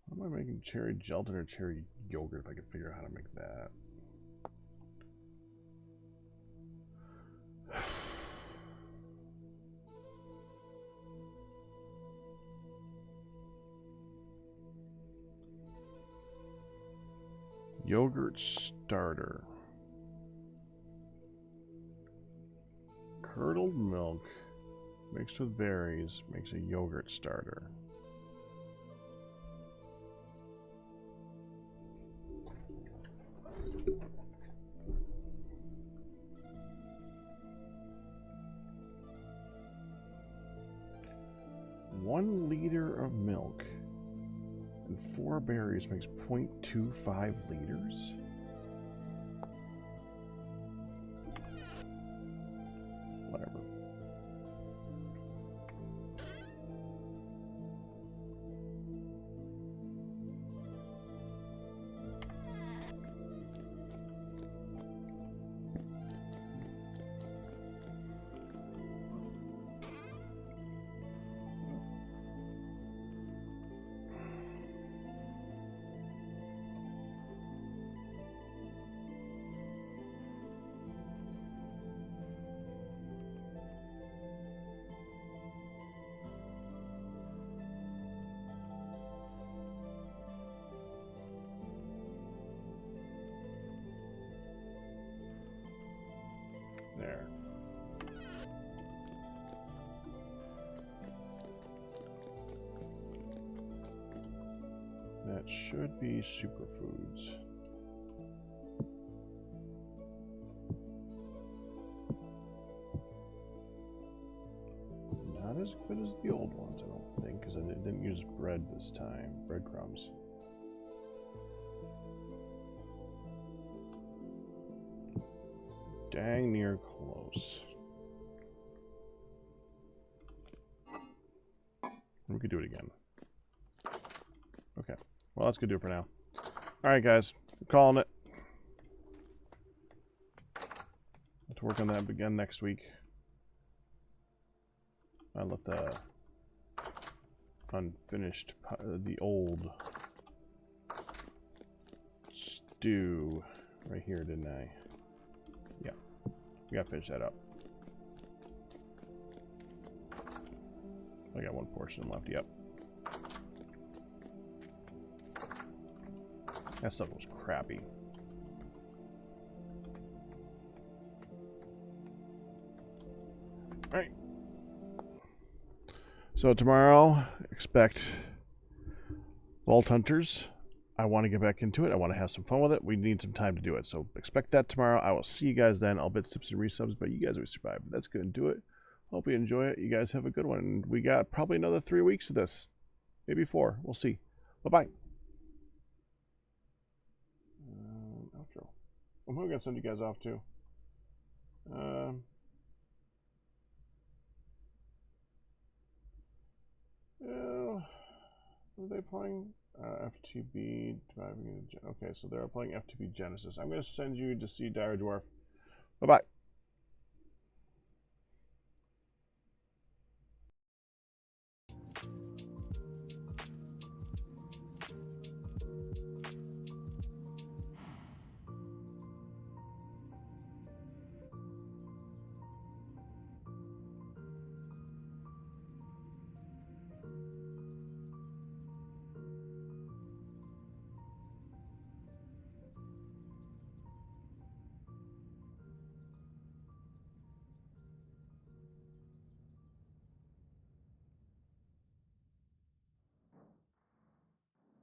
How am I making cherry gelatin or cherry yogurt if I can figure out how to make that? Yogurt starter. Curdled milk mixed with berries makes a yogurt starter. One liter of milk and 4 berries makes 0.25 liters? Whatever. There. That should be superfoods. Not as good as the old ones, I don't think, because I didn't use bread this time. Breadcrumbs. Dang near close. We could do it again. Okay. Well, that's gonna do it for now. Alright, guys. I'm calling it. Let's work on that again next week. I left the unfinished, the old stew right here, didn't I? Yeah. We gotta finish that up. I got one portion left, yep. That stuff was crappy. Alright. So tomorrow, expect Vault Hunters. I want to get back into it. I want to have some fun with it. We need some time to do it. So expect that tomorrow. I will see you guys then. I'll bet sips and resubs, but you guys will survive. That's going to do it. Hope you enjoy it. You guys have a good one. And we got probably another 3 weeks of this. Maybe 4. We'll see. Bye-bye. Outro. I'm going to send you guys off too. Are they playing? FTB driving. Okay, so they're playing FTB Genesis. I'm going to send you to see Dire Dwarf. Bye bye.